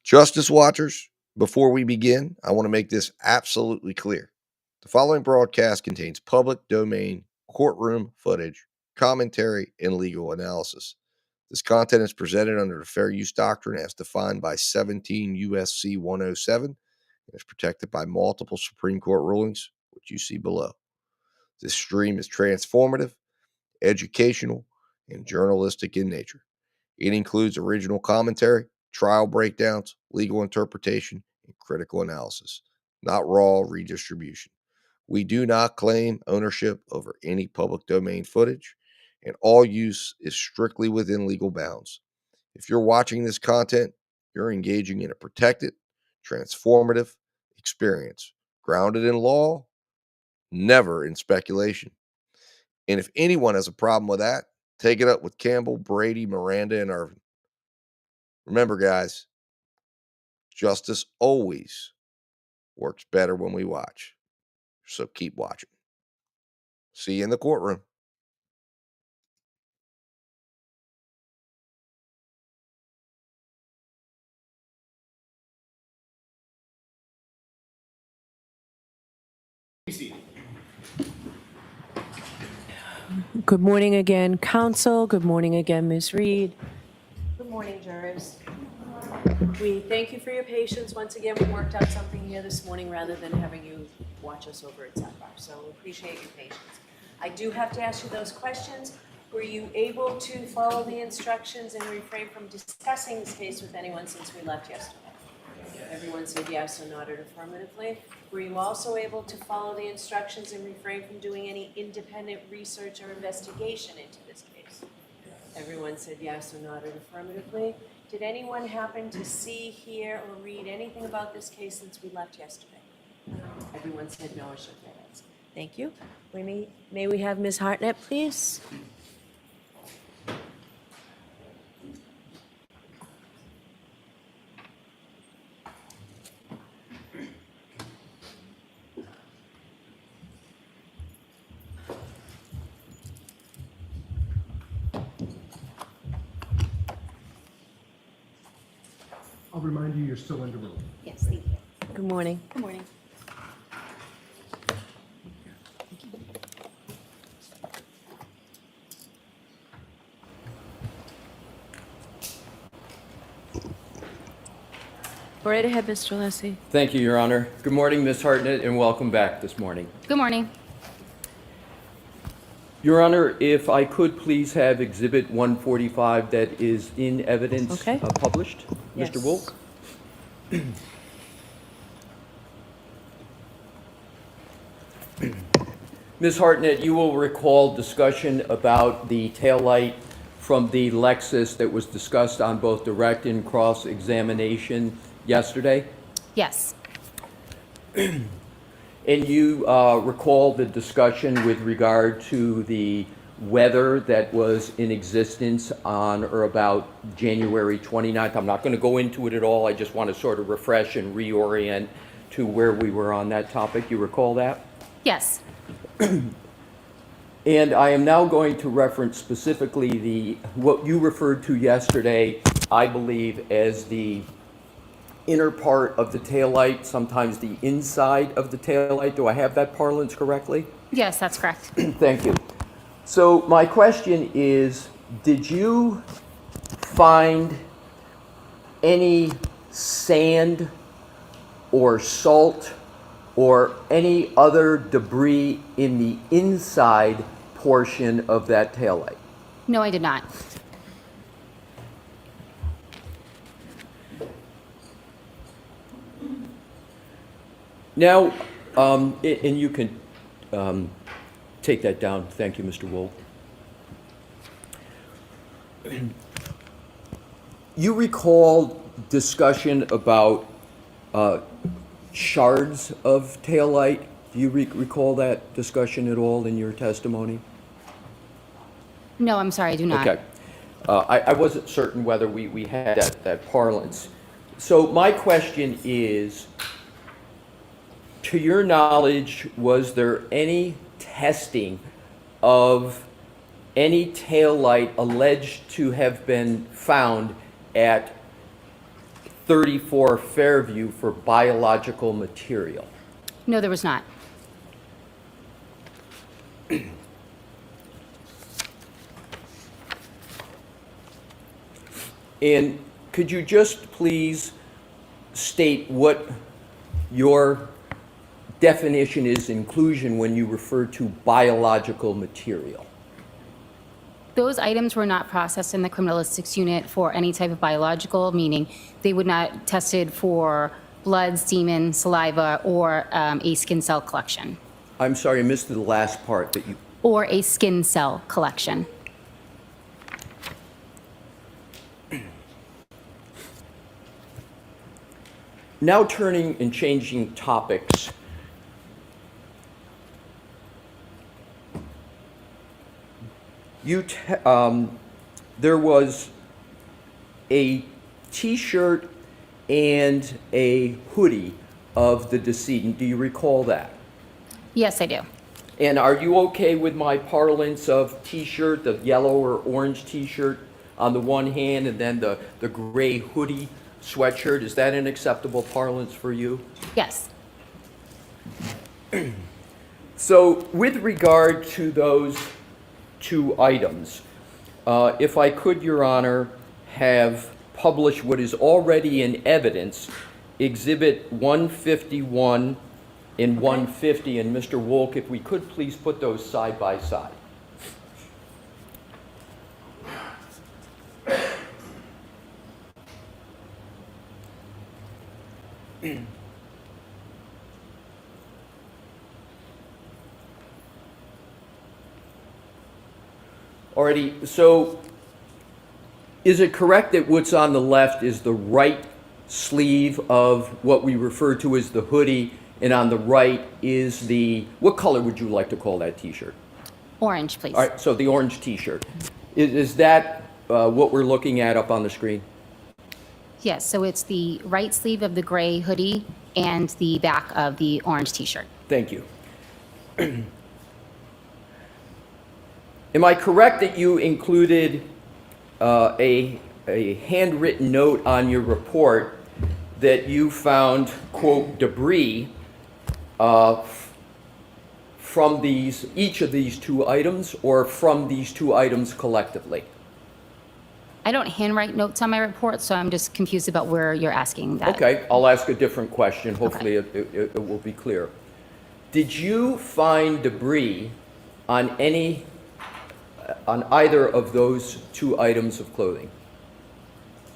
Justice Watchers, before we begin, I want to make this absolutely clear. The following broadcast contains public domain courtroom footage, commentary, and legal analysis. This content is presented under the fair use doctrine as defined by 17 U.S.C. 107 and is protected by multiple Supreme Court rulings, which you see below. This stream is transformative, educational, and journalistic in nature. It includes original commentary, trial breakdowns, legal interpretation, and critical analysis, not raw redistribution. We do not claim ownership over any public domain footage, and all use is strictly within legal bounds. If you're watching this content, you're engaging in a protected, transformative experience, grounded in law, never in speculation. And if anyone has a problem with that, take it up with Campbell, Brady, Miranda, and Irvin. Remember, guys, justice always works better when we watch. So keep watching. See you in the courtroom. Good morning again, counsel. Good morning again, Ms. Reed. Good morning, jurors. We thank you for your patience. Once again, we worked out something here this morning rather than having you watch us over at sidebar. So we appreciate your patience. I do have to ask you those questions. Were you able to follow the instructions and refrain from discussing this case with anyone since we left yesterday? Everyone said yes or nodded affirmatively. Were you also able to follow the instructions and refrain from doing any independent research or investigation into this case? Everyone said yes or nodded affirmatively. Did anyone happen to see, hear, or read anything about this case since we left yesterday? Everyone said no or shook their heads. Thank you. May we have Ms. Hartnett, please? I'll remind you, you're still in the room. Yes, thank you. Good morning. Good morning. Go right ahead, Mr. Lessie. Thank you, Your Honor. Good morning, Ms. Hartnett, and welcome back this morning. Good morning. Your Honor, if I could please have Exhibit 145 that is in evidence Okay. Published. Yes. Mr. Wolk? Ms. Hartnett, you will recall discussion about the taillight from the Lexus that was discussed on both direct and cross-examination yesterday? Yes. And you recall the discussion with regard to the weather that was in existence on or about January 29th. I'm not going to go into it at all. I just want to sort of refresh and reorient to where we were on that topic. You recall that? Yes. And I am now going to reference specifically what you referred to yesterday, I believe, as the inner part of the taillight, sometimes the inside of the taillight. Do I have that parlance correctly? Yes, that's correct. Thank you. So my question is, did you find any sand or salt or any other debris in the inside portion of that taillight? No, I did not. Now, and you can take that down. Thank you, Mr. Wolk. You recall discussion about shards of taillight? Do you recall that discussion at all in your testimony? No, I'm sorry, I do not. Okay. I wasn't certain whether we had that parlance. So my question is, to your knowledge, was there any testing of any taillight alleged to have been found at 34 Fairview for biological material? No, there was not. And could you just please state what your definition is, inclusion, when you refer to biological material? Those items were not processed in the criminalistics unit for any type of biological, meaning they would not tested for blood, semen, saliva, or a skin cell collection. I'm sorry, I missed the last part that you... Or a skin cell collection. Now turning and changing topics. There was a T-shirt and a hoodie of the decedent. Do you recall that? Yes, I do. And are you okay with my parlance of T-shirt, the yellow or orange T-shirt on the one hand, and then the gray hoodie sweatshirt? Is that an acceptable parlance for you? Yes. So with regard to those two items, if I could, Your Honor, have published what is already in evidence, Exhibit 151 and 150, and Mr. Wolk, if we could please put those side by side. Alrighty, so is it correct that what's on the left is the right sleeve of what we refer to as the hoodie, and on the right is the, what color would you like to call that T-shirt? Orange, please. All right, so the orange T-shirt. Is that what we're looking at up on the screen? Yes, so it's the right sleeve of the gray hoodie and the back of the orange T-shirt. Thank you. Am I correct that you included a handwritten note on your report that you found, quote, debris from each of these two items, or from these two items collectively? I don't handwrite notes on my report, so I'm just confused about where you're asking that. Okay, I'll ask a different question. Hopefully it will be clear. Did you find debris on either of those two items of clothing?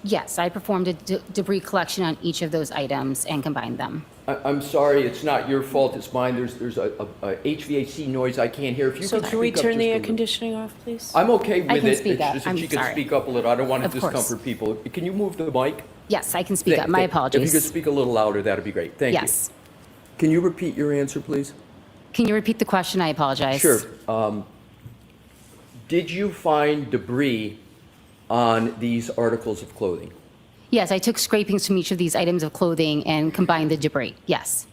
Yes, I performed a debris collection on each of those items and combined them. I'm sorry, it's not your fault, it's mine. There's a HVAC noise I can't hear. If you So could can we speak up turn just the a air little. conditioning off, please? I'm okay with I can it. speak It's up. just I'm if you could sorry. speak up a little. I don't want to Of course. discomfort people. Can you move the mic? Yes, I can speak up. My If apologies. you could speak a little louder, that'd be great. Thank you. Yes. Can you repeat your answer, please? Can you repeat the question? I apologize. Sure. Did you find debris on these articles of clothing? Yes, I took scrapings from each of these items of clothing and combined the debris. Yes.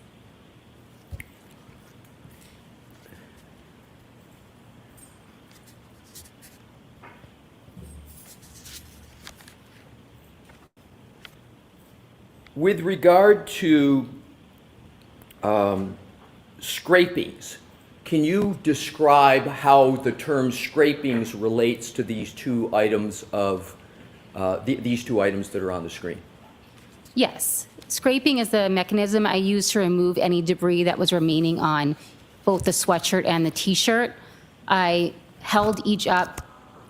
With regard to scrapings, can you describe how the term scrapings relates to these two items these two items that are on the screen? Yes. Scraping is the mechanism I use to remove any debris that was remaining on both the sweatshirt and the T-shirt. I held each up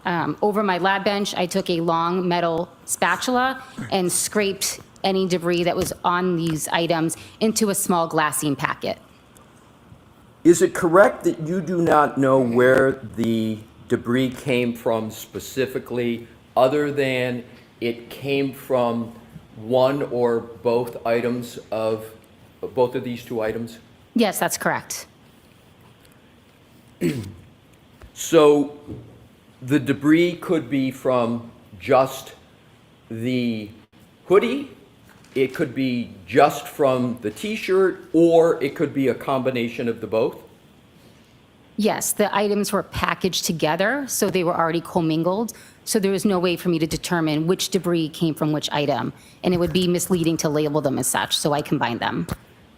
over my lab bench. I took a long metal spatula and scraped any debris that was on these items into a small glassine packet. Is it correct that you do not know where the debris came from specifically, other than it came from one or both items of both of these two items? Yes, that's correct. So the debris could be from just the hoodie, it could be just from the T-shirt, or it could be a combination of the both? Yes, the items were packaged together, so they were already commingled. So there was no way for me to determine which debris came from which item, and it would be misleading to label them as such, so I combined them.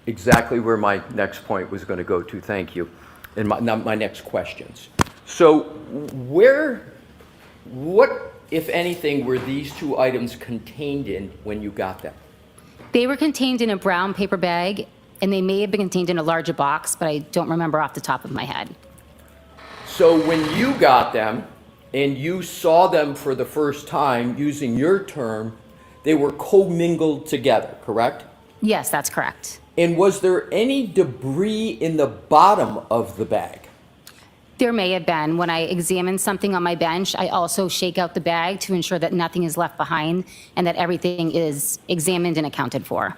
Exactly where my next point was going to go to, thank you, and my next questions. So what, if anything, were these two items contained in when you got them? They were contained in a brown paper bag, and they may have been contained in a larger box, but I don't remember off the top of my head. So when you got them and you saw them for the first time, using your term, they were commingled together, correct? Yes, that's correct. And was there any debris in the bottom of the bag? There may have been. When I examine something on my bench, I also shake out the bag to ensure that nothing is left behind and that everything is examined and accounted for.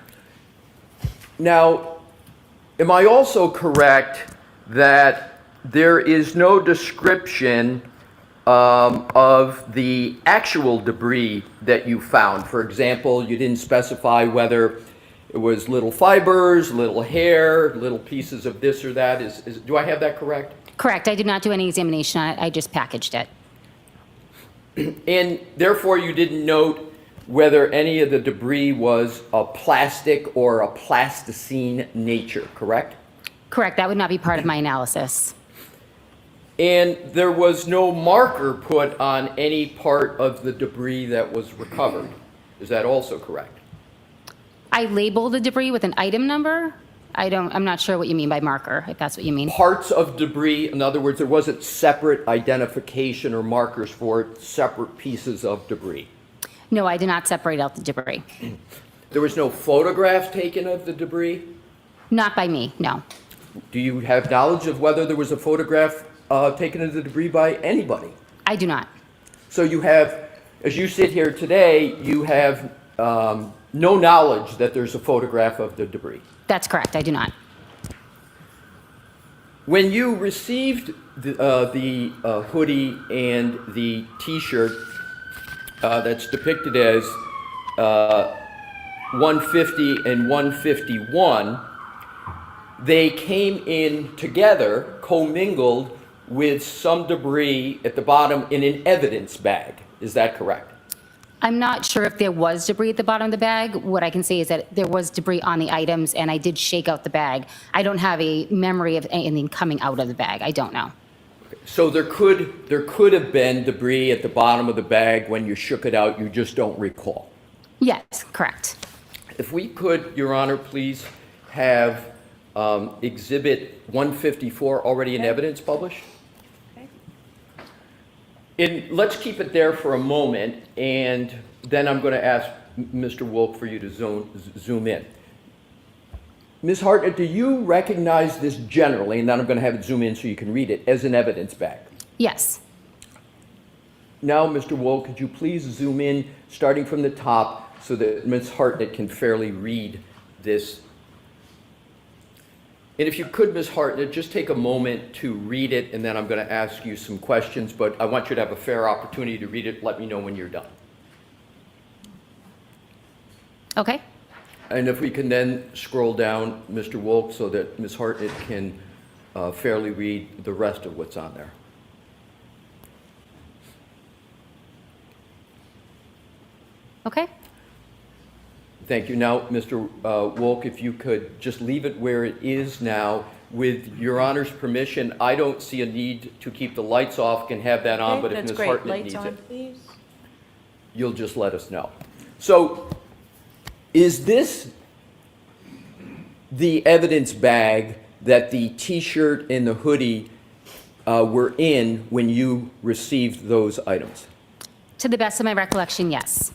Now, am I also correct that there is no description of the actual debris that you found? For example, you didn't specify whether it was little fibers, little hair, little pieces of this or that. Do I have that correct? Correct. I did not do any examination on it. I just packaged it. And therefore, you didn't note whether any of the debris was a plastic or a plasticine nature, correct? Correct. That would not be part of my analysis. And there was no marker put on any part of the debris that was recovered. Is that also correct? I labeled the debris with an item number. I'm not sure what you mean by marker, if that's what you mean. Parts of debris, in other words, there wasn't separate identification or markers for separate pieces of debris. No, I did not separate out the debris. There was no photograph taken of the debris? Not by me, no. Do you have knowledge of whether there was a photograph taken of the debris by anybody? I do not. So you have, as you sit here today, you have no knowledge that there's a photograph of the debris. That's correct. I do not. When you received the hoodie and the T-shirt that's depicted as 150 and 151, they came in together, commingled with some debris at the bottom in an evidence bag. Is that correct? I'm not sure if there was debris at the bottom of the bag. What I can say is that there was debris on the items, and I did shake out the bag. I don't have a memory of anything coming out of the bag. I don't know. So there could have been debris at the bottom of the bag when you shook it out. You just don't recall. Yes, correct. If we could, Your Honor, please have Exhibit 154 already in evidence published. And let's keep it there for a moment, and then I'm going to ask Mr. Wolk for you to zoom in. Ms. Hartnett, do you recognize this generally, and then I'm going to have it zoom in so you can read it, as an evidence bag? Yes. Now, Mr. Wolk, could you please zoom in, starting from the top, so that Ms. Hartnett can fairly read this. And if you could, Ms. Hartnett, just take a moment to read it, and then I'm going to ask you some questions, but I want you to have a fair opportunity to read it. Let me know when you're done. Okay. And if we can then scroll down, Mr. Wolk, so that Ms. Hartnett can fairly read the rest of what's on there. Okay. Thank you. Now, Mr. Wolk, if you could just leave it where it is now. With Your Honor's permission, I don't see a need to keep the lights off, can have that on, Okay, but if that's Ms. great. Hartnett needs Lights on, it, please. you'll just let us know. So, is this the evidence bag that the T-shirt and the hoodie were in when you received those items? To the best of my recollection, yes.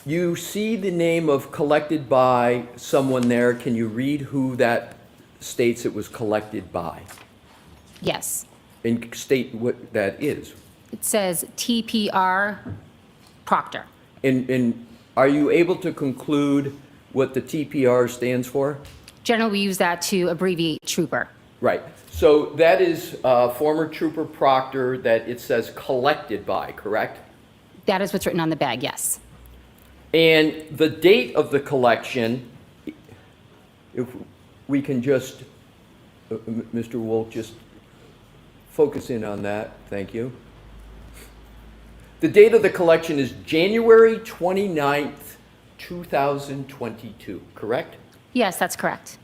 You see the name of collected by someone there. Can you read who that states it was collected by? Yes. And state what that is. It says TPR Proctor. And are you able to conclude what the TPR stands for? Generally, we use that to abbreviate trooper. Right. So that is former Trooper Proctor that it says collected by, correct? That is what's written on the bag, yes. And the date of the collection, if we can just, Mr. Wolk, just focus in on that, thank you. The date of the collection is January 29th, 2022, correct? Yes, that's correct.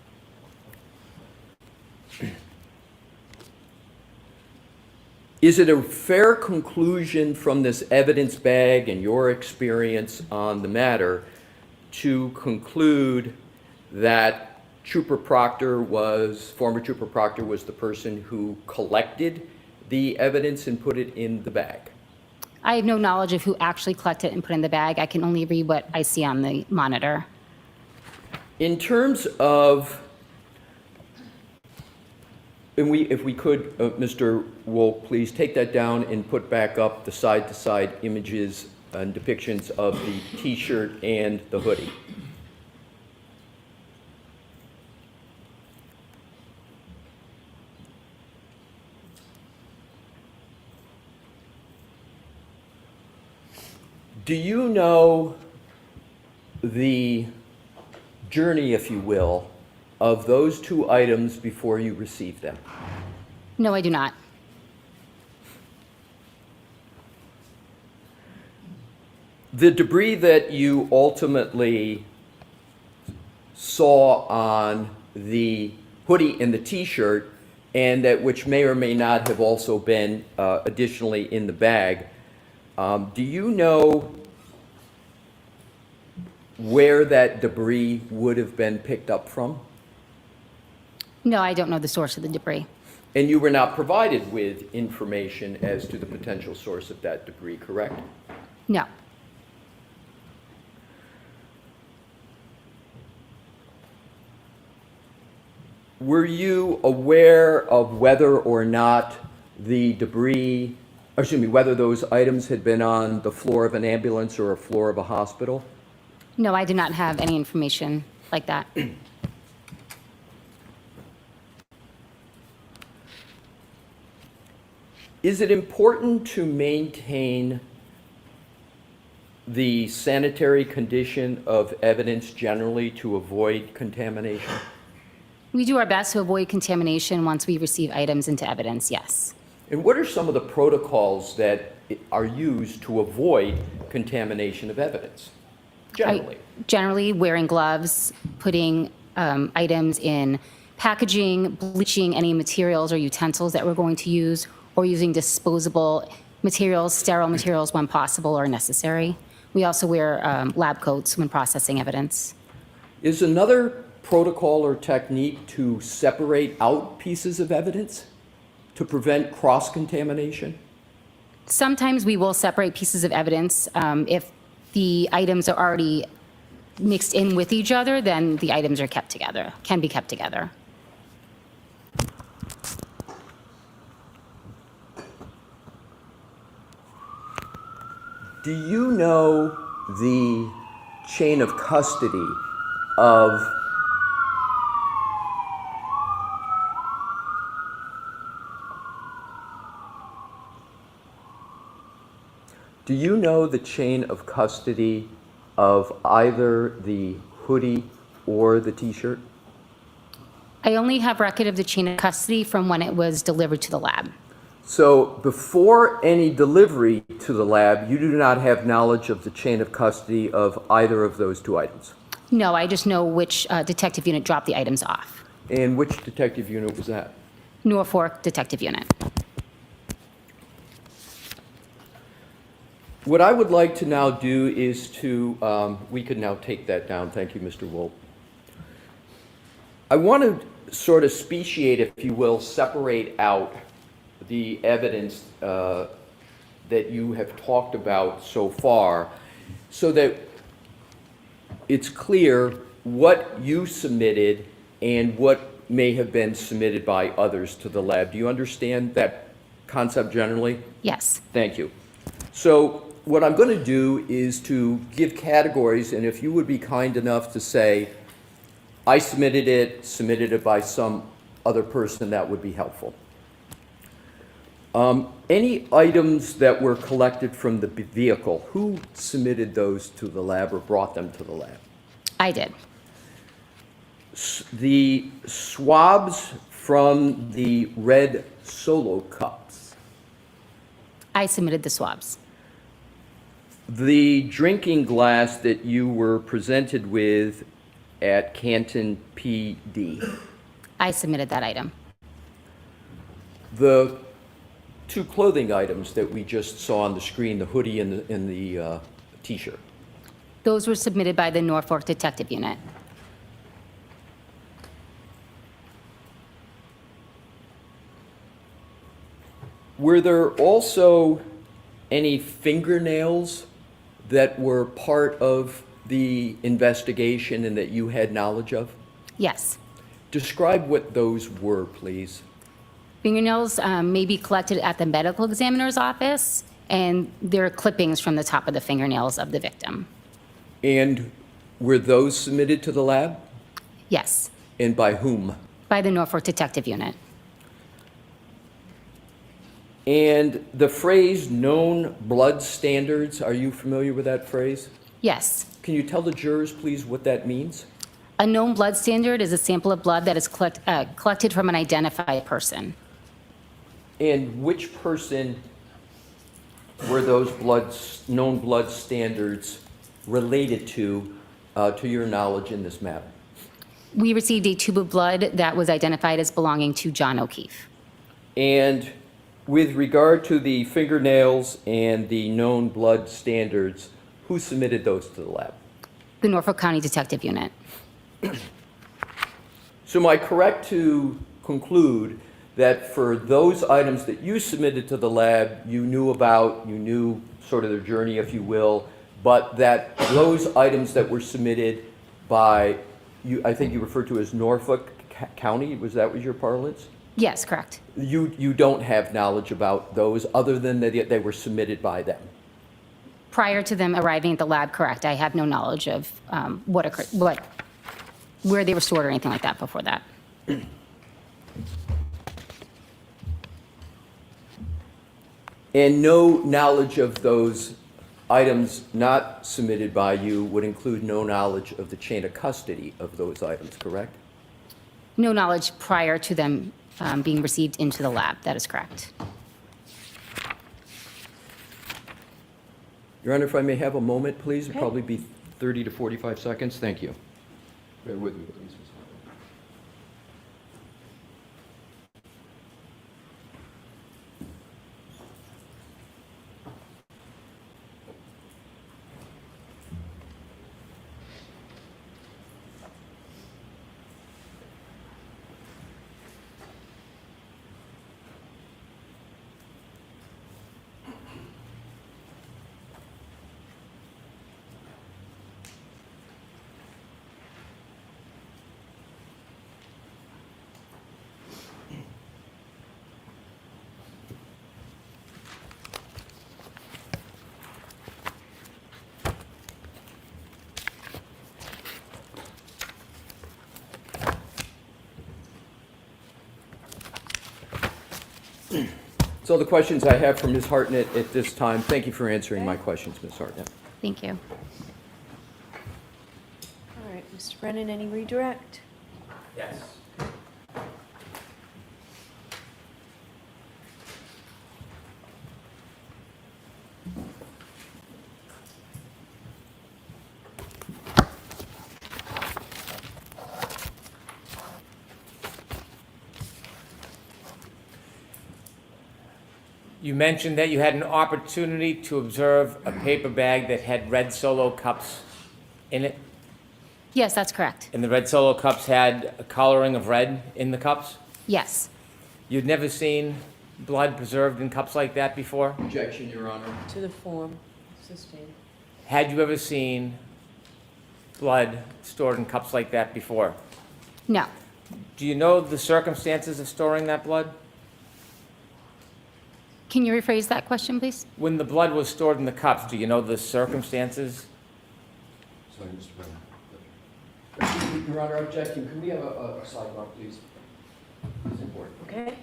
Is it a fair conclusion from this evidence bag and your experience on the matter to conclude that former Trooper Proctor was the person who collected the evidence and put it in the bag? I have no knowledge of who actually collected it and put it in the bag. I can only read what I see on the monitor. In terms of, and if we could, Mr. Wolk, please take that down and put back up the side-to-side images and depictions of the T-shirt and the hoodie. Do you know the journey, if you will, of those two items before you received them? No, I do not. The debris that you ultimately saw on the hoodie and the T-shirt, and that which may or may not have also been additionally in the bag, do you know where that debris would have been picked up from? No, I don't know the source of the debris. And you were not provided with information as to the potential source of that debris, correct? No. Were you aware of whether or not the debris, or excuse me, whether those items had been on the floor of an ambulance or a floor of a hospital? No, I do not have any information like that. Is it important to maintain the sanitary condition of evidence generally to avoid contamination? We do our best to avoid contamination once we receive items into evidence, yes. And what are some of the protocols that are used to avoid contamination of evidence, generally? Generally, wearing gloves, putting items in packaging, bleaching any materials or utensils that we're going to use, or using disposable materials, sterile materials when possible or necessary. We also wear lab coats when processing evidence. Is another protocol or technique to separate out pieces of evidence to prevent cross-contamination? Sometimes we will separate pieces of evidence. If the items are already mixed in with each other, then the items are kept together, can be kept together. Do you know the chain of custody of Do you know the chain of custody of either the hoodie or the T-shirt? I only have record of the chain of custody from when it was delivered to the lab. So before any delivery to the lab, you do not have knowledge of the chain of custody of either of those two items? No, I just know which detective unit dropped the items off. And which detective unit was that? Norfolk Detective Unit. What I would like to now do is to, we could now take that down. Thank you, Mr. Wolf. I want to sort of speciate, if you will, separate out the evidence that you have talked about so far so that it's clear what you submitted and what may have been submitted by others to the lab. Do you understand that concept generally? Yes. Thank you. So what I'm going to do is to give categories, and if you would be kind enough to say, I submitted it by some other person, that would be helpful. Any items that were collected from the vehicle, who submitted those to the lab or brought them to the lab? I did. The swabs from the red Solo cups, I submitted the swabs. the drinking glass that you were presented with at Canton PD, I submitted that item. the two clothing items that we just saw on the screen, the hoodie and the t-shirt. Those were submitted by the Norfolk Detective Unit. Were there also any fingernails that were part of the investigation and that you had knowledge of? Yes. Describe what those were, please. Fingernails may be collected at the medical examiner's office, and they're clippings from the top of the fingernails of the victim. And were those submitted to the lab? Yes, And by whom? by the Norfolk Detective Unit. And the phrase known blood standards, are you familiar with that phrase? Yes. Can you tell the jurors, please, what that means? A known blood standard is a sample of blood that is collected from an identified person. And which person were those known blood standards related to your knowledge in this matter? We received a tube of blood that was identified as belonging to John O'Keefe. And with regard to the fingernails and the known blood standards, who submitted those to the lab? The Norfolk County Detective Unit. So am I correct to conclude that for those items that you submitted to the lab, you knew about, you knew sort of their journey, if you will, but that those items that were submitted by, I think you referred to as Norfolk County, was that your parlance? Yes, correct. You don't have knowledge about those other than that they were submitted by them? Prior to them arriving at the lab, correct. I have no knowledge of what occurred, where they were stored or anything like that before that. And no knowledge of those items not submitted by you would include no knowledge of the chain of custody of those items, correct? No knowledge prior to them being received into the lab. That is correct. Your Honor, if I may have a moment, please, it'll Okay. probably be 30 to 45 seconds. Thank you. Bear with me, please, Ms. Hartnett. So the questions I have for Ms. Hartnett at this time, thank you for answering my questions, Ms. Hartnett. Thank you. All right, Mr. Brennan, any redirect? Yes. You mentioned that you had an opportunity to observe a paper bag that had red Solo cups in it, Yes, that's correct. and the red Solo cups had a coloring of red in the cups. Yes. You'd never seen blood preserved in cups like that before? Objection, Your Honor. To the form, sustained. Had you ever seen blood stored in cups like that before? No. Do you know the circumstances of storing that blood? Can you rephrase that question, please? When the blood was stored in the cups, do you know the circumstances? Sorry, Mr. Brennan. Your Honor, objection. Can we have a sidebar, please? It's important. Okay.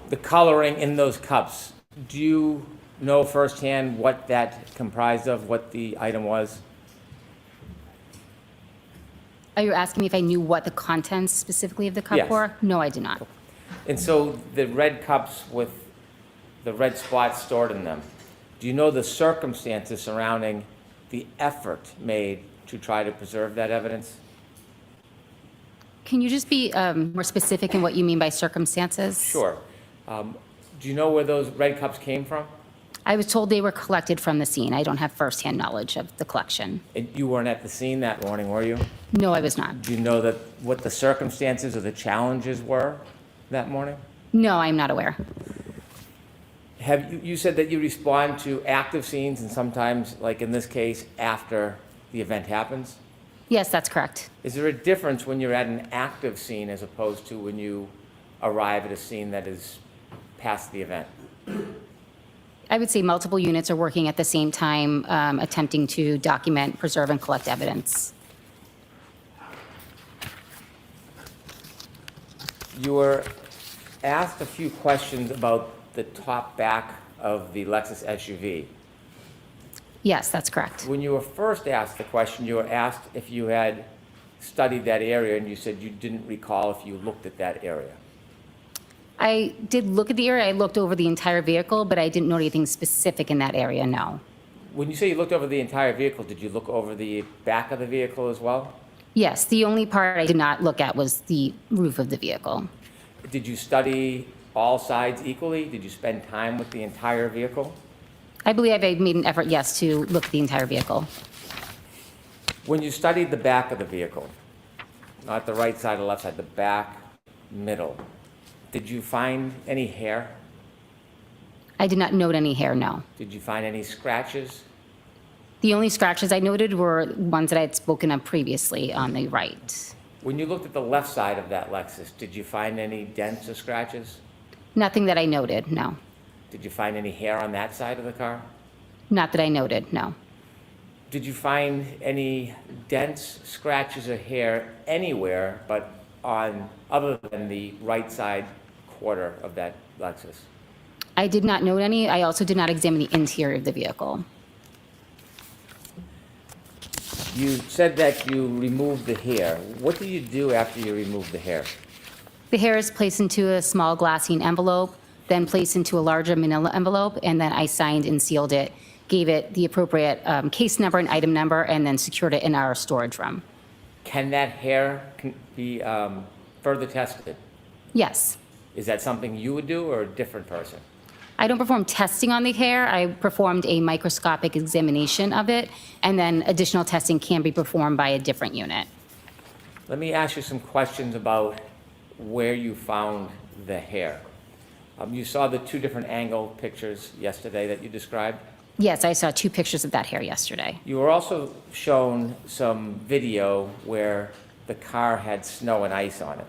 The coloring in those cups, do you know firsthand what that comprised of, what the item was? Are you asking me if I knew what the contents specifically of the cup Yes. were? No, I did not. And so the red cups with the red spots stored in them, do you know the circumstances surrounding the effort made to try to preserve that evidence? Can you just be more specific in what you mean by circumstances? Sure. Do you know where those red cups came from? I was told they were collected from the scene. I don't have firsthand knowledge of the collection. And you weren't at the scene that morning, were you? No, I was not. Do you know that what the circumstances or the challenges were that morning? No, I'm not aware. You said that you respond to active scenes and sometimes, like in this case, after the event happens? Yes, that's correct. Is there a difference when you're at an active scene as opposed to when you arrive at a scene that is past the event? I would say multiple units are working at the same time, attempting to document, preserve, and collect evidence. You were asked a few questions about the top back of the Lexus SUV. Yes, that's correct. When you were first asked the question, you were asked if you had studied that area, and you said you didn't recall if you looked at that area. I did look at the area. I looked over the entire vehicle, but I didn't know anything specific in that area, no. When you say you looked over the entire vehicle, did you look over the back of the vehicle as well? Yes, the only part I did not look at was the roof of the vehicle. Did you study all sides equally? Did you spend time with the entire vehicle? I believe I made an effort, yes, to look at the entire vehicle. When you studied the back of the vehicle, not the right side or left side, the back, middle, did you find any hair? I did not note any hair, no. Did you find any scratches? The only scratches I noted were ones that I had spoken of previously on the right. When you looked at the left side of that Lexus, did you find any dents or scratches? Nothing that I noted, no. Did you find any hair on that side of the car? Not that I noted, no. Did you find any dents, scratches, or hair anywhere but on other than the right side quarter of that Lexus? I did not note any. I also did not examine the interior of the vehicle. You said that you removed the hair. What do you do after you remove the hair? The hair is placed into a small glassine envelope, then placed into a larger manila envelope, and then I signed and sealed it, gave it the appropriate case number and item number, and then secured it in our storage room. Can that hair be further tested? Yes. Is that something you would do or a different person? I don't perform testing on the hair. I performed a microscopic examination of it, and then additional testing can be performed by a different unit. Let me ask you some questions about where you found the hair. You saw the two different angle pictures yesterday that you described. Yes, I saw 2 pictures of that hair yesterday. You were also shown some video where the car had snow and ice on it.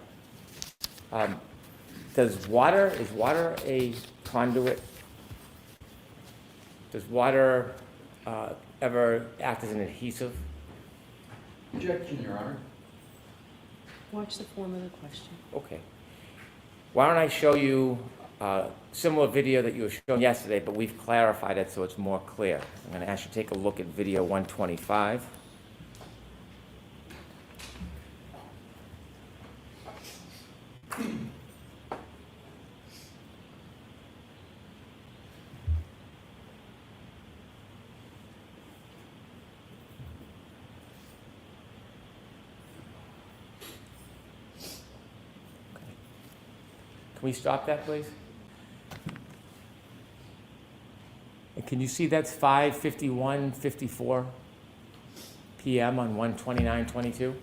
Is water a conduit? Does water ever act as an adhesive? Objection, Your Honor. Watch the form of the question. Okay. Why don't I show you a similar video that you were shown yesterday, but we've clarified it so it's more clear. I'm going to ask you to take a look at video 125. Can we stop that, please? And can you see that's 5:51:54 p.m. on 1/29/22?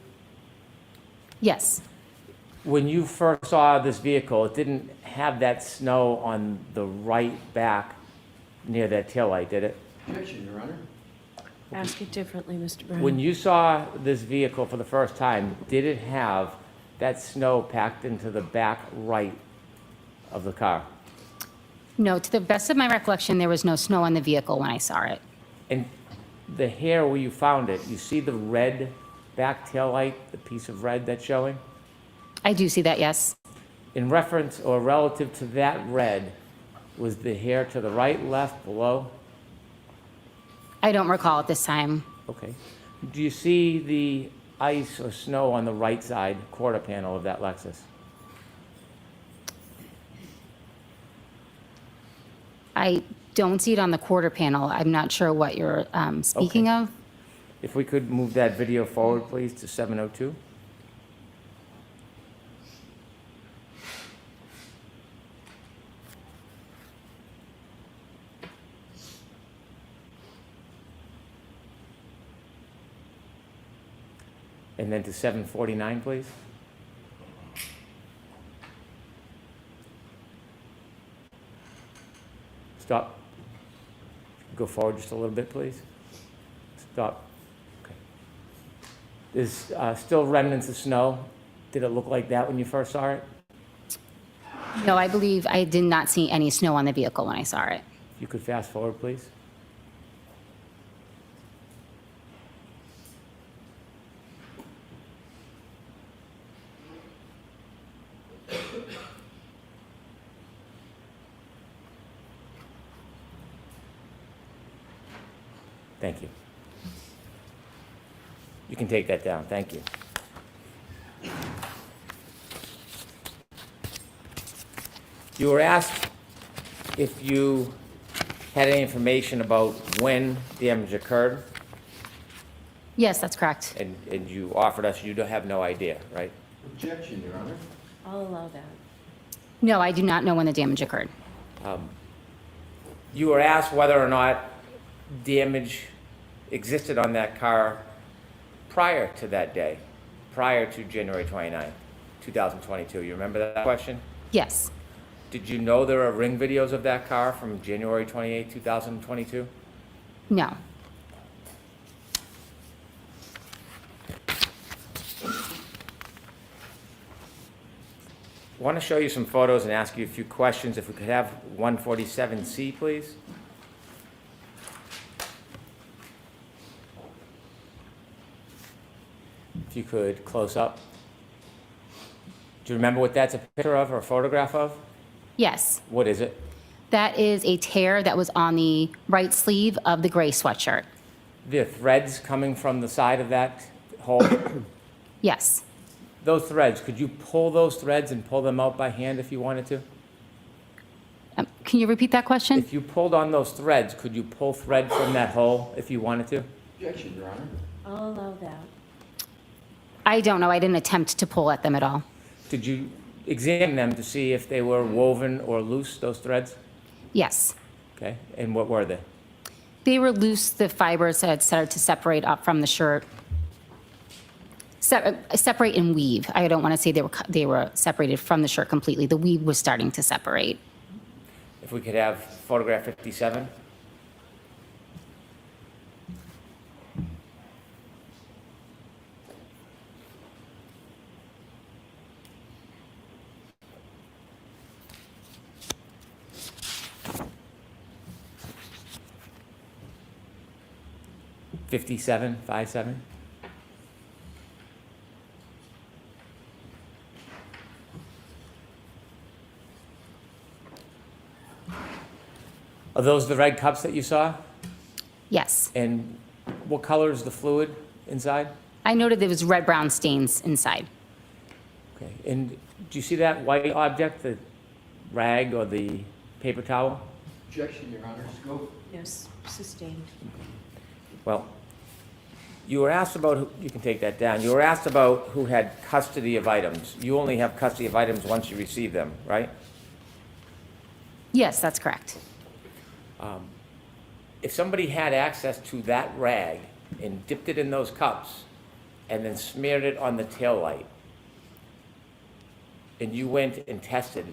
Yes. When you first saw this vehicle, it didn't have that snow on the right back near that taillight, did it? Objection, Your Honor. Ask it differently, Mr. Brown. When you saw this vehicle for the first time, did it have that snow packed into the back right of the car? No, to the best of my recollection, there was no snow on the vehicle when I saw it. And the hair where you found it, you see the red back taillight, the piece of red that's showing? I do see that, yes. In reference or relative to that red, was the hair to the right, left, below? I don't recall at this time. Okay. Do you see the ice or snow on the right side quarter panel of that Lexus? I don't see it on the quarter panel. I'm not sure what you're speaking Okay. of. If we could move that video forward, please, to 702. And then to 749, please. Stop. Go forward just a little bit, please. Stop. Okay. There's still remnants of snow. Did it look like that when you first saw it? No, I believe I did not see any snow on the vehicle when I saw it. If you could fast forward, please. Thank you. You can take that down. Thank you. You were asked if you had any information about when damage occurred, Yes, that's correct. and you offered us you don't have no idea, right? Objection, Your Honor. I'll allow that. No, I do not know when the damage occurred. You were asked whether or not damage existed on that car prior to that day, prior to January 29th, 2022. You remember that question? Yes. Did you know there are ring videos of that car from January 28th, 2022? No. I want to show you some photos and ask you a few questions. If we could have 147C, please. If you could close up. Do you remember what that's a picture of or a photograph of? Yes. What is it? That is a tear that was on the right sleeve of the gray sweatshirt. The threads coming from the side of that hole? Yes. Those threads, could you pull those threads and pull them out by hand if you wanted to? Can you repeat that question? If you pulled on those threads, could you pull thread from that hole if you wanted to? Objection, Your Honor. I'll allow that. I don't know. I didn't attempt to pull at them at all. Did you examine them to see if they were woven or loose, those threads? Yes. Okay, and what were they? They were loose. The fibers had started to separate up from the shirt. Separate and weave. I don't want to say they were separated from the shirt completely. The weave was starting to separate. If we could have photograph 57. '57, 57. Are those the red cups that you saw? Yes. And what color is the fluid inside? I noted there was red-brown stains inside. Okay, and do you see that white object, the rag or the paper towel? Objection, Your Honor. Scope. Yes, sustained. Well, you were asked about, you can take that down, you were asked about who had custody of items. You only have custody of items once you receive them, right? Yes, that's correct. If somebody had access to that rag and dipped it in those cups and then smeared it on the taillight, and you went and tested,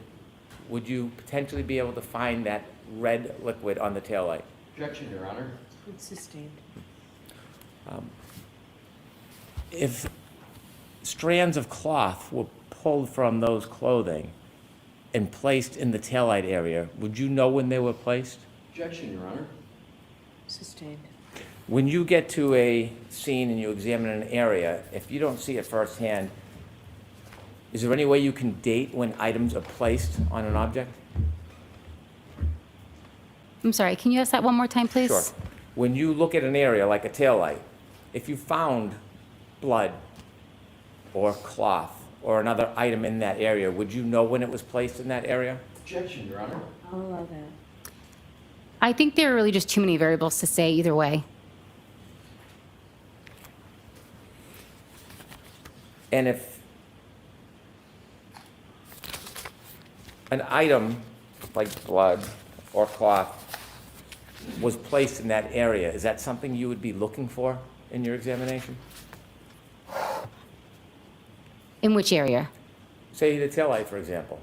would you potentially be able to find that red liquid on the taillight? Objection, Your Honor. It's sustained. If strands of cloth were pulled from those clothing and placed in the taillight area, would you know when they were placed? Objection, Your Honor. Sustained. When you get to a scene and you examine an area, if you don't see it firsthand, Is there any way you can date when items are placed on an object? I'm sorry, can you ask that one more time, please? Sure. When you look at an area like a taillight, if you found blood or cloth or another item in that area, would you know when it was placed in that area? Objection, Your Honor. I'll allow that. I think there are really just too many variables to say either way. And if an item like blood or cloth was placed in that area, is that something you would be looking for in your examination? In which area? Say the taillight, for example.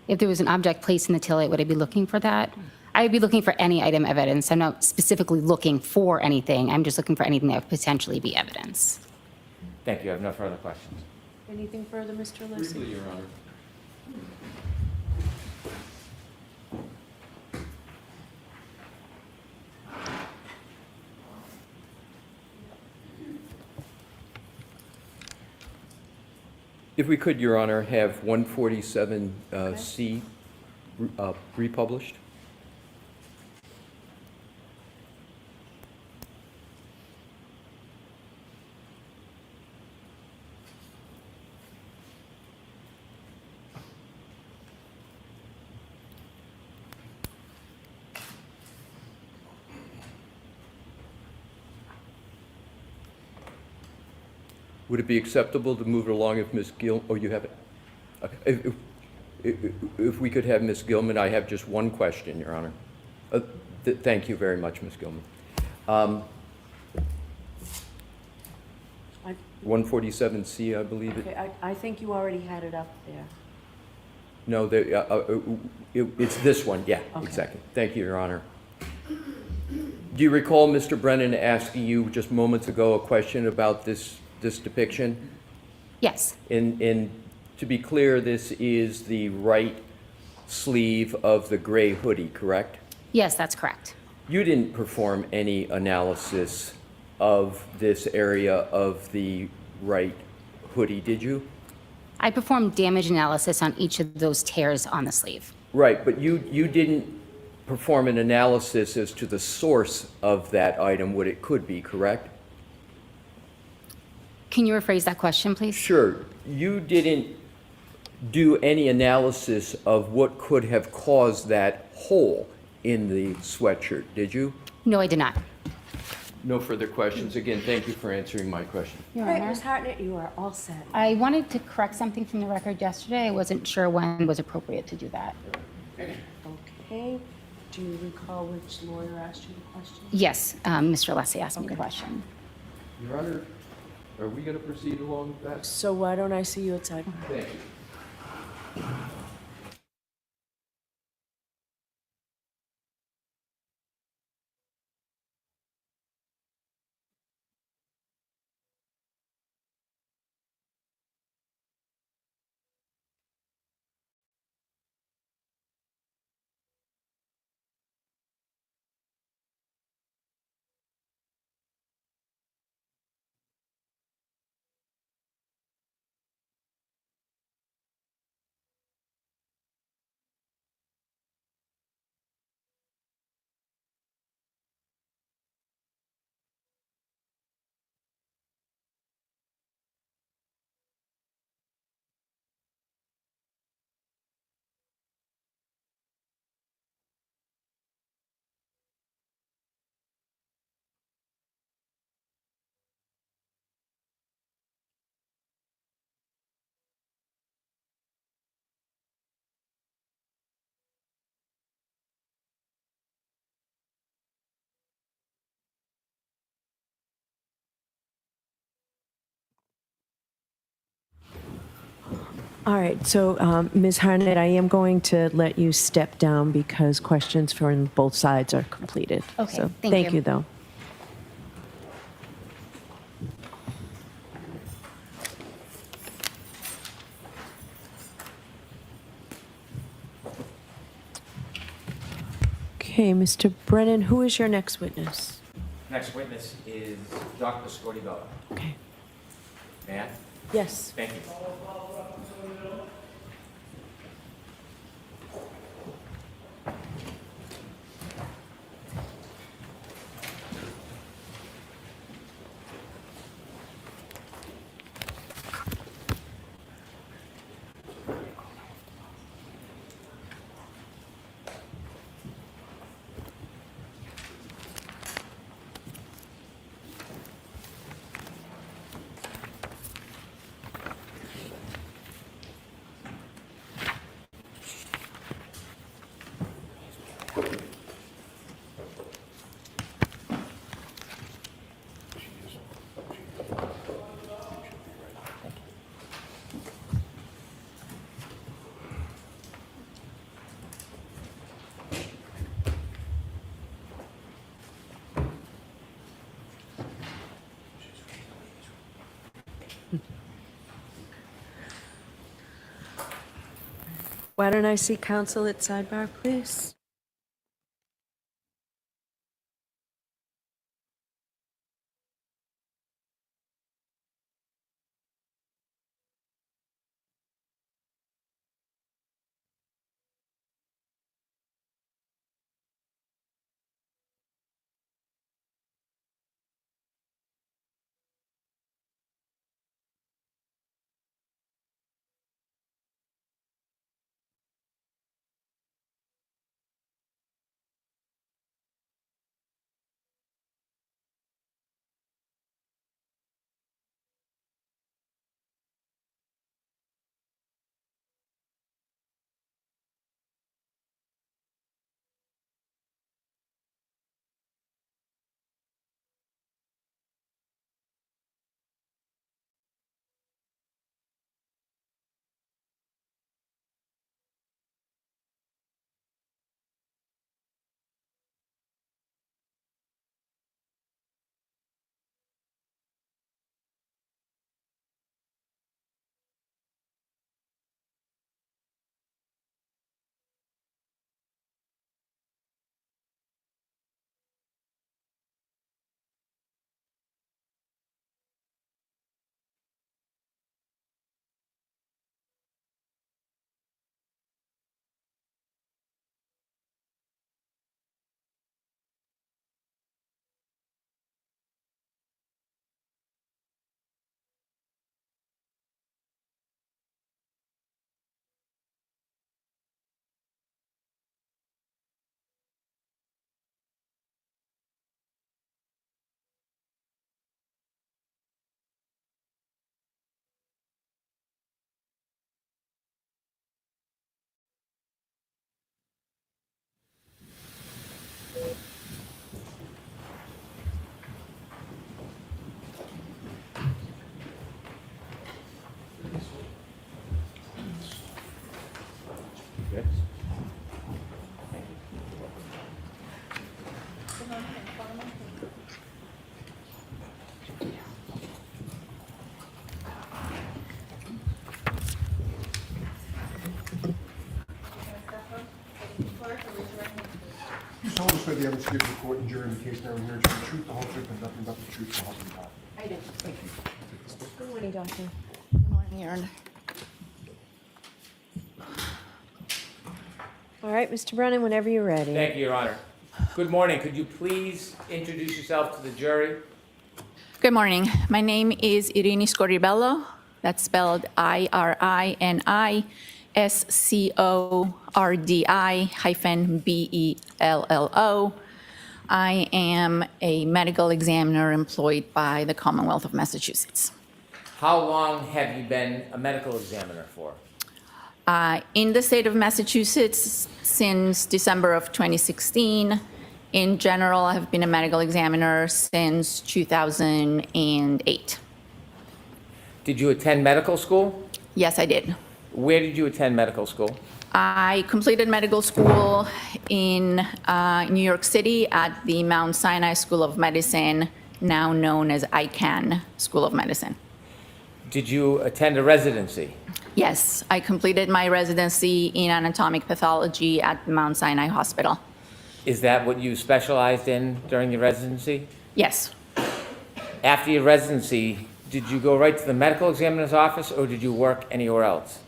If there was an object placed in the taillight, would I be looking for that? I would be looking for any item evidence. I'm not specifically looking for anything. I'm just looking for anything that would potentially be evidence. Thank you. I have no further questions. Anything further, Mr. Briefly, Lissi? Your Honor. If we could, Your Honor, have 147C republished. Would it be acceptable to move it along if Ms. oh, you have it? Okay. If we could have Ms. Gilman, I have just one question, Your Honor. Thank you very much, Ms. Gilman. I- 147C, I believe it. Okay, I think you already had it up there. No, it's this one, yeah, Okay. exactly. Thank you, Your Honor. Do you recall Mr. Brennan asking you just moments ago a question about this depiction? Yes, And to be clear, this is the right sleeve of the gray hoodie, correct? yes, that's correct. You didn't perform any analysis of this area of the right hoodie, did you? I performed damage analysis on each of those tears on the sleeve. Right, but you didn't perform an analysis as to the source of that item, what it could be, correct? Can you rephrase that question, please? Sure. You didn't do any analysis of what could have caused that hole in the sweatshirt, did you? No, I did not. No further questions. Again, thank you for answering my question. Your All right, Honor. Ms. Hartnett, you are all set. I wanted to correct something from the record yesterday. I wasn't sure when was appropriate to do that. Okay, do you recall which lawyer asked you the question? Yes, Mr. Lessie asked me the Okay. question. Your Honor, are we going to proceed along with that? So why don't I see you outside? Thank you. All right, so Ms. Hartnett, I am going to let you step down because questions from both sides are completed. Okay, So, thank thank you. you, though. Okay, Mr. Brennan, who is your next witness? Next witness is Dr. Scortibella. Okay. May I? Yes. Thank you. Why don't I see counsel at sidebar, please? You solemnly swear the evidence you give to the court and jury in the case now and here is the truth, the whole truth, and nothing but the truth, so help you God. I do. Thank you. Good morning, Doctor. Good morning, Aaron. All right, Mr. Brennan, whenever you're ready. Thank you, Your Honor. Good morning. Could you please introduce yourself to the jury? Good morning. My name is Irini Scoribello. That's spelled IRINISCORDI-BELLO. I am a medical examiner employed by the Commonwealth of Massachusetts. How long have you been a medical examiner for? In the state of Massachusetts since December of 2016. In general, I have been a medical examiner since 2008. Did you attend medical school? Yes, I did. Where did you attend medical school? I completed medical school in New York City at the Mount Sinai School of Medicine, now known as ICANN School of Medicine. Did you attend a residency? Yes, I completed my residency in anatomic pathology at the Mount Sinai Hospital. Is that what you specialized in during your residency? Yes. After your residency, Did you go right to the medical examiner's office, or did you work anywhere else?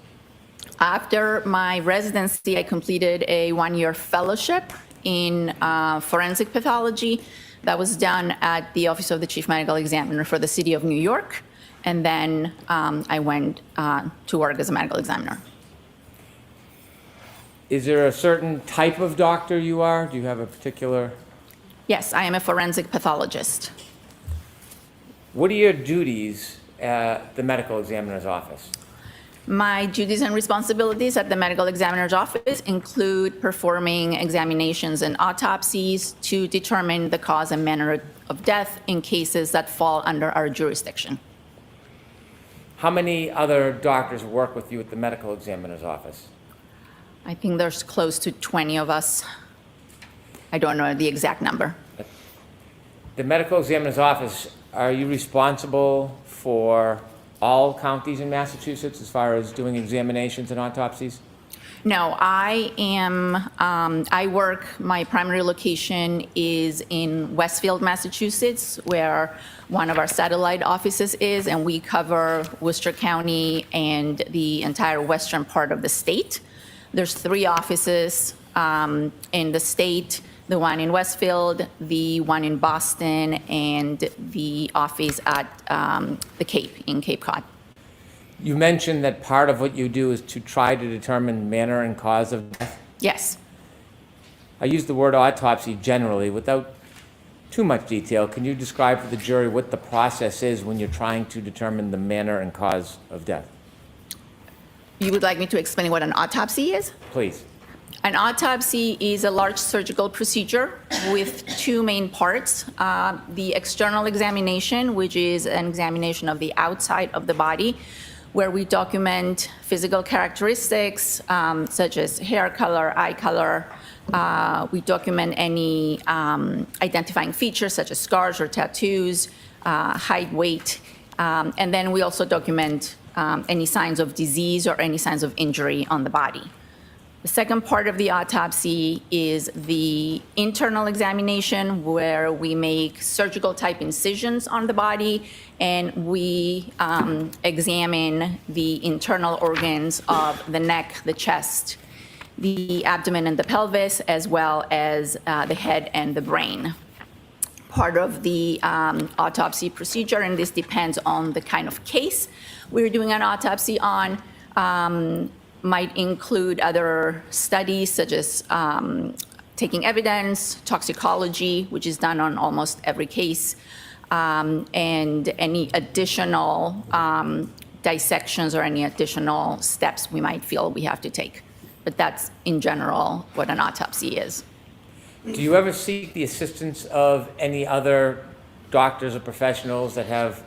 After my residency, I completed a one-year fellowship in forensic pathology that was done at the Office of the Chief Medical Examiner for the City of New York. And then I went to work as a medical examiner. Is there a certain type of doctor you are? Do you have a particular? Yes, I am a forensic pathologist. What are your duties at the medical examiner's office? My duties and responsibilities at the medical examiner's office include performing examinations and autopsies to determine the cause and manner of death in cases that fall under our jurisdiction. How many other doctors work with you at the medical examiner's office? I think there's close to 20 of us. I don't know the exact number. The medical examiner's office, are you responsible for all counties in Massachusetts as far as doing examinations and autopsies? No, I am, my primary location is in Westfield, Massachusetts, where one of our satellite offices is, and we cover Worcester County and the entire western part of the state. There's 3 offices in the state, the one in Westfield, the one in Boston, and the office at the Cape, in Cape Cod. You mentioned that part of what you do is to try to determine manner and cause of death. Yes. I use the word autopsy generally without too much detail. Can you describe for the jury what the process is when you're trying to determine the manner and cause of death? You would like me to explain what an autopsy is? Please. An autopsy is a large surgical procedure with 2 main parts. The external examination, which is an examination of the outside of the body, where we document physical characteristics such as hair color, eye color. We document any identifying features such as scars or tattoos, height, weight. And then we also document any signs of disease or any signs of injury on the body. The second part of the autopsy is the internal examination, where we make surgical type incisions on the body and we examine the internal organs of the neck, the chest, the abdomen and the pelvis, as well as the head and the brain. Part of the autopsy procedure, and this depends on the kind of case we're doing an autopsy on, might include other studies such as taking evidence, toxicology, which is done on almost every case, and any additional dissections or any additional steps we might feel we have to take. But that's, in general, what an autopsy is. Do you ever seek the assistance of any other doctors or professionals that have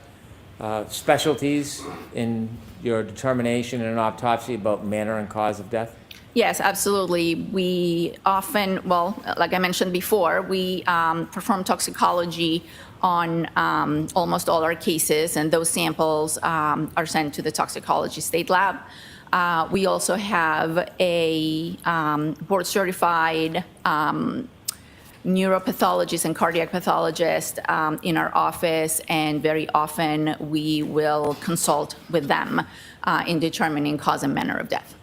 specialties in your determination in an autopsy about manner and cause of death? Yes, absolutely. We often, well, like I mentioned before, we perform toxicology on almost all our cases, and those samples are sent to the toxicology state lab. We also have a board-certified neuropathologist and cardiac pathologist in our office, and very often we will consult with them in determining cause and manner of death.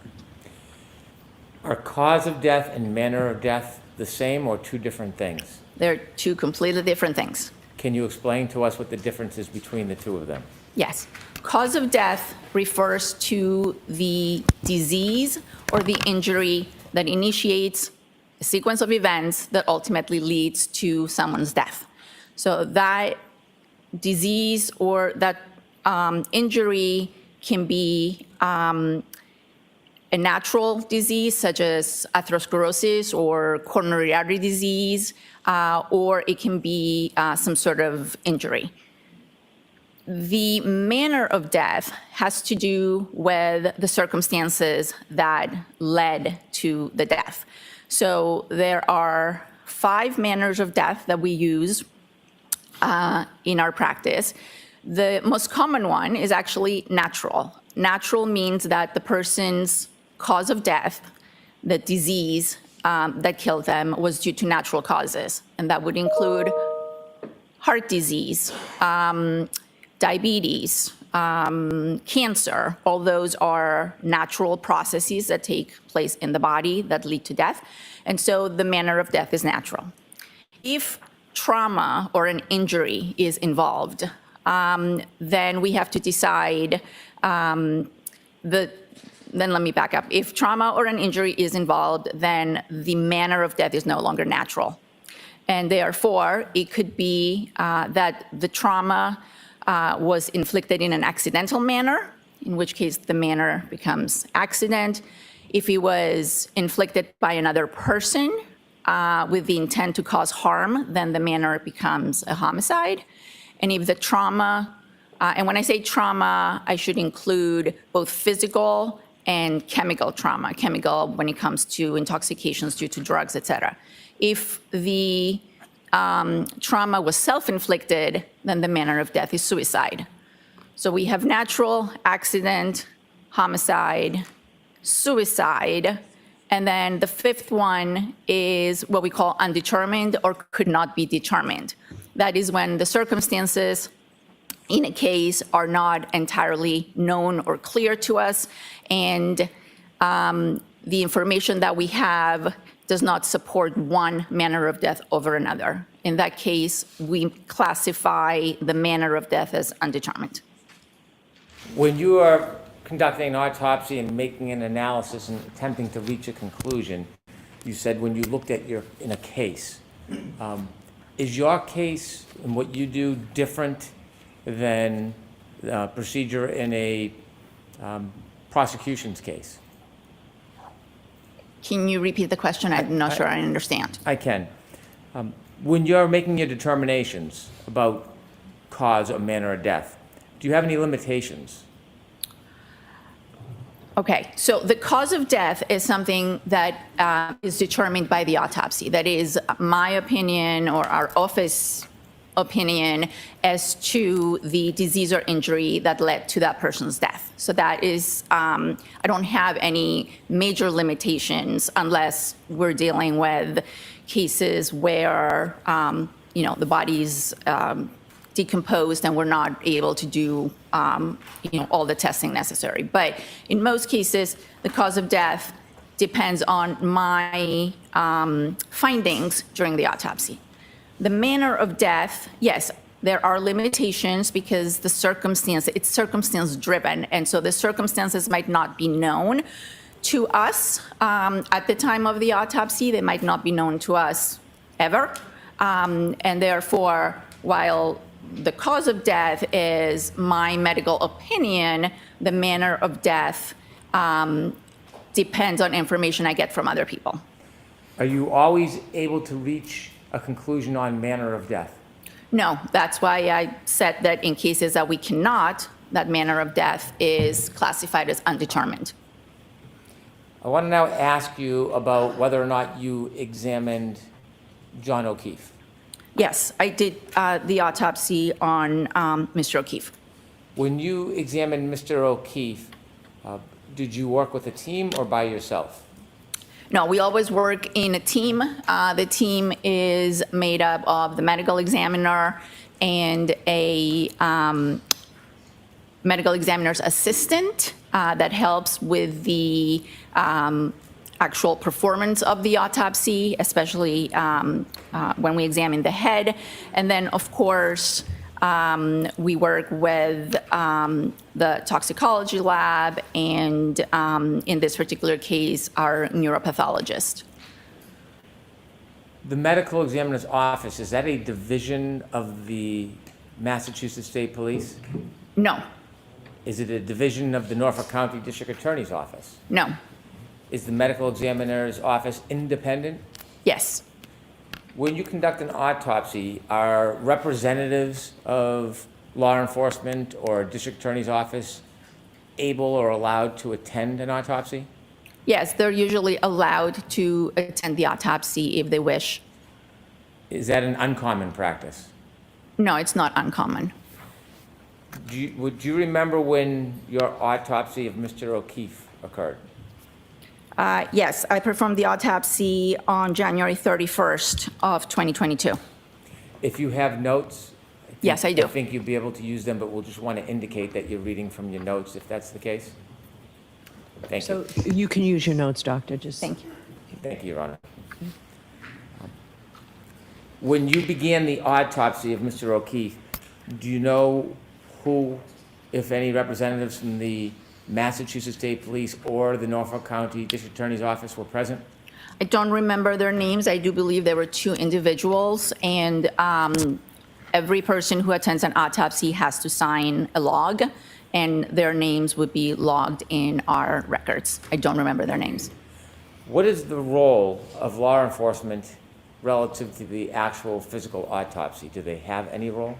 Are cause of death and manner of death the same or 2 different things? They're 2 completely different things. Can you explain to us what the difference is between the 2 of them? Yes. Cause of death refers to the disease or the injury that initiates a sequence of events that ultimately leads to someone's death. So that disease or that injury can be a natural disease such as atherosclerosis or coronary artery disease, or it can be some sort of injury. The manner of death has to do with the circumstances that led to the death. So there are 5 manners of death that we use in our practice. The most common one is actually natural. Natural means that the person's cause of death, the disease that killed them, was due to natural causes. And that would include heart disease, diabetes, cancer, all those are natural processes that take place in the body that lead to death. And so the manner of death is natural. If trauma or an injury is involved, then we have to decide then let me back up. If trauma or an injury is involved, then the manner of death is no longer natural. And therefore, it could be that the trauma was inflicted in an accidental manner, in which case the manner becomes accident. If it was inflicted by another person with the intent to cause harm, then the manner becomes a homicide. And if the trauma, and when I say trauma, I should include both physical and chemical trauma, chemical when it comes to intoxications due to drugs, et cetera. If the trauma was self-inflicted, then the manner of death is suicide. So we have natural, accident, homicide, suicide, and then the fifth one is what we call undetermined or could not be determined. That is when the circumstances in a case are not entirely known or clear to us, and the information that we have does not support one manner of death over another. In that case, we classify the manner of death as undetermined. When you are conducting an autopsy and making an analysis and attempting to reach a conclusion, you said when you looked at in a case, is your case and what you do different than procedure in a prosecution's case? Can you repeat the question? I'm not sure I understand. I can. When you're making your determinations about cause or manner of death, do you have any limitations? Okay, so the cause of death is something that is determined by the autopsy. That is my opinion or our office opinion as to the disease or injury that led to that person's death. So that is, I don't have any major limitations unless we're dealing with cases where, the body's decomposed and we're not able to do, all the testing necessary. But in most cases, the cause of death depends on my findings during the autopsy. The manner of death, yes, there are limitations because it's circumstance driven. And so the circumstances might not be known to us at the time of the autopsy. They might not be known to us ever. And therefore, while the cause of death is my medical opinion, the manner of death depends on information I get from other people. Are you always able to reach a conclusion on manner of death? No, that's why I said that in cases that we cannot, that manner of death is classified as undetermined. I want to now ask you about whether or not you examined John O'Keefe. Yes, I did the autopsy on Mr. O'Keefe. When you examined Mr. O'Keefe, did you work with a team or by yourself? No, we always work in a team. The team is made up of the medical examiner and a medical examiner's assistant that helps with the actual performance of the autopsy, especially when we examine the head. And then, of course, we work with the toxicology lab and, in this particular case, our neuropathologist. The medical examiner's office, is that a division of the Massachusetts State Police? No, Is it a division of the Norfolk County District Attorney's Office? no, Is the medical examiner's office independent? yes. When you conduct an autopsy, are representatives of law enforcement or district attorney's office able or allowed to attend an autopsy? Yes, they're usually allowed to attend the autopsy if they wish. Is that an uncommon practice? No, it's not uncommon. Would you remember when your autopsy of Mr. O'Keefe occurred? Yes, I performed the autopsy on January 31st of 2022. If you have notes, Yes, I do. I think you'll be able to use them, but we'll just want to indicate that you're reading from your notes if that's the case. Thank you. So you can use your notes, Doctor, just. Thank you. Thank you, Your Honor. When you began the autopsy of Mr. O'Keefe, do you know who, if any, representatives from the Massachusetts State Police or the Norfolk County District Attorney's Office were present? I don't remember their names. I do believe there were 2 individuals, and every person who attends an autopsy has to sign a log, and their names would be logged in our records. I don't remember their names. What is the role of law enforcement relative to the actual physical autopsy? Do they have any role?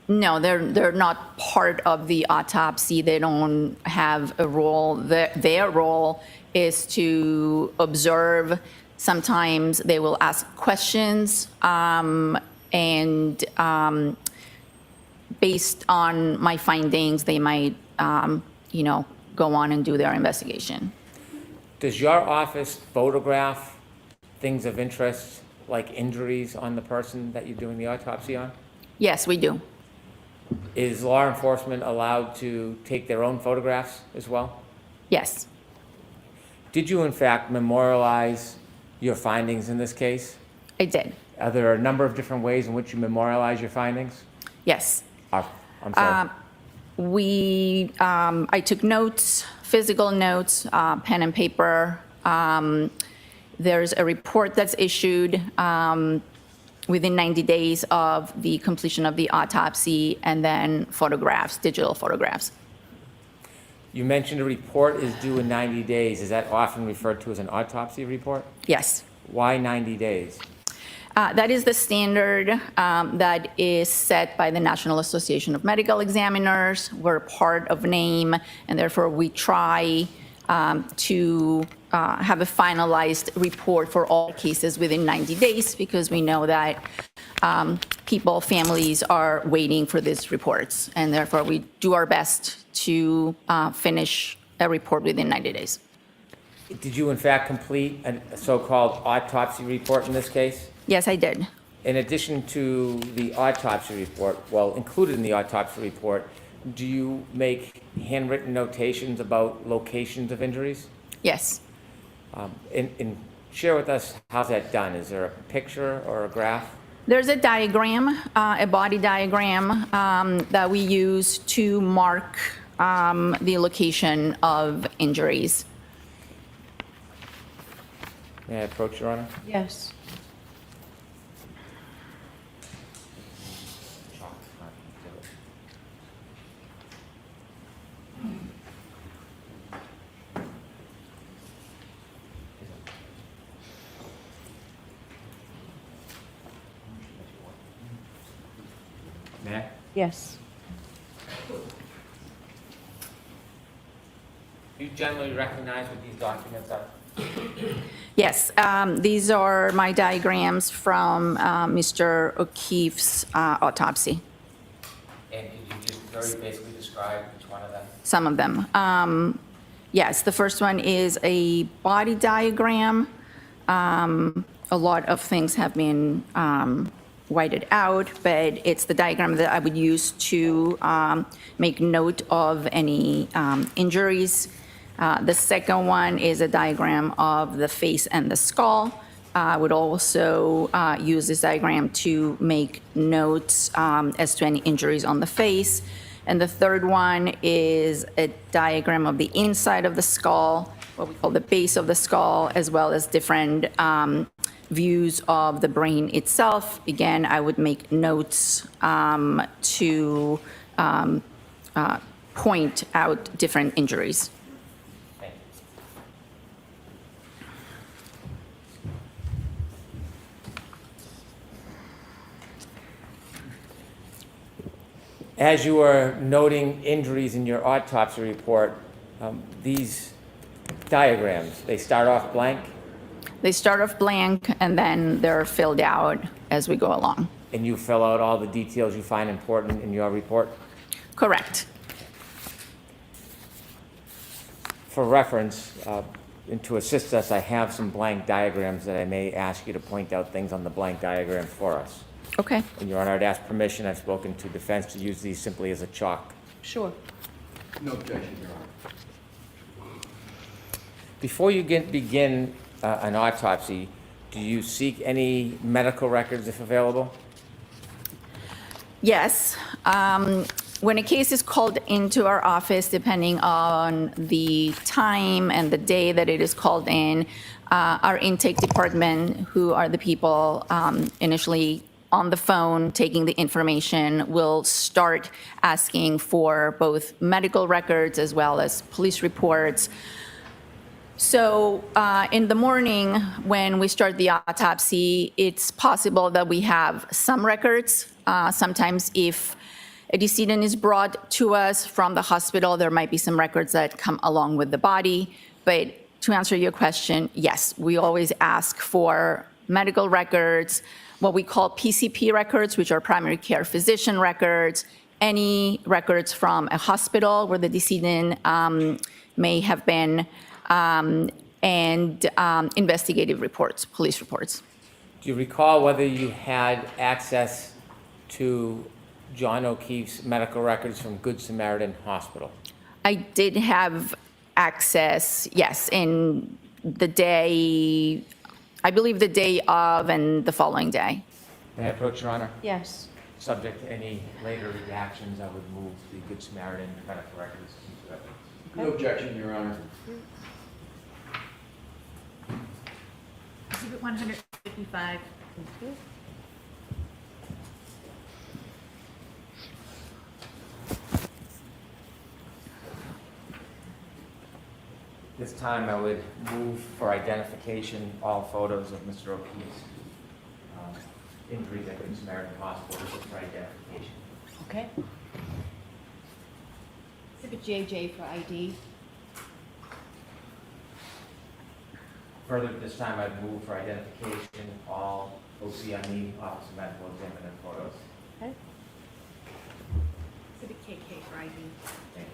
No, they're not part of the autopsy. They don't have a role. Their role is to observe. Sometimes they will ask questions, and based on my findings, they might, go on and do their investigation. Does your office photograph things of interest, like injuries on the person that you're doing the autopsy on? Yes, we do. Is law enforcement allowed to take their own photographs as well? Yes, Did you in fact memorialize your findings in this case? I did. Are there a number of different ways in which you memorialize your findings? Yes. I'm sorry. I took notes, physical notes, pen and paper. There's a report that's issued within 90 days of the completion of the autopsy, and then photographs, digital photographs. You mentioned a report is due in 90 days. Is that often referred to as an autopsy report? Yes. Why 90 days? That is the standard that is set by the National Association of Medical Examiners. We're part of NAME, and therefore we try to have a finalized report for all cases within 90 days, because we know that families are waiting for these reports, and therefore we do our best to finish a report within 90 days. Did you in fact complete a so-called autopsy report in this case? Yes, I did. In addition to the autopsy report, well, included in the autopsy report, do you make handwritten notations about locations of injuries? Yes. And share with us how's that done. Is there a picture or a graph? There's a diagram, a body diagram that we use to mark the location of injuries. May I approach, Your Honor? Yes. May I? Yes. Do you generally recognize what these documents are? Yes, these are my diagrams from Mr. O'Keefe's autopsy, And did you just very basically describe each one of them? some of them. Yes, the first one is a body diagram. A lot of things have been whited out, but it's the diagram that I would use to make note of any injuries. The second one is a diagram of the face and the skull. I would also use this diagram to make notes as to any injuries on the face. And the third one is a diagram of the inside of the skull, what we call the base of the skull, as well as different views of the brain itself. Again, I would make notes to point out different injuries. As you are noting injuries in your autopsy report, these diagrams, they start off blank, They start off blank, and then they're filled out as we go along. and you fill out all the details you find important in your report? Correct. For reference, and to assist us, I have some blank diagrams that I may ask you to point out things on the blank diagrams for us. Okay. And Your Honor, I'd ask permission, I've spoken to defense, to use these simply as a chalk. Sure. No objection, Your Honor. Before you begin an autopsy, do you seek any medical records if available? Yes. When a case is called into our office, depending on the time and the day that it is called in, our intake department, who are the people initially on the phone taking the information, will start asking for both medical records as well as police reports. So in the morning, when we start the autopsy, it's possible that we have some records. Sometimes if a decedent is brought to us from the hospital, there might be some records that come along with the body. But to answer your question, yes, we always ask for medical records, what we call PCP records, which are primary care physician records, any records from a hospital where the decedent may have been, and investigative reports, police reports. Do you recall whether you had access to John O'Keefe's medical records from Good Samaritan Hospital? I did have access, yes, in the day, I believe the day of and the following day. May I approach, Your Honor? Yes. Subject to any later reactions, I would move the Good Samaritan medical records into evidence. No objection, Your Honor. Exhibit 155. This time, I would move for identification all photos of Mr. O'Keefe's injuries at Good Samaritan Hospital. This is for identification. Okay. Exhibit JJ for ID. Further, at this time, I'd move for identification all OCME, Office of Medical Examiner photos. Okay. Exhibit KK for ID. Thank you.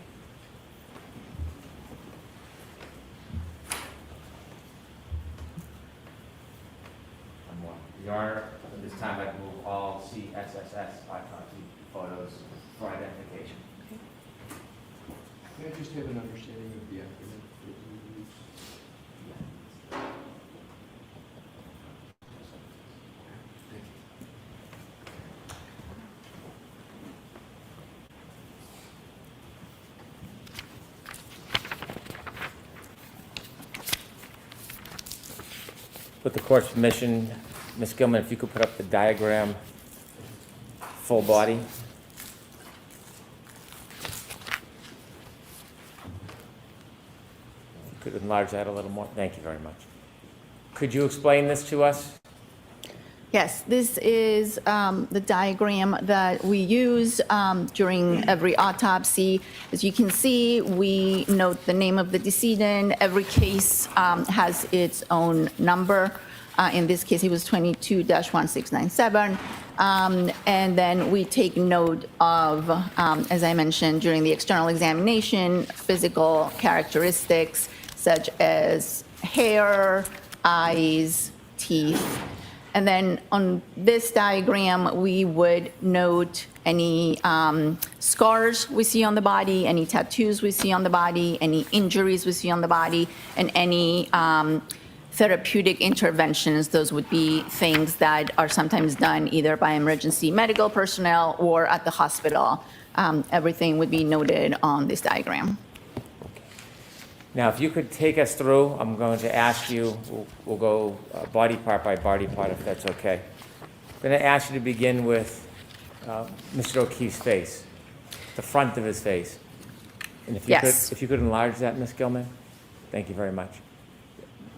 One more. Your Honor, at this time, I'd move all CSSS autopsy photos for identification. Can I just have an understanding of the acronym that we use? With the court's permission, Ms. Gilman, if you could put up the diagram, full body. Could enlarge that a little more. Thank you very much. Could you explain this to us? Yes, this is the diagram that we use during every autopsy. As you can see, we note the name of the decedent. Every case has its own number. In this case, it was 22-1697. And then we take note of, as I mentioned, during the external examination, physical characteristics such as hair, eyes, teeth. And then on this diagram, we would note any scars we see on the body, any tattoos we see on the body, any injuries we see on the body, and any therapeutic interventions. Those would be things that are sometimes done either by emergency medical personnel or at the hospital. Everything would be noted on this diagram. Now, if you could take us through, I'm going to ask you, we'll go body part by body part, if that's okay. I'm going to ask you to begin with Mr. O'Keefe's face, the front of his face. And if you Yes. could, if you could enlarge that, Ms. Gilman? Thank you very much.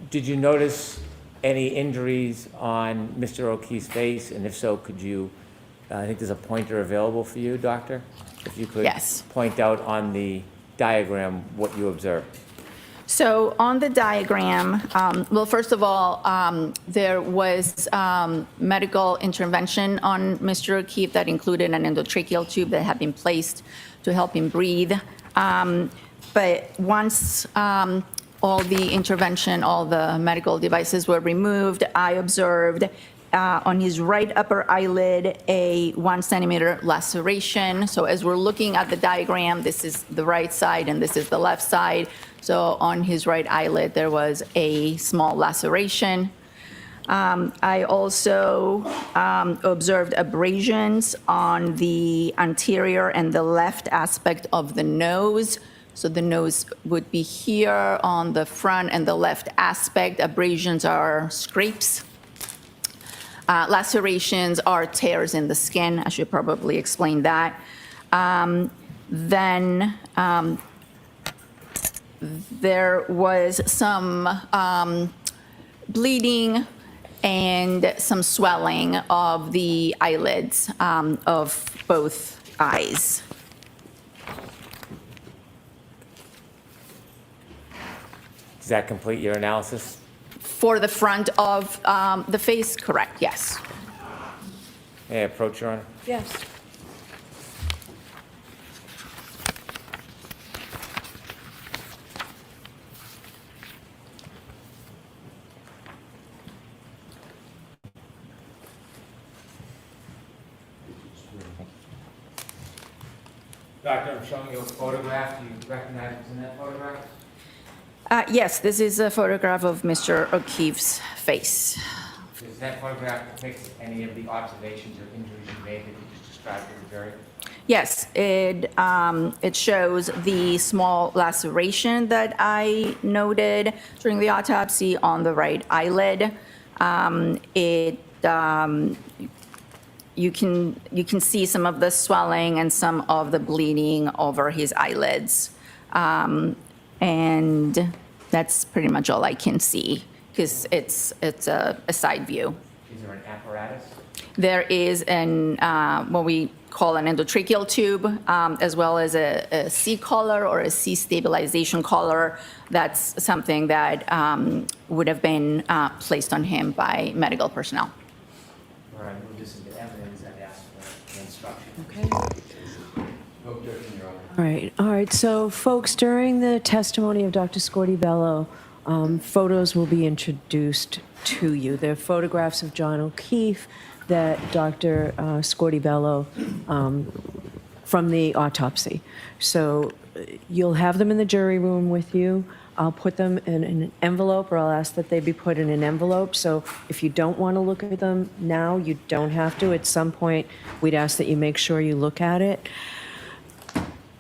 Did you notice any injuries on Mr. O'Keefe's face? And if so, could you, I think there's a pointer available for you, doctor? If you could Yes. point out on the diagram what you observed. So on the diagram, well, first of all, there was medical intervention on Mr. O'Keefe that included an endotracheal tube that had been placed to help him breathe. But once all the intervention, all the medical devices were removed, I observed on his right upper eyelid, a 1 centimeter laceration. So as we're looking at the diagram, this is the right side and this is the left side. So on his right eyelid, there was a small laceration. I also observed abrasions on the anterior and the left aspect of the nose. So the nose would be here on the front and the left aspect. Abrasions are scrapes. Lacerations are tears in the skin. I should probably explain that. Then there was some bleeding and some swelling of the eyelids of both eyes. Does that complete your analysis? For the front of the face, correct, yes. May I approach, Your Honor? Yes. Doctor, I'm showing you a photograph. Do you recognize what's in that photograph? Yes, this is a photograph of Mr. O'Keefe's face. Does that photograph depict any of the observations or injuries you made that you just described to the jury? Yes, it shows the small laceration that I noted during the autopsy on the right eyelid. You can see some of the swelling and some of the bleeding over his eyelids. And that's pretty much all I can see because it's a side view. Is there an apparatus? There is what we call an endotracheal tube, as well as a C collar or a C stabilization collar. That's something that would have been placed on him by medical personnel. All right, move this into evidence and ask for the instruction. Okay. No objection, Your Honor. All right. So, folks, during the testimony of Dr. Scordi-Bello, photos will be introduced to you. They're photographs of John O'Keefe that Dr. Scordi-Bello from the autopsy. So you'll have them in the jury room with you. I'll put them in an envelope, or I'll ask that they be put in an envelope. So if you don't want to look at them now, you don't have to. At some point, we'd ask that you make sure you look at it.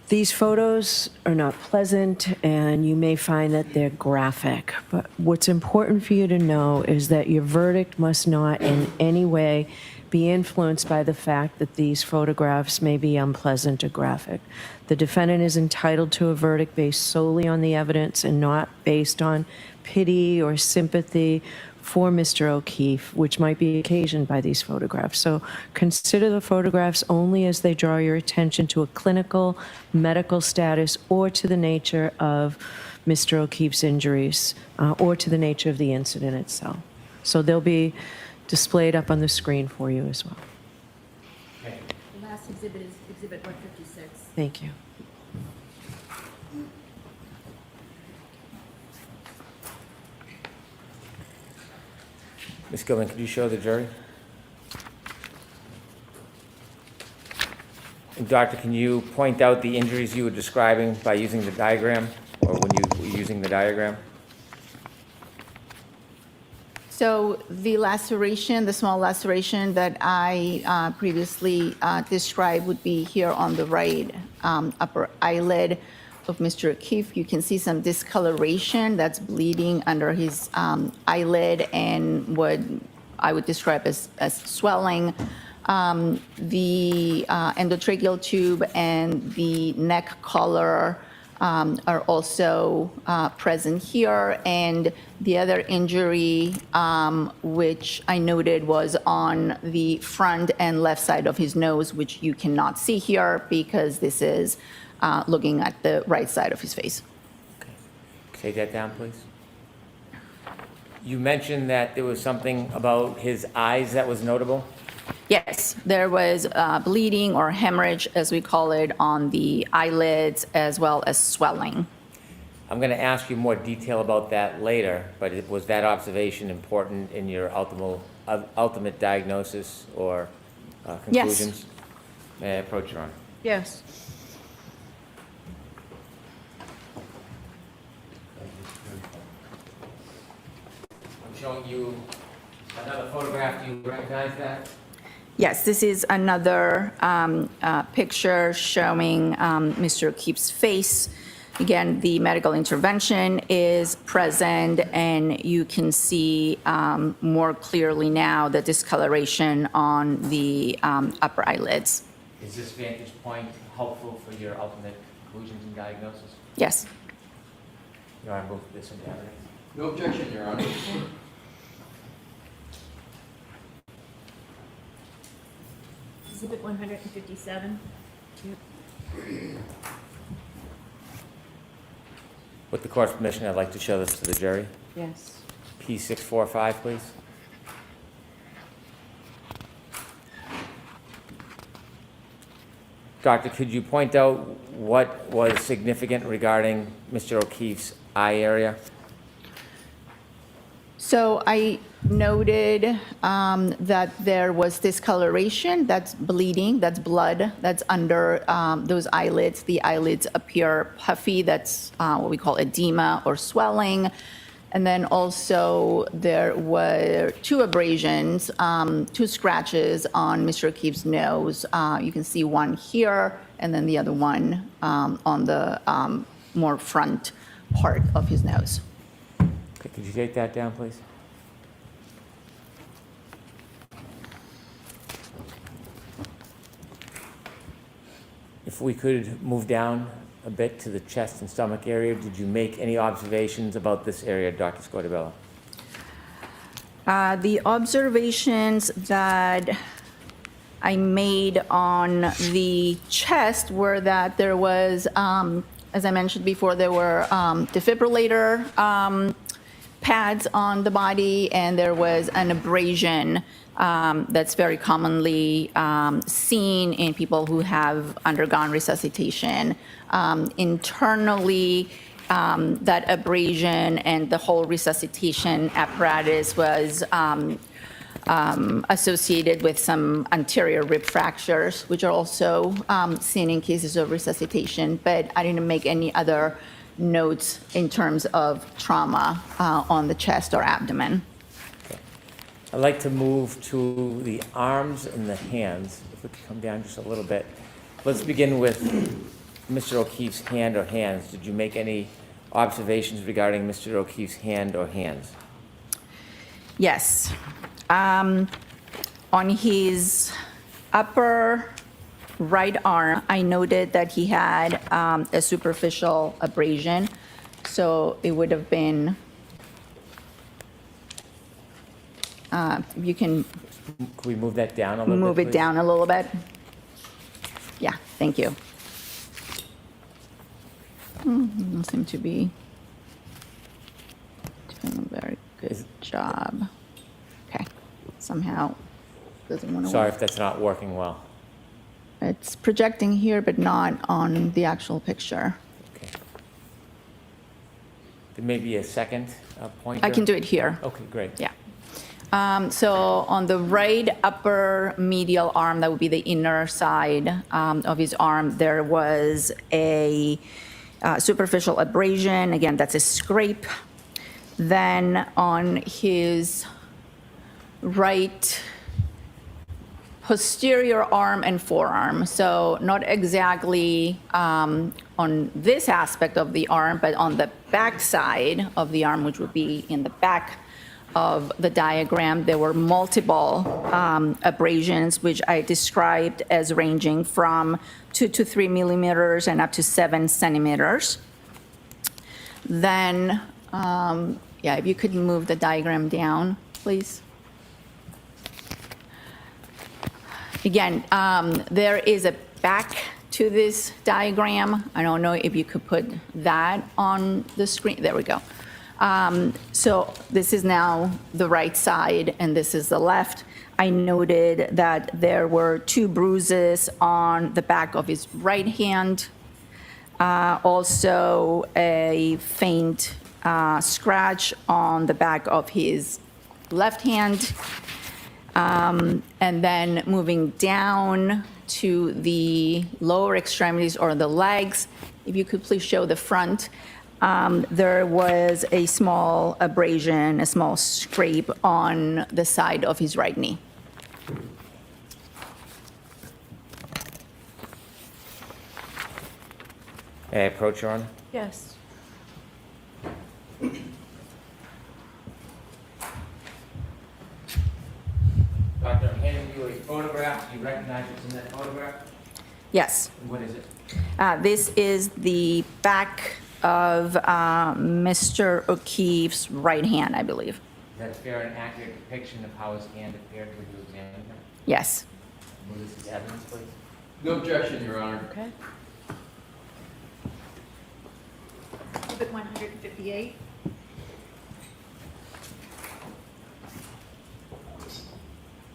These photos are not pleasant, and you may find that they're graphic. But what's important for you to know is that your verdict must not in any way be influenced by the fact that these photographs may be unpleasant or graphic. The defendant is entitled to a verdict based solely on the evidence and not based on pity or sympathy for Mr. O'Keefe, which might be occasioned by these photographs. So consider the photographs only as they draw your attention to a clinical, medical status, or to the nature of Mr. O'Keefe's injuries, or to the nature of the incident itself. So they'll be displayed up on the screen for you as well. The last exhibit is Exhibit 156. Thank you. Ms. Gilman, could you show the jury? And doctor, can you point out the injuries you were describing by using the diagram, or when you were using the diagram? So the laceration, the small laceration that I previously described would be here on the right upper eyelid of Mr. O'Keefe. You can see some discoloration that's bleeding under his eyelid and what I would describe as swelling. The endotracheal tube and the neck collar are also present here. And the other injury, which I noted, was on the front and left side of his nose, which you cannot see here because this is looking at the right side of his face. Okay. Take that down, please. You mentioned that there was something about his eyes that was notable. Yes, there was bleeding or hemorrhage, as we call it, on the eyelids, as well as swelling. I'm going to ask you more detail about that later, but was that observation important in your ultimate diagnosis or conclusions? May I approach, Your Honor? Yes. I'm showing you another photograph. Do you recognize that? Yes, this is another picture showing Mr. O'Keefe's face. Again, the medical intervention is present, and you can see more clearly now the discoloration on the upper eyelids. Is this vantage point helpful for your ultimate conclusions and diagnosis? Yes. Your Honor, move this into evidence. No objection, Your Honor. Exhibit 157. With the court's permission, I'd like to show this to the jury. Yes. P645, please. Doctor, could you point out what was significant regarding Mr. O'Keefe's eye area? So I noted that there was discoloration, that's bleeding, that's blood, that's under those eyelids. The eyelids appear puffy, that's what we call edema or swelling. And then also there were two abrasions, two scratches on Mr. O'Keefe's nose. You can see one here and then the other one on the more front part of his nose. Okay, could you take that down, please? If we could move down a bit to the chest and stomach area, did you make any observations about this area, Dr. Scotabella? The observations that I made on the chest were that there was, as I mentioned before, there were defibrillator pads on the body, and there was an abrasion that's very commonly seen in people who have undergone resuscitation. Internally, that abrasion and the whole resuscitation apparatus was associated with some anterior rib fractures, which are also seen in cases of resuscitation, but I didn't make any other notes in terms of trauma on the chest or abdomen. Okay. I'd like to move to the arms and the hands. If we could come down just a little bit. Let's begin with Mr. O'Keefe's hand or hands. Did you make any observations regarding Mr. O'Keefe's hand or hands? Yes. On his upper right arm, I noted that he had a superficial abrasion. So it would have been, you can Could we move that down a little bit, move it please? down a little bit. Yeah, thank you. Doesn't seem to be doing a very good job. Okay, somehow doesn't want to Sorry work. if that's not working well. It's projecting here, but not on the actual picture. Okay. There may be a second pointer. I can do it here. Okay, great. Yeah. So on the right upper medial arm, that would be the inner side of his arm, there was a superficial abrasion. Again, that's a scrape. Then on his right posterior arm and forearm, so not exactly on this aspect of the arm, but on the back side of the arm, which would be in the back of the diagram, there were multiple abrasions, which I described as ranging from 2 to 3 millimeters and up to 7 centimeters. Then, yeah, if you could move the diagram down, please. Again, there is a back to this diagram. I don't know if you could put that on the screen. There we go. So this is now the right side, and this is the left. I noted that there were 2 bruises on the back of his right hand. Also a faint scratch on the back of his left hand. And then moving down to the lower extremities or the legs, if you could please show the front, there was a small abrasion, a small scrape on the side of his right knee. May I approach, Your Honor? Yes. Doctor, I'm handing you a photograph. Do you recognize what's in that photograph? Yes. And what is it? This is the back of Mr. O'Keefe's right hand, I believe. Is that a fair and accurate depiction of how his hand appeared when you examined him? Yes. Will this is evidence, please? No objection, Your Honor. Okay. Exhibit 158.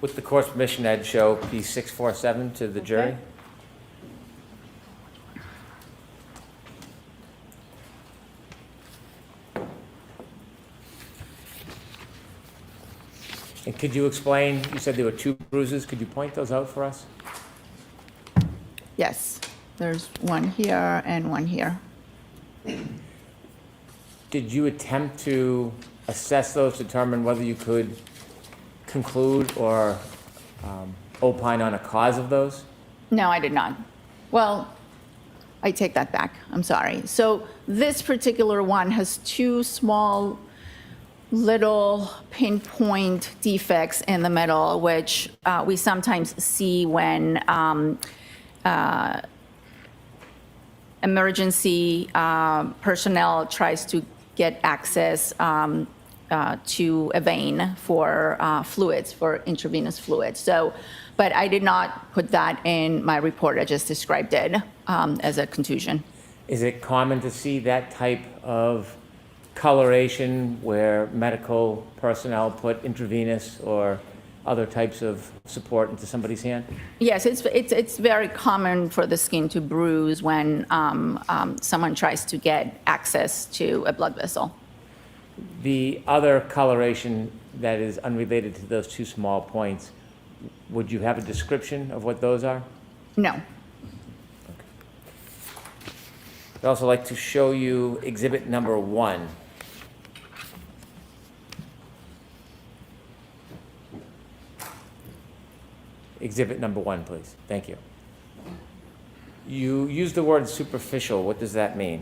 With the court's permission, I'd show P647 to the jury. Okay. And could you explain, you said there were 2 bruises. Could you point those out for us? Yes. There's one here and one here. Did you attempt to assess those, determine whether you could conclude or opine on a cause of those? No, I did not. Well, I take that back. I'm sorry. So this particular one has 2 small little pinpoint defects in the middle, which we sometimes see when emergency personnel tries to get access to a vein for fluids, for intravenous fluids. So, but I did not put that in my report. I just described it as a contusion. Is it common to see that type of coloration where medical personnel put intravenous or other types of support into somebody's hand? Yes, it's very common for the skin to bruise when someone tries to get access to a blood vessel. The other coloration that is unrelated to those 2 small points, would you have a description of what those are? No. I'd also like to show you exhibit number 1. Exhibit number 1, please. Thank you. You used the word superficial. What does that mean?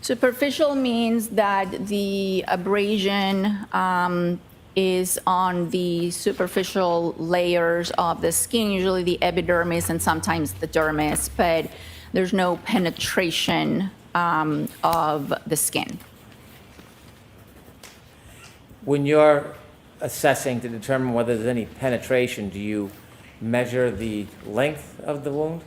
Superficial means that the abrasion is on the superficial layers of the skin, usually the epidermis and sometimes the dermis, but there's no penetration of the skin. When you're assessing to determine whether there's any penetration, do you measure the length of the wound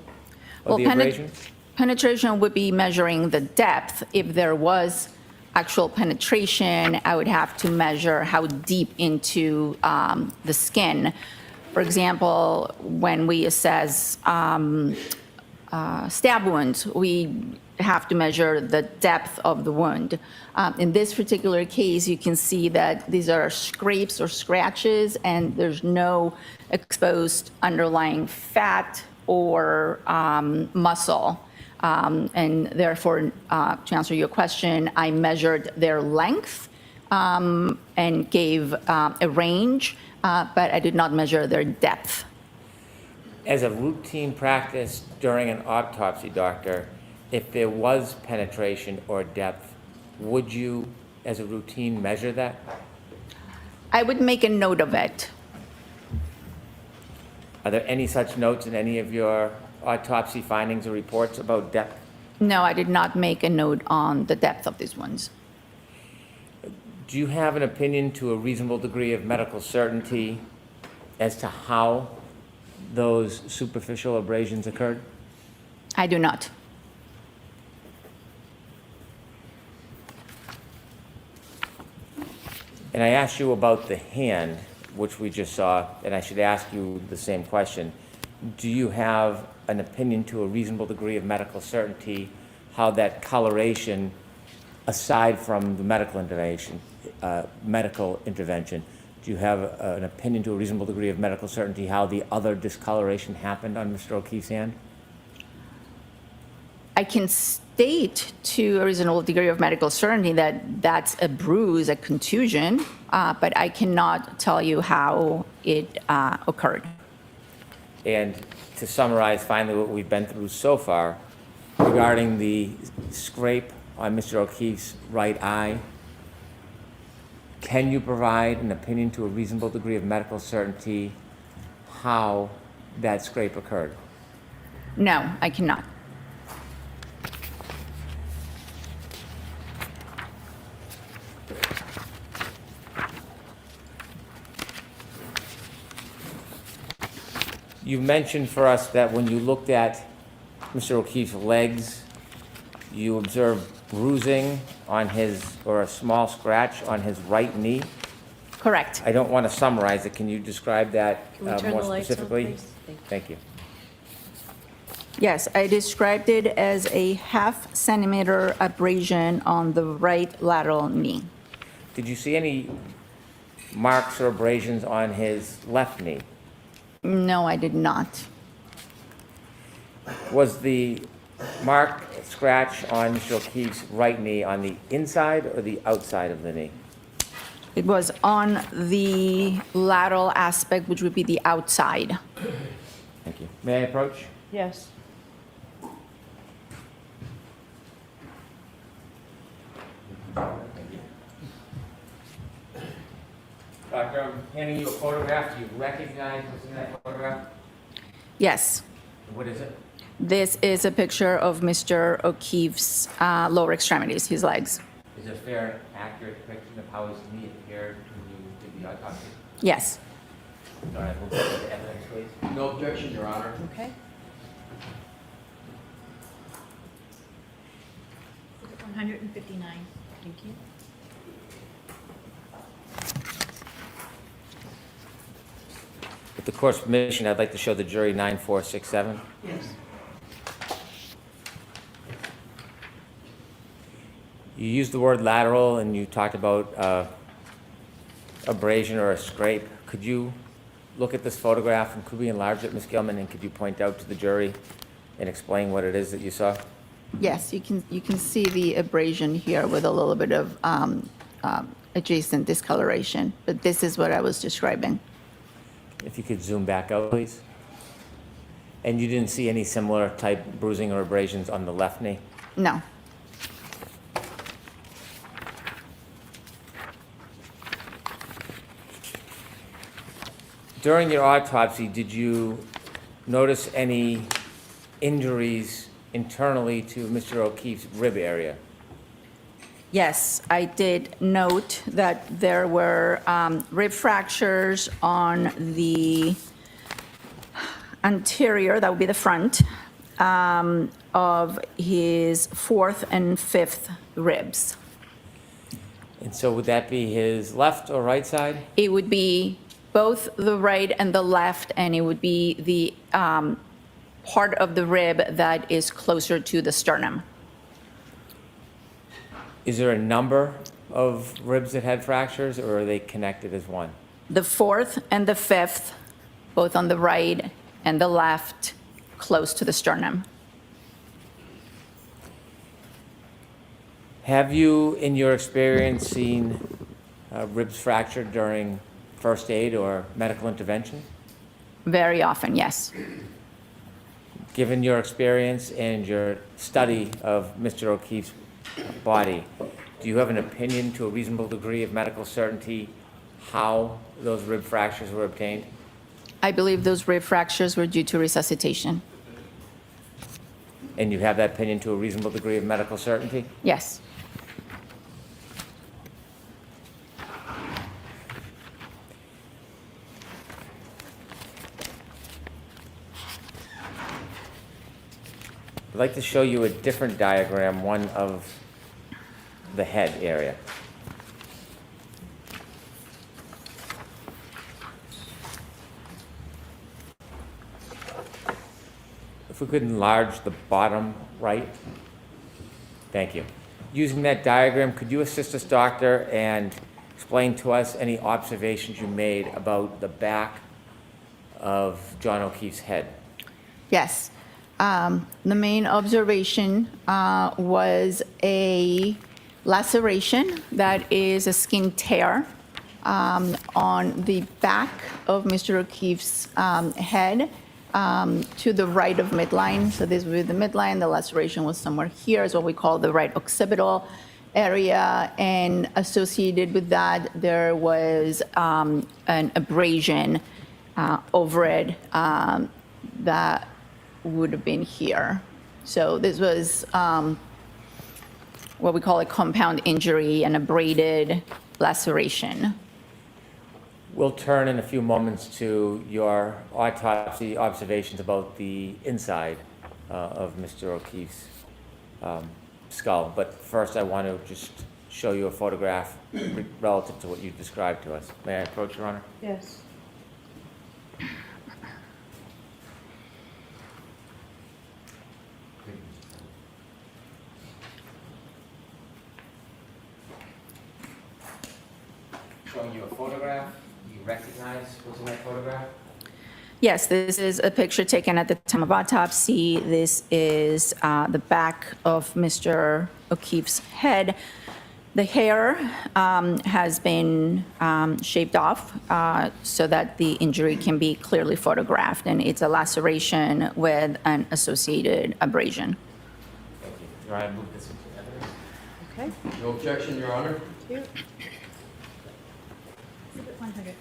or the abrasion? Penetration would be measuring the depth. If there was actual penetration, I would have to measure how deep into the skin. For example, when we assess stab wounds, we have to measure the depth of the wound. In this particular case, you can see that these are scrapes or scratches, and there's no exposed underlying fat or muscle. And therefore, to answer your question, I measured their length and gave a range, but I did not measure their depth. As a routine practice during an autopsy, doctor, if there was penetration or depth, would you, as a routine, measure that? I would make a note of it. Are there any such notes in any of your autopsy findings or reports about depth? No, I did not make a note on the depth of these ones. Do you have an opinion to a reasonable degree of medical certainty as to how those superficial abrasions occurred? I do not. And I asked you about the hand, which we just saw, and I should ask you the same question. Do you have an opinion to a reasonable degree of medical certainty how that coloration, aside from the medical intervention, do you have an opinion to a reasonable degree of medical certainty how the other discoloration happened on Mr. O'Keefe's hand? I can state to a reasonable degree of medical certainty that that's a bruise, a contusion, but I cannot tell you how it occurred. And to summarize finally what we've been through so far, regarding the scrape on Mr. O'Keefe's right eye, can you provide an opinion to a reasonable degree of medical certainty how that scrape occurred? No, I cannot. You mentioned for us that when you looked at Mr. O'Keefe's legs, you observed bruising on his, or a small scratch on his right knee. Correct. I don't want to summarize it. Can you describe that Can we turn more the lights on, specifically? please? Thank you. Yes, I described it as a half-centimeter abrasion on the right lateral knee. Did you see any marks or abrasions on his left knee? No, I did not. Was the mark, scratch on Mr. O'Keefe's right knee on the inside or the outside of the knee? It was on the lateral aspect, which would be the outside. Thank you. May I approach? Yes. Doctor, I'm handing you a photograph. Do you recognize what's in that photograph? Yes, What is it? this is a picture of Mr. O'Keefe's lower extremities, his legs. Is it a fair, accurate depiction of how his knee appeared when you did the autopsy? Yes. All right, we'll go to the evidence, please. No objection, Your Honor. Okay. 159. Thank you. With the court's permission, I'd like to show the jury 9467. Yes. You used the word lateral and you talked about abrasion or a scrape. Could you look at this photograph and could we enlarge it, Ms. Gilman, and could you point out to the jury and explain what it is that you saw? Yes, you can see the abrasion here with a little bit of adjacent discoloration, but this is what I was describing. If you could zoom back out, please. And you didn't see any similar type bruising or abrasions on the left knee? No. During your autopsy, did you notice any injuries internally to Mr. O'Keefe's rib area? Yes, I did note that there were rib fractures on the anterior, that would be the front, of his fourth and fifth ribs. And so would that be his left or right side? It would be both the right and the left, and it would be the part of the rib that is closer to the sternum. Is there a number of ribs that had fractures, or are they connected as one? The fourth and the fifth, both on the right and the left, close to the sternum. Have you, in your experience, seen ribs fractured during first aid or medical intervention? Very often, yes. Given your experience and your study of Mr. O'Keefe's body, do you have an opinion to a reasonable degree of medical certainty how those rib fractures were obtained? I believe those rib fractures were due to resuscitation. And you have that opinion to a reasonable degree of medical certainty? Yes. I'd like to show you a different diagram, one of the head area. If we could enlarge the bottom right. Thank you. Using that diagram, could you assist us, doctor, and explain to us any observations you made about the back of John O'Keefe's head? Yes. The main observation was a laceration that is a skin tear on the back of Mr. O'Keefe's head to the right of midline. So this would be the midline. The laceration was somewhere here, is what we call the right occipital area. And associated with that, there was an abrasion over it that would have been here. So this was what we call a compound injury, an abraded laceration. We'll turn in a few moments to your autopsy observations about the inside of Mr. O'Keefe's skull. But first, I want to just show you a photograph relative to what you described to us. May I approach, Your Honor? Yes. Showing you a photograph you recognize what's in that photograph? Yes, this is a picture taken at the time of autopsy. This is the back of Mr. O'Keefe's head. The hair has been shaved off so that the injury can be clearly photographed, and it's a laceration with an associated abrasion. Thank you. Your Honor, move this into evidence. Okay. No objection, Your Honor? Thank you. Exhibit 160.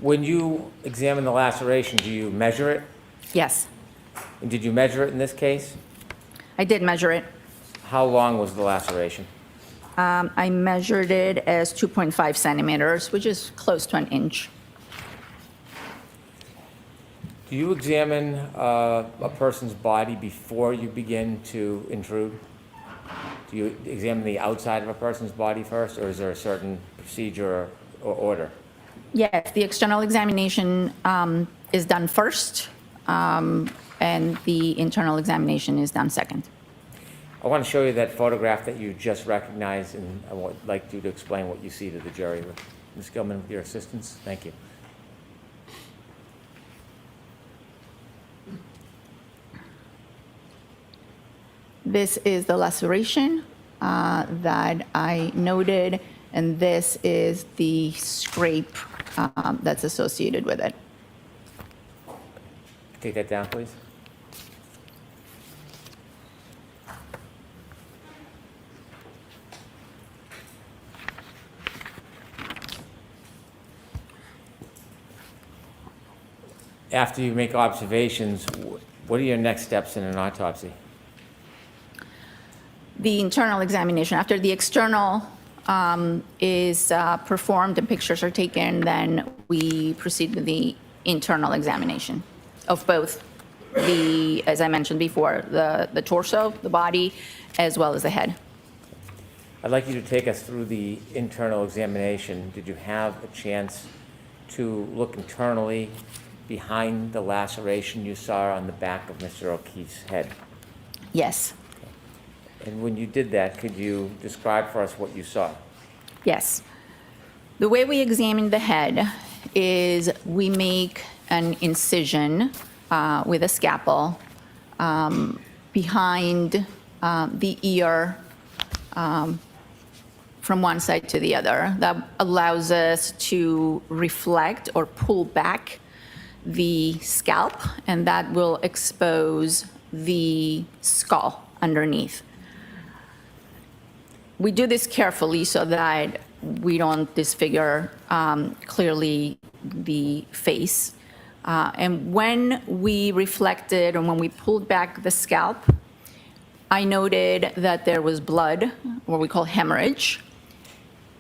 When you examine the laceration, do you measure it? Yes, And did you measure it in this case? I did measure it. How long was the laceration? I measured it as 2.5 centimeters, which is close to an inch. Do you examine a person's body before you begin to intrude? Do you examine the outside of a person's body first, or is there a certain procedure or order? Yes, the external examination is done first, and the internal examination is done second. I want to show you that photograph that you just recognized, and I would like you to explain what you see to the jury. Ms. Gilman, with your assistance, thank you. This is the laceration that I noted, and this is the scrape that's associated with it. Take that down, please. After you make observations, what are your next steps in an autopsy? The internal examination, after the external is performed and pictures are taken, then we proceed with the internal examination of both the, as I mentioned before, the torso, the body, as well as the head. I'd like you to take us through the internal examination. Did you have a chance to look internally behind the laceration you saw on the back of Mr. O'Keefe's head? Yes, And when you did that, could you describe for us what you saw? yes. The way we examine the head is we make an incision with a scalpel behind the ear from one side to the other. That allows us to reflect or pull back the scalp, and that will expose the skull underneath. We do this carefully so that we don't disfigure clearly the face. And when we reflected and when we pulled back the scalp, I noted that there was blood, what we call hemorrhage,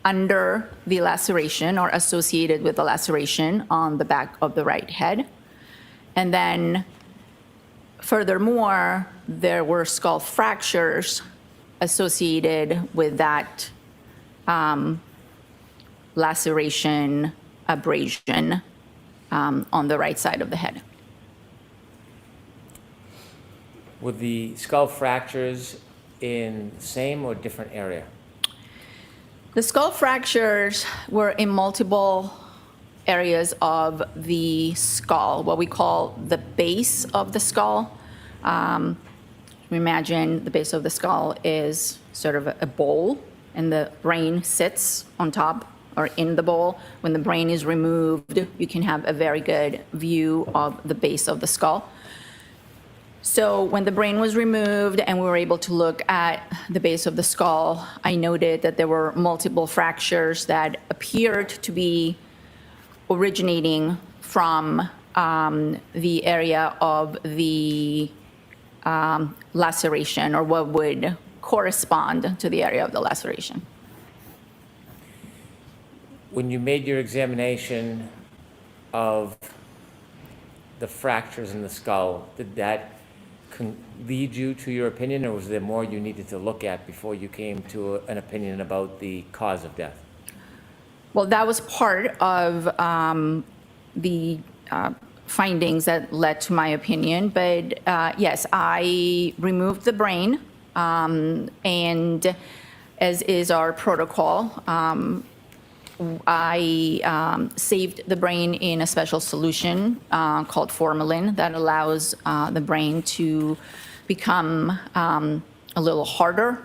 under the laceration or associated with the laceration on the back of the right head. And then furthermore, there were skull fractures associated with that laceration, abrasion on the right side of the head. Were the skull fractures in the same or different area? The skull fractures were in multiple areas of the skull, what we call the base of the skull. Imagine the base of the skull is sort of a bowl, and the brain sits on top or in the bowl. When the brain is removed, you can have a very good view of the base of the skull. So when the brain was removed and we were able to look at the base of the skull, I noted that there were multiple fractures that appeared to be originating from the area of the laceration, or what would correspond to the area of the laceration. When you made your examination of the fractures in the skull, did that lead you to your opinion, or was there more you needed to look at before you came to an opinion about the cause of death? Well, that was part of the findings that led to my opinion. But yes, I removed the brain, and as is our protocol, I saved the brain in a special solution called formalin that allows the brain to become a little harder,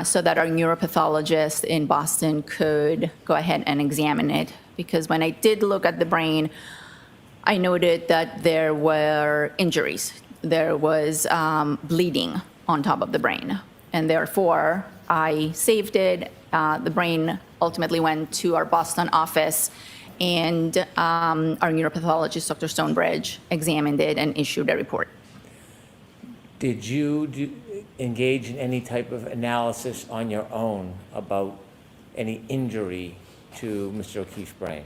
so that our neuropathologist in Boston could go ahead and examine it. Because when I did look at the brain, I noted that there were injuries. There was bleeding on top of the brain. And therefore, I saved it. The brain ultimately went to our Boston office, and our neuropathologist, Dr. Stonebridge, examined it and issued a report. Did you engage in any type of analysis on your own about any injury to Mr. O'Keefe's brain?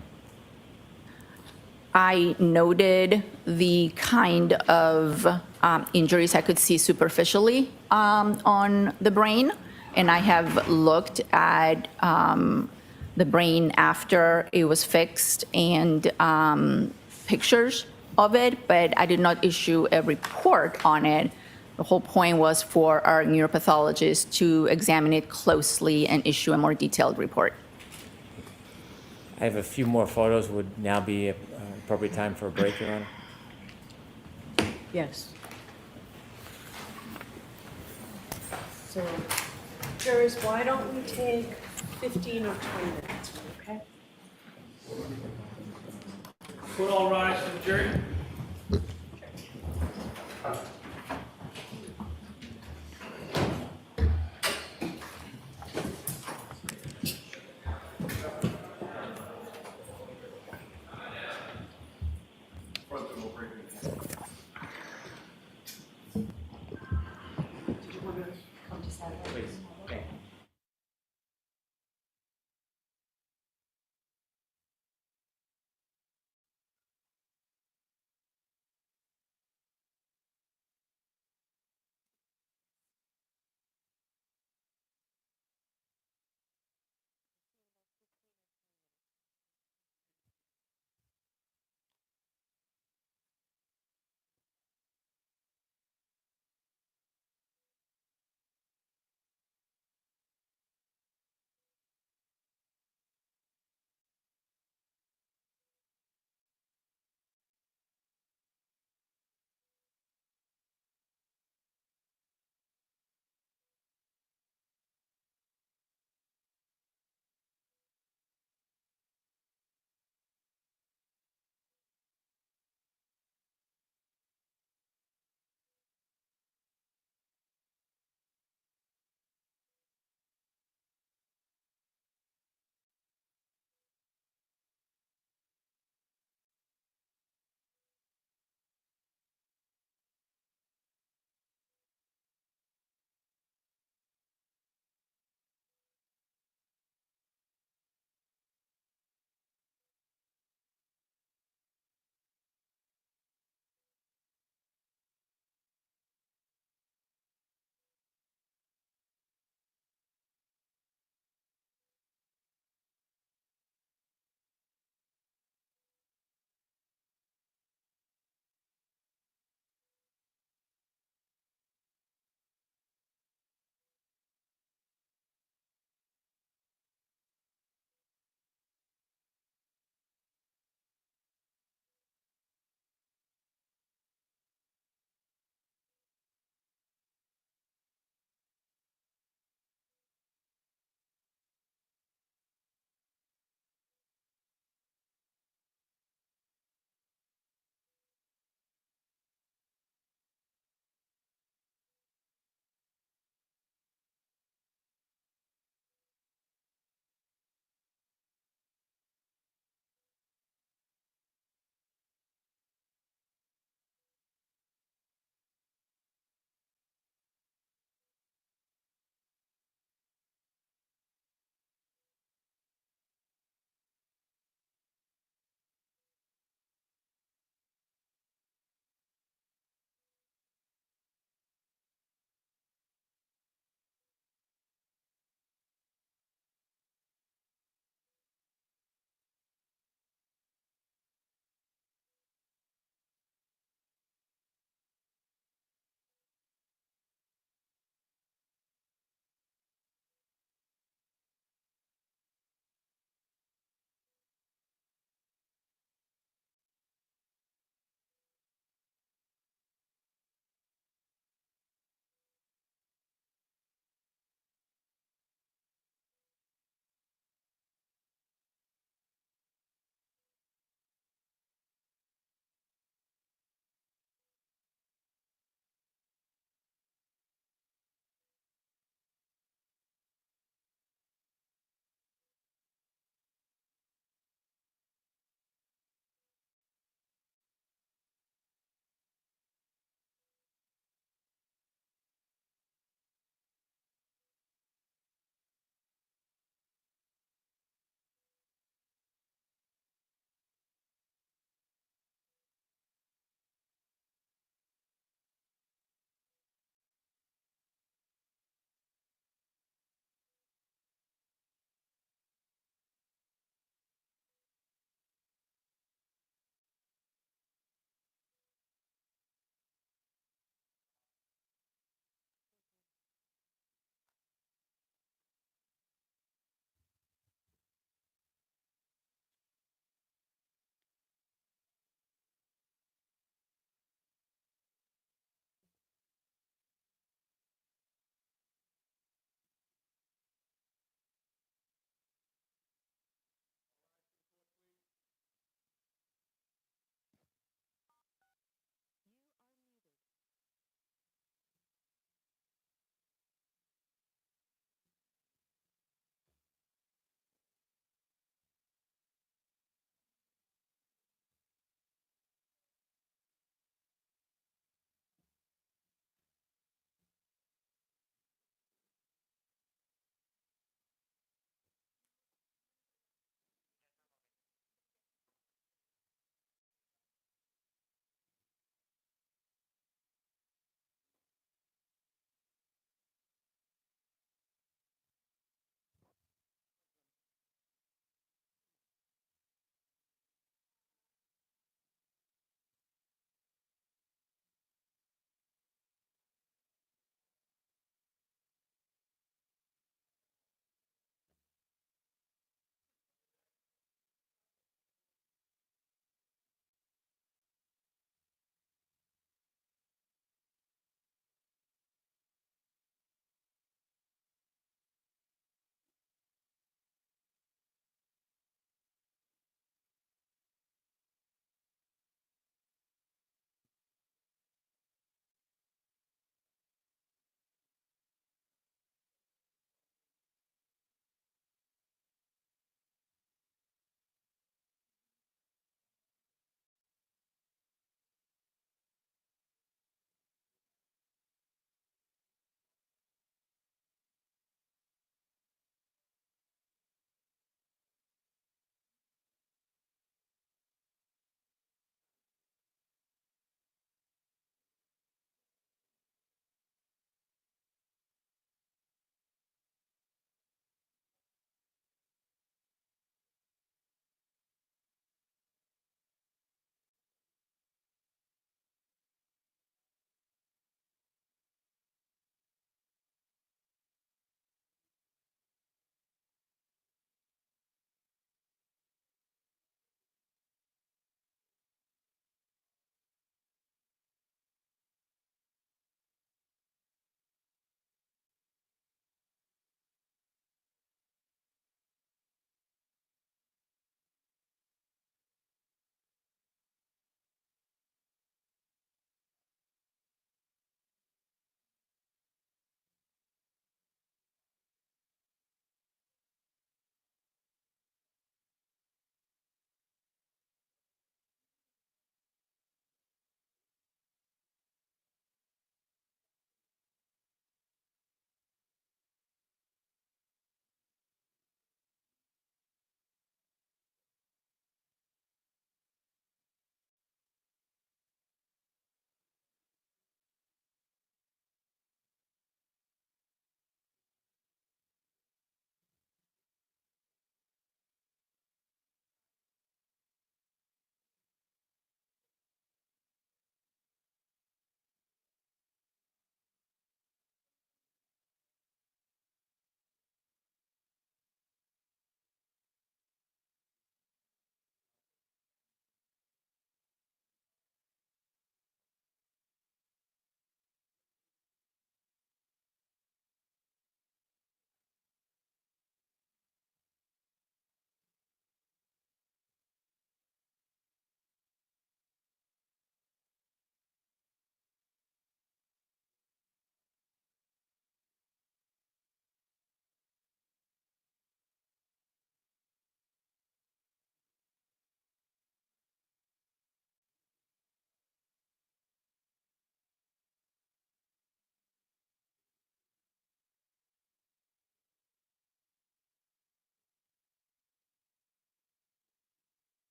I noted the kind of injuries I could see superficially on the brain, and I have looked at the brain after it was fixed and pictures of it, but I did not issue a report on it. The whole point was for our neuropathologist to examine it closely and issue a more detailed report. I have a few more photos. Would now be an appropriate time for a break, Your Honor? Yes. So, jurors, why don't we take 15 or 20 minutes, okay? Would all rise for the jury?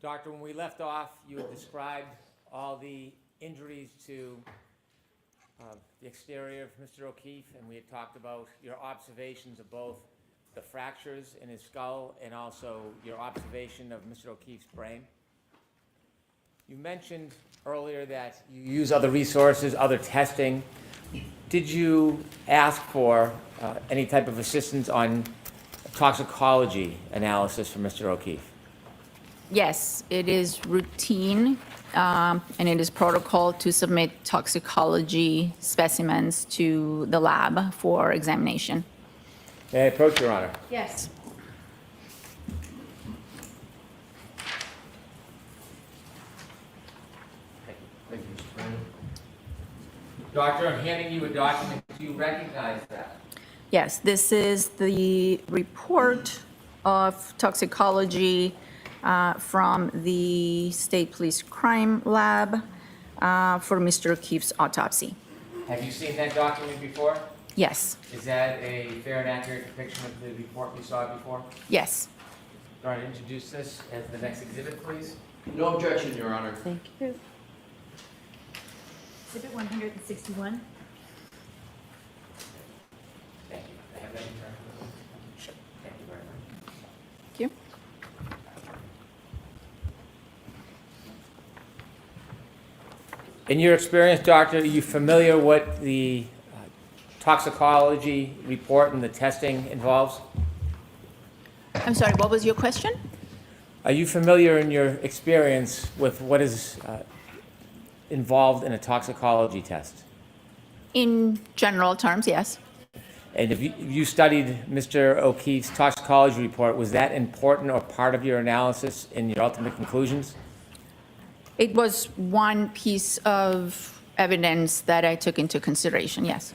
Doctor, when we left off, you had described all the injuries to the exterior of Mr. O'Keefe, and we had talked about your observations of both the fractures in his skull and also your observation of Mr. O'Keefe's brain. You mentioned earlier that you use other resources, other testing. Did you ask for any type of assistance on toxicology analysis for Mr. O'Keefe? Yes, it is routine, and it is protocol to submit toxicology specimens to the lab for examination. May I approach, Your Honor? Yes. Thank you, Mr. Brandon. Doctor, I'm handing you a document. Do you recognize that? Yes, this is the report of toxicology from the State Police Crime Lab for Mr. O'Keefe's autopsy. Have you seen that document before? Yes, Is that a fair and accurate depiction of the report we saw before? yes. Do you want to introduce this as the next exhibit, please? No objection, Your Honor. Thank you. Exhibit 161. Thank you. I have that in front of me. Sure. Thank you very much. Thank you. In your experience, Doctor, are you familiar what the toxicology report and the testing involves? I'm sorry, what was your question? Are you familiar in your experience with what is involved in a toxicology test? In general terms, yes. And if you studied Mr. O'Keefe's toxicology report, was that important or part of your analysis in your ultimate conclusions? It was one piece of evidence that I took into consideration, yes.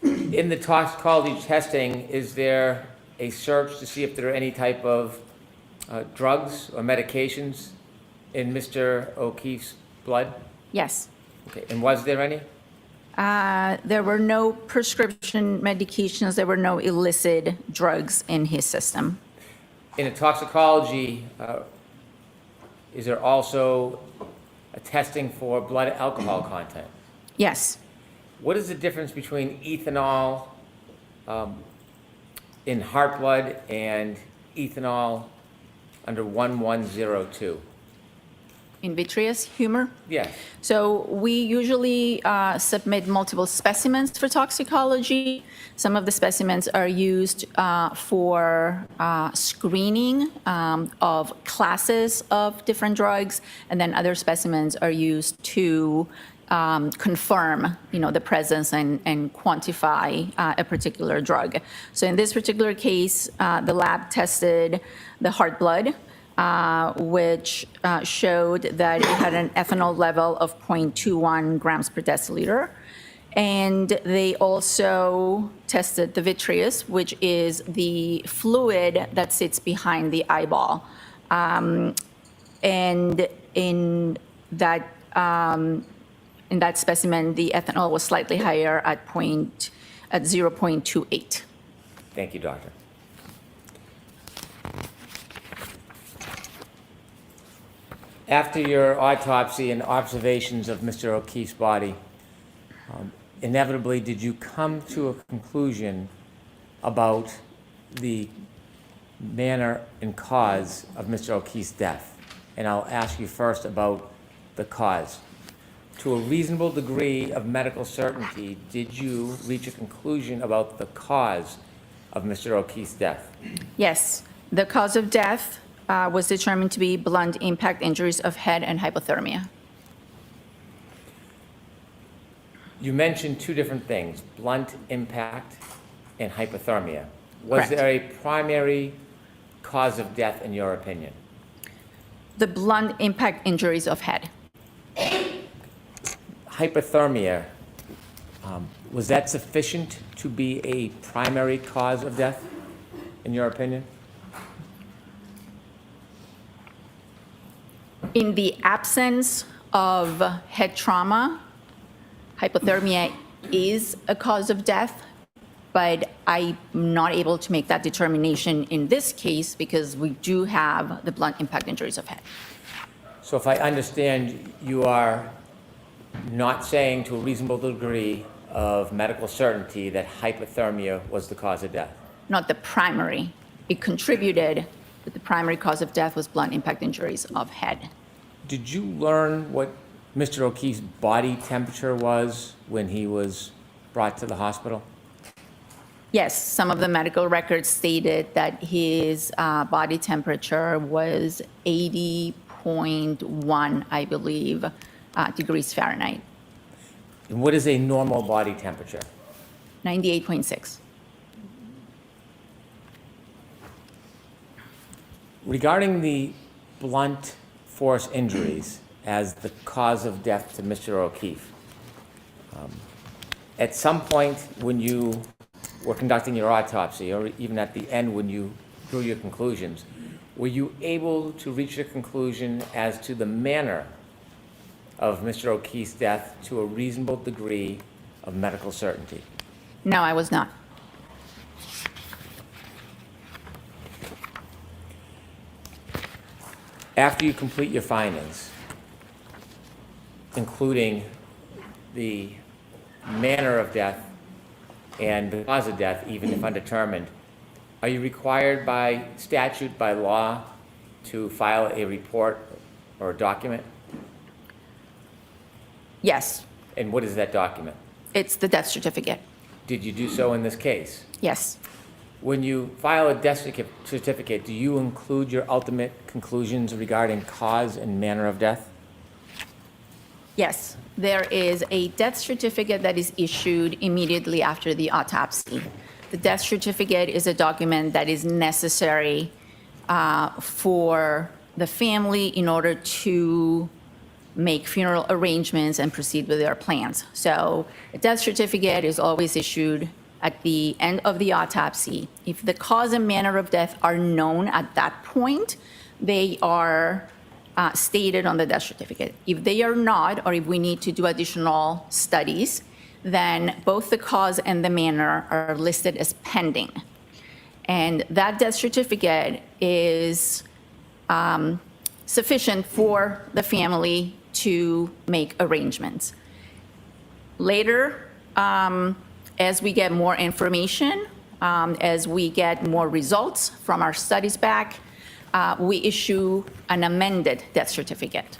In the toxicology testing, is there a search to see if there are any type of drugs or medications in Mr. O'Keefe's blood? Yes. Okay, and was there any? There were no prescription medications, there were no illicit drugs in his system. In a toxicology, is there also a testing for blood alcohol content? Yes. What is the difference between ethanol in heart blood and ethanol under 1102? In vitreous humor? Yes. So we usually submit multiple specimens for toxicology. Some of the specimens are used for screening of classes of different drugs, and then other specimens are used to confirm, the presence and quantify a particular drug. So in this particular case, the lab tested the heart blood, which showed that it had an ethanol level of 0.21 grams per deciliter. And they also tested the vitreous, which is the fluid that sits behind the eyeball. And in that specimen, the ethanol was slightly higher at 0.28. Thank you, doctor. After your autopsy and observations of Mr. O'Keefe's body, inevitably, did you come to a conclusion about the manner and cause of Mr. O'Keefe's death? And I'll ask you first about the cause. To a reasonable degree of medical certainty, did you reach a conclusion about the cause of Mr. O'Keefe's death? Yes, the cause of death was determined to be blunt impact injuries of head and hypothermia. You mentioned two different things, blunt impact and hypothermia. Was Correct. there a primary cause of death in your opinion? The blunt impact injuries of head. Hypothermia, was that sufficient to be a primary cause of death in your opinion? In the absence of head trauma, hypothermia is a cause of death, but I'm not able to make that determination in this case because we do have the blunt impact injuries of head. So if I understand, you are not saying to a reasonable degree of medical certainty that hypothermia was the cause of death? Not the primary. It contributed, but the primary cause of death was blunt impact injuries of head. Did you learn what Mr. O'Keefe's body temperature was when he was brought to the hospital? Yes, some of the medical records stated that his body temperature was 80.1, I believe, degrees Fahrenheit, And what is a normal body temperature? 98.6. Regarding the blunt force injuries as the cause of death to Mr. O'Keefe, at some point when you were conducting your autopsy, or even at the end when you drew your conclusions, were you able to reach a conclusion as to the manner of Mr. O'Keefe's death to a reasonable degree of medical certainty? No, I was not. After you complete your findings, including the manner of death and the cause of death, even if undetermined, are you required by statute, by law, to file a report or a document? Yes, And what is that document? it's the death certificate. Did you do so in this case? Yes, When you file a death certificate, do you include your ultimate conclusions regarding cause and manner of death? yes. There is a death certificate that is issued immediately after the autopsy. The death certificate is a document that is necessary for the family in order to make funeral arrangements and proceed with their plans. So a death certificate is always issued at the end of the autopsy. If the cause and manner of death are known at that point, they are stated on the death certificate. If they are not, or if we need to do additional studies, then both the cause and the manner are listed as pending. And that death certificate is sufficient for the family to make arrangements. Later, as we get more information, as we get more results from our studies back, we issue an amended death certificate.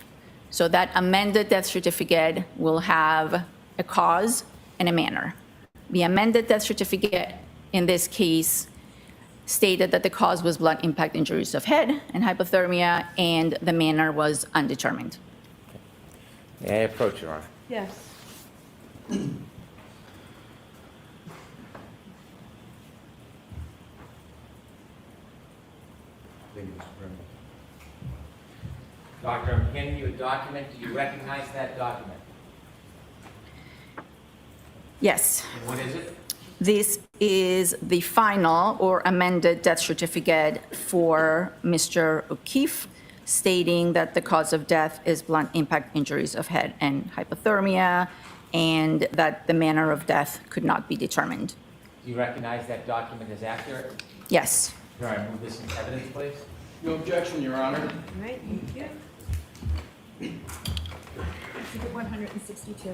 So that amended death certificate will have a cause and a manner. The amended death certificate, in this case, stated that the cause was blunt impact injuries of head and hypothermia, and the manner was undetermined. May I approach, Your Honor? Yes. Doctor, I'm handing you a document. Do you recognize that document? Yes, And what is it? this is the final or amended death certificate for Mr. O'Keefe, stating that the cause of death is blunt impact injuries of head and hypothermia, and that the manner of death could not be determined. Do you recognize that document as accurate? Yes. Your Honor, move this into evidence, please. No objection, Your Honor. All right, thank you. Exhibit 162.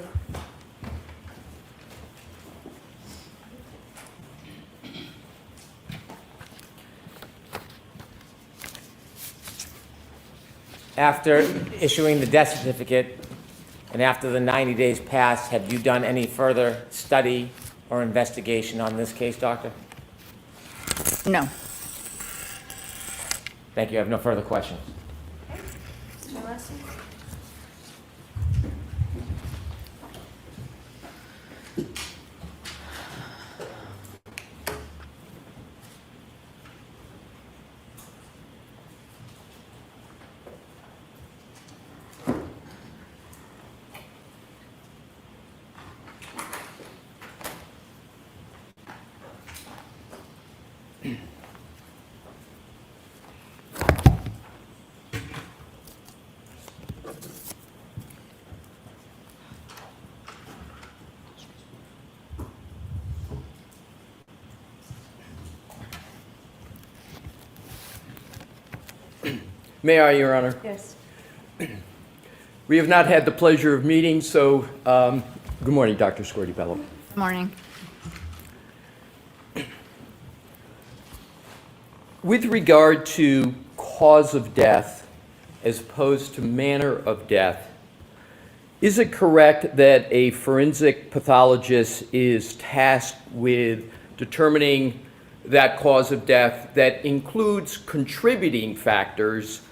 After issuing the death certificate and after the 90 days passed, have you done any further study or investigation on this case, doctor? No. Thank you. I have no further questions. Mr. Leslie? May I, Your Honor? Yes. We have not had the pleasure of meeting, so good morning, Dr. Scordi-Bello. Good morning. With regard to cause of death as opposed to manner of death, is it correct that a forensic pathologist is tasked with determining that cause of death that includes contributing factors,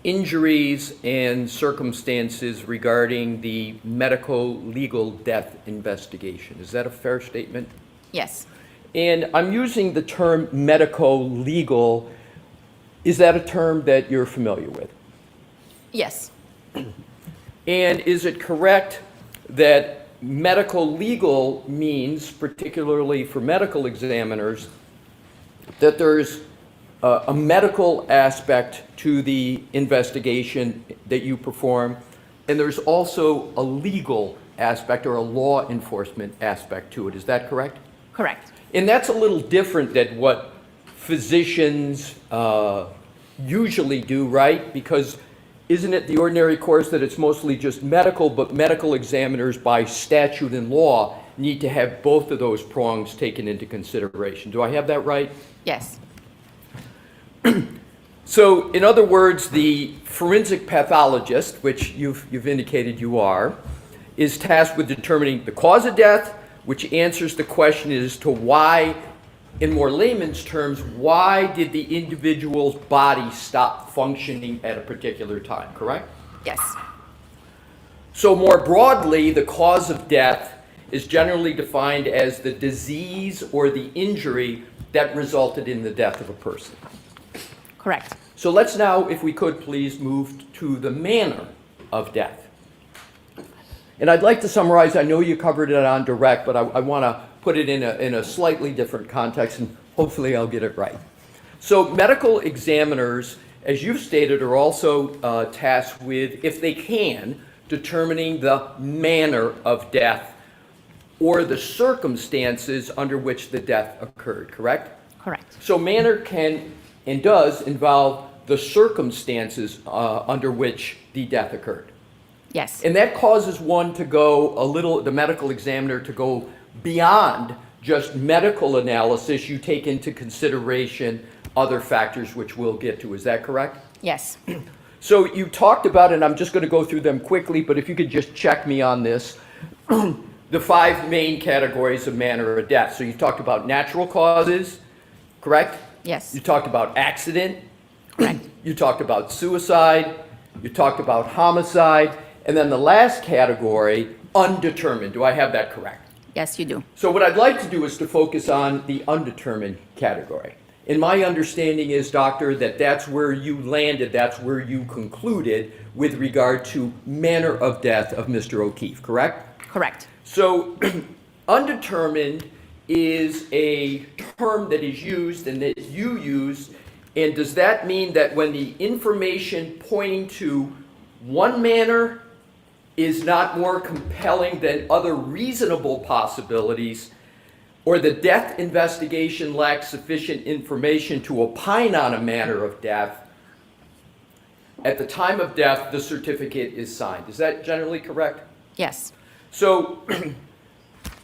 injuries, and circumstances regarding the medical legal death investigation? Is that a fair statement? Yes. And I'm using the term medico-legal. Is that a term that you're familiar with? Yes. And is it correct that medico-legal means, particularly for medical examiners, that there's a medical aspect to the investigation that you perform, and there's also a legal aspect or a law enforcement aspect to it? Is that correct? Correct. And that's a little different than what physicians usually do, right? Because isn't it the ordinary course that it's mostly just medical, but medical examiners by statute and law need to have both of those prongs taken into consideration? Do I have that right? Yes. So, in other words, the forensic pathologist, which you've indicated you are, is tasked with determining the cause of death, which answers the question as to why, in more layman's terms, why did the individual's body stop functioning at a particular time, correct? Yes. So more broadly, the cause of death is generally defined as the disease or the injury that resulted in the death of a person. Correct. So let's now, if we could please, move to the manner of death. And I'd like to summarize, I know you covered it on direct, but I want to put it in a slightly different context, and hopefully I'll get it right. So medical examiners, as you've stated, are also tasked with, if they can, determining the manner of death or the circumstances under which the death occurred, correct? Correct. So manner can and does involve the circumstances under which the death occurred. Yes. And that causes one to go a little, the medical examiner to go beyond just medical analysis. You take into consideration other factors which we'll get to. Is that correct? Yes. So you talked about, and I'm just going to go through them quickly, but if you could just check me on this, the 5 main categories of manner of death. So you talked about natural causes, correct? Yes. You talked about accident. Correct. You talked about suicide. You talked about homicide. And then the last category, undetermined. Do I have that correct? Yes, you do. So what I'd like to do is to focus on the undetermined category. And my understanding is, doctor, that that's where you landed, that's where you concluded with regard to manner of death of Mr. O'Keefe, correct? Correct. So undetermined is a term that is used and that you use, and does that mean that when the information pointing to one manner is not more compelling than other reasonable possibilities, or the death investigation lacks sufficient information to opine on a manner of death, at the time of death, the certificate is signed? Is that generally correct? Yes. So,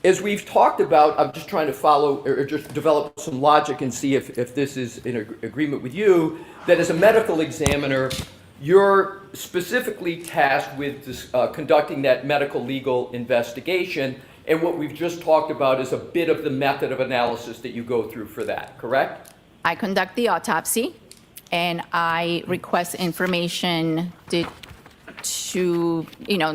as we've talked about, I'm just trying to follow or just develop some logic and see if this is in agreement with you, that as a medical examiner, you're specifically tasked with this, conducting that medical legal investigation, and what we've just talked about is a bit of the method of analysis that you go through for that, correct? I conduct the autopsy, and I request information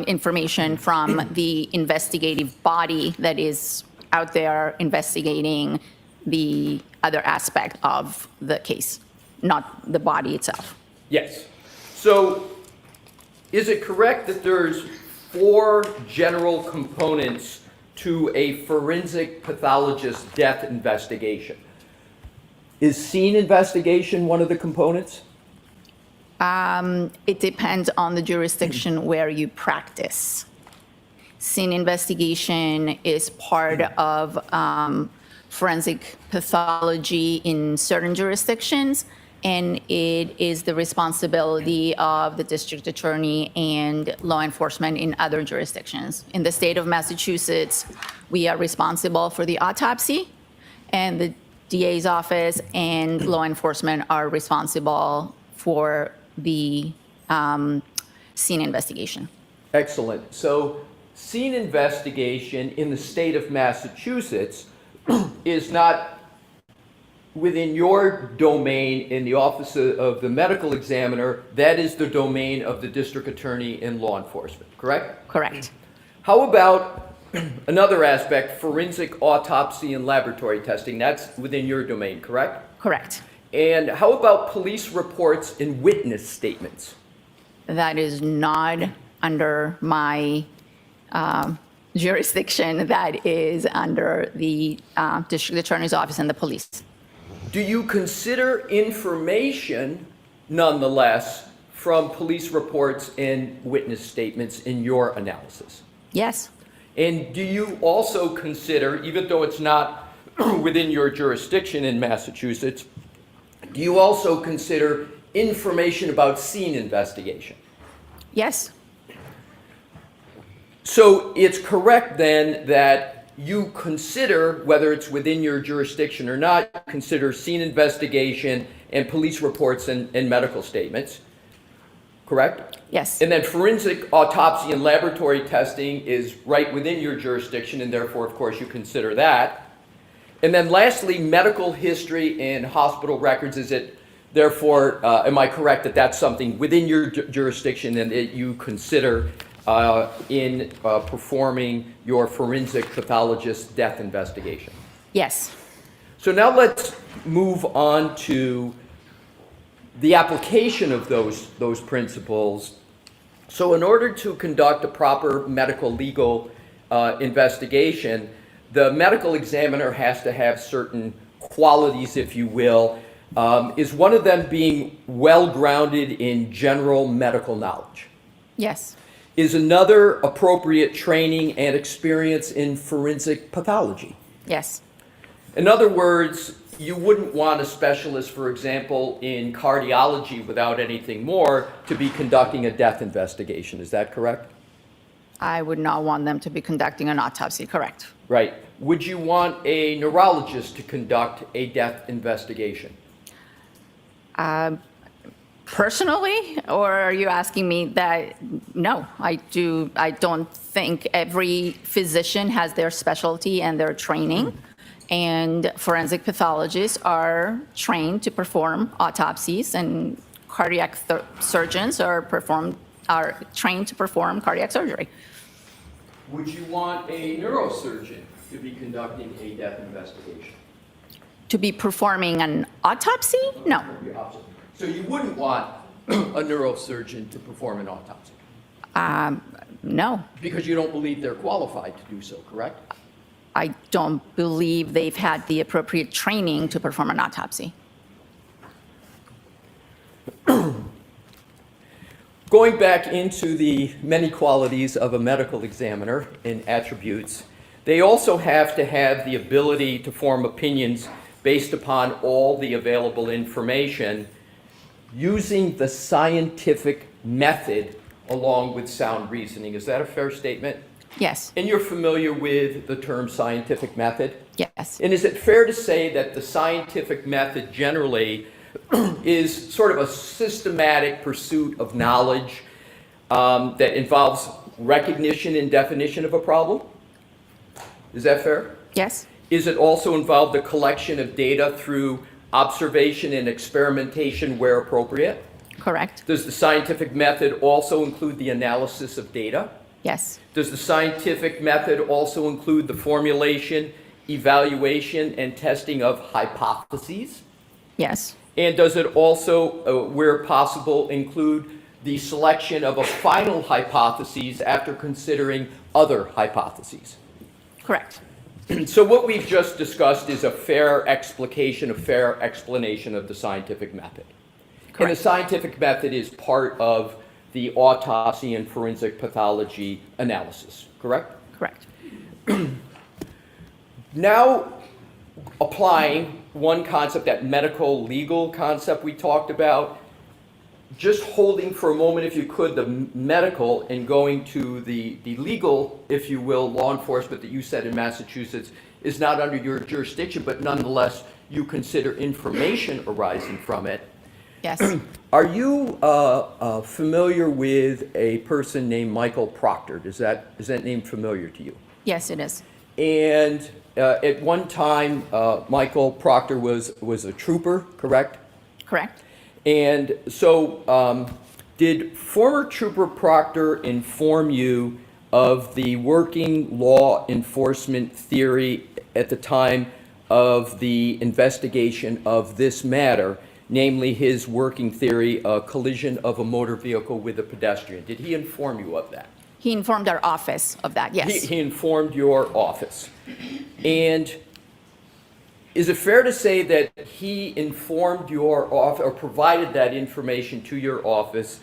information from the investigative body that is out there investigating the other aspect of the case, not the body itself. Yes. So, is it correct that there's 4 general components to a forensic pathologist death investigation? Is scene investigation one of the components? It depends on the jurisdiction where you practice. Scene investigation is part of forensic pathology in certain jurisdictions, and it is the responsibility of the district attorney and law enforcement in other jurisdictions. In the state of Massachusetts, we are responsible for the autopsy, and the DA's office and law enforcement are responsible for the scene investigation. Excellent. So scene investigation in the state of Massachusetts is not within your domain in the office of the medical examiner. That is the domain of the district attorney and law enforcement, correct? Correct. How about another aspect, forensic autopsy and laboratory testing? That's within your domain, correct? Correct. And how about police reports and witness statements? That is not under my jurisdiction. That is under the district attorney's office and the police. Do you consider information, nonetheless, from police reports and witness statements in your analysis? Yes. And do you also consider, even though it's not within your jurisdiction in Massachusetts, do you also consider information about scene investigation? Yes. So it's correct then that you consider, whether it's within your jurisdiction or not, consider scene investigation and police reports and medical statements, correct? Yes. And then forensic autopsy and laboratory testing is right within your jurisdiction, and therefore, of course, you consider that. And then lastly, medical history and hospital records, is it, therefore, am I correct that that's something within your jurisdiction and that you consider in performing your forensic pathologist death investigation? Yes. So now let's move on to the application of those principles. So in order to conduct a proper medical legal investigation, the medical examiner has to have certain qualities, if you will. Is one of them being well-grounded in general medical knowledge? Yes. Is another appropriate training and experience in forensic pathology? Yes. In other words, you wouldn't want a specialist, for example, in cardiology without anything more to be conducting a death investigation. Is that correct? I would not want them to be conducting an autopsy, correct? Right. Would you want a neurologist to conduct a death investigation? Personally, or are you asking me that? No, I don't think every physician has their specialty and their training, and forensic pathologists are trained to perform autopsies, and cardiac surgeons are trained to perform cardiac surgery. Would you want a neurosurgeon to be conducting a death investigation? To be performing an autopsy? No. So you wouldn't want a neurosurgeon to perform an autopsy? No. Because you don't believe they're qualified to do so, correct? I don't believe they've had the appropriate training to perform an autopsy. Going back into the many qualities of a medical examiner and attributes, they also have to have the ability to form opinions based upon all the available information using the scientific method along with sound reasoning. Is that a fair statement? Yes. And you're familiar with the term scientific method? Yes. And is it fair to say that the scientific method generally is sort of a systematic pursuit of knowledge that involves recognition and definition of a problem? Is that fair? Yes. Is it also involved the collection of data through observation and experimentation where appropriate? Correct. Does the scientific method also include the analysis of data? Yes. Does the scientific method also include the formulation, evaluation, and testing of hypotheses? Yes. And does it also, where possible, include the selection of a final hypothesis after considering other hypotheses? Correct. So what we've just discussed is a fair explication, a fair explanation of the scientific method. Correct. And the scientific method is part of the autopsy and forensic pathology analysis, correct? Correct. Now, applying one concept, that medical legal concept we talked about, just holding for a moment, if you could, the medical and going to the legal, if you will, law enforcement that you said in Massachusetts is not under your jurisdiction, but nonetheless you consider information arising from it. Yes. Are you familiar with a person named Michael Proctor? Is that name familiar to you? Yes, it is. And at one time, Michael Proctor was a trooper, correct? Correct. And so did former Trooper Proctor inform you of the working law enforcement theory at the time of the investigation of this matter, namely his working theory, a collision of a motor vehicle with a pedestrian? Did he inform you of that? He informed our office of that, yes. He informed your office. And is it fair to say that he informed your office or provided that information to your office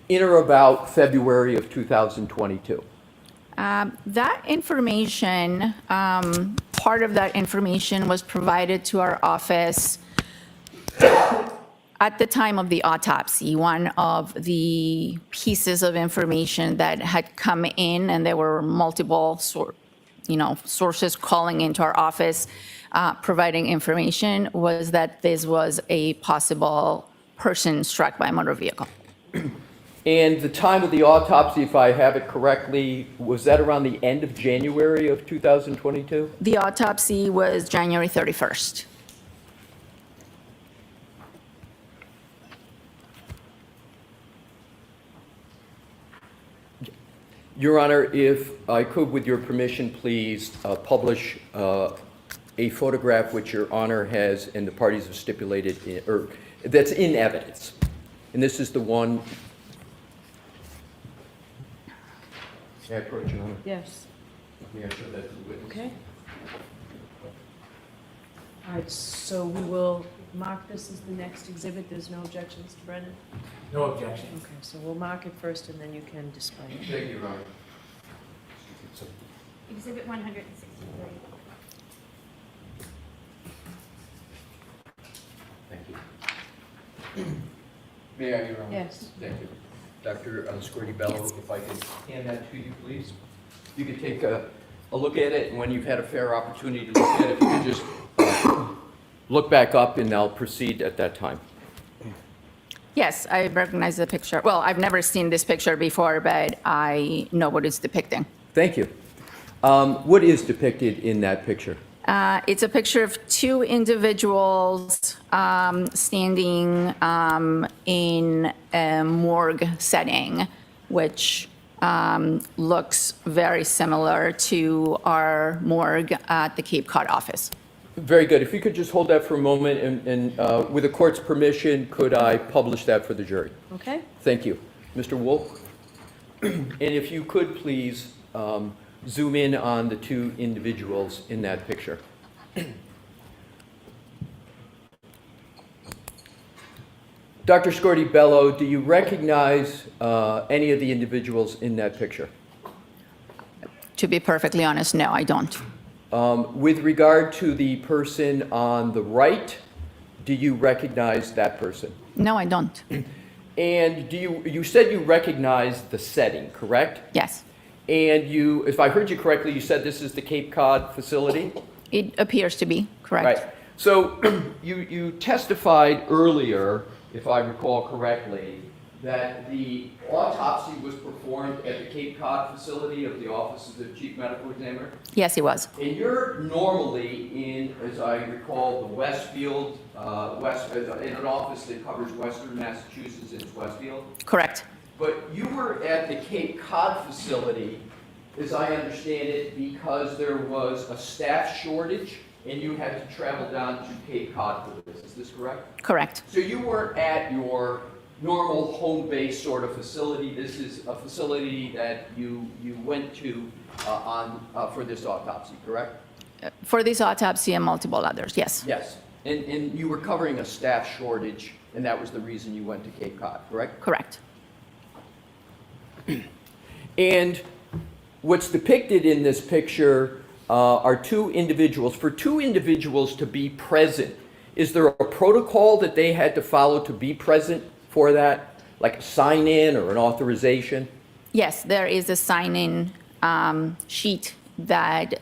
in or about February of 2022? That information, part of that information was provided to our office at the time of the autopsy. One of the pieces of information that had come in, and there were multiple sources calling into our office providing information, was that this was a possible person struck by a motor vehicle. And the time of the autopsy, if I have it correctly, was that around the end of January of 2022? The autopsy was January 31st. Your Honor, if I could, with your permission, please publish a photograph which Your Honor has and the parties have stipulated, or that's in evidence. And this is the one. May I approach, Your Honor? Yes. May I show that to the witness? Okay. All right, so we will mark this as the next exhibit. There's no objections to Brennan? No objection. Okay, so we'll mark it first and then you can display it. Thank you, Your Honor. Exhibit 163. Thank you. May I, Your Honor? Yes. Thank you. Dr. Squirty Bello, if I could hand that to you, please. You could take a look at it, and when you've had a fair opportunity to look at it, you can just look back up, and I'll proceed at that time. Yes, I recognize the picture. Well, I've never seen this picture before, but I know what it's depicting. Thank you. What is depicted in that picture? It's a picture of two individuals standing in a morgue setting, which looks very similar to our morgue at the Cape Cod office. Very good. If you could just hold that for a moment, and with the court's permission, could I publish that for the jury? Okay. Thank you. Mr. Wolf? And if you could please zoom in on the two individuals in that picture. Dr. Scorti Bello, do you recognize any of the individuals in that picture? To be perfectly honest, no, I don't. With regard to the person on the right, do you recognize that person? No, I don't. And you said you recognize the setting, correct? Yes, And you, if I heard you correctly, you said this is the Cape Cod facility? it appears to be, correct. Right. So you testified earlier, if I recall correctly, that the autopsy was performed at the Cape Cod facility of the Office of the Chief Medical Examiner? Yes, it was. And you're normally in, as I recall, the Westfield, in an office that covers Western Massachusetts, it's Westfield? Correct. But you were at the Cape Cod facility, as I understand it, because there was a staff shortage and you had to travel down to Cape Cod for this. Is this correct? Correct. So you weren't at your normal home base sort of facility. This is a facility that you went to for this autopsy, correct? For this autopsy and multiple others, yes. Yes. And you were covering a staff shortage, and that was the reason you went to Cape Cod, correct? Correct. And what's depicted in this picture are two individuals. For two individuals to be present, is there a protocol that they had to follow to be present for that? Like a sign-in or an authorization? Yes, there is a sign-in sheet that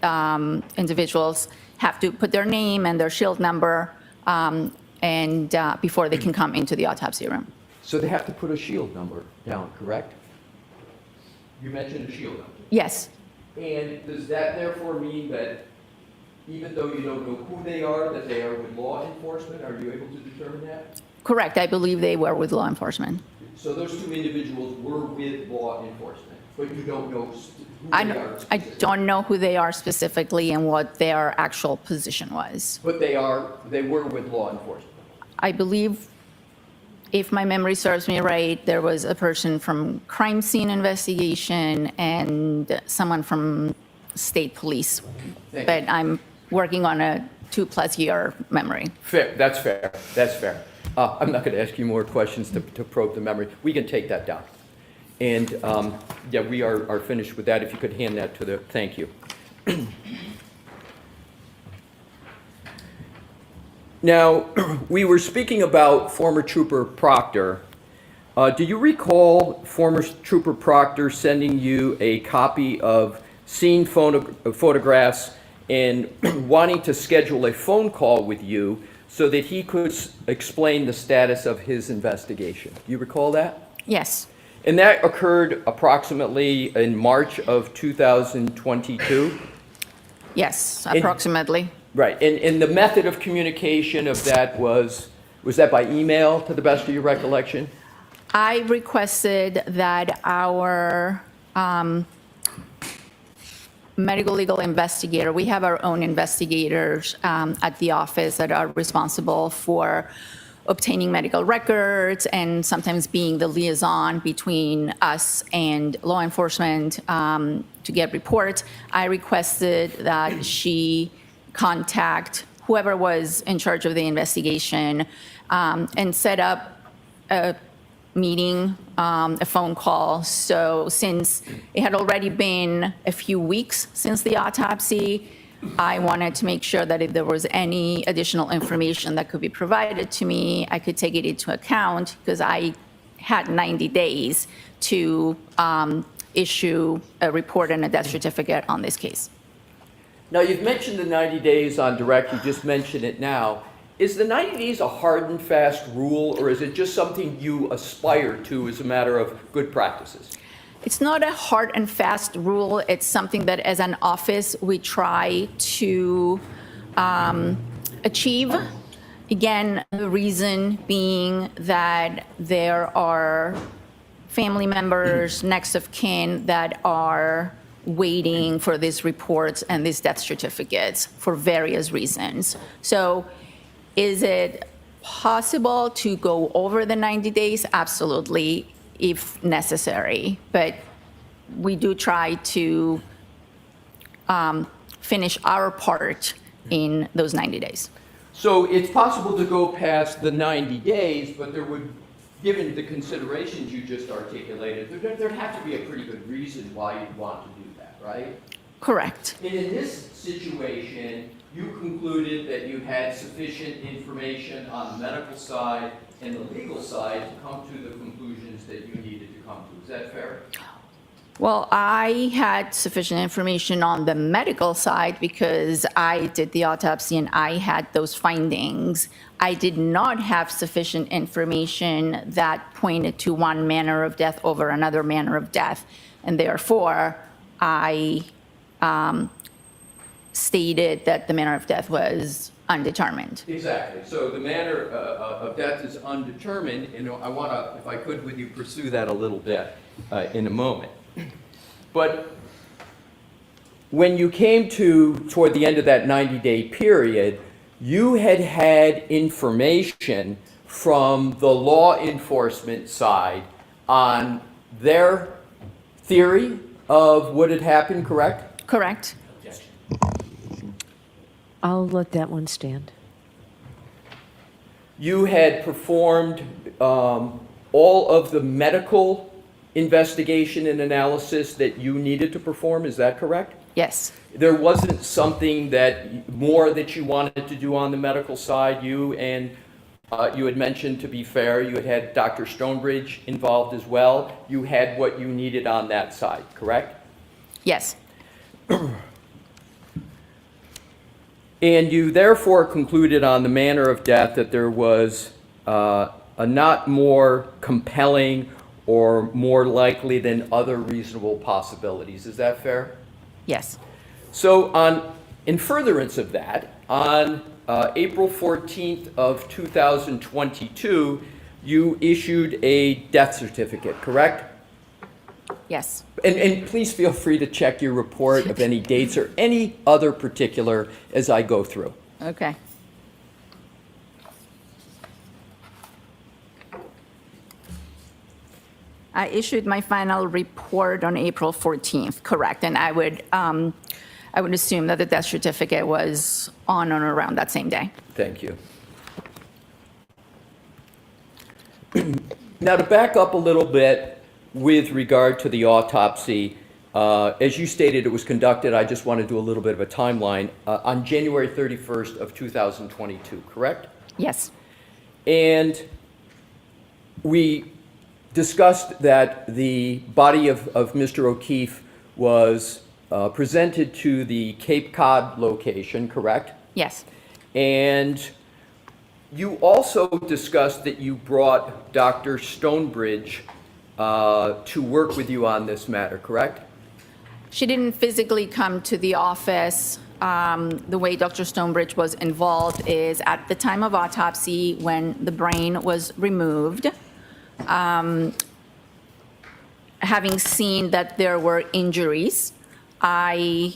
individuals have to put their name and their shield number and before they can come into the autopsy room. So they have to put a shield number down, correct? You mentioned a shield number. Yes, And does that therefore mean that even though you don't know who they are, that they are with law enforcement? Are you able to determine that? correct. I believe they were with law enforcement. So those two individuals were with law enforcement, but you don't know who I they don't- are I specifically. don't know who they are specifically and what their actual position was. But they were with law enforcement. I believe, if my memory serves me right, there was a person from crime scene investigation and someone from state police. Thank But I'm working on a 2+ year memory. Fair, that's fair, that's fair. I'm not going to ask you more questions to probe the memory. We can take that down. And, yeah, we are finished with that. If you could hand that to the, thank you. Now, we were speaking about former Trooper Proctor. Do you recall former Trooper Proctor sending you a copy of scene photographs and wanting to schedule a phone call with you so that he could explain the status of his investigation? Do you recall that? Yes, And that occurred approximately in March of 2022? yes, approximately. Right, and the method of communication of that was that by email, to the best of your recollection? I requested that our medical legal investigator, we have our own investigators at the office that are responsible for obtaining medical records and sometimes being the liaison between us and law enforcement to get reports. I requested that she contact whoever was in charge of the investigation and set up a meeting, a phone call. So since it had already been a few weeks since the autopsy, I wanted to make sure that if there was any additional information that could be provided to me, I could take it into account because I had 90 days to issue a report and a death certificate on this case. Now, you've mentioned the 90 days on direct, you just mentioned it now. Is the 90 days a hard and fast rule, or is it just something you aspire to as a matter of good practices? It's not a hard and fast rule. It's something that as an office, we try to achieve. Again, the reason being that there are family members, next of kin that are waiting for these reports and these death certificates for various reasons. So is it possible to go over the 90 days? Absolutely, if necessary. But we do try to finish our part in those 90 days. So it's possible to go past the 90 days, but there would, given the considerations you just articulated, there'd have to be a pretty good reason why you'd want to do that, right? Correct. And in this situation, you concluded that you had sufficient information on the medical side and the legal side to come to the conclusions that you needed to come to. Is that fair? Well, I had sufficient information on the medical side because I did the autopsy and I had those findings. I did not have sufficient information that pointed to one manner of death over another manner of death. And therefore, I stated that the manner of death was undetermined. Exactly. So the manner of death is undetermined, and I want to, if I could with you, pursue that a little bit in a moment. But when you came toward the end of that 90-day period, you had information from the law enforcement side on their theory of what had happened, correct? Correct. I'll let that one stand. You had performed all of the medical investigation and analysis that you needed to perform, is that correct? Yes. There wasn't something more that you wanted to do on the medical side? You had mentioned, to be fair, you had Dr. Stonebridge involved as well. You had what you needed on that side, correct? Yes. And you therefore concluded on the manner of death that there was a not more compelling or more likely than other reasonable possibilities. Is that fair? Yes. So in furtherance of that, on April 14th of 2022, you issued a death certificate, correct? Yes. And please feel free to check your report of any dates or any other particular as I go through. Okay. I issued my final report on April 14th, correct, and I would assume that the death certificate was on or around that same day. Thank you. Now, to back up a little bit with regard to the autopsy, as you stated, it was conducted, I just want to do a little bit of a timeline, on January 31st of 2022, correct? Yes. And we discussed that the body of Mr. O'Keefe was presented to the Cape Cod location, correct? Yes. And you also discussed that you brought Dr. Stonebridge to work with you on this matter, correct? She didn't physically come to the office. The way Dr. Stonebridge was involved is at the time of autopsy, when the brain was removed, having seen that there were injuries, I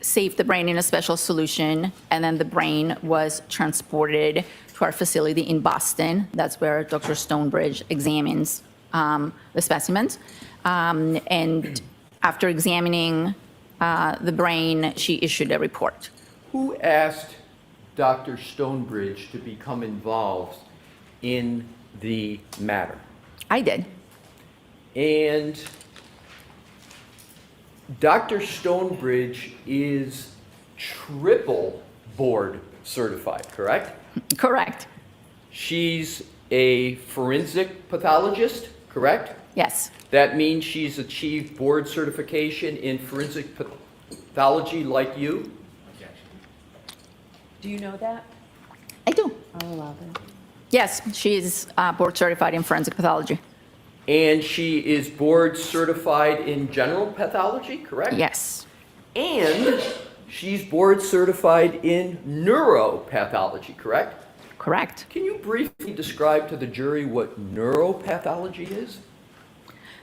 saved the brain in a special solution, and then the brain was transported to our facility in Boston. That's where Dr. Stonebridge examines the specimens. And after examining the brain, she issued a report. Who asked Dr. Stonebridge to become involved in the matter? I did. And Dr. Stonebridge is triple board certified, correct? Correct. She's a forensic pathologist, correct? Yes. That means she's achieved board certification in forensic pathology like you? Do you know that? I do. I'll allow that. Yes, she's board certified in forensic pathology. And she is board certified in general pathology, correct? Yes. And she's board certified in neuropathology, correct? Correct. Can you briefly describe to the jury what neuropathology is?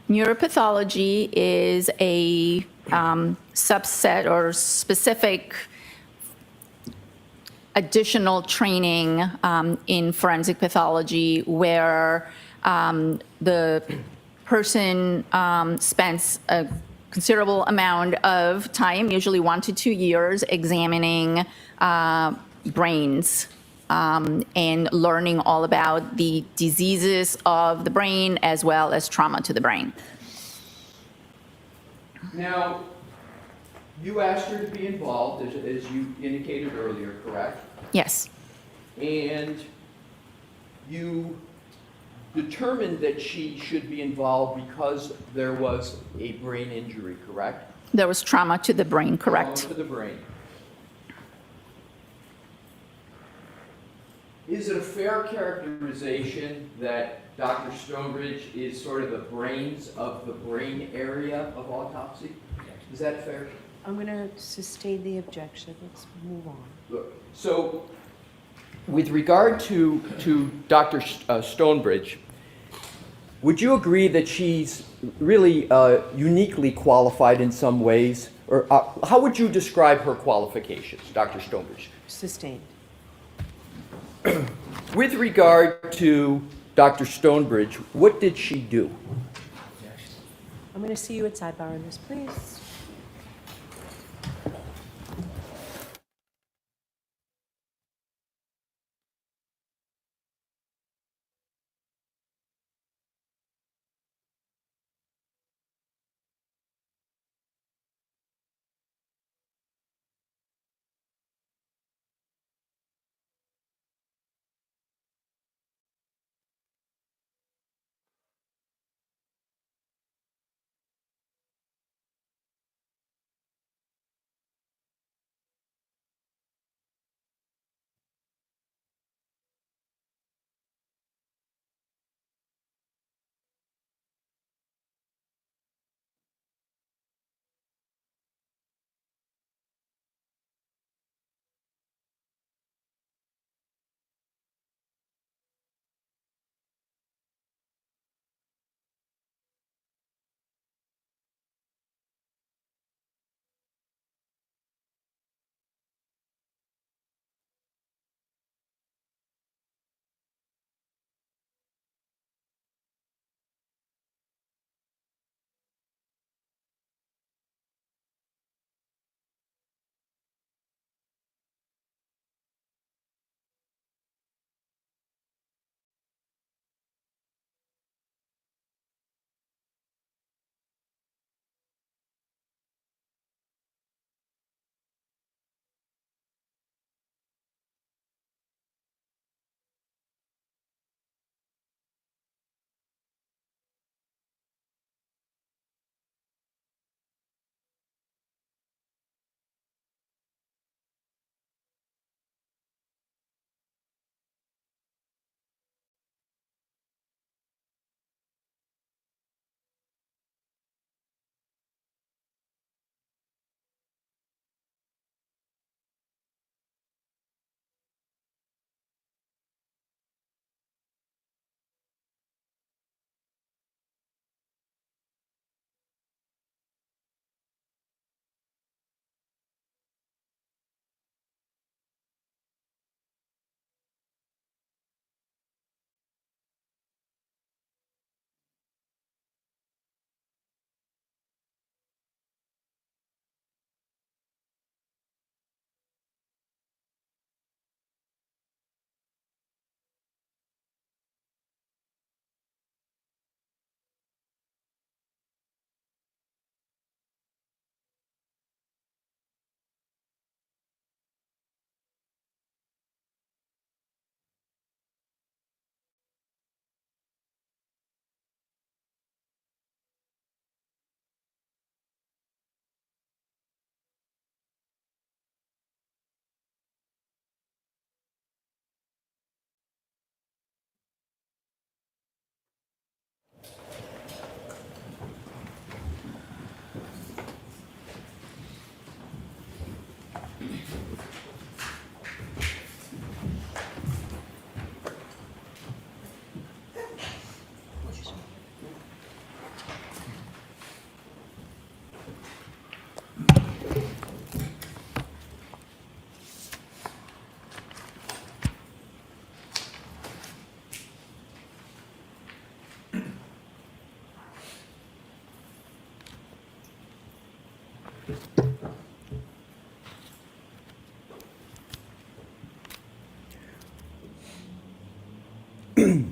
Neuropathology is a subset or specific additional training in forensic pathology where the person spends a considerable amount of time, usually 1 to 2 years, examining brains and learning all about the diseases of the brain as well as trauma to the brain. Now, you asked her to be involved, as you indicated earlier, correct? Yes. And you determined that she should be involved because there was a brain injury, correct? There was trauma to the brain, correct? Trauma to the brain. Is it a fair characterization that Dr. Stonebridge is sort of the brains of the brain area of autopsy? Is that fair? I'm going to sustain the objection. Let's move on. Look, so with regard to Dr. Stonebridge, would you agree that she's really uniquely qualified in some ways? Or how would you describe her qualifications, Dr. Stonebridge? Sustained. With regard to Dr. Stonebridge, what did she do? I'm going to see you at sidebar on this, please.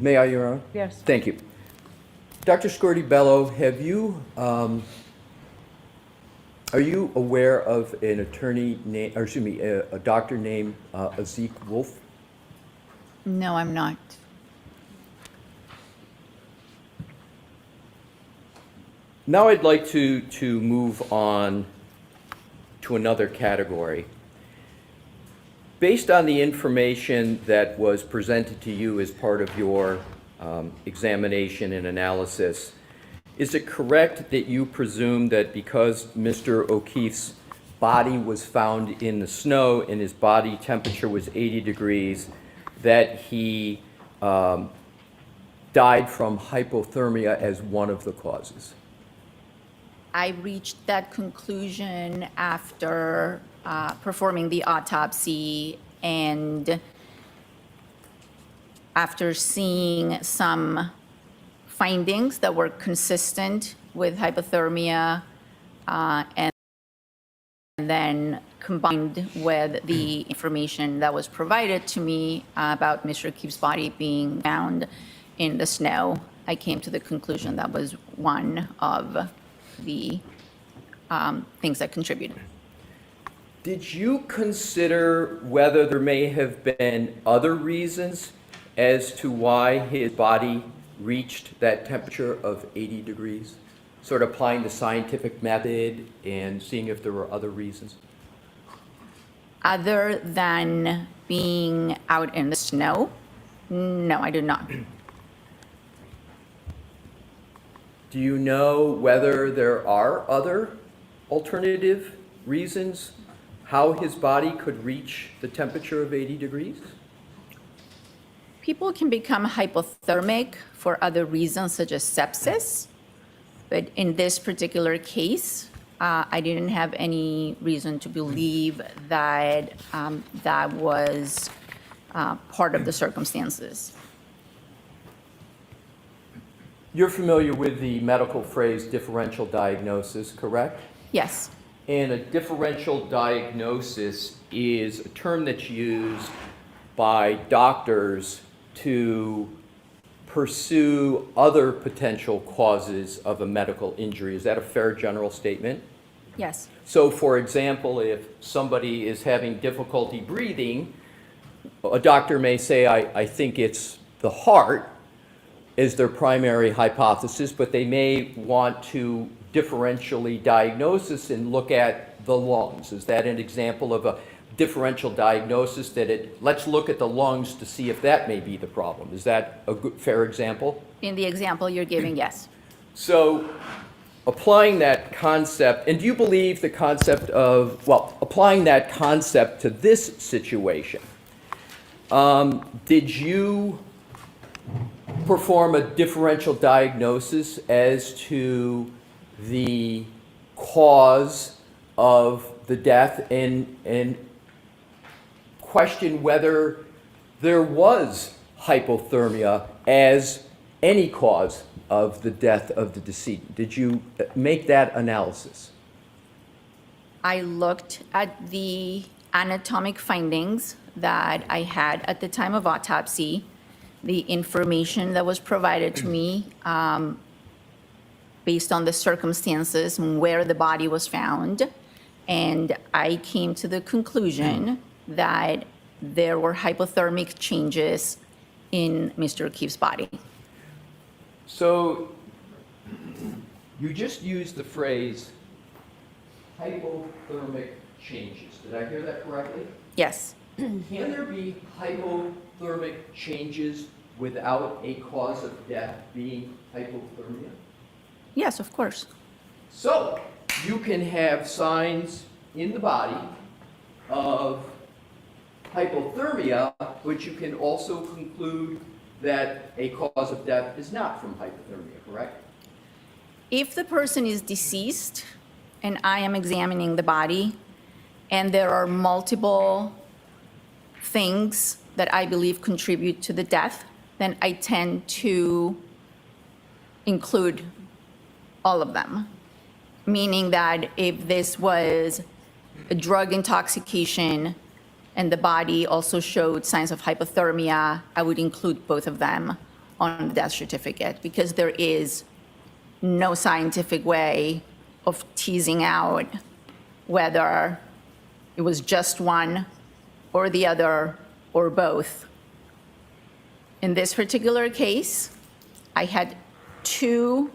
May I, Your Honor? Yes. Thank you. Dr. Scorti-Bello, have you, are you aware of an attorney named, or excuse me, a doctor named Zeke Wolf? No, I'm not. Now I'd like to move on to another category. Based on the information that was presented to you as part of your examination and analysis, is it correct that you presume that because Mr. O'Keefe's body was found in the snow and his body temperature was 80 degrees, that he died from hypothermia as one of the causes? I reached that conclusion after performing the autopsy and after seeing some findings that were consistent with hypothermia and then combined with the information that was provided to me about Mr. O'Keefe's body being found in the snow, I came to the conclusion that was one of the things that contributed. Did you consider whether there may have been other reasons as to why his body reached that temperature of 80 degrees? Sort of applying the scientific method and seeing if there were other reasons? Other than being out in the snow? No, I do not. Do you know whether there are other alternative reasons how his body could reach the temperature of 80 degrees? People can become hypothermic for other reasons, such as sepsis. But in this particular case, I didn't have any reason to believe that that was part of the circumstances. You're familiar with the medical phrase differential diagnosis, correct? Yes. And a differential diagnosis is a term that's used by doctors to pursue other potential causes of a medical injury. Is that a fair general statement? Yes. So, for example, if somebody is having difficulty breathing, a doctor may say, I think it's the heart is their primary hypothesis, but they may want to differentially diagnose this and look at the lungs. Is that an example of a differential diagnosis that let's look at the lungs to see if that may be the problem? Is that a good, fair example? In the example you're giving, yes. So applying that concept, and do you believe the concept of, well, applying that concept to this situation, did you perform a differential diagnosis as to the cause of the death and question whether there was hypothermia as any cause of the death of the decedent? Did you make that analysis? I looked at the anatomic findings that I had at the time of autopsy, the information that was provided to me based on the circumstances and where the body was found, and I came to the conclusion that there were hypothermic changes in Mr. O'Keefe's body. So you just used the phrase hypothermic changes. Did I hear that correctly? Yes. Can there be hypothermic changes without a cause of death being hypothermia? Yes, of course. So you can have signs in the body of hypothermia, but you can also conclude that a cause of death is not from hypothermia, correct? If the person is deceased and I am examining the body and there are multiple things that I believe contribute to the death, then I tend to include all of them. Meaning that if this was a drug intoxication and the body also showed signs of hypothermia, I would include both of them on the death certificate because there is no scientific way of teasing out whether it was just one or the other or both. In this particular case, I had two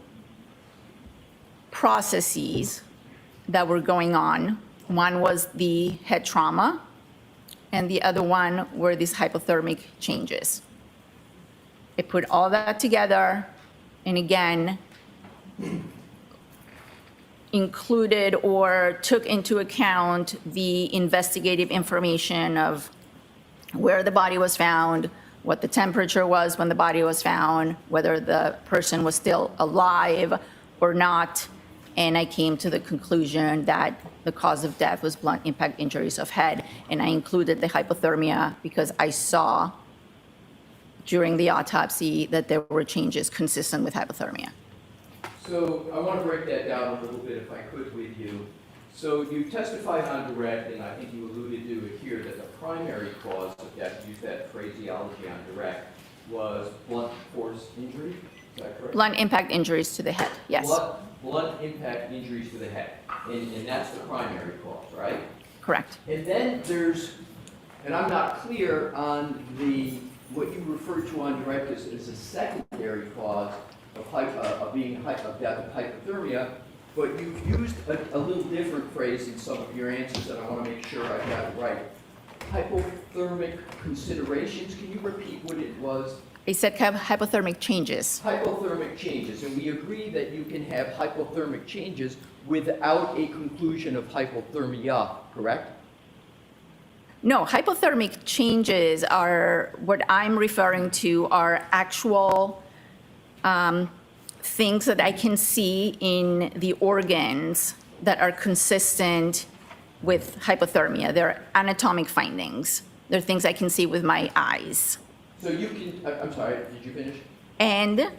processes that were going on. One was the head trauma, and the other one were these hypothermic changes. I put all that together, and again, included or took into account the investigative information of where the body was found, what the temperature was when the body was found, whether the person was still alive or not, and I came to the conclusion that the cause of death was blunt impact injuries of head, and I included the hypothermia because I saw during the autopsy that there were changes consistent with hypothermia. So I want to break that down a little bit if I could with you. So you testified on direct, and I think you alluded to it here, that the primary cause of death, use that phraseology on direct, was blunt force injury, is that correct? Blunt impact injuries to the head, yes, Blunt impact injuries to the head, and that's the primary cause, right? correct. And then there's, and I'm not clear on what you referred to on direct as a secondary cause of death of hypothermia, but you've used a little different phrase in some of your answers, and I want to make sure I got it right. Hypothermic considerations, can you repeat what it was? I said hypothermic changes. Hypothermic changes, and we agree that you can have hypothermic changes without a conclusion of hypothermia, correct? No, hypothermic changes are, what I'm referring to are actual things that I can see in the organs that are consistent with hypothermia. They're anatomic findings. They're things I can see with my eyes. So you can, I'm sorry, did you finish? And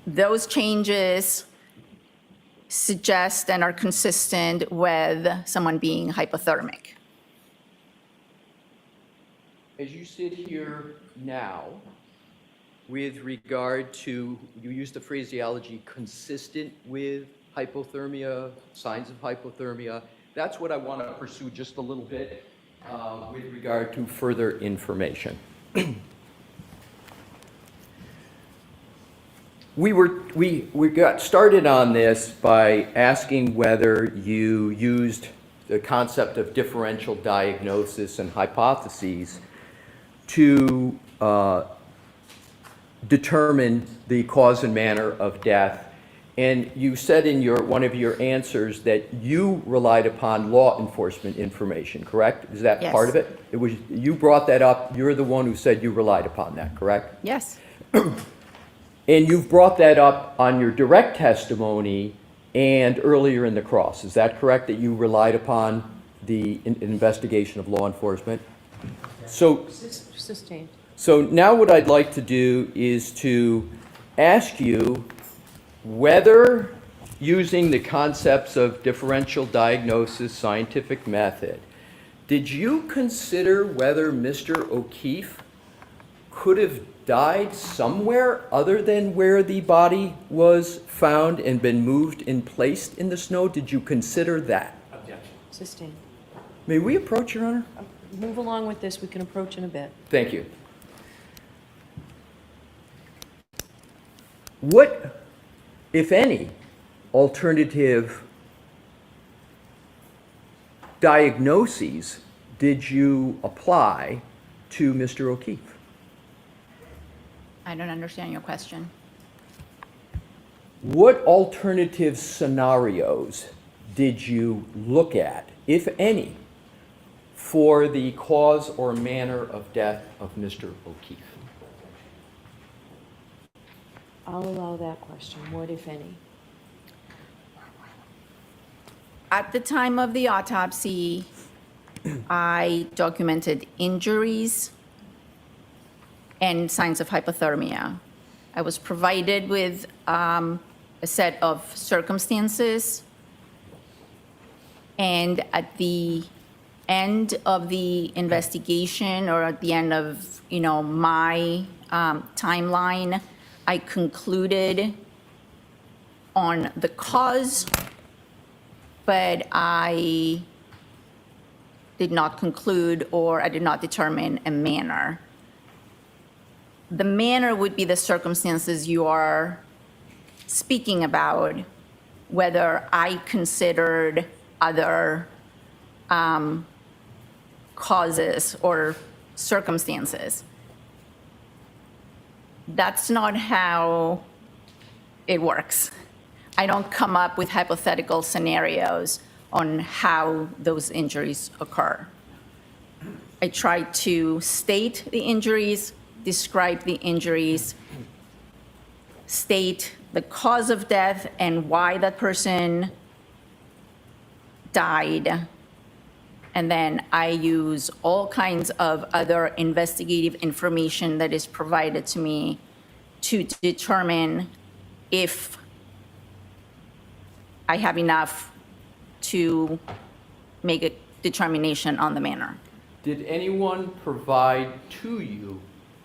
those changes suggest and are consistent with someone being hypothermic. As you sit here now, with regard to, you used the phraseology consistent with hypothermia, signs of hypothermia, that's what I want to pursue just a little bit with regard to further information. We got started on this by asking whether you used the concept of differential diagnosis and hypotheses to determine the cause and manner of death. And you said in one of your answers that you relied upon law enforcement information, correct? Is that Yes. part of it? It was, you brought that up, you're the one who said you relied upon that, correct? Yes, And you've brought that up on your direct testimony and earlier in the cross. Is that correct, that you relied upon the investigation of law enforcement? So, Sustained. so now what I'd like to do is to ask you whether, using the concepts of differential diagnosis, scientific method, did you consider whether Mr. O'Keefe could have died somewhere other than where the body was found and been moved and placed in the snow? Did you consider that? Objection. Sustained. May we approach, Your Honor? Move along with this, we can approach in a bit. Thank you. What, if any, alternative diagnoses did you apply to Mr. O'Keefe? I don't understand your question. What alternative scenarios did you look at, if any, for the cause or manner of death of Mr. O'Keefe? I'll allow that question. What, if any? At the time of the autopsy, I documented injuries and signs of hypothermia. I was provided with a set of circumstances, and at the end of the investigation, or at the end of, my timeline, I concluded on the cause, but I did not conclude, or I did not determine a manner. The manner would be the circumstances you are speaking about, whether I considered other causes or circumstances. That's not how it works. I don't come up with hypothetical scenarios on how those injuries occur. I try to state the injuries, describe the injuries, state the cause of death and why that person died. And then I use all kinds of other investigative information that is provided to me to determine if I have enough to make a determination on the manner. Did anyone provide to you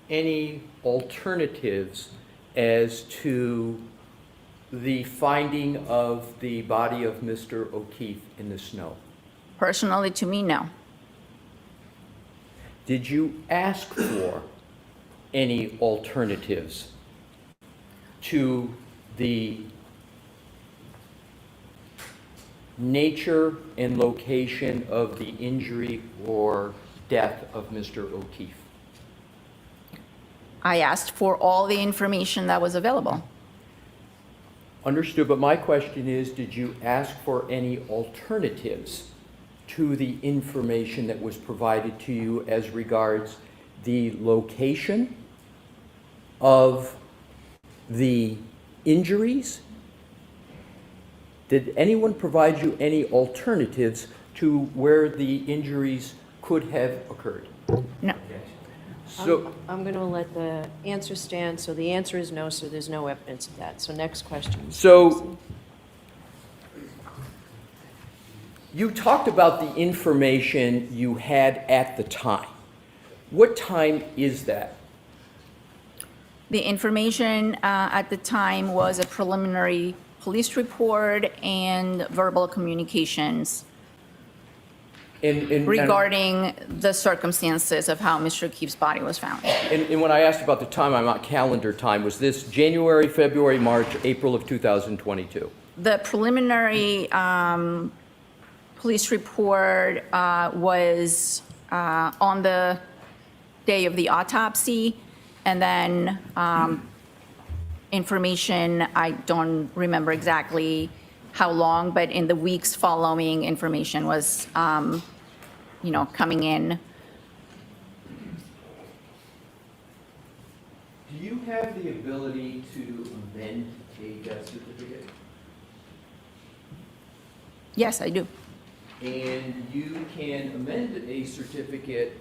any alternatives as to the finding of the body of Mr. O'Keefe in the snow? Personally, to me, no. Did you ask for any alternatives to the nature and location of the injury or death of Mr. O'Keefe? I asked for all the information that was available. Understood, but my question is, did you ask for any alternatives to the information that was provided to you as regards the location of the injuries? Did anyone provide you any alternatives to where the injuries could have occurred? No. So, I'm going to let the answer stand. So the answer is no, so there's no evidence of that. So next question. so you talked about the information you had at the time. What time is that? The information at the time was a preliminary police report and verbal communications regarding the circumstances of how Mr. O'Keefe's body was found. And when I asked about the time, I'm not calendar time. Was this January, February, March, April of 2022? The preliminary police report was on the day of the autopsy, and then information, I don't remember exactly how long, but in the weeks following, information was, coming in. Do you have the ability to amend a death certificate? Yes, I do. And you can amend a certificate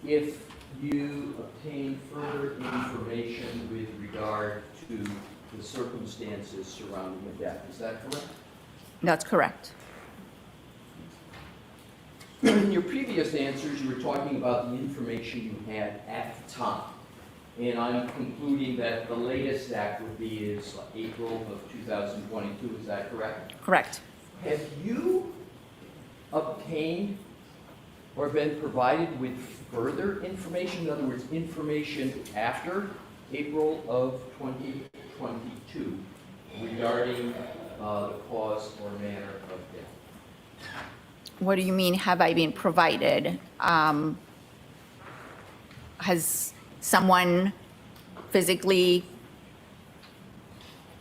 if you obtain further information with regard to the circumstances surrounding the death. Is that correct? That's correct. In your previous answers, you were talking about the information you had at the time. And I'm concluding that the latest that would be is April of 2022. Is that correct? Correct. Have you obtained or been provided with further information, in other words, information after April of 2022 regarding the cause or manner of death? What do you mean, have I been provided? Has someone physically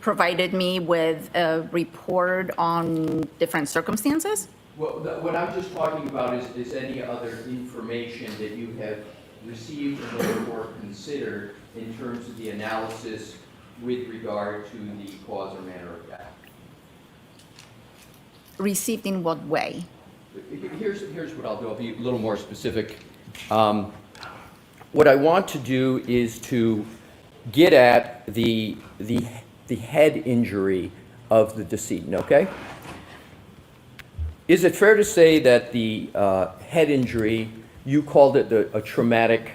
provided me with a report on different circumstances? Well, what I'm just talking about is any other information that you have received and therefore considered in terms of the analysis with regard to the cause or manner of death. Received in what way? Here's what I'll do. I'll be a little more specific. What I want to do is to get at the head injury of the decedent, okay? Is it fair to say that the head injury, you called it a traumatic,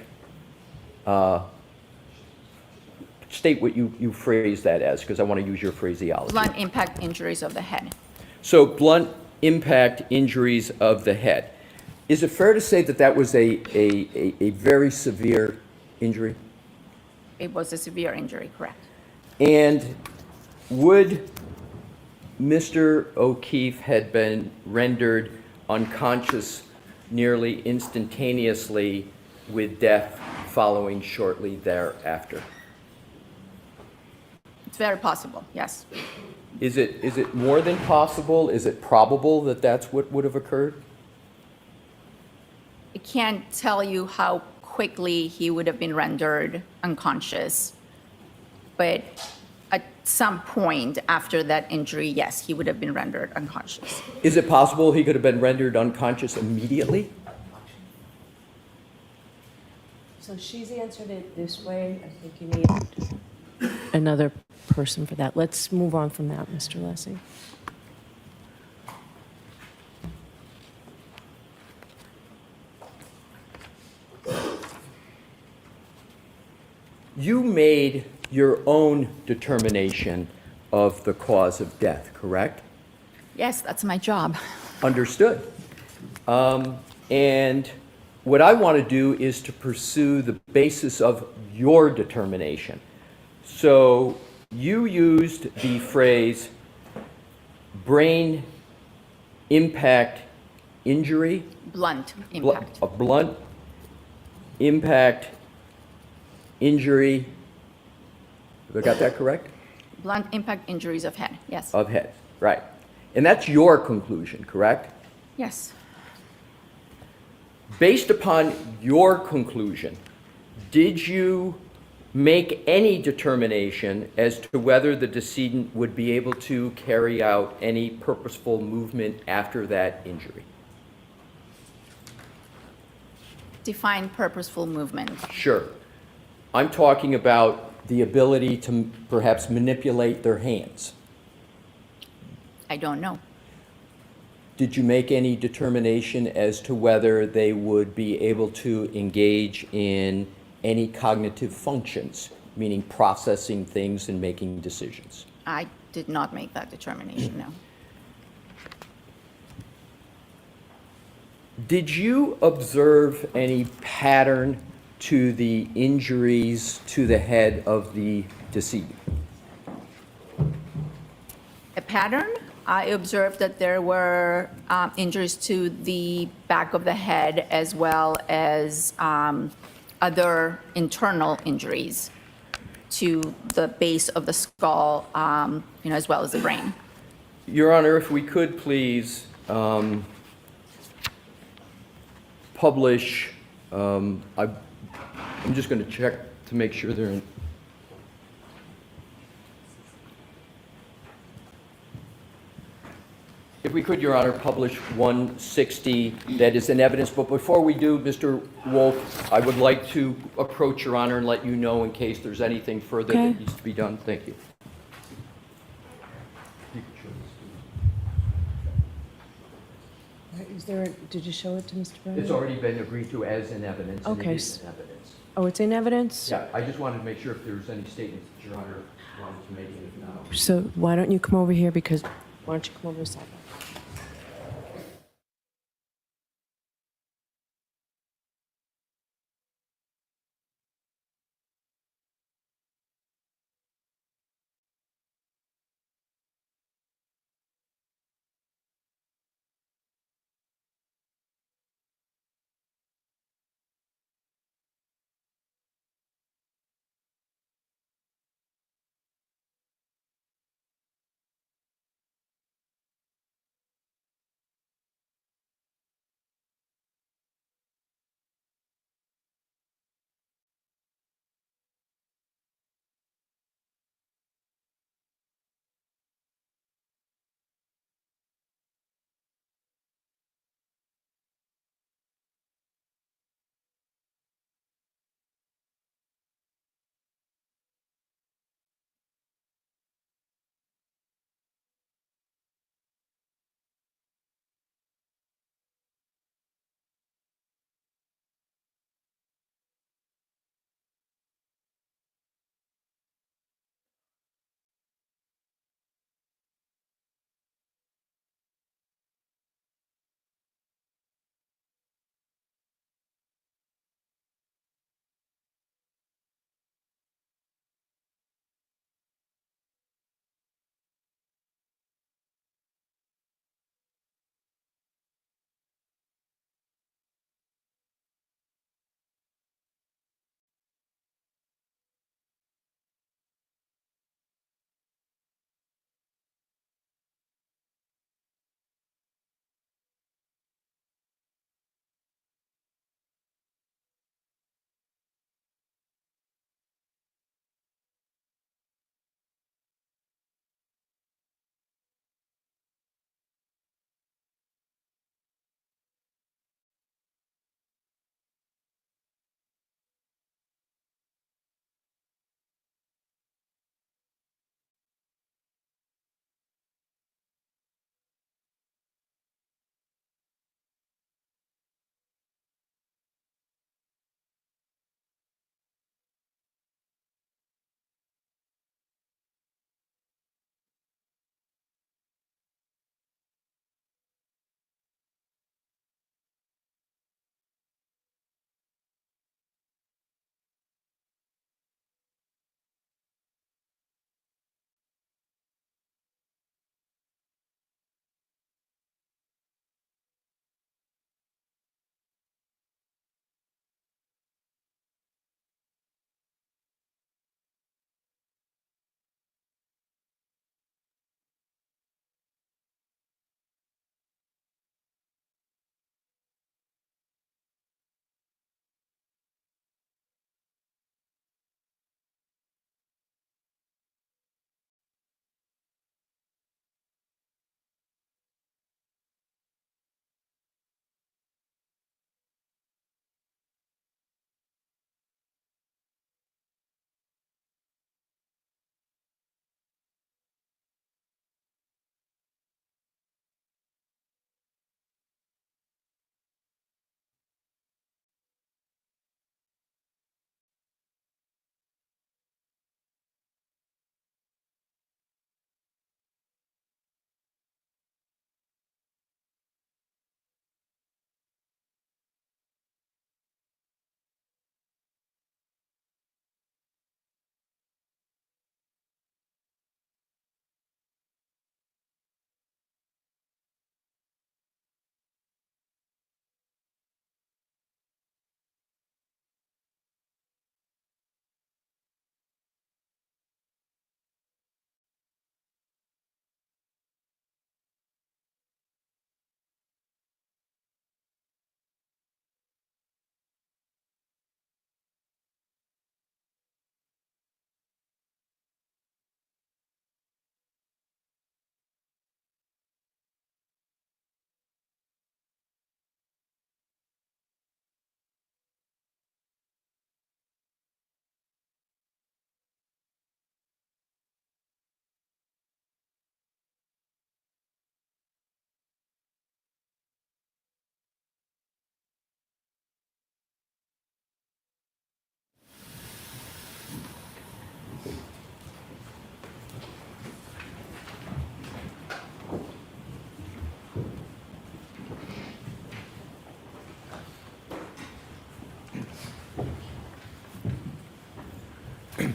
state what you phrased that as, because I want to use your phraseology. Blunt impact injuries of the head. So blunt impact injuries of the head. Is it fair to say that that was a very severe injury? It was a severe injury, correct? And would Mr. O'Keefe had been rendered unconscious nearly instantaneously with death following shortly thereafter? It's very possible, yes. Is it more than possible? Is it probable that that's what would have occurred? I can't tell you how quickly he would have been rendered unconscious, but at some point after that injury, yes, he would have been rendered unconscious. Is it possible he could have been rendered unconscious immediately? So she's answered it this way. I think you need another person for that. Let's move on from that, Mr. Lessie. You made your own determination of the cause of death, correct? Yes, that's my job. Understood. And what I want to do is to pursue the basis of your determination. So you used the phrase brain impact injury. Blunt impact. A blunt impact injury. Have I got that correct? Blunt impact injuries of head, yes. Of head, right. And that's your conclusion, correct? Yes. Based upon your conclusion, did you make any determination as to whether the decedent would be able to carry out any purposeful movement after that injury? Define purposeful movement. Sure. I'm talking about the ability to perhaps manipulate their hands. I don't know. Did you make any determination as to whether they would be able to engage in any cognitive functions, meaning processing things and making decisions? I did not make that determination, no. Did you observe any pattern to the injuries to the head of the decedent? A pattern? I observed that there were injuries to the back of the head as well as other internal injuries to the base of the skull, as well as the brain. Your Honor, if we could please publish, I'm just going to check to make sure they're in. If we could, Your Honor, publish 160 that is in evidence. But before we do, Mr. Wolf, I would like to approach Your Honor and let you know in case there's anything further Okay. that needs to be done. Thank you. Is there, did you show it to Mr. Brennan? It's already been agreed to as in evidence. and Okay. It is in evidence. Oh, it's in evidence? Yeah, I just wanted to make sure if there was any statements that Your Honor wanted to make, and if not. So why don't you come over here because, why don't you come over to the side?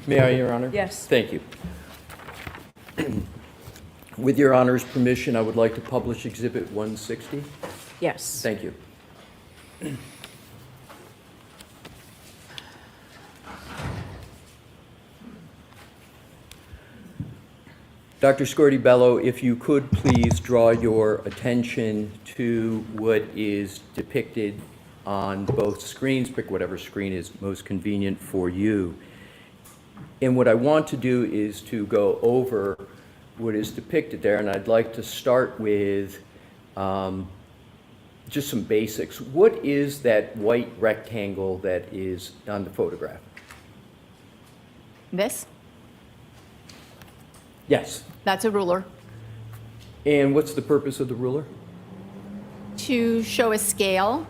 May I, Your Honor? Yes. Thank you. With Your Honor's permission, I would like to publish Exhibit 160. Yes. Thank you. Dr. Scorti-Bello, if you could please draw your attention to what is depicted on both screens, pick whatever screen is most convenient for you. And what I want to do is to go over what is depicted there, and I'd like to start with just some basics. What is that white rectangle that is on the photograph? This, Yes. that's a ruler. And what's the purpose of the ruler? To show a scale,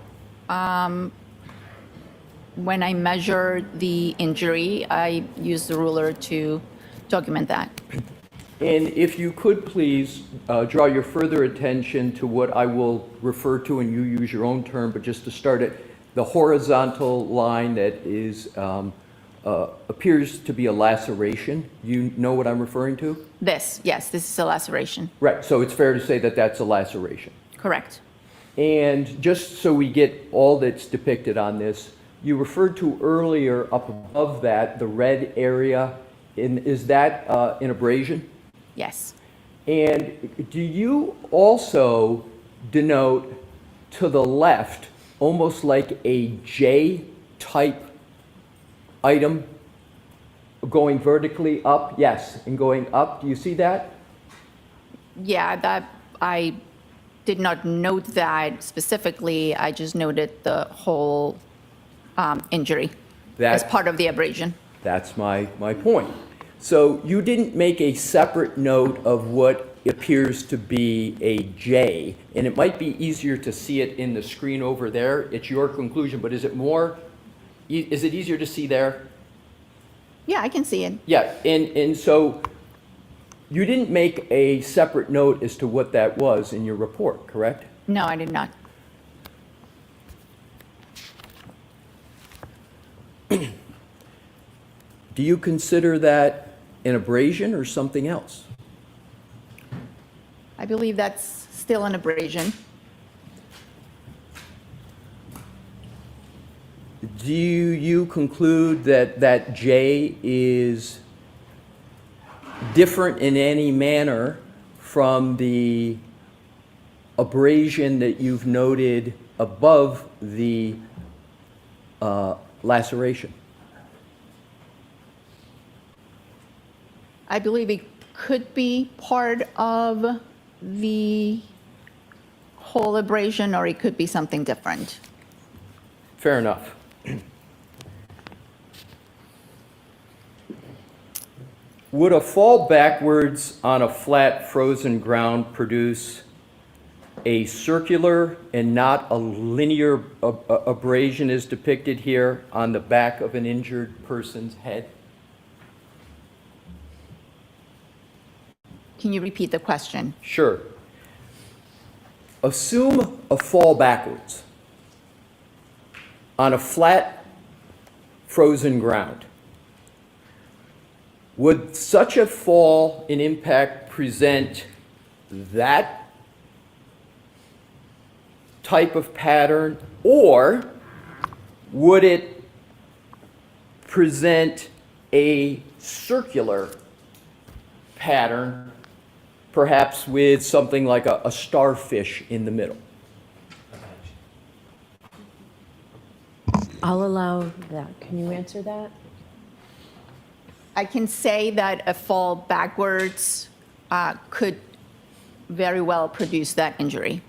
when I measure the injury, I use the ruler to document that. And if you could please draw your further attention to what I will refer to, and you use your own term, but just to start it, the horizontal line that is appears to be a laceration. You know what I'm referring to? This, yes, this is a laceration. Right, so it's fair to say that that's a laceration. Correct. And just so we get all that's depicted on this, you referred to earlier up above that, the red area, is that an abrasion? Yes. And do you also denote to the left, almost like a J-type item going vertically up? Yes, and going up. Do you see that? Yeah, that I did not note that specifically. I just noted the whole injury as part of the abrasion. That's my point. So you didn't make a separate note of what appears to be a J, and it might be easier to see it in the screen over there. It's your conclusion, but is it easier to see there? Yeah, I can see it. Yeah, and so you didn't make a separate note as to what that was in your report, correct? No, I did not. Do you consider that an abrasion or something else? I believe that's still an abrasion. Do you conclude that that J is different in any manner from the abrasion that you've noted above the laceration? I believe it could be part of the whole abrasion, or it could be something different. Fair enough. Would a fall backwards on a flat frozen ground produce a circular and not a linear abrasion as depicted here on the back of an injured person's head? Can you repeat the question? Sure. Assume a fall backwards on a flat frozen ground. Would such a fall and impact present that type of pattern, or would it present a circular pattern, perhaps with something like a starfish in the middle? I'll allow that. Can you answer that? I can say that a fall backwards could very well produce that injury.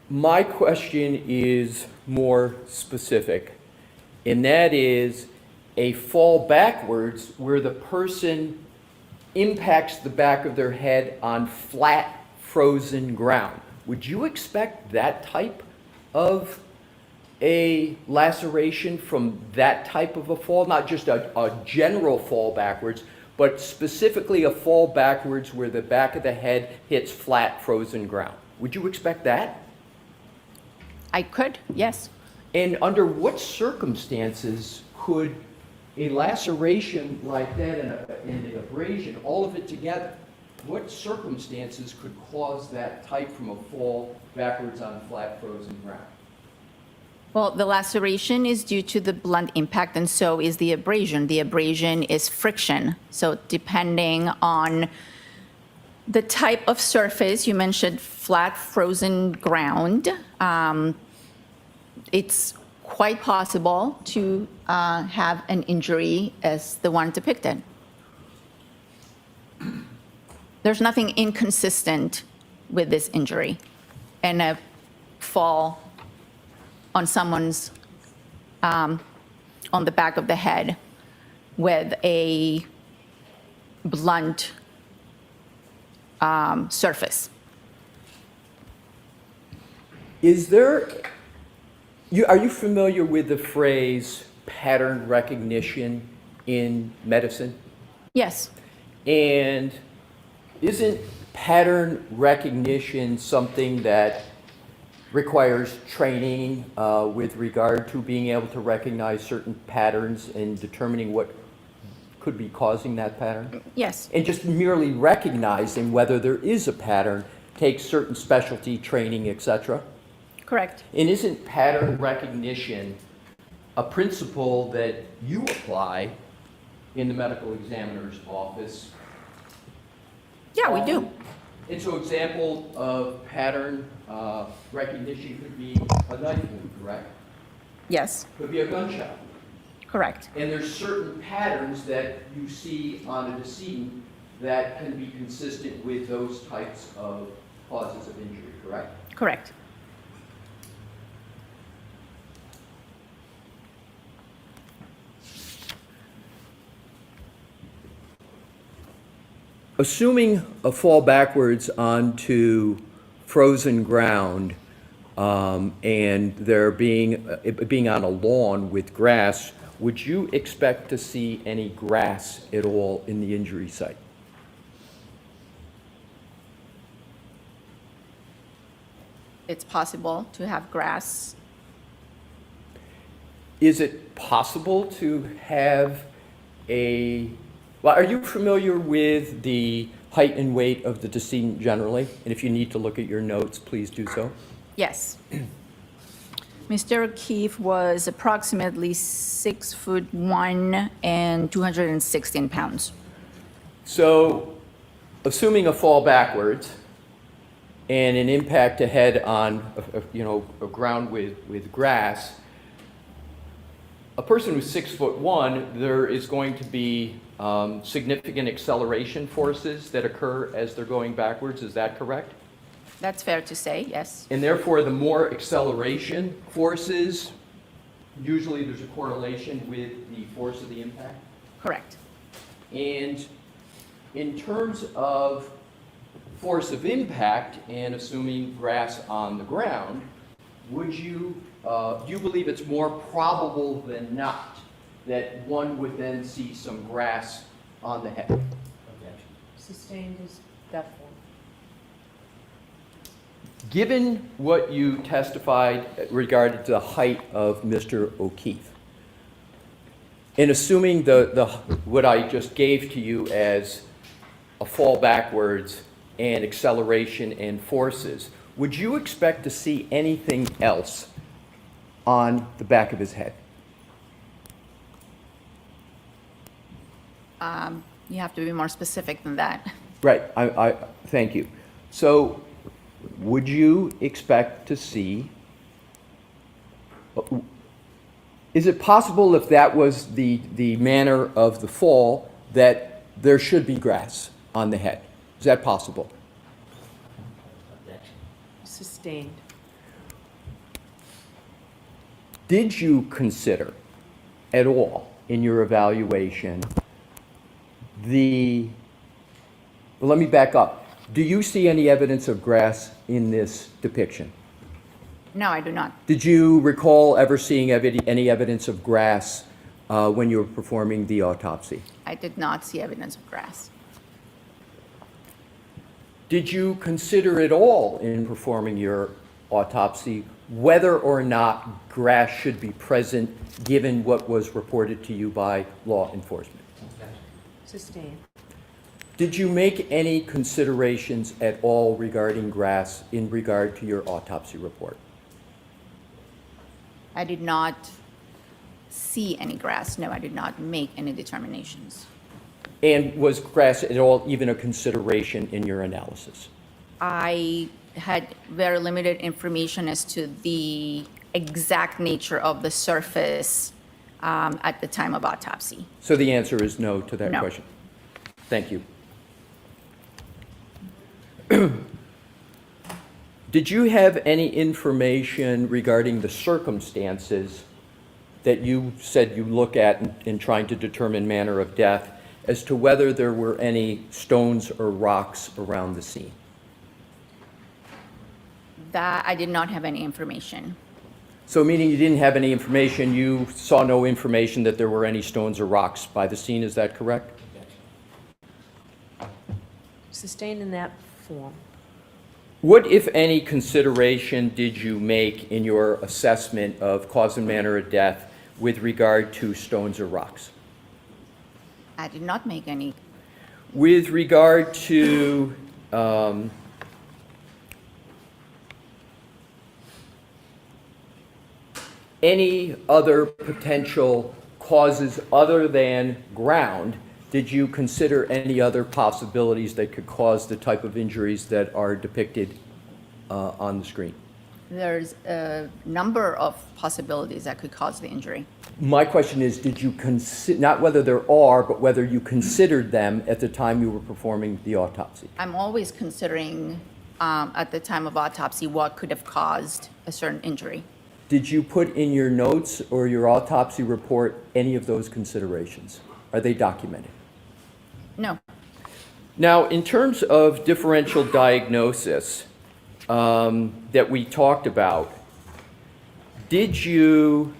My question is more specific, and that is a fall backwards where the person impacts the back of their head on flat, frozen ground. Would you expect that type of a laceration from that type of a fall? Not just a general fall backwards, but specifically a fall backwards where the back of the head hits flat, frozen ground. Would you expect that? I could, yes. And under what circumstances could a laceration like that and an abrasion, all of it together, what circumstances could cause that type from a fall backwards on flat frozen ground? Well, the laceration is due to the blunt impact, and so is the abrasion. The abrasion is friction. So depending on the type of surface, you mentioned flat frozen ground, it's quite possible to have an injury as the one depicted. There's nothing inconsistent with this injury and a fall on someone's, on the back of the head with a blunt surface. Is there, are you familiar with the phrase pattern recognition in medicine? Yes, And isn't pattern recognition something that requires training with regard to being able to recognize certain patterns and determining what could be causing that pattern? yes, And just merely recognizing whether there is a pattern takes certain specialty training, etc.? correct. And isn't pattern recognition a principle that you apply in the medical examiner's office? Yeah, we do. And so example of pattern recognition could be a knife wound, correct? Yes, Could be a gunshot. correct. And there's certain patterns that you see on a decedent that can be consistent with those types of causes of injury, correct? Correct. Assuming a fall backwards onto frozen ground and there being on a lawn with grass, would you expect to see any grass at all in the injury site? It's possible to have grass. Is it possible to have well, are you familiar with the height and weight of the decedent generally? And if you need to look at your notes, please do so. Yes. Mr. O'Keefe was approximately 6'1" and 216 pounds. So, assuming a fall backwards and an impact to head on, a ground with grass, a person who's 6'1", there is going to be significant acceleration forces that occur as they're going backwards. Is that correct? That's fair to say, yes. And therefore, the more acceleration forces, usually there's a correlation with the force of the impact. Correct. And in terms of force of impact and assuming grass on the ground, do you believe it's more probable than not that one would then see some grass on the head? Sustained is definitely. Given what you testified regarding the height of Mr. O'Keefe, and assuming what I just gave to you as a fall backwards and acceleration and forces, would you expect to see anything else on the back of his head? You have to be more specific than that. Right, I thank you. So would you expect to see, is it possible if that was the manner of the fall that there should be grass on the head? Is that possible? Sustained. Did you consider at all in your evaluation well, let me back up. Do you see any evidence of grass in this depiction? No, I do not. Did you recall ever seeing any evidence of grass when you were performing the autopsy? I did not see evidence of grass. Did you consider at all in performing your autopsy, whether or not grass should be present, given what was reported to you by law enforcement? Sustained. Did you make any considerations at all regarding grass in regard to your autopsy report? I did not see any grass. No, I did not make any determinations. And was grass at all even a consideration in your analysis? I had very limited information as to the exact nature of the surface at the time of autopsy. So the answer is no to that No. question. Thank you. Did you have any information regarding the circumstances that you said you look at in trying to determine manner of death as to whether there were any stones or rocks around the scene? That I did not have any information. So meaning you didn't have any information, you saw no information that there were any stones or rocks by the scene, is that correct? Sustained in that form. What, if any, consideration did you make in your assessment of cause and manner of death with regard to stones or rocks? I did not make any. With regard to any other potential causes other than ground, did you consider any other possibilities that could cause the type of injuries that are depicted on the screen? There's a number of possibilities that could cause the injury. My question is, did you consider, not whether there are, but whether you considered them at the time you were performing the autopsy? I'm always considering at the time of autopsy what could have caused a certain injury. Did you put in your notes or your autopsy report any of those considerations? Are they documented? No. Now, in terms of differential diagnosis that we talked about, did you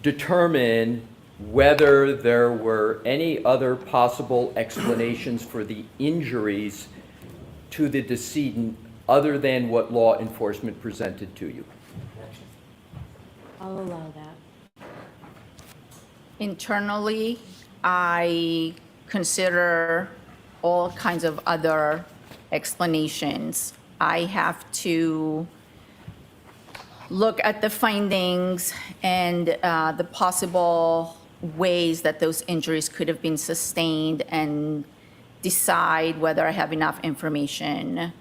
determine whether there were any other possible explanations for the injuries to the decedent other than what law enforcement presented to you? I'll allow that. Internally, I consider all kinds of other explanations. I have to look at the findings and the possible ways that those injuries could have been sustained and decide whether I have enough information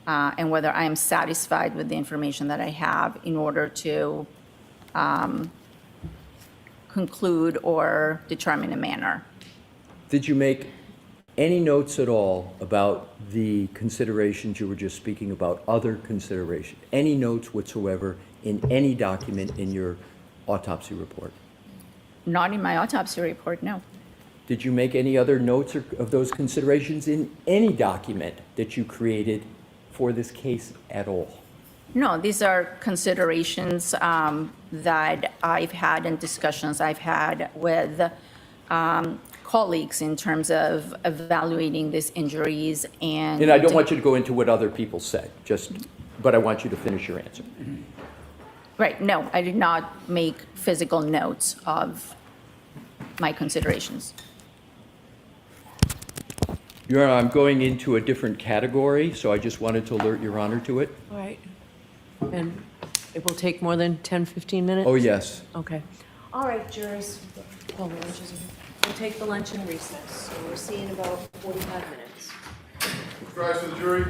and whether I am satisfied with the information that I have in order to conclude or determine a manner. Did you make any notes at all about the considerations you were just speaking about, other considerations? Any notes whatsoever in any document in your autopsy report? Not in my autopsy report, no. Did you make any other notes of those considerations in any document that you created for this case at all? No, these are considerations that I've had and discussions I've had with colleagues in terms of evaluating these injuries and... And I don't want you to go into what other people said, but I want you to finish your answer. Right, no, I did not make physical notes of my considerations. Your Honor, I'm going into a different category, so I just wanted to alert Your Honor to it. All right. And it will take more than 10, 15 minutes? Oh, yes. Okay. All right, jurors. Oh, the lunch is here. We'll take the lunch and recess. So we'll see you in about 45 minutes. Rise to the jury.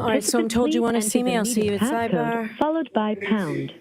All right, so I'm told you want to see me. I'll see you at sidebar. Followed by pound.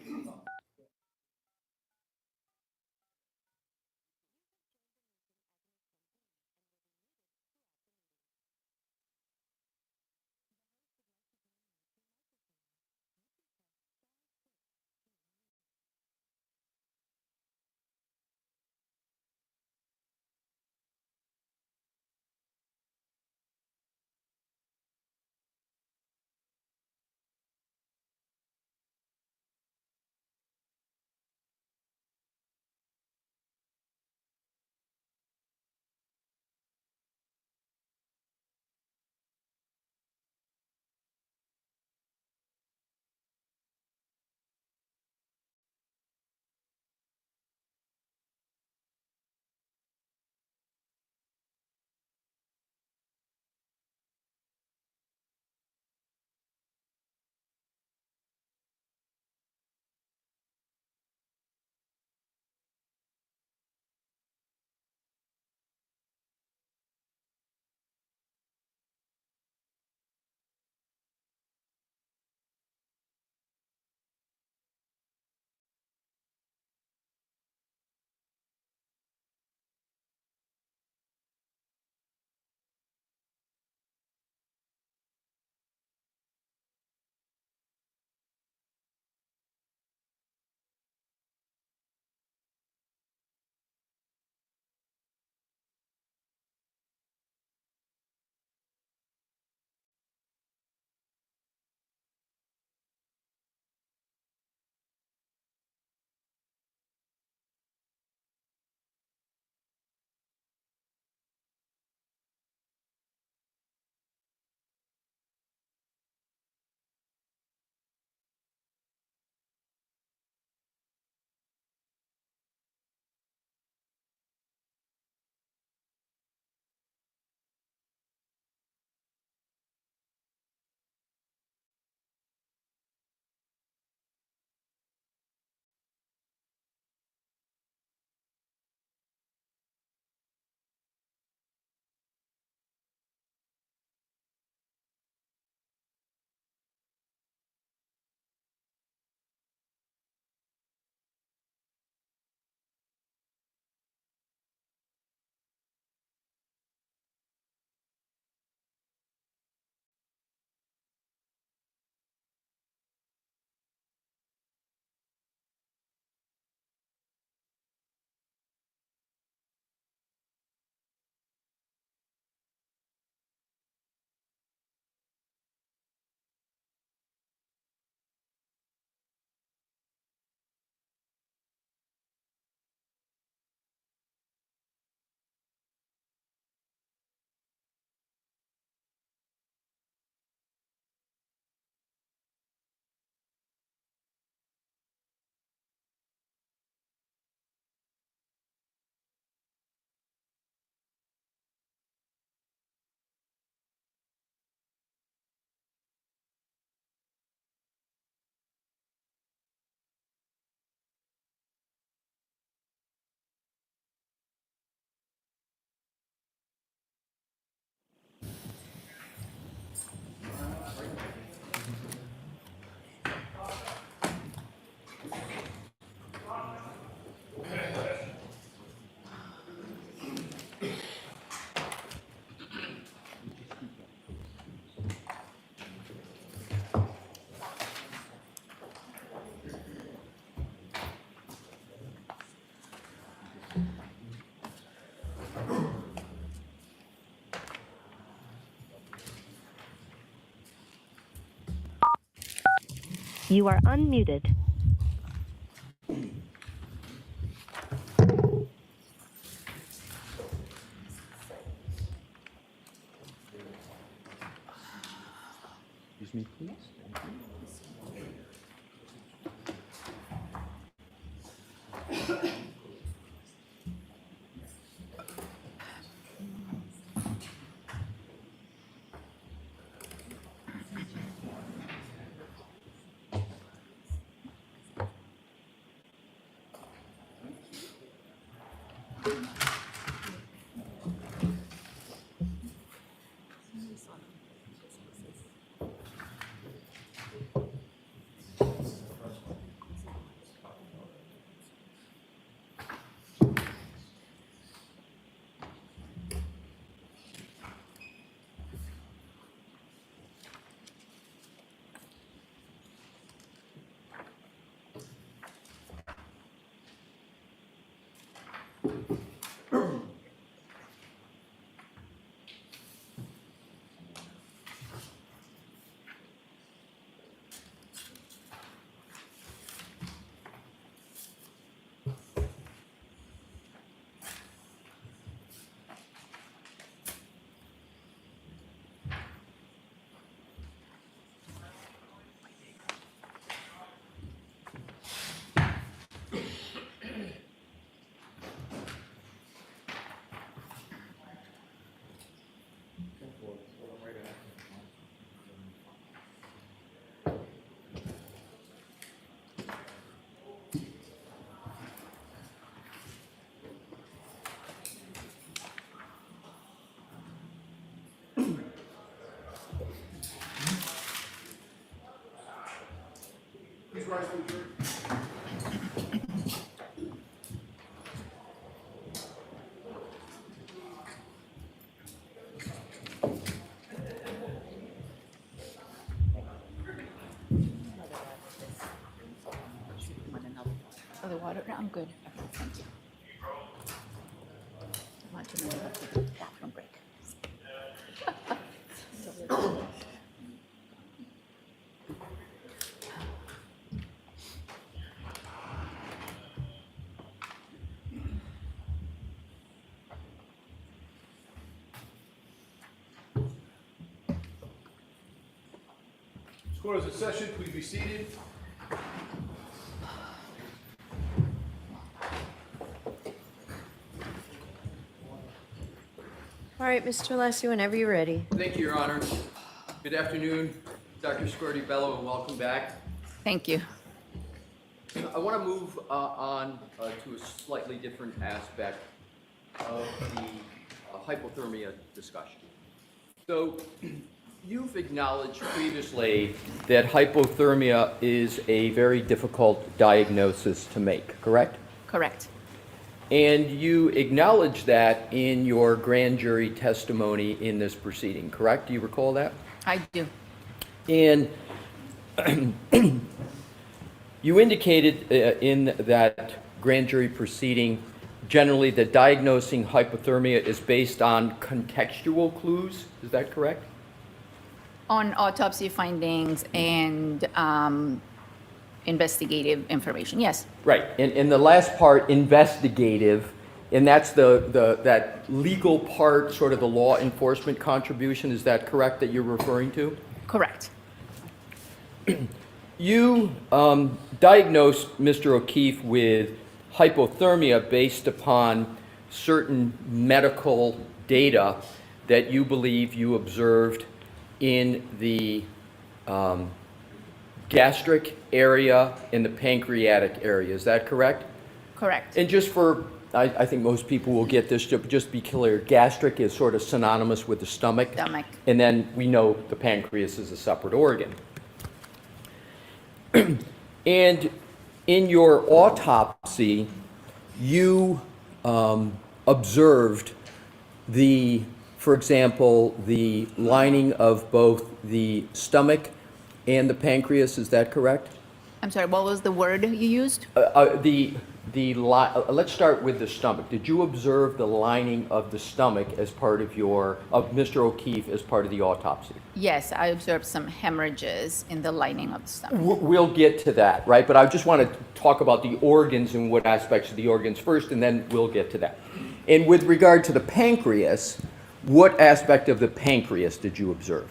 You are unmuted. Excuse me, please. I'm good. Thank you. I want to move up to the bathroom break. Court is in session, please be seated. All right, Mr. Alessi, whenever you're ready. Thank you, Your Honor. Good afternoon, Dr. Scordi-Bello, and welcome back. Thank you. I want to move on to a slightly different aspect of the hypothermia discussion. So, you've acknowledged previously that hypothermia is a very difficult diagnosis to make, correct? Correct. And you acknowledge that in your grand jury testimony in this proceeding, correct? Do you recall that? I do. And you indicated in that grand jury proceeding generally that diagnosing hypothermia is based on contextual clues. Is that correct? On autopsy findings and investigative information, yes. Right. And the last part, investigative, and that's that legal part, sort of the law enforcement contribution. Is that correct that you're referring to? Correct. You diagnosed Mr. O'Keefe with hypothermia based upon certain medical data that you believe you observed in the gastric area and the pancreatic area. Is that correct? Correct. And just for, I think most people will get this, just be clear, gastric is sort of synonymous with the stomach. Stomach. And then we know the pancreas is a separate organ. And in your autopsy, you observed for example, the lining of both the stomach and the pancreas. Is that correct? I'm sorry, what was the word you used? Let's start with the stomach. Did you observe the lining of the stomach as part of Mr. O'Keefe as part of the autopsy? Yes, I observed some hemorrhages in the lining of the stomach. We'll get to that, right? But I just want to talk about the organs and what aspects of the organs first, and then we'll get to that. And with regard to the pancreas, what aspect of the pancreas did you observe?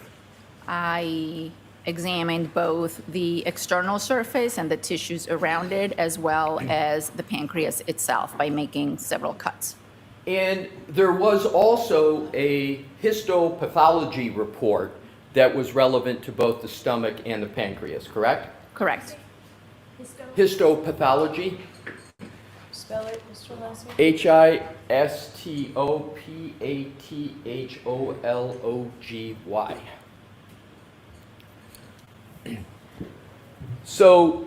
I examined both the external surface and the tissues around it, as well as the pancreas itself by making several cuts. And there was also a histopathology report that was relevant to both the stomach and the pancreas, correct? Correct. Histopathology? Spell it, Mr. Alessi. Histopathology. So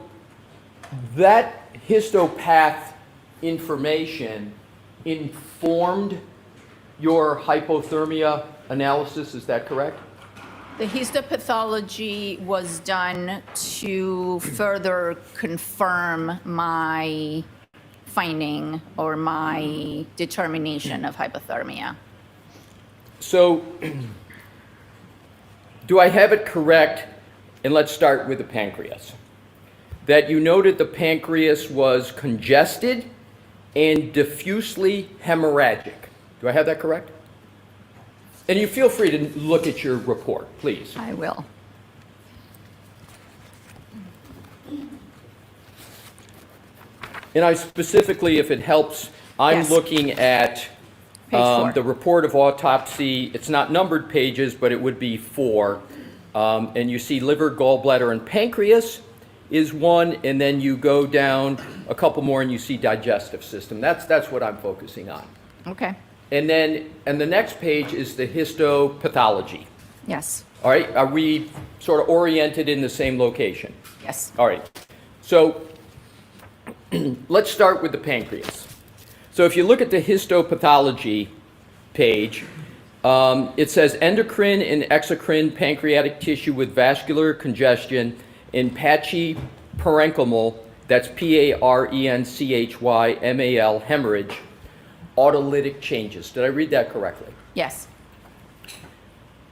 that histopath information informed your hypothermia analysis, is that correct? The histopathology was done to further confirm my finding or my determination of hypothermia. So, do I have it correct, and let's start with the pancreas, that you noted the pancreas was congested and diffusely hemorrhagic? Do I have that correct? And you feel free to look at your report, please. I will. And I specifically, if it helps, I'm Yes. looking at Page 4. the report of autopsy. It's not numbered pages, but it would be 4. And you see liver, gallbladder, and pancreas is 1, and then you go down a couple more and you see digestive system. That's what I'm focusing on. Okay. And the next page is the histopathology. Yes. All right, are we sort of oriented in the same location? Yes. All right, so let's start with the pancreas. So if you look at the histopathology page, it says endocrine and exocrine pancreatic tissue with vascular congestion and patchy parenchymal That's P-A-R-E-N-C-H-Y-M-A-L, hemorrhage, autolytic changes. Did I read that correctly? Yes.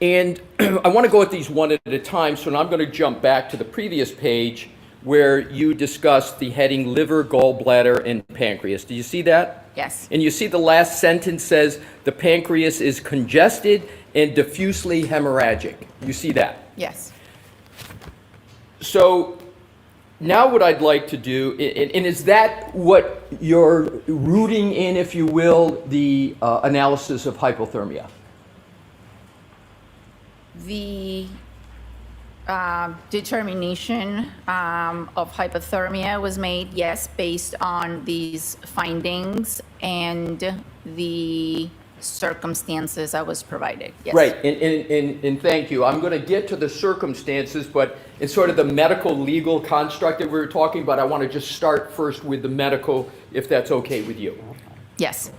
And I want to go at these one at a time, so now I'm going to jump back to the previous page where you discussed the heading liver, gallbladder, and pancreas. Do you see that? Yes. And you see the last sentence says the pancreas is congested and diffusely hemorrhagic. You see that? Yes. So now what I'd like to do, and is that what you're rooting in, if you will, the analysis of hypothermia? The determination of hypothermia was made, yes, based on these findings and the circumstances I was provided. Yes. Right, and thank you. I'm going to get to the circumstances, but in sort of the medical legal construct that we were talking about, I want to just start first with the medical, if that's okay with you. Yes.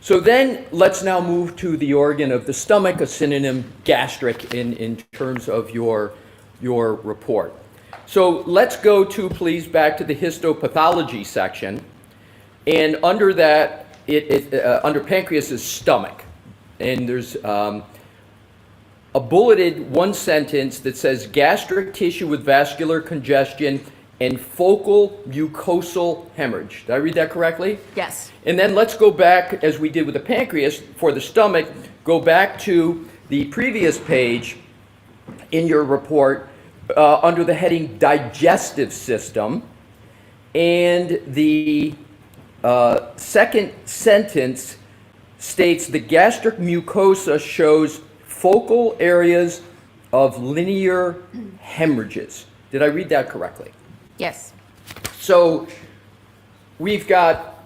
So then let's now move to the organ of the stomach, a synonym gastric in terms of your report. So let's go to, please, back to the histopathology section. And under that, under pancreas is stomach. And there's a bulleted one sentence that says gastric tissue with vascular congestion and focal mucosal hemorrhage. Did I read that correctly? Yes. And then let's go back, as we did with the pancreas, for the stomach, go back to the previous page in your report under the heading digestive system. And the second sentence states the gastric mucosa shows focal areas of linear hemorrhages. Did I read that correctly? Yes. So we've got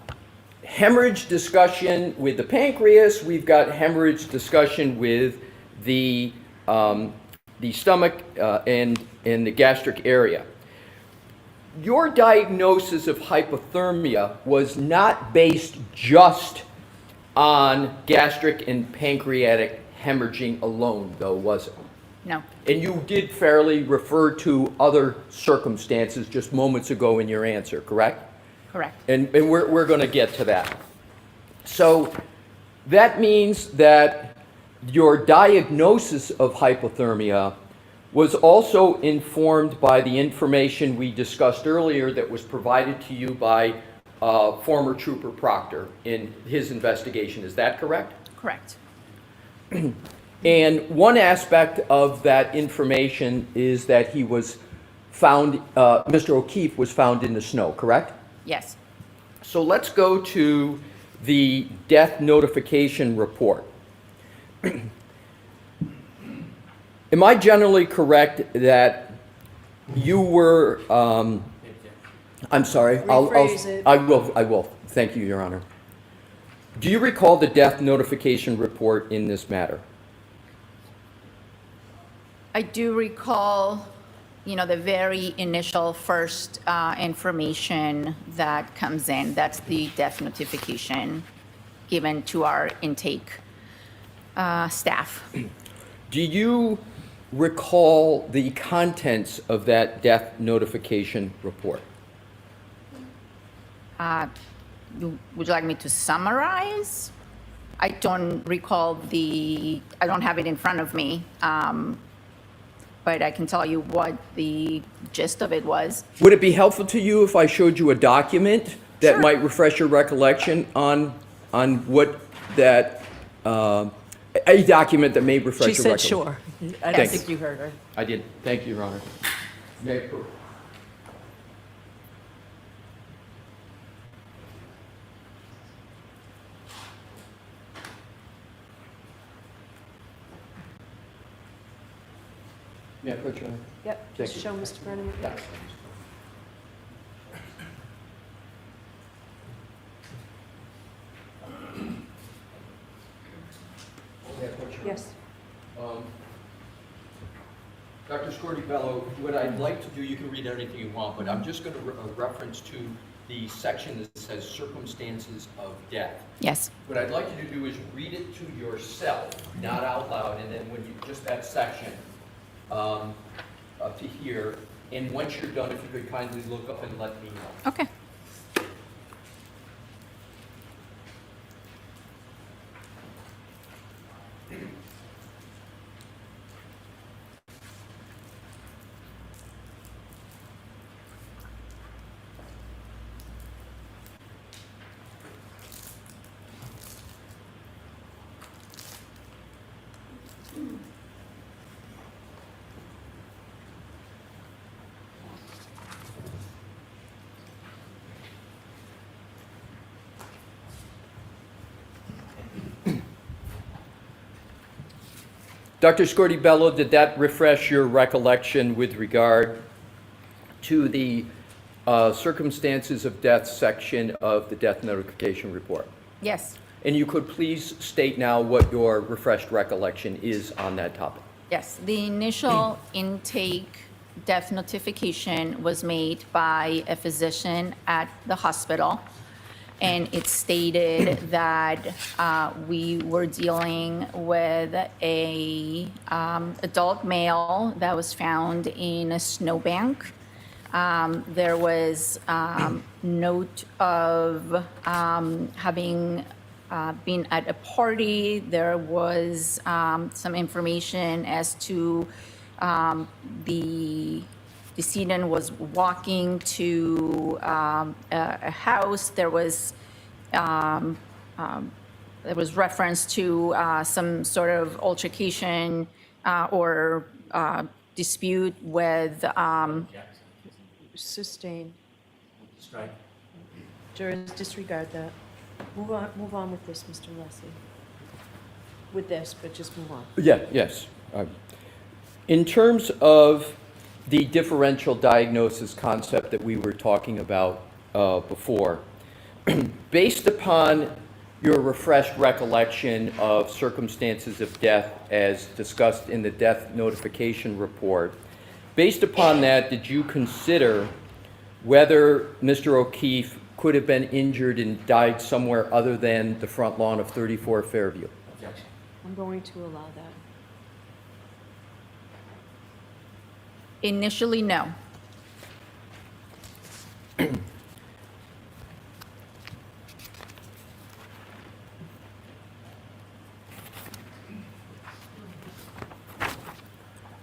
hemorrhage discussion with the pancreas. We've got hemorrhage discussion with the stomach and the gastric area. Your diagnosis of hypothermia was not based just on gastric and pancreatic hemorrhaging alone, though, was it? No. And you did fairly refer to other circumstances just moments ago in your answer, correct? Correct. And we're going to get to that. So that means that your diagnosis of hypothermia was also informed by the information we discussed earlier that was provided to you by former Trooper Proctor in his investigation. Is that correct? Correct. And one aspect of that information is that he was found, Mr. O'Keefe was found in the snow, correct? Yes. So let's go to the death notification report. Am I generally correct that you were, I'm sorry, Rephrase it. I will. Thank you, Your Honor. Do you recall the death notification report in this matter? I do recall, the very initial first information that comes in. That's the death notification given to our intake staff. Do you recall the contents of that death notification report? Would you like me to summarize? I don't recall I don't have it in front of me, but I can tell you what the gist of it was. Would it be helpful to you if I showed you a document that Sure. might refresh your recollection on what that, a document that may refresh She your said recollection? sure. I don't Thanks. think you heard her. I did. Thank you, Your Honor. May I approve? May I approach, Your Honor? Yep, Thank just you. show Mr. Brennan. Yeah. May I approach, Your Honor? Yes. Dr. Scordi-Bello, what I'd like to do, you can read anything you want, but I'm just going to reference to the section that says circumstances of death. Yes. What I'd like you to do is read it to yourself, not out loud, and then when you, just that section up to here, And once you're done, if you could kindly look up and let me know. Okay. Dr. Scorti-Bello, did that refresh your recollection with regard to the circumstances of death section of the death notification report? Yes. And you could please state now what your refreshed recollection is on that topic. Yes, the initial intake death notification was made by a physician at the hospital, and it stated that we were dealing with a adult male that was found in a snowbank. There was note of having been at a party. There was some information as to the decedent was walking to a house. There was reference to some sort of altercation or dispute with Sustained. Strike. Jurors, disregard that. Move on with this, Mr. Leslie. With this, but just move on. Yeah, yes. In terms of the differential diagnosis concept that we were talking about before, based upon your refreshed recollection of circumstances of death as discussed in the death notification report, based upon that, did you consider whether Mr. O'Keefe could have been injured and died somewhere other than the front lawn of 34 Fairview? Objection. I'm going to allow that. initially, no.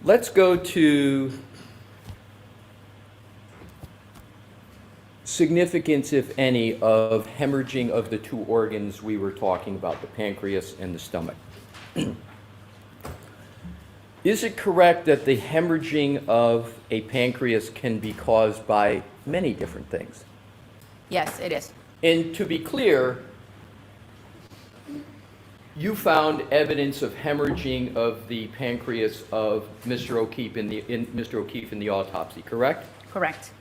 Let's go to significance, if any, of hemorrhaging of the two organs we were talking about, the pancreas and the stomach. Is it correct that the hemorrhaging of a pancreas can be caused by many different things? Yes, it is. And to be clear, you found evidence of hemorrhaging of the pancreas of Mr. O'Keefe in the autopsy, correct? Correct.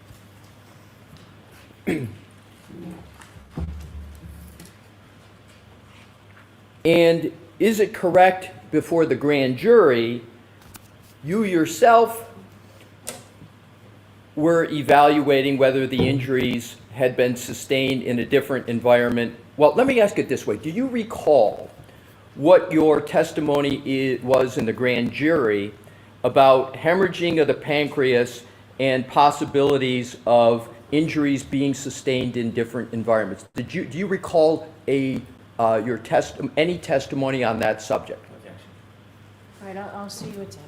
And is it correct before the grand jury, you yourself were evaluating whether the injuries had been sustained in a different environment? Well, let me ask it this way. Do you recall what your testimony was in the grand jury about hemorrhaging of the pancreas and possibilities of injuries being sustained in different environments? Do you recall any testimony on that subject? Objection. All right, I'll see you at 10.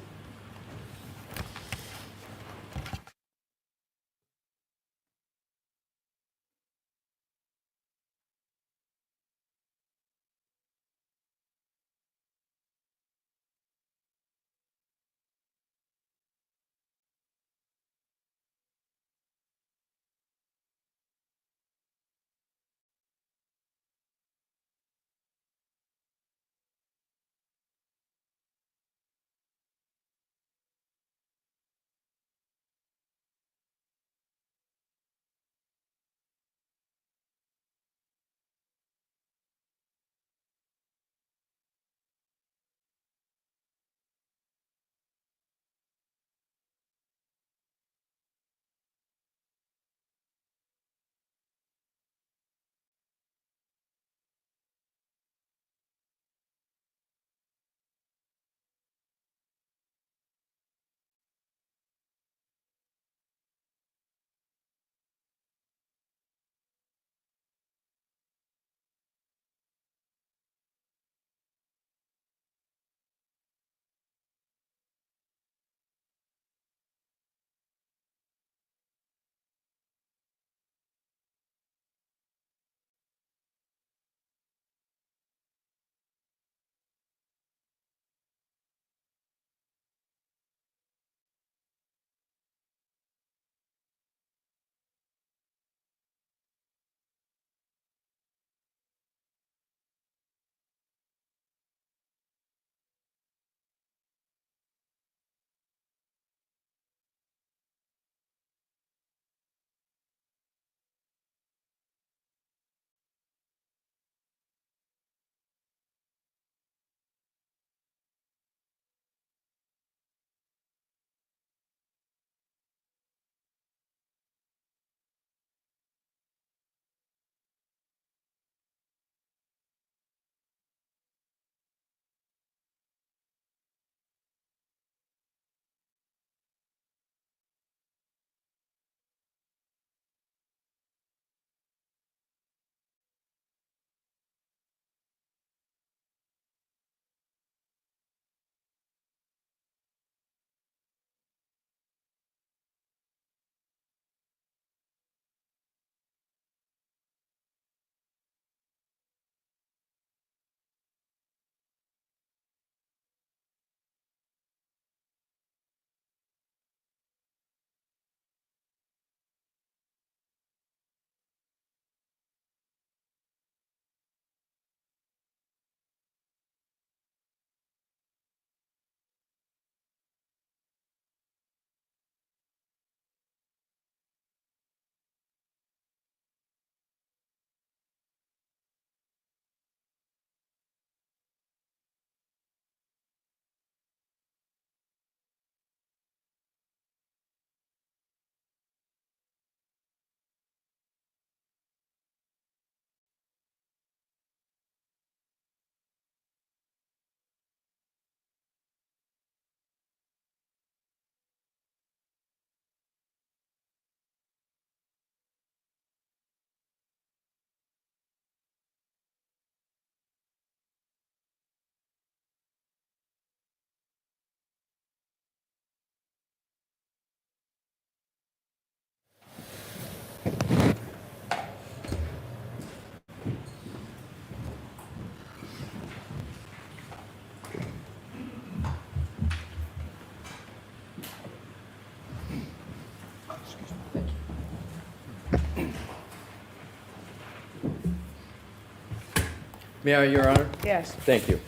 May I, Your Honor? Yes. Thank you.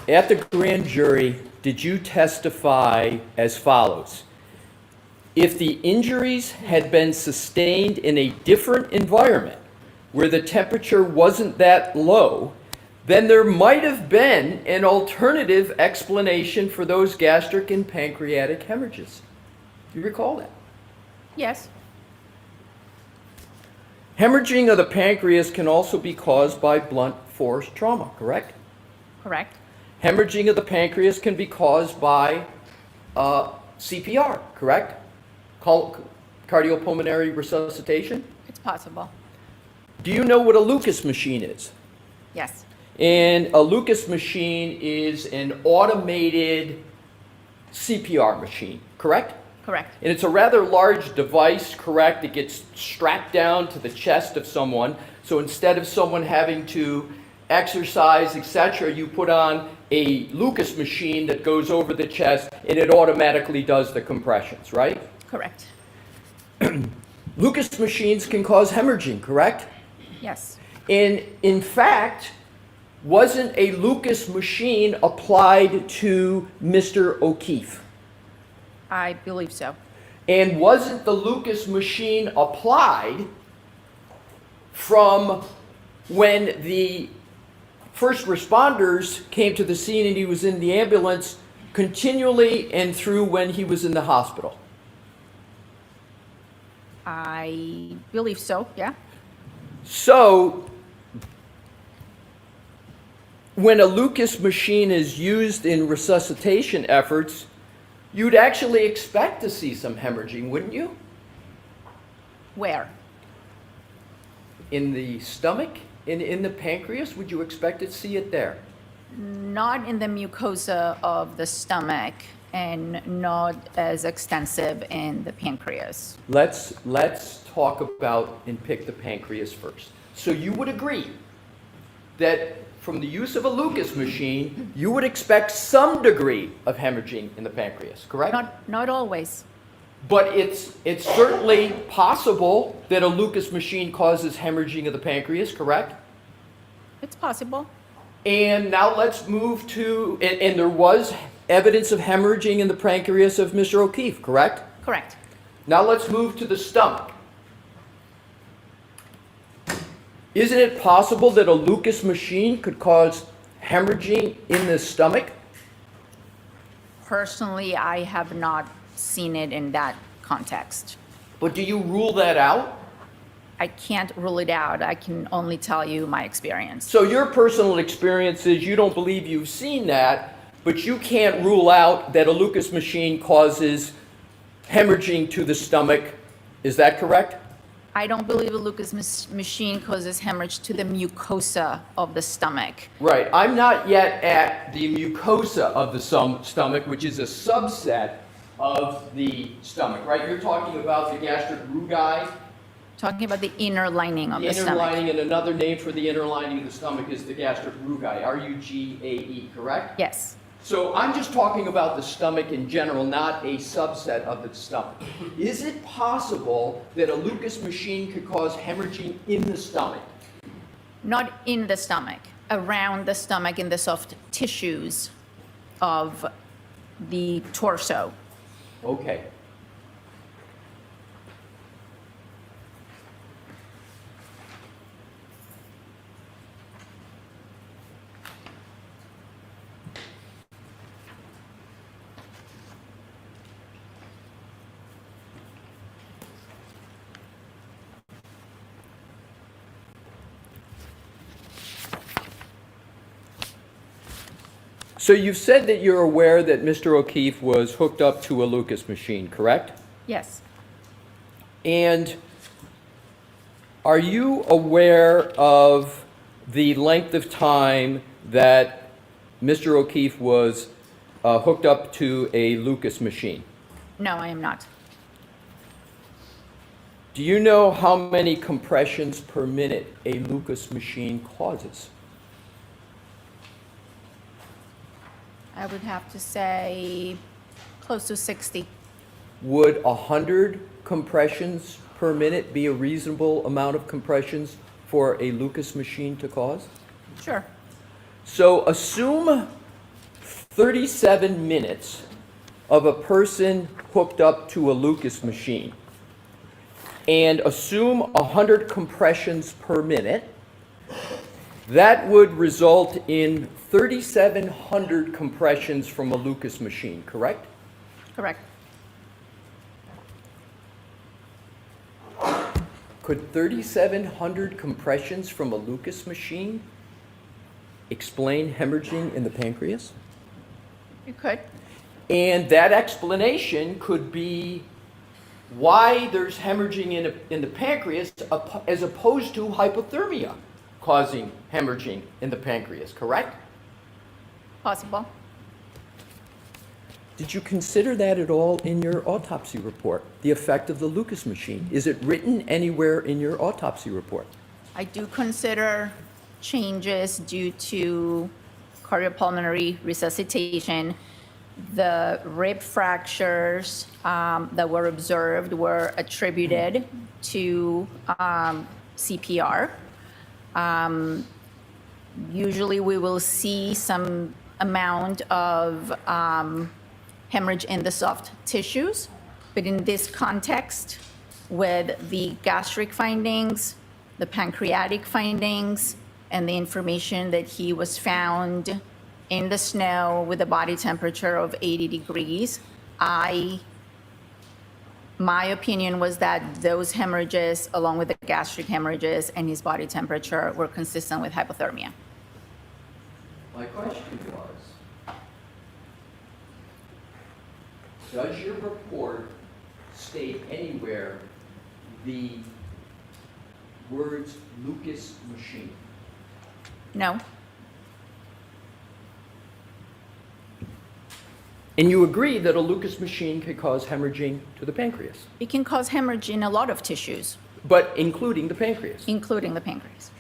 At the grand jury, did you testify as follows? If the injuries had been sustained in a different environment where the temperature wasn't that low, then there might have been an alternative explanation for those gastric and pancreatic hemorrhages. Do you recall that? Yes. Hemorrhaging of the pancreas can also be caused by blunt force trauma, correct? Correct. Hemorrhaging of the pancreas can be caused by CPR, correct? Cardiopulmonary resuscitation. It's possible. Do you know what a Lucas machine is? Yes. And a Lucas machine is an automated CPR machine, correct? Correct. And it's a rather large device, correct? It gets strapped down to the chest of someone. So instead of someone having to exercise, etc., you put on a Lucas machine that goes over the chest and it automatically does the compressions, right? Correct. Lucas machines can cause hemorrhaging, correct? Yes. And in fact, wasn't a Lucas machine applied to Mr. O'Keefe? I believe so. And wasn't the Lucas machine applied from when the first responders came to the scene and he was in the ambulance continually and through when he was in the hospital? I believe so, yeah. So, when a Lucas machine is used in resuscitation efforts, you'd actually expect to see some hemorrhaging, wouldn't you? Where? In the stomach? In the pancreas? Would you expect to see it there? Not in the mucosa of the stomach and not as extensive in the pancreas. Let's talk about and pick the pancreas first. So you would agree that from the use of a Lucas machine, you would expect some degree of hemorrhaging in the pancreas, correct? Not always. But it's certainly possible that a Lucas machine causes hemorrhaging of the pancreas, correct? It's possible. And now let's move to, and there was evidence of hemorrhaging in the pancreas of Mr. O'Keefe, correct? Correct. Now let's move to the stomach. Isn't it possible that a Lucas machine could cause hemorrhaging in the stomach? Personally, I have not seen it in that context. But do you rule that out? I can't rule it out. I can only tell you my experience. So your personal experience is you don't believe you've seen that, but you can't rule out that a Lucas machine causes hemorrhaging to the stomach. Is that correct? I don't believe a Lucas machine causes hemorrhage to the mucosa of the stomach. Right. I'm not yet at the mucosa of the stomach, which is a subset of the stomach, right? You're talking about the gastric rugae. Talking about the inner lining of the inner stomach. lining, and another name for the inner lining of the stomach is the gastric rugae, R-U-G-A-E, correct? Yes. So I'm just talking about the stomach in general, not a subset of the stomach. Is it possible that a Lucas machine could cause hemorrhaging in the stomach? Not in the stomach, around the stomach in the soft tissues of the torso. Okay. So you've said that you're aware that Mr. O'Keefe was hooked up to a Lucas machine, correct? Yes. And are you aware of the length of time that Mr. O'Keefe was hooked up to a Lucas machine? No, I am not. Do you know how many compressions per minute a Lucas machine causes? I would have to say close to 60. Would 100 compressions per minute be a reasonable amount of compressions for a Lucas machine to cause? Sure. So assume 37 minutes of a person hooked up to a Lucas machine, and assume 100 compressions per minute. That would result in 3,700 compressions from a Lucas machine, correct? Correct. Could 3,700 compressions from a Lucas machine explain hemorrhaging in the pancreas? You could. And that explanation could be why there's hemorrhaging in the pancreas as opposed to hypothermia causing hemorrhaging in the pancreas, correct? Possible. Did you consider that at all in your autopsy report, the effect of the Lucas machine? Is it written anywhere in your autopsy report? I do consider changes due to cardiopulmonary resuscitation. The rib fractures that were observed were attributed to CPR. Usually we will see some amount of hemorrhage in the soft tissues, but in this context, with the gastric findings, the pancreatic findings, and the information that he was found in the snow with a body temperature of 80 degrees, my opinion was that those hemorrhages, along with the gastric hemorrhages and his body temperature, were consistent with hypothermia. My question was, does your report state anywhere the words Lucas machine? No. And you agree that a Lucas machine could cause hemorrhaging to the pancreas, It can cause hemorrhage in a lot of tissues, but including the pancreas. including the pancreas.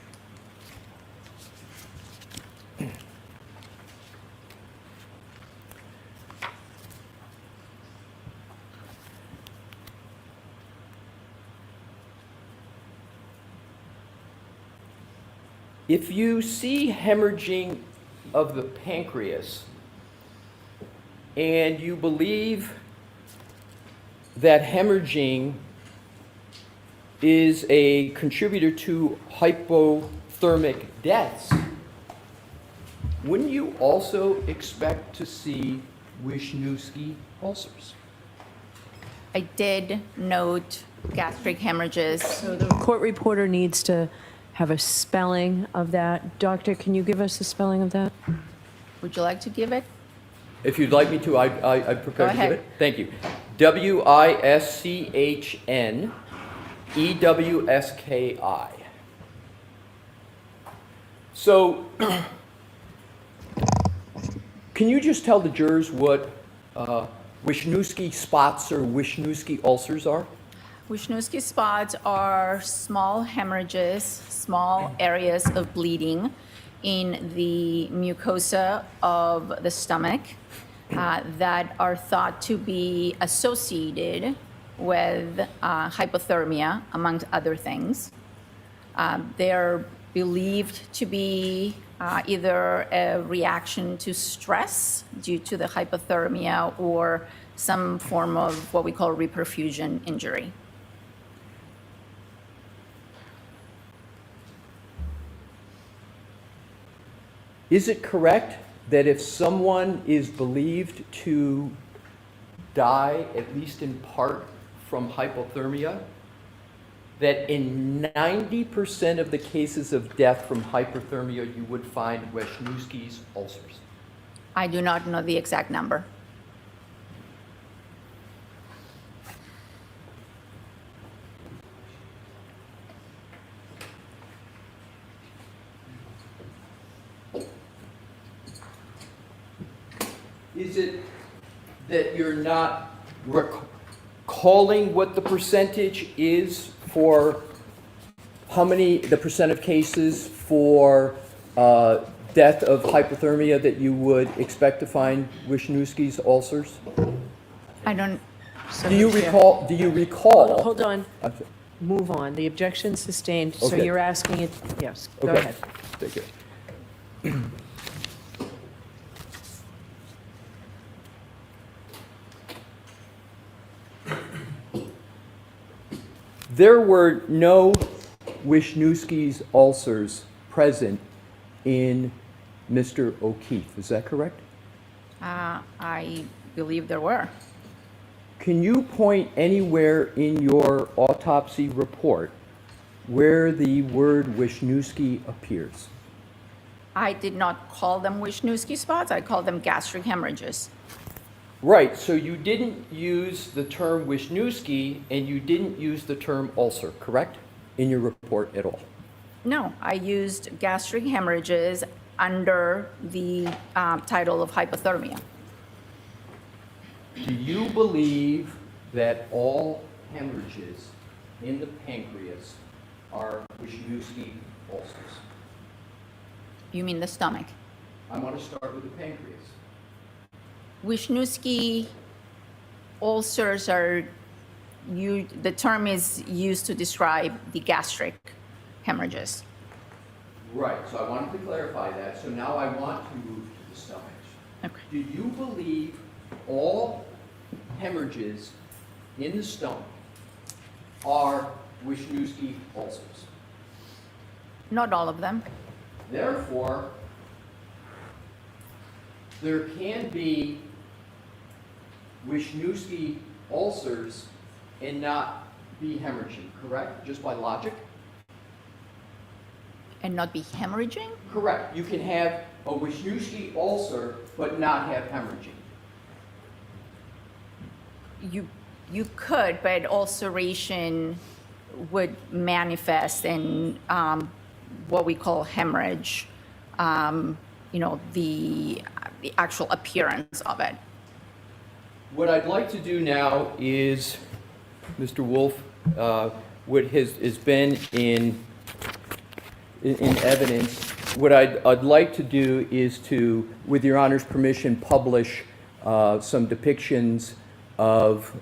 If you see hemorrhaging of the pancreas and you believe that hemorrhaging is a contributor to hypothermic deaths, wouldn't you also expect to see Wisniewski ulcers? I did note gastric hemorrhages. So the court reporter needs to have a spelling of that. Doctor, can you give us the spelling of that? Would you like to give it? If you'd like me to, I'd prepare Go to give ahead. it. Thank you. Wishnewski. So, can you just tell the jurors what Wisniewski spots or Wisniewski ulcers are? Wisniewski spots are small hemorrhages, small areas of bleeding in the mucosa of the stomach that are thought to be associated with hypothermia, among other things. They're believed to be either a reaction to stress due to the hypothermia or some form of what we call reperfusion injury. Is it correct that if someone is believed to die, at least in part, from hypothermia, that in 90% of the cases of death from hypothermia, you would find Wisniewski's ulcers? I do not know the exact number. Is it that you're not recalling what the percentage is for the percent of cases for death of hypothermia that you would expect to find Wisniewski's ulcers? I don't. Do you recall? Hold on. move on. The objection sustained, so Okay. you're asking it, yes, go Okay. ahead. Thank you. There were no Wisniewski's ulcers present in Mr. O'Keefe, is that correct? I believe there were. Can you point anywhere in your autopsy report where the word Wisniewski appears? I did not call them Wisniewski spots. I called them gastric hemorrhages. Right, so you didn't use the term Wisniewski and you didn't use the term ulcer, correct? In your report at all? No, I used gastric hemorrhages under the title of hypothermia. Do you believe that all hemorrhages in the pancreas are Wisniewski ulcers? You mean the stomach? I want to start with the pancreas. Wisniewski ulcers are, the term is used to describe the gastric hemorrhages. Right, so I wanted to clarify that, so now I want to move to the stomach. Okay. Do you believe all hemorrhages in the stomach are Wisniewski ulcers? Not all of them. Therefore, there can be Wisniewski ulcers and not be hemorrhaging, correct? Just by logic? And not be hemorrhaging? Correct. You can have a Wisniewski ulcer but not have hemorrhaging. You could, but ulceration would manifest in what we call hemorrhage, the actual appearance of it. What I'd like to do now is, Mr. Wolf, what has been in evidence, what I'd like to do is to, with your Honor's permission, publish some depictions of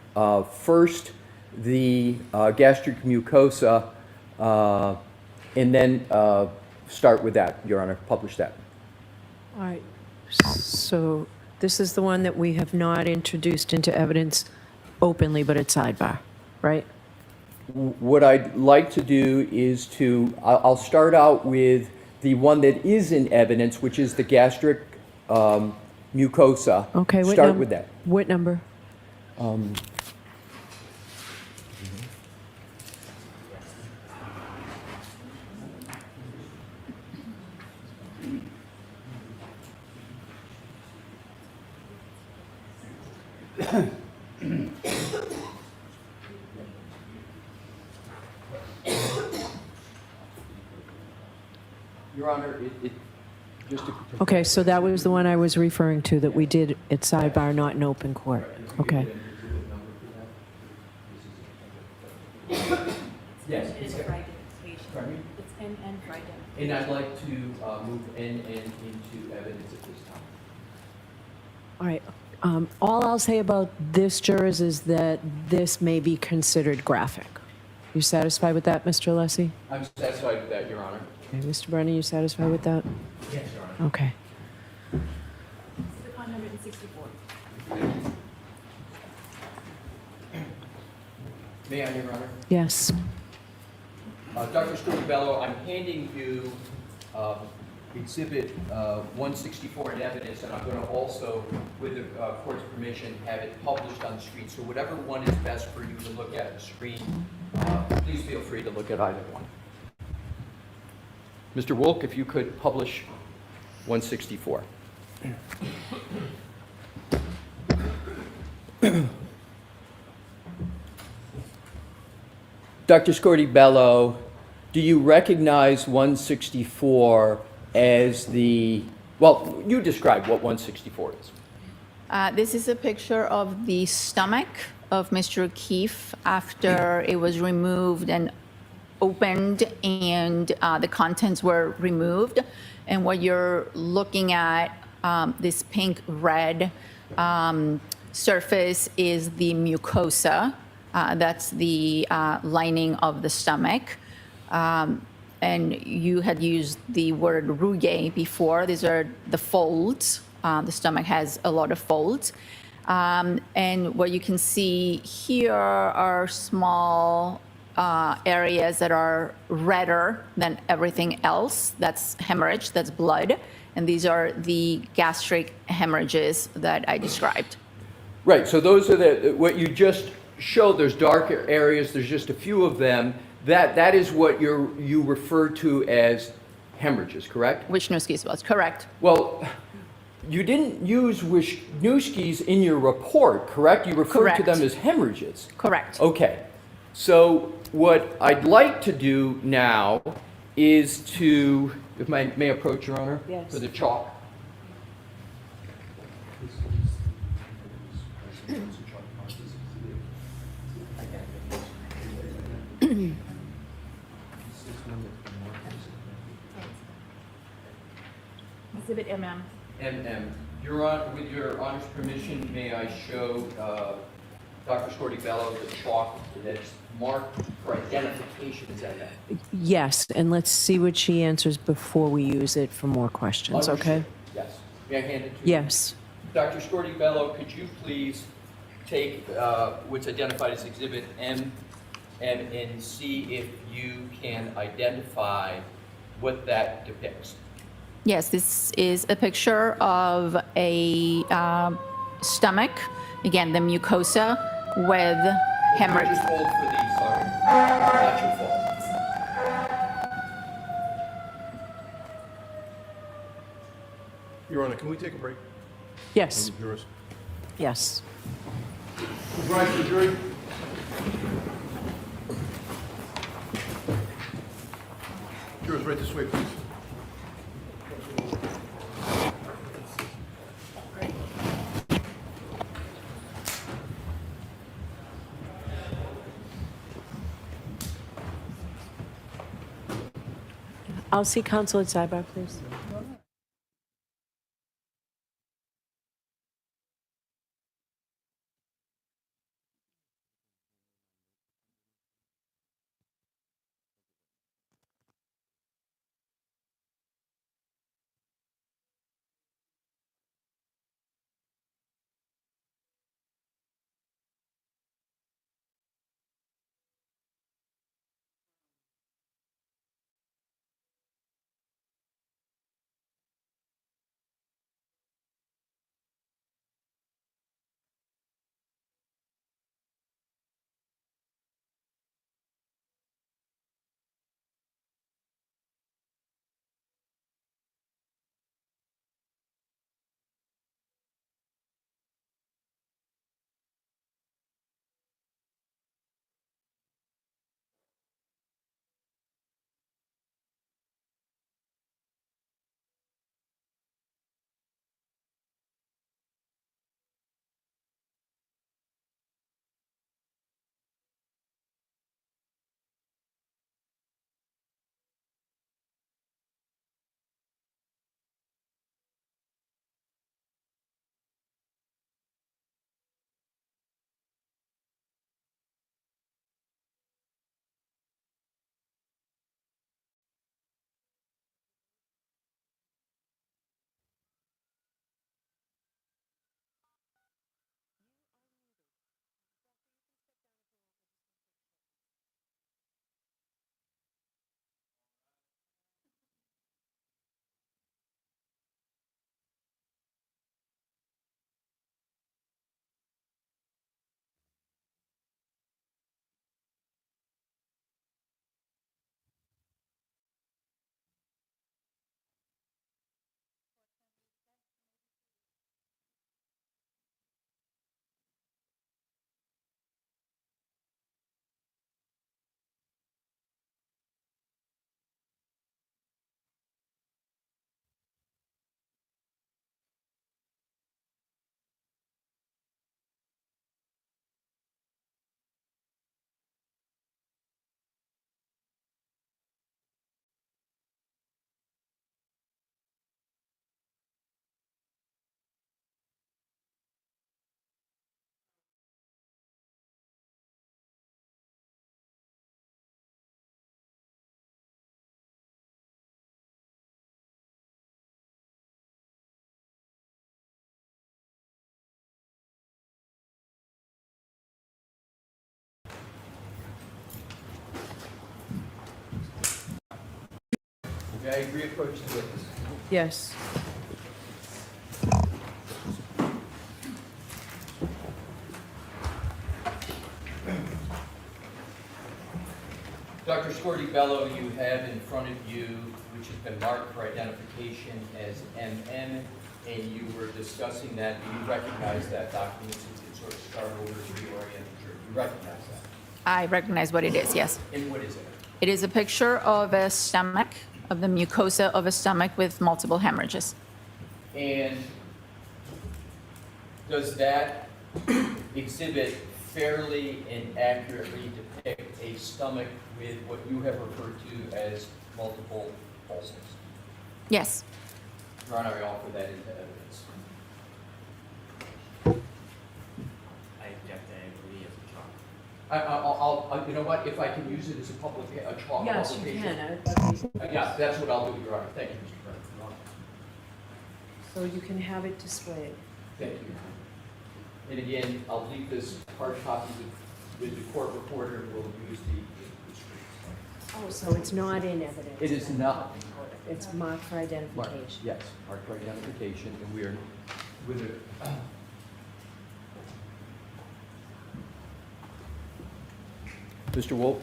first the gastric mucosa, and then start with that, Your Honor, publish that. All right, so this is the one that we have not introduced into evidence openly, but at sidebar, right? What I'd like to do is I'll start out with the one that is in evidence, which is the gastric mucosa. Okay, Start with that. What number? Your Honor, just to... Okay, so that was the one I was referring to, that we did at sidebar, not in open court. Okay. Yes. It's for identification. Pardon me? It's N for identification. And I'd like to move NN into evidence at this time. All right. All I'll say about this, jurors, is that this may be considered graphic. You satisfied with that, Mr. Alessi? I'm satisfied with that, Your Honor. Okay, Mr. Brennan, you satisfied with that? Yes, Your Honor. Okay. This is 164. May I, Your Honor? Yes. Dr. Scribello, I'm handing you Exhibit 164 in evidence, and I'm going to also, with the court's permission, have it published on the screen. So whatever one is best for you to look at on the screen, please feel free to look at either one. Mr. Wolk, if you could publish 164. Dr. Scordi-Bello, do you recognize 164 as the, well, you describe what 164 is. This is a picture of the stomach of Mr. O'Keefe after it was removed and opened and the contents were removed. And what you're looking at, this pink red surface, is the mucosa That's the lining of the stomach. And you had used the word rugae before. These are the folds. The stomach has a lot of folds. And what you can see here are small areas that are redder than everything else. That's hemorrhage, that's blood. And these are the gastric hemorrhages that I described. Right, so those are what you just showed, there's darker areas, there's just a few of them. That is what you refer to as hemorrhages, correct? Wisniewski's was correct. Well, you didn't use Wisniewski's in your report, correct? You referred to Correct. them as hemorrhages. Correct. Okay, so what I'd like to do now is to, if I may approach, Your Honor? Yes. For the chalk. Exhibit MM. With your Honor's permission, may I show Dr. Scorti-Bello the chalk that's marked for identification? Is that it? Yes, and let's see what she answers before we use it for more questions, okay? Understood. Yes. May I hand it to you? Yes. Dr. Scorti-Bello, could you please take what's identified as Exhibit M and see if you can identify what that depicts? Yes, this is a picture of a stomach, again, the mucosa with hemorrhage. Just hold for these, sorry. Not your fault. Your Honor, can we take a break? Yes, Jurors. yes. Please rise for the jury. Jurors, right this way, please. I'll see counsel at sidebar, please. May I reapproach the witness? Yes. Dr. Scorti-Bello, you have in front of you, which has been marked for identification as MM, and you were discussing that. Do you recognize that document? It sort of start over to reorient the jury. You recognize that? I recognize what it is, yes. And what is it? It is a picture of a stomach, of the mucosa of a stomach with multiple hemorrhages. And does that exhibit fairly and accurately depict a stomach with what you have referred to as multiple ulcers? Yes. Your Honor, I offer that into evidence. I object to agree as a chalk. I'll, you know what, if I can use it as a public, a chalk Yes, you publication. can. Yeah, that's what I'll do, Your Honor. Thank you, Mr. President. So you can have it displayed. Thank you. And again, I'll leave this hard copy with the court reporter, and we'll use the screens. Oh, so it's not in evidence? It is then? not. It's marked for Mark, identification? yes, marked for identification, and we are with it. Mr. Wolf?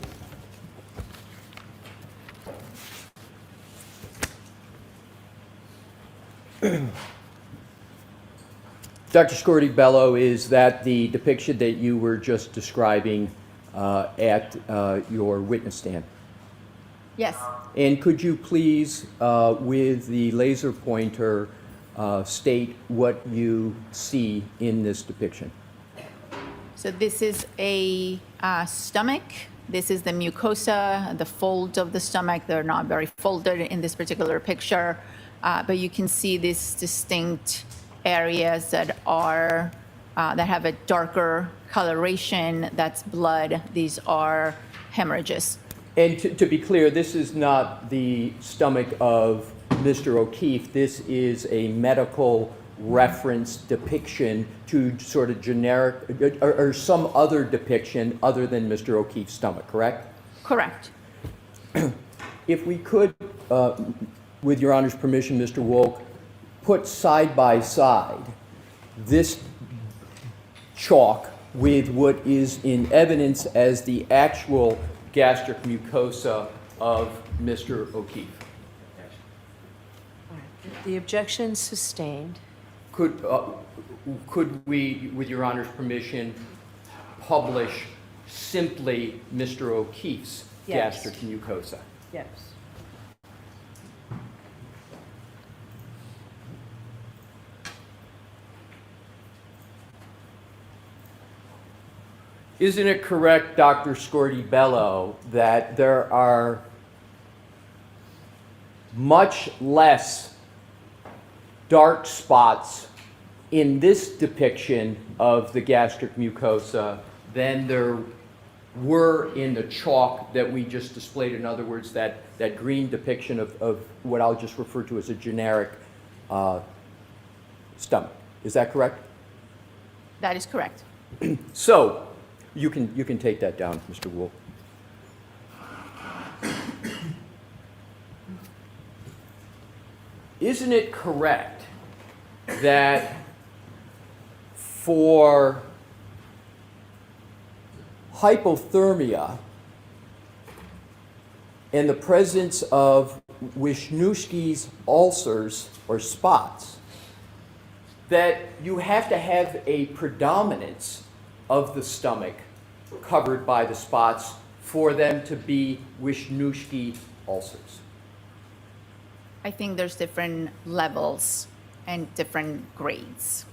Dr. Scorti-Bello, is that the depiction that you were just describing at your witness stand? Yes. And could you please, with the laser pointer, state what you see in this depiction? So this is a stomach. This is the mucosa, the folds of the stomach. They're not very folded in this particular picture, but you can see these distinct areas that are that have a darker coloration. That's blood. These are hemorrhages. And to be clear, this is not the stomach of Mr. O'Keefe. This is a medical reference depiction to sort of generic or some other depiction other than Mr. O'Keefe's stomach, correct? Correct. If we could, with Your Honor's permission, Mr. Wolk, put side by side this chalk with what is in evidence as the actual gastric mucosa of Mr. O'Keefe. The objection sustained. Could we, with Your Honor's permission, publish simply Mr. O'Keefe's Yes. gastric mucosa? Yes. Isn't it correct, Dr. Scorti-Bello, that there are much less dark spots in this depiction of the gastric mucosa than there were in the chalk that we just displayed? In other words, that green depiction of what I'll just refer to as a generic stomach. Is that correct? That is correct. So, you can take that down, Mr. Wolf. Isn't it correct that for hypothermia in the presence of Wisniewski's ulcers or spots, that you have to have a predominance of the stomach covered by the spots for them to be Wisniewski ulcers? I think there's different levels and different grades.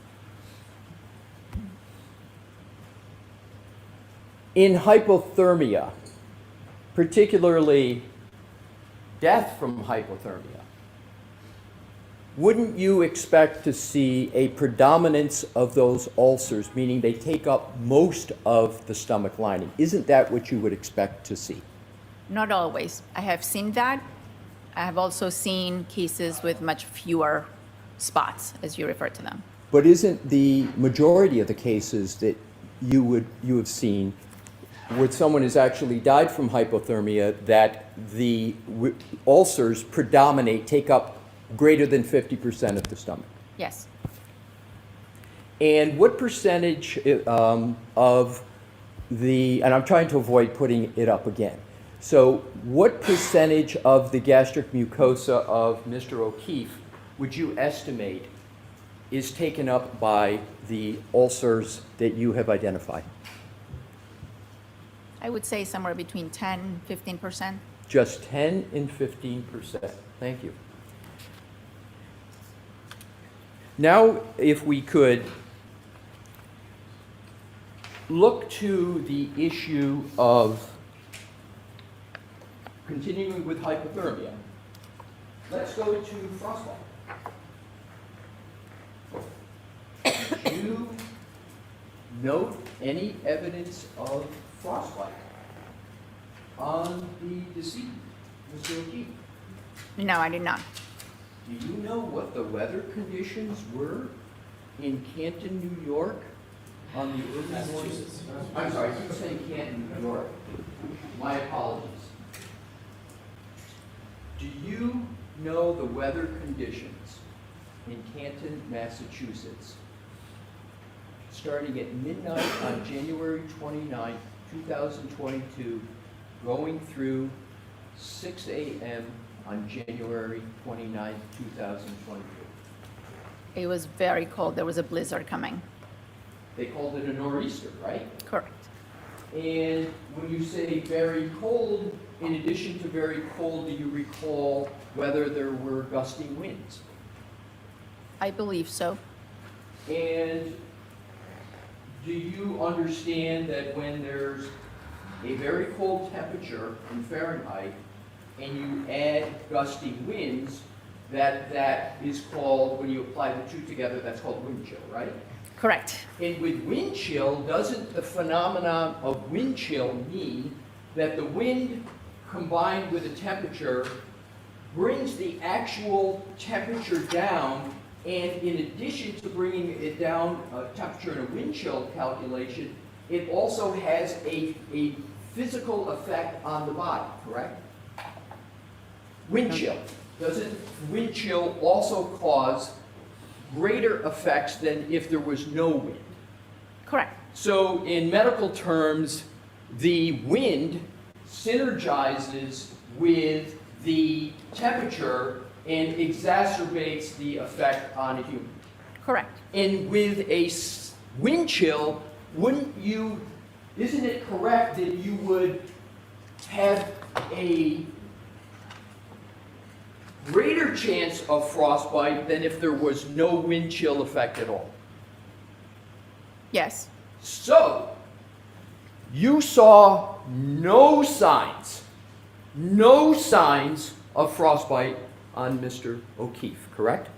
In hypothermia, particularly death from hypothermia, wouldn't you expect to see a predominance of those ulcers, meaning they take up most of the stomach lining? Isn't that what you would expect to see? Not always. I have seen that. I have also seen cases with much fewer spots, as you refer to them. But isn't the majority of the cases that you have seen where someone has actually died from hypothermia, that the ulcers predominate, take up greater than 50% of the stomach. Yes. And what percentage of the, and I'm trying to avoid putting it up again. So what percentage of the gastric mucosa of Mr. O'Keefe would you estimate is taken up by the ulcers that you have identified? I would say somewhere between 10, 15%. Just 10 and 15%. Thank you. Now, if we could look to the issue of continuing with hypothermia. Let's go to frostbite. Did you note any evidence of frostbite on the decedent, Mr. O'Keefe? No, I did not. Do you know what the weather conditions were in Canton, New York on the early morning? I'm sorry, I keep saying Canton, New York. My apologies. Do you know the weather conditions in Canton, Massachusetts, starting at midnight on January 29, 2022, going through 6 a.m. on January 29, 2022? It was very cold. There was a blizzard coming. They called it a nor'easter, right? Correct. And when you say very cold, in addition to very cold, do you recall whether there were gusting winds? I believe so. And do you understand that when there's a very cold temperature in Fahrenheit and you add gusting winds, that is called, when you apply the two together, that's called wind chill, right? Correct. And with wind chill, doesn't the phenomenon of wind chill mean that the wind combined with the temperature brings the actual temperature down, and in addition to bringing it down, temperature in a wind chill calculation, it also has a physical effect on the body, correct? Wind chill. Doesn't wind chill also cause greater effects than if there was no wind? Correct. So in medical terms, the wind synergizes with the temperature and exacerbates the effect on a human. Correct. And with a wind chill, isn't it correct that you would have a greater chance of frostbite than if there was no wind chill effect at all? Yes. So, you saw no signs of frostbite on Mr. O'Keefe, correct?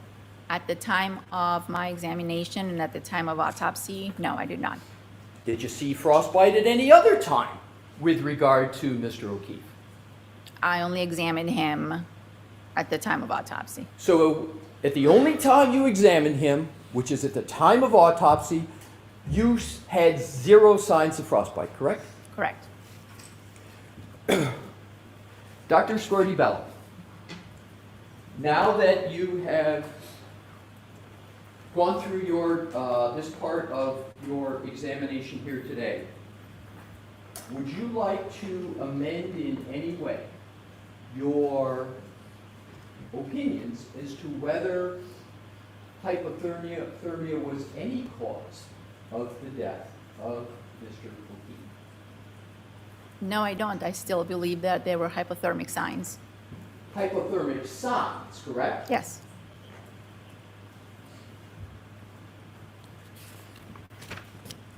At the time of my examination and at the time of autopsy, no, I did not. Did you see frostbite at any other time with regard to Mr. O'Keefe? I only examined him at the time of autopsy. So, at the only time you examined him, which is at the time of autopsy, you had zero signs of frostbite, correct? Correct. Dr. Scordi-Bello, now that you have gone through this part of your examination here today, would you like to amend in any way your opinions as to whether hypothermia was any cause of the death of Mr. O'Keefe? No, I don't. I still believe that there were hypothermic signs. Hypothermic signs, correct? Yes.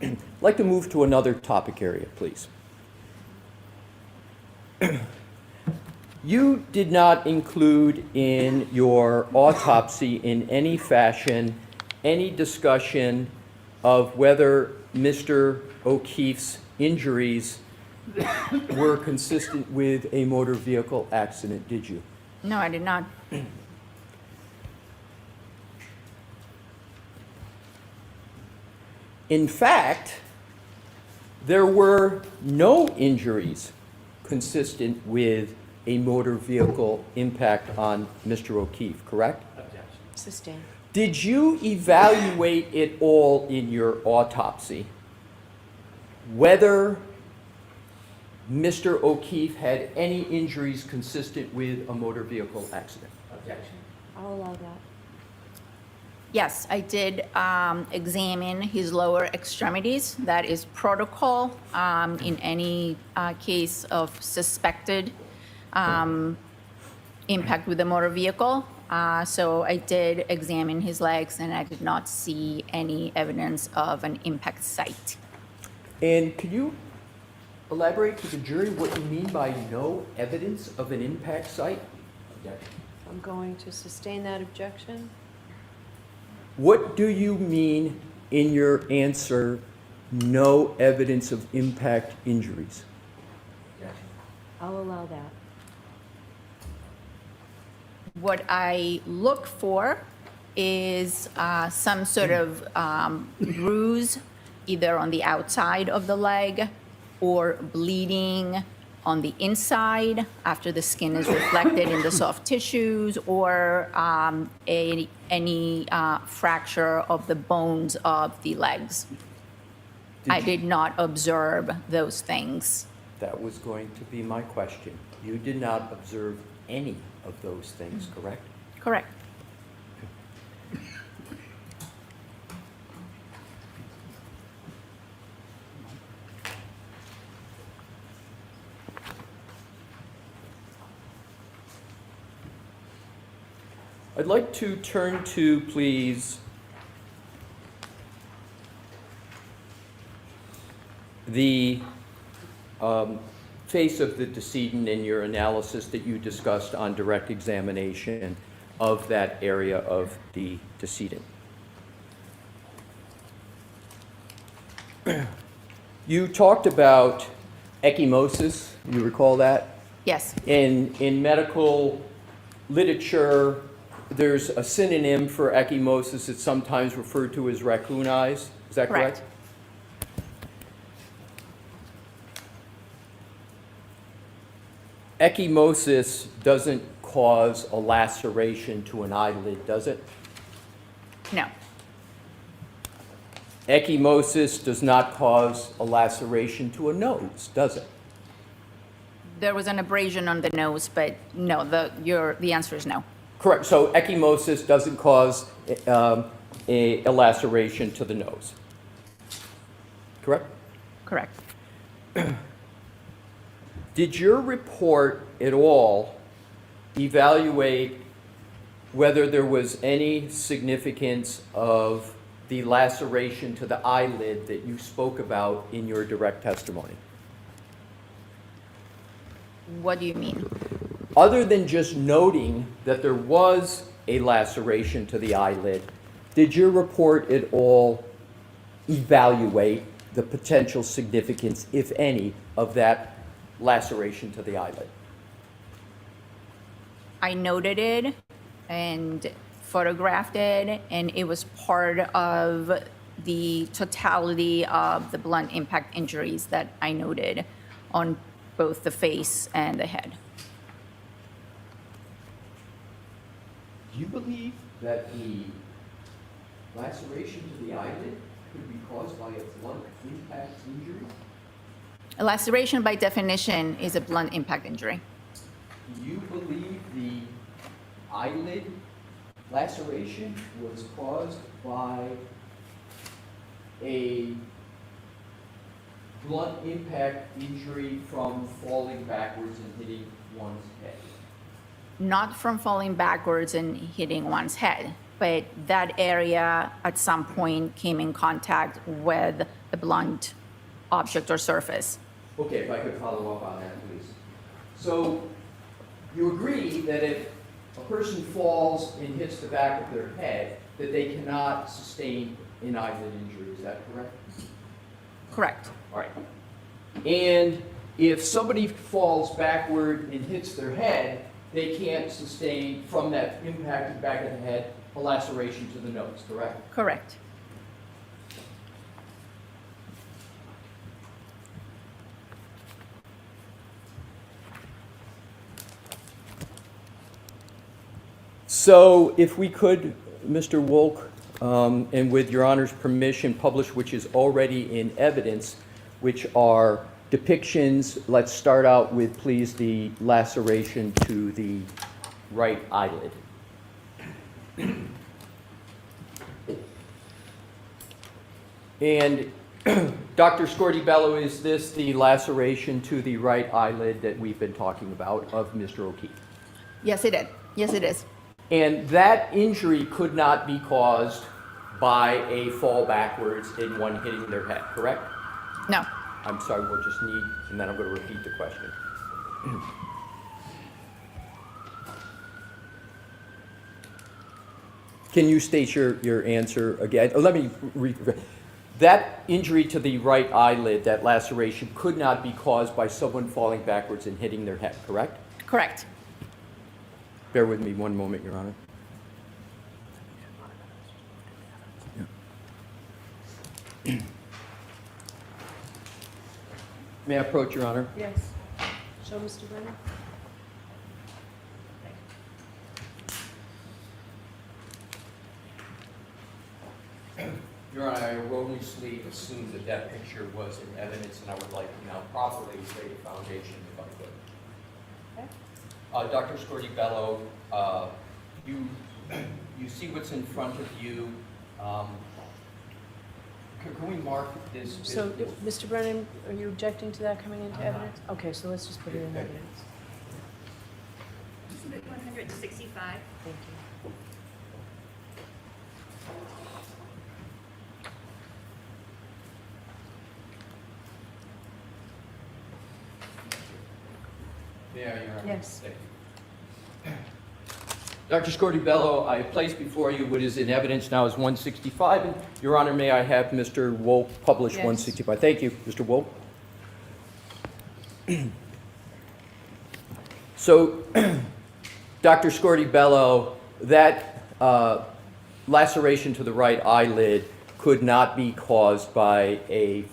I'd like to move to another topic area, please. You did not include in your autopsy in any fashion any discussion of whether Mr. O'Keefe's injuries were consistent with a motor vehicle accident, did you? No, I did not. In fact, There were no injuries consistent with a motor vehicle impact on Mr. O'Keefe, correct? Sustain. Did you evaluate it all in your autopsy whether Mr. O'Keefe had any injuries consistent with a motor vehicle accident? I'll allow that. Yes, I did examine his lower extremities. That is protocol in any case of suspected impact with a motor vehicle. So I did examine his legs, and I did not see any evidence of an impact site. And can you elaborate to the jury what you mean by no evidence of an impact site? I'm going to sustain that objection. What do you mean in your answer, no evidence of impact injuries? I'll allow that. What I look for is some sort of bruise, either on the outside of the leg or bleeding on the inside after the skin is reflected in the soft tissues, or any fracture of the bones of the legs. I did not observe those things. That was going to be my question. You did not observe any of those things, correct? Correct. I'd like to turn to, please, the face of the decedent in your analysis that you discussed on direct examination of that area of the decedent. You talked about ecchymosis, you recall that? Yes. In medical literature, there's a synonym for ecchymosis. It's sometimes referred to as raccoon eyes. Is that correct? Correct. Ecchymosis doesn't cause a laceration to an eyelid, does it? No. Ecchymosis does not cause a laceration to a nose, does it? There was an abrasion on the nose, but no, the answer is no. Correct. So ecchymosis doesn't cause a laceration to the nose. Correct? Correct. Did your report at all evaluate whether there was any significance of the laceration to the eyelid that you spoke about in your direct testimony? What do you mean? Other than just noting that there was a laceration to the eyelid, did your report at all evaluate the potential significance, if any, of that laceration to the eyelid? I noted it and photographed it, and it was part of the totality of the blunt impact injuries that I noted on both the face and the head. Do you believe that the laceration to the eyelid could be caused by a blunt impact injury? A laceration, by definition, is a blunt impact injury. Do you believe the eyelid laceration was caused by a blunt impact injury from falling backwards and hitting one's head? Not from falling backwards and hitting one's head, but that area at some point came in contact with a blunt object or surface. Okay, if I could follow up on that, please. So you agree that if a person falls and hits the back of their head, that they cannot sustain an eyelid injury, is that correct? Correct. All right. And if somebody falls backward and hits their head, they can't sustain, from that impact to the back of the head, a laceration to the nose, correct? Correct. So if we could, Mr. Wolk, and with your Honor's permission, publish which is already in evidence, which are depictions. Let's start out with, please, the laceration to the right eyelid. And Dr. Scortibello, is this the laceration to the right eyelid that we've been talking about of Mr. O'Keefe? Yes, it is. Yes, it is. And that injury could not be caused by a fall backwards and one hitting their head, correct? No. I'm sorry, we'll just need, and then I'm going to repeat the question. Can you state your answer again? Let me that injury to the right eyelid, that laceration, could not be caused by someone falling backwards and hitting their head, correct? Correct. Bear with me one moment, Your Honor. May I approach, Your Honor? Yes. Show Mr. Brennan. Your Honor, I erroneously assumed that that picture was in evidence, and I would like to now properly lay the foundation if I could. Okay. Dr. Scortibello, you see what's in front of you. Can we mark this? So, Mr. Brennan, are you objecting to that coming into evidence? Okay, so let's just put it in evidence. Exhibit 165. Thank you. Yeah, Your Honor. Yes. Thank you. Dr. Scortibello, I have placed before you what is in evidence now is 165, and Your Honor, may I have Mr. Wolk publish Yes. 165? Thank you, Mr. Wolk. So, Dr. Scortibello, that laceration to the right eyelid could not be caused by a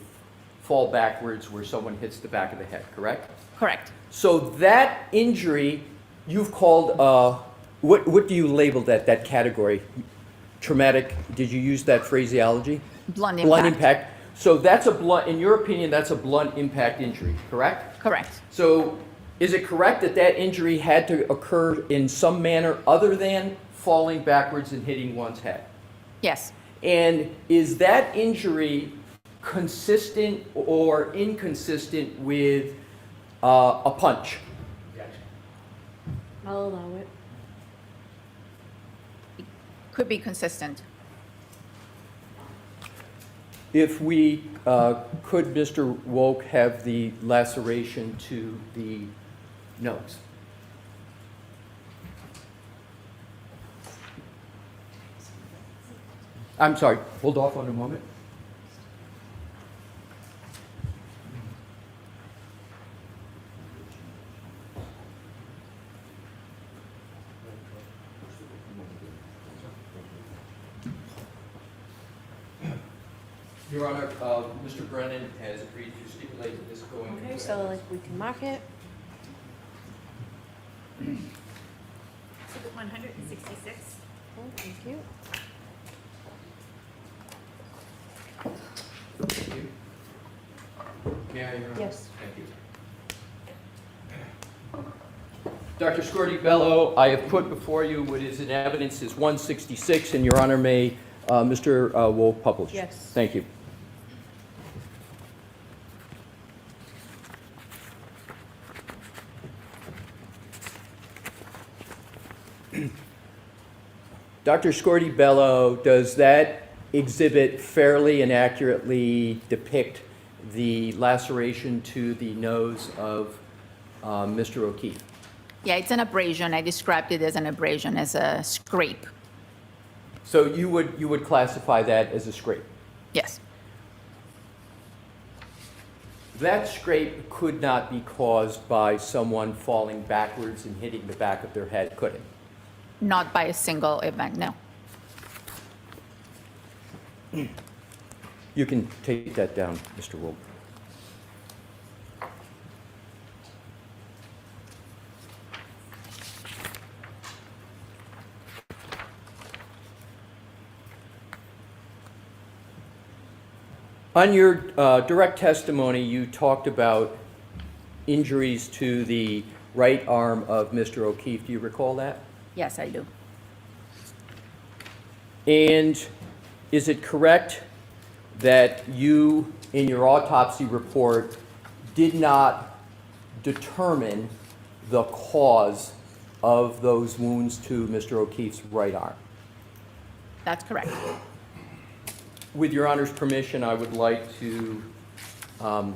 fall backwards where someone hits the back of the head, correct? Correct. So that injury, you've called, what do you label that category? Traumatic, did you use that phraseology? Blunt impact. Blunt impact. So that's a blunt, in your opinion, that's a blunt impact injury, correct? Correct. So is it correct that that injury had to occur in some manner other than falling backwards and hitting one's head? Yes. And is that injury consistent or inconsistent with a punch? I'll allow it. Could be consistent. If we could, Mr. Wolk, have the laceration to the nose. I'm sorry, hold off on a moment. Your Honor, Mr. Brennan has agreed to stipulate this going into Okay, so like we can mark it. Exhibit 166. Oh, thank you. Thank you. May I, Your Honor? Yes. Thank you. Dr. Scortibello, I have put before you what is in evidence is 166, and Your Honor may, Mr. Wolk, publish. Yes. Thank you. Dr. Scortibello, does that exhibit fairly and accurately depict the laceration to the nose of Mr. O'Keefe? Yeah, it's an abrasion. I described it as an abrasion, as a scrape. So you would classify that as a scrape? Yes. That scrape could not be caused by someone falling backwards and hitting the back of their head, could it? Not by a single event, no. You can take that down, Mr. Wolk. On your direct testimony, you talked about injuries to the right arm of Mr. O'Keefe. Do you recall that? Yes, I do. And is it correct that you, in your autopsy report, did not determine the cause of those wounds to Mr. O'Keefe's right arm? That's correct. With your Honor's permission, I would like to Mr.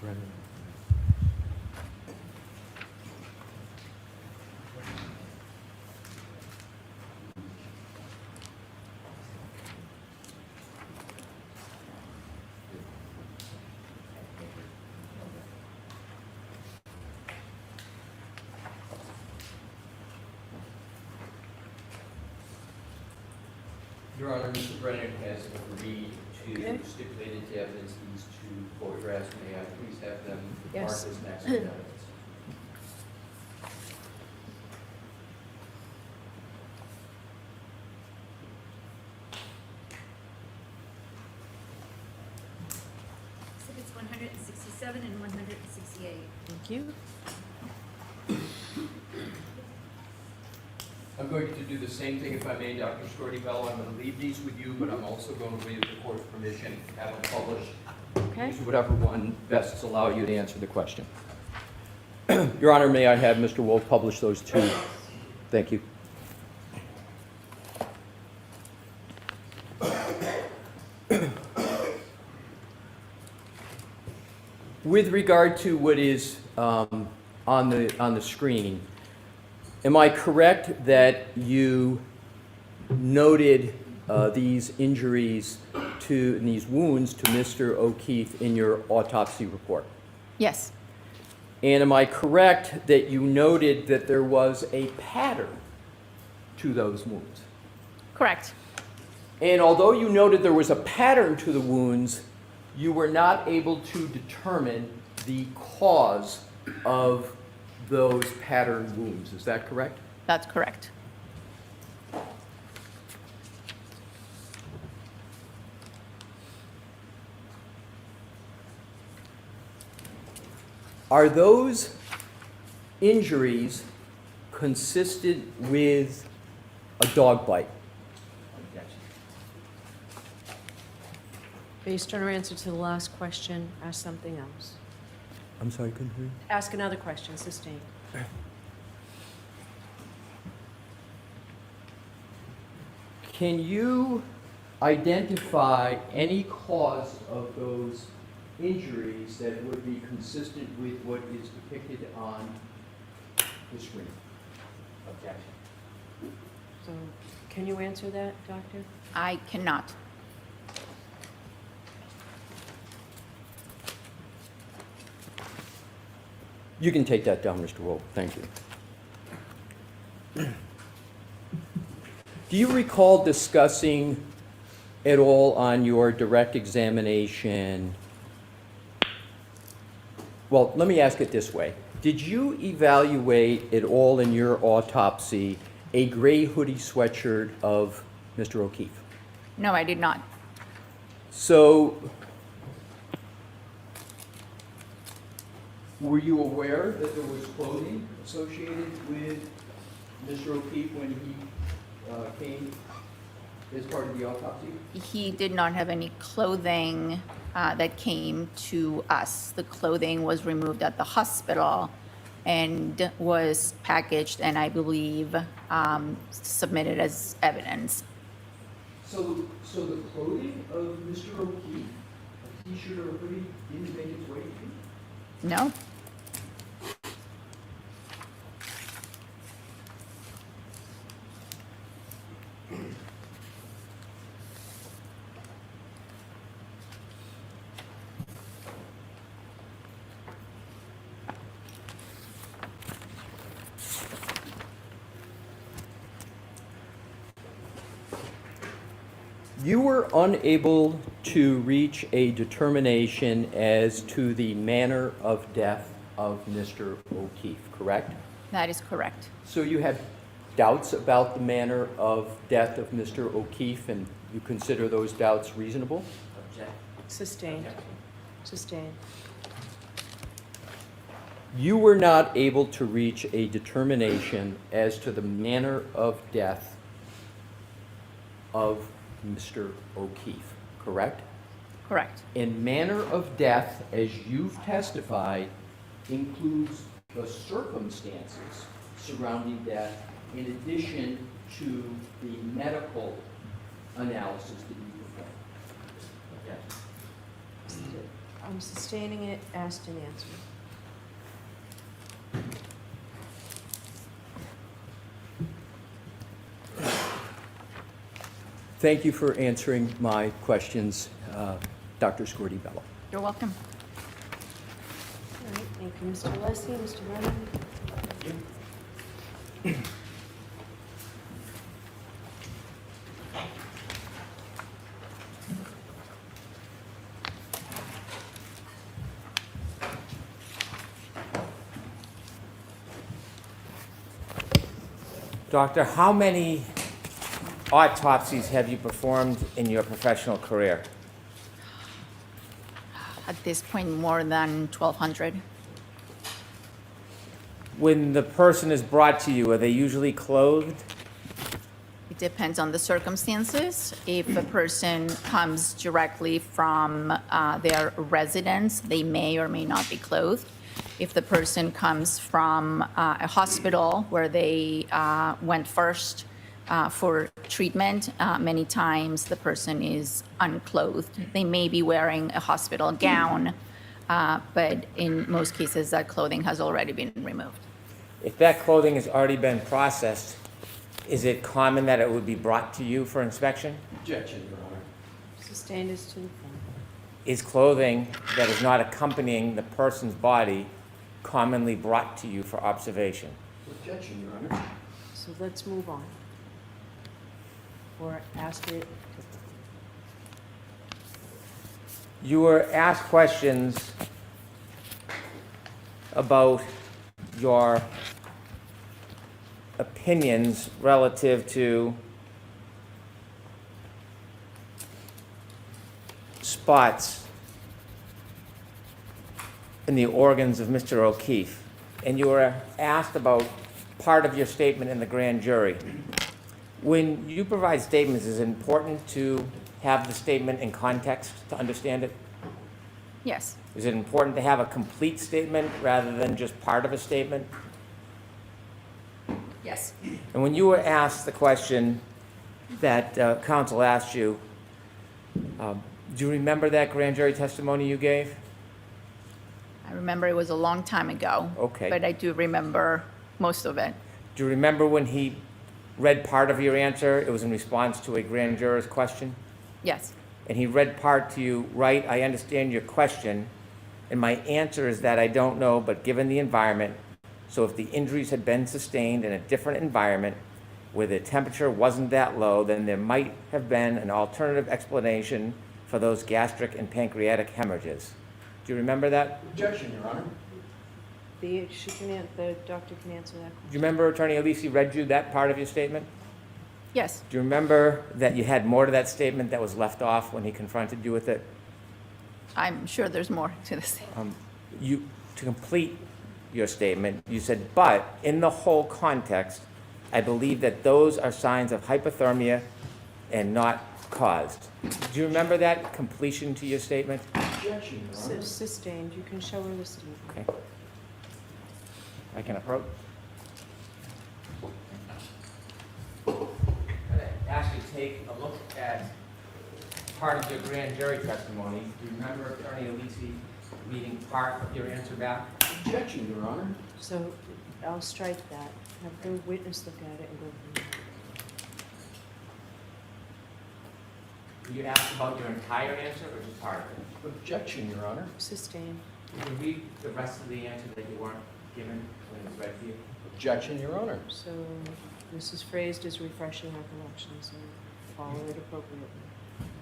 Brennan. Your Honor, Mr. Brennan has agreed to stipulate into evidence these two photographs. May I please have them marked Yes. as next to evidence? Exhibits 167 and 168. Thank you. I'm going to do the same thing, if I may, Dr. Scordy-Bello. I'm going to leave these with you, but I'm also going to, with the court's permission, have them published. Okay. Use whatever one best allow you to answer the question. Your Honor, may I have Mr. Wolf publish those two? Thank you. With regard to what is on the screen, am I correct that you noted these injuries and these wounds to Mr. O'Keefe in your autopsy report? Yes, And am I correct that you noted that there was a pattern to those wounds? correct. And although you noted there was a pattern to the wounds, you were not able to determine the cause of those pattern wounds. Is that correct? That's correct. Are those injuries consistent with a dog bite? Based on our answer to the last question, ask something else. I'm sorry, couldn't hear you. Ask another question, sustain. Can you identify any cause of those injuries that would be consistent with what is depicted on the screen? Objection. So, can you answer that, doctor? I cannot. You can take that down, Mr. Wolf. Thank you. Do you recall discussing at all on your direct examination? Well, let me ask it this way. Did you evaluate at all in your autopsy a gray hoodie sweatshirt of Mr. O'Keefe? No, I did not. So, were you aware that there was clothing associated with Mr. O'Keefe when he came as part of the autopsy? He did not have any clothing that came to us. The clothing was removed at the hospital and was packaged and I believe submitted as evidence. So the clothing of Mr. O'Keefe, a t-shirt or a hoodie, didn't make its way to you? No? You were unable to reach a determination as to the manner of death of Mr. O'Keefe, correct? That is correct. So you have doubts about the manner of death of Mr. O'Keefe, and you consider those doubts reasonable? Sustained. Sustained. You were not able to reach a determination as to the manner of death of Mr. O'Keefe, correct? Correct. And manner of death, as you've testified, includes the circumstances surrounding death in addition to the medical analysis that you performed. Okay. I'm sustaining it, asked and answered. Thank you for answering my questions, Dr. Scordi-Bello. You're welcome. All right, thank you, Mr. Leslie, Mr. Brennan. Doctor, how many autopsies have you performed in your professional career? At this point, more than 1,200. When the person is brought to you, are they usually clothed? It depends on the circumstances. If a person comes directly from their residence, they may or may not be clothed. If the person comes from a hospital where they went first for treatment, many times the person is unclothed. They may be wearing a hospital gown, but in most cases, that clothing has already been removed. If that clothing has already been processed, is it common that it would be brought to you for inspection? Objection, Your Honor. Sustained is to the front. Is clothing that is not accompanying the person's body commonly brought to you for observation? Objection, Your Honor. So let's move on. Or ask it. You were asked questions about your opinions relative to spots in the organs of Mr. O'Keefe, and you were asked about part of your statement in the grand jury. When you provide statements, is it important to have the statement in context to understand it? Yes. Is it important to have a complete statement rather than just part of a statement? Yes. And when you were asked the question that counsel asked you, do you remember that grand jury testimony you gave? I remember it was a long time ago. Okay. But I do remember most of it. Do you remember when he read part of your answer? It was in response to a grand juror's question? Yes. And he read part to you, right, I understand your question, and my answer is that I don't know, but given the environment, so if the injuries had been sustained in a different environment where the temperature wasn't that low, then there might have been an alternative explanation for those gastric and pancreatic hemorrhages. Do you remember that? Objection, Your Honor. The doctor can answer that question. Do you remember Attorney Alisi read you that part of your statement? Yes. Do you remember that you had more to that statement that was left off when he confronted you with it? I'm sure there's more to this. To complete your statement, you said, but in the whole context, I believe that those are signs of hypothermia and not caused. Do you remember that completion to your statement? Objection, Your Honor. Sustained. You can show her the statement. Okay. I can approach. I'm going to ask you to take a look at part of your grand jury testimony. Do you remember Attorney Alisi reading part of your answer back? Objection, Your Honor. So I'll strike that. Have the witness look at it and go from there. Were you asked about your entire answer or just part of it? Objection, Your Honor. Sustained. Can you read the rest of the answer that you weren't given when it was read to you? Objection, Your Honor. So this is phrased as refreshing recollection, so follow it appropriately.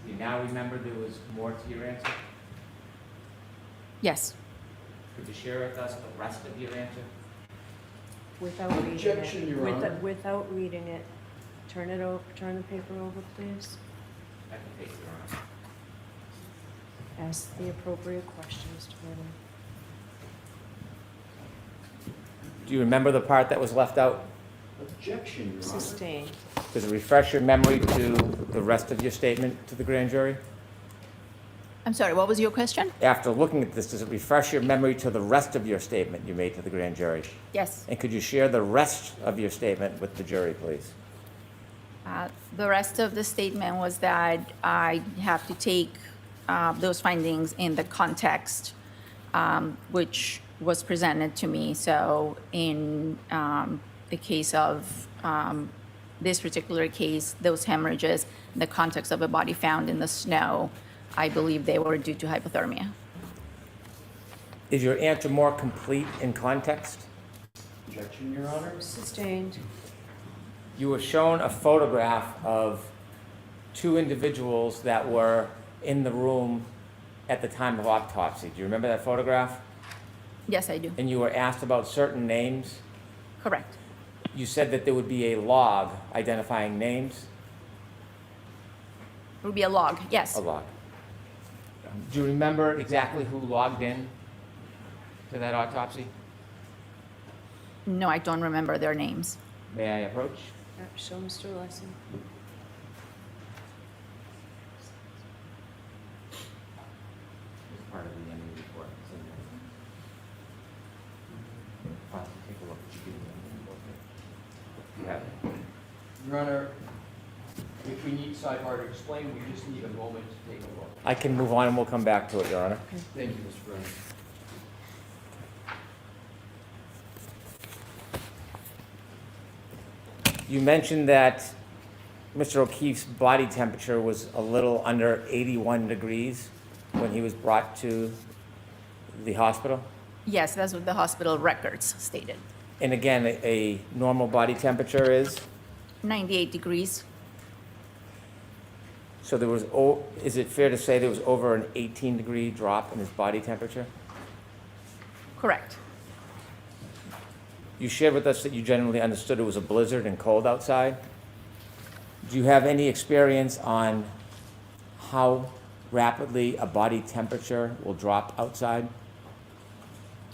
Do you now remember there was more to your answer? Yes. Could you share with us the rest of your answer? Without reading Objection, it. Your Honor. Without reading it. Turn the paper over, please. I can take it, Your Honor. Ask the appropriate questions to Brennan. Do you remember the part that was left out? Objection, Your Honor. Sustained. Does it refresh your memory to the rest of your statement to the grand jury? I'm sorry, what was your question? After looking at this, does it refresh your memory to the rest of your statement you made to the grand jury? Yes. And could you share the rest of your statement with the jury, please? The rest of the statement was that I have to take those findings in the context which was presented to me. So in the case of this particular case, those hemorrhages, in the context of a body found in the snow, I believe they were due to hypothermia. Is your answer more complete in context? Objection, Your Honor. Sustained. You were shown a photograph of two individuals that were in the room at the time of autopsy. Do you remember that photograph? Yes, I do. And you were asked about certain names. Correct. You said that there would be a log identifying names. It would be a log, yes. A log. Do you remember exactly who logged in to that autopsy? No, I don't remember their names. May I approach? Show Mr. Lesson. It's part of the end report. It's in there. Take a look. You have it. Your Honor, if we need sidebar to explain, we just need a moment to take a look. I can move on and we'll come back to it, Your Honor. Thank you, Mr. Brennan. You mentioned that Mr. O'Keefe's body temperature was a little under 81 degrees when he was brought to the hospital. Yes, that's what the hospital records stated. And again, a normal body temperature is? 98 degrees. So there was, is it fair to say there was over an 18-degree drop in his body temperature? Correct. You shared with us that you generally understood it was a blizzard and cold outside. Do you have any experience on how rapidly a body temperature will drop outside?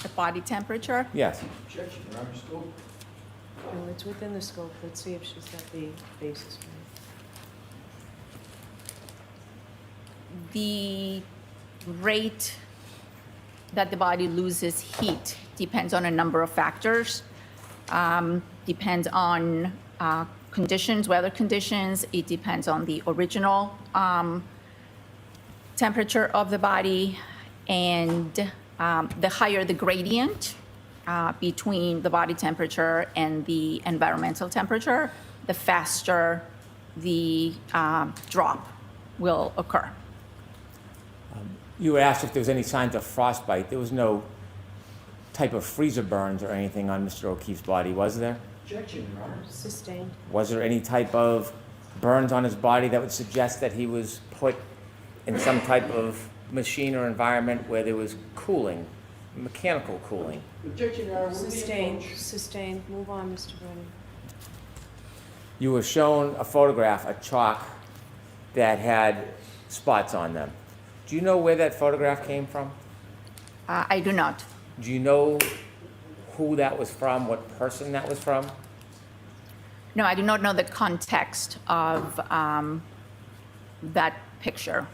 The body temperature? Yes. Objection, Your Honor. Scope. No, it's within the scope. Let's see if she's got the basis for it. The rate that the body loses heat depends on a number of factors. Depends on conditions, weather conditions. It depends on the original temperature of the body, and the higher the gradient between the body temperature and the environmental temperature, the faster the drop will occur. You were asked if there was any signs of frostbite. There was no type of freezer burns or anything on Mr. O'Keefe's body, was there? Objection, Your Honor. Sustained. Was there any type of burns on his body that would suggest that he was put in some type of machine or environment where there was cooling, mechanical cooling? Objection, Your Honor. Will be Sustained. approached. Sustained. Move on, Mr. Brennan. You were shown a photograph, a chalk, that had spots on them. Do you know where that photograph came from? I do not. Do you know who that was from, what person that was from? No, I do not know the context of that picture.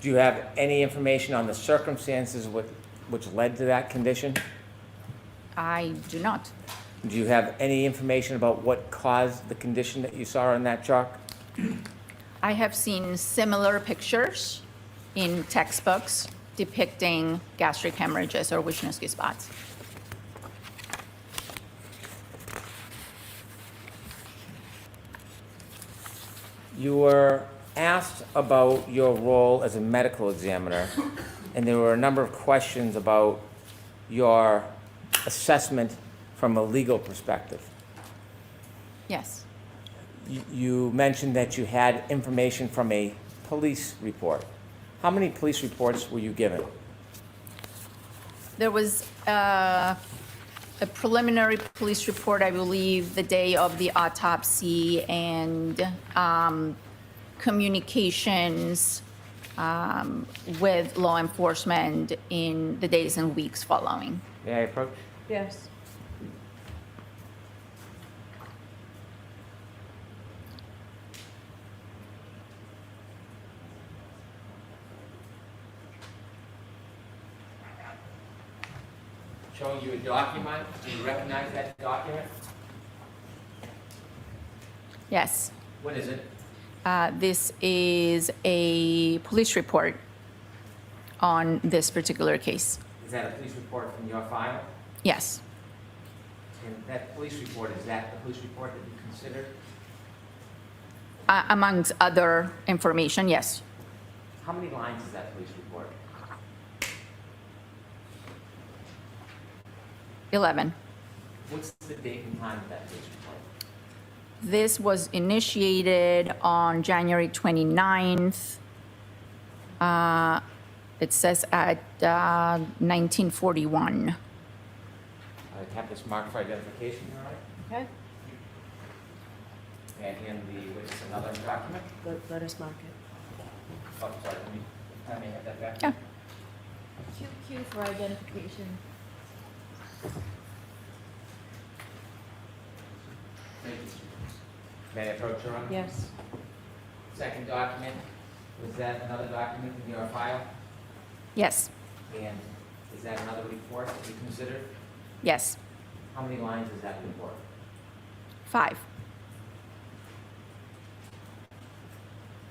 Do you have any information on the circumstances which led to that condition? I do not. Do you have any information about what caused the condition that you saw on that chalk? I have seen similar pictures in textbooks depicting gastric hemorrhages or Wisniewski spots. You were asked about your role as a medical examiner, and there were a number of questions about your assessment from a legal perspective. Yes. You mentioned that you had information from a police report. How many police reports were you given? There was a a preliminary police report, I believe, the day of the autopsy, and communications with law enforcement in the days and weeks following. May I approach? Yes. Showing you a document. Do you recognize that document? Yes. What is it? This is a police report on this particular case. Is that a police report from your file? Yes. And that police report, is that the police report that you considered? Amongst other information, yes. How many lines is that police report? 11. What's the date and time of that police report? This was initiated on January 29th. It says at 1941. I have this marked for identification, all right? Okay, And hand the witness another document. let us mark it. Oh, sorry, let me have that back. Yeah. Q for identification. Thank you. May I approach, Your Honor? Yes. Second document, was that another document in your file? Yes. And is that another report that you considered? Yes. How many lines is that report? 5.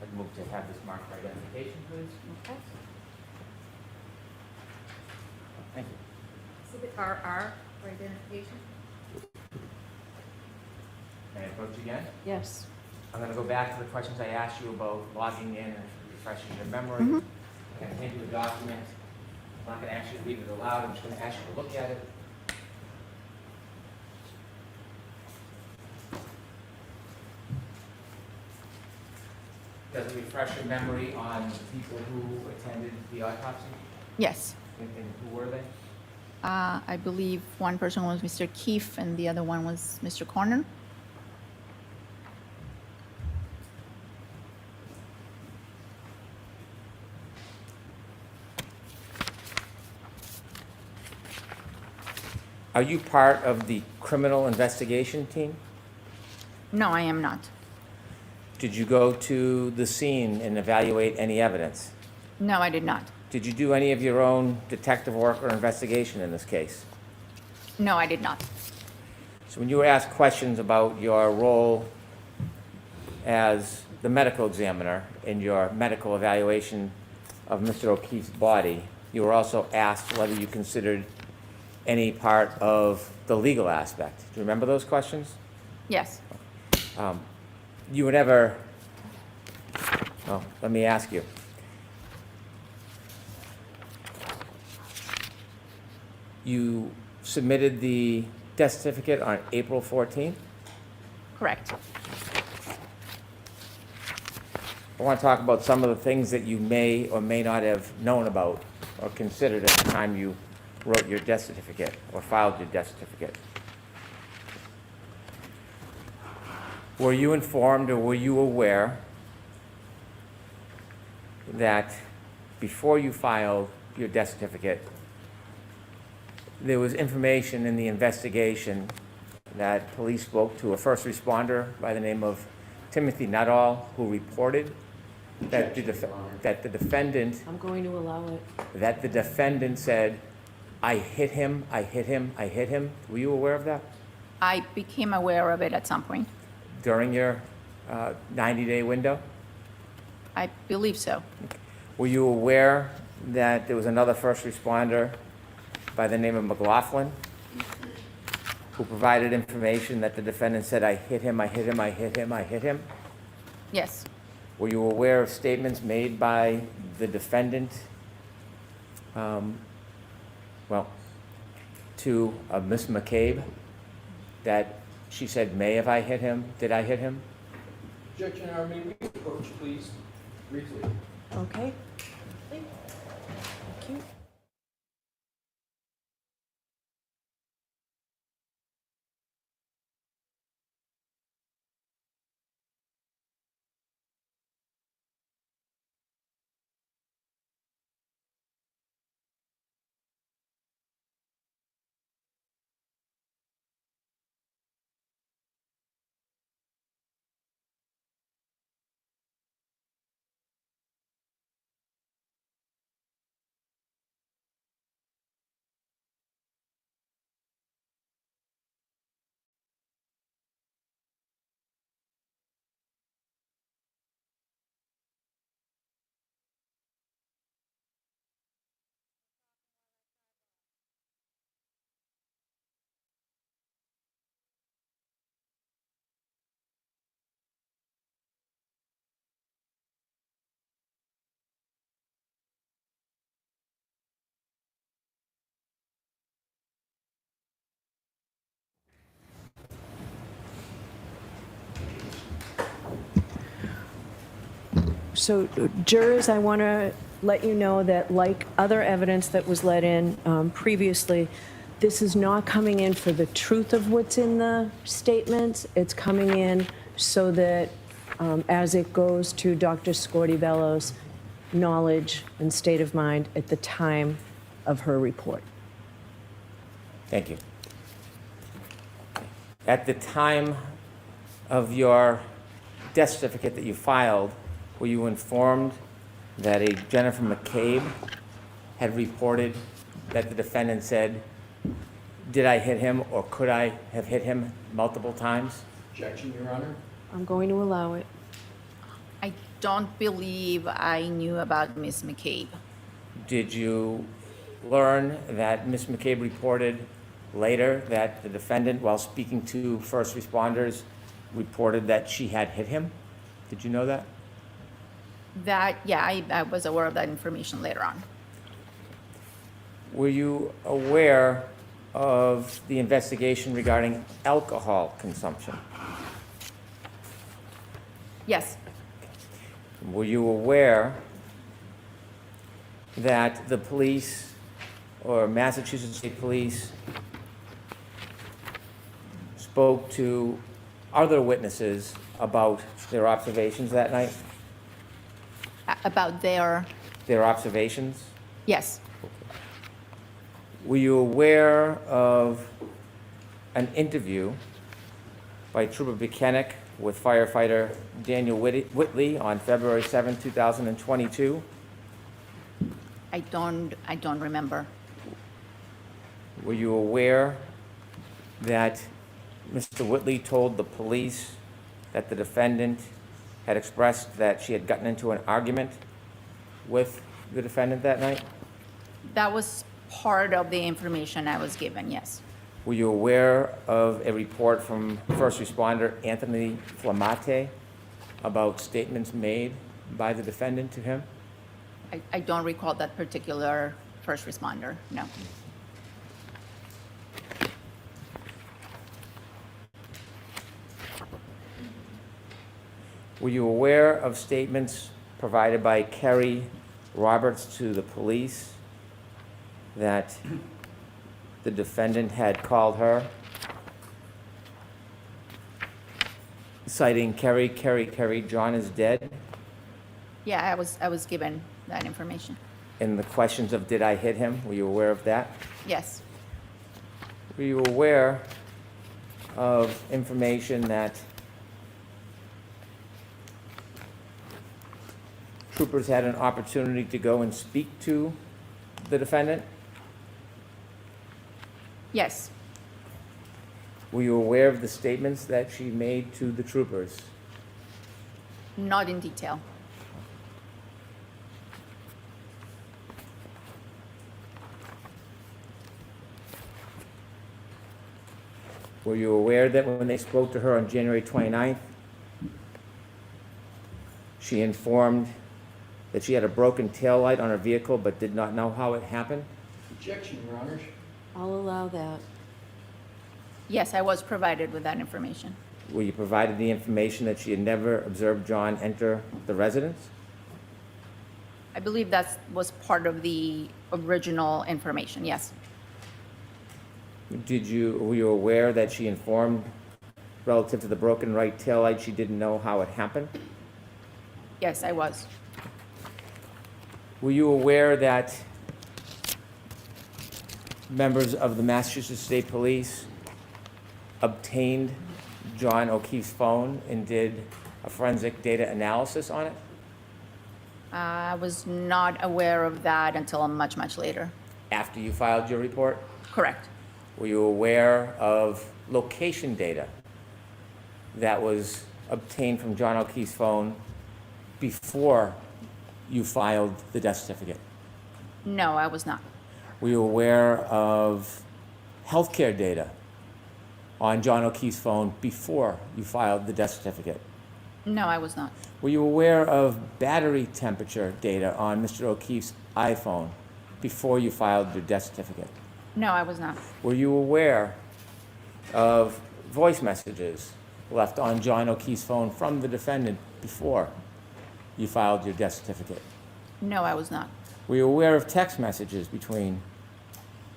I'd move to have this marked for identification, please. Okay. Thank you. Exhibit RR for identification. May I approach again? Yes. I'm going to go back to the questions I asked you about logging in and refreshing your memory. Mhm. I'm going to hand you a document. I'm not going to ask you to read it aloud. I'm just going to ask you to look at it. Does it refresh your memory on the people who attended the autopsy? Yes. And who were they? I believe one person was Mr. Keefe and the other one was Mr. Corner. Are you part of the criminal investigation team? No, I am not. Did you go to the scene and evaluate any evidence? No, I did not. Did you do any of your own detective work or investigation in this case? No, I did not. So when you were asked questions about your role as the medical examiner in your medical evaluation of Mr. O'Keefe's body, you were also asked whether you considered any part of the legal aspect. Do you remember those questions? Yes. You were never, well, let me ask you. You submitted the death certificate on April 14th? Correct. I want to talk about some of the things that you may or may not have known about or considered at the time you wrote your death certificate or filed your death certificate. Were you informed or were you aware that before you filed your death certificate, there was information in the investigation that police spoke to a first responder by the name of Timothy Nuttall, who reported that the defendant, I'm going to allow it. that the defendant said, I hit him, I hit him, I hit him. Were you aware of that I became aware of it at some point. during your 90-day window? I believe so. Were you aware that there was another first responder by the name of McLaughlin who provided information that the defendant said, I hit him, I hit him, I hit him, I hit him? Yes. Were you aware of statements made by the defendant, to Miss McCabe, that she said, may have I hit him? Did I hit him? Objection, may we approach, please, briefly? Okay. Thank you. So jurors, I want to let you know that like other evidence that was let in previously, this is not coming in for the truth of what's in the statements. It's coming in so that as it goes to Dr. Scorti-Bello's knowledge and state of mind at the time of her report. Thank you. At the time of your death certificate that you filed, were you informed that a Jennifer McCabe had reported that the defendant said, "Did I hit him or could I have hit him multiple times?" Objection, Your Honor. I'm going to allow it. I don't believe I knew about Ms. McCabe. Did you learn that Ms. McCabe reported later that the defendant, while speaking to first responders, reported that she had hit him? Did you know that? I was aware of that information later on. Were you aware of the investigation regarding alcohol consumption? Yes, Were you aware that the police or Massachusetts State Police spoke to other witnesses about their observations that night? about their, Their observations? yes, Were you aware of an interview by Trooper Buchanan with firefighter Daniel Whitley on February 7, 2022? I don't remember. Were you aware that Mr. Whitley told the police that the defendant had expressed that she had gotten into an argument with the defendant that night? That was part of the information I was given, yes. Were you aware of a report from first responder Anthony Flamate about statements made by the defendant to him? I don't recall that particular first responder, no. Were you aware of statements provided by Kerry Roberts to the police that the defendant had called her, citing Kerry, John is dead, Yeah, I was given that information, and the questions of did I hit him? Were you aware of that? yes. Were you aware of information that troopers had an opportunity to go and speak to the defendant? Yes, Were you aware of the statements that she made to the troopers? not in detail. Were you aware that when they spoke to her on January 29th, she informed that she had a broken taillight on her vehicle but did not know how it happened? Objection, Your Honors. I'll allow that. Yes, I was provided with that information. Were you provided the information that she had never observed John enter the residence? I believe that was part of the original information, yes. Were you aware that she informed relative to the broken right taillight she didn't know how it happened? Yes, I was. Were you aware that members of the Massachusetts State Police obtained John O'Keefe's phone and did a forensic data analysis on it? I was not aware of that until much, much later. After you filed your report? Correct. Were you aware of location data that was obtained from John O'Keefe's phone before you filed the death certificate? No, I was not. Were you aware of healthcare data on John O'Keefe's phone before you filed the death certificate? No, I was not. Were you aware of battery temperature data on Mr. O'Keefe's iPhone before you filed your death certificate? No, I was not. Were you aware of voice messages left on John O'Keefe's phone from the defendant before you filed your death certificate? No, I was not. Were you aware of text messages between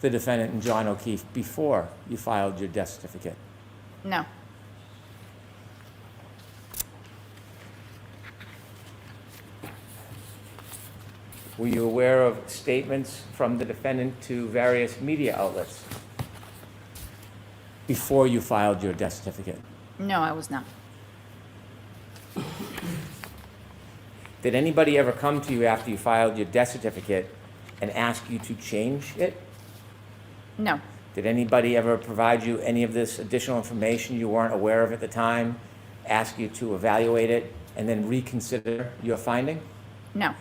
the defendant and John O'Keefe before you filed your death certificate? No. Were you aware of statements from the defendant to various media outlets before you filed your death certificate? No, I was not. Did anybody ever come to you after you filed your death certificate and ask you to change it? No. Did anybody ever provide you any of this additional information you weren't aware of at the time, ask you to evaluate it, and then reconsider your finding? No.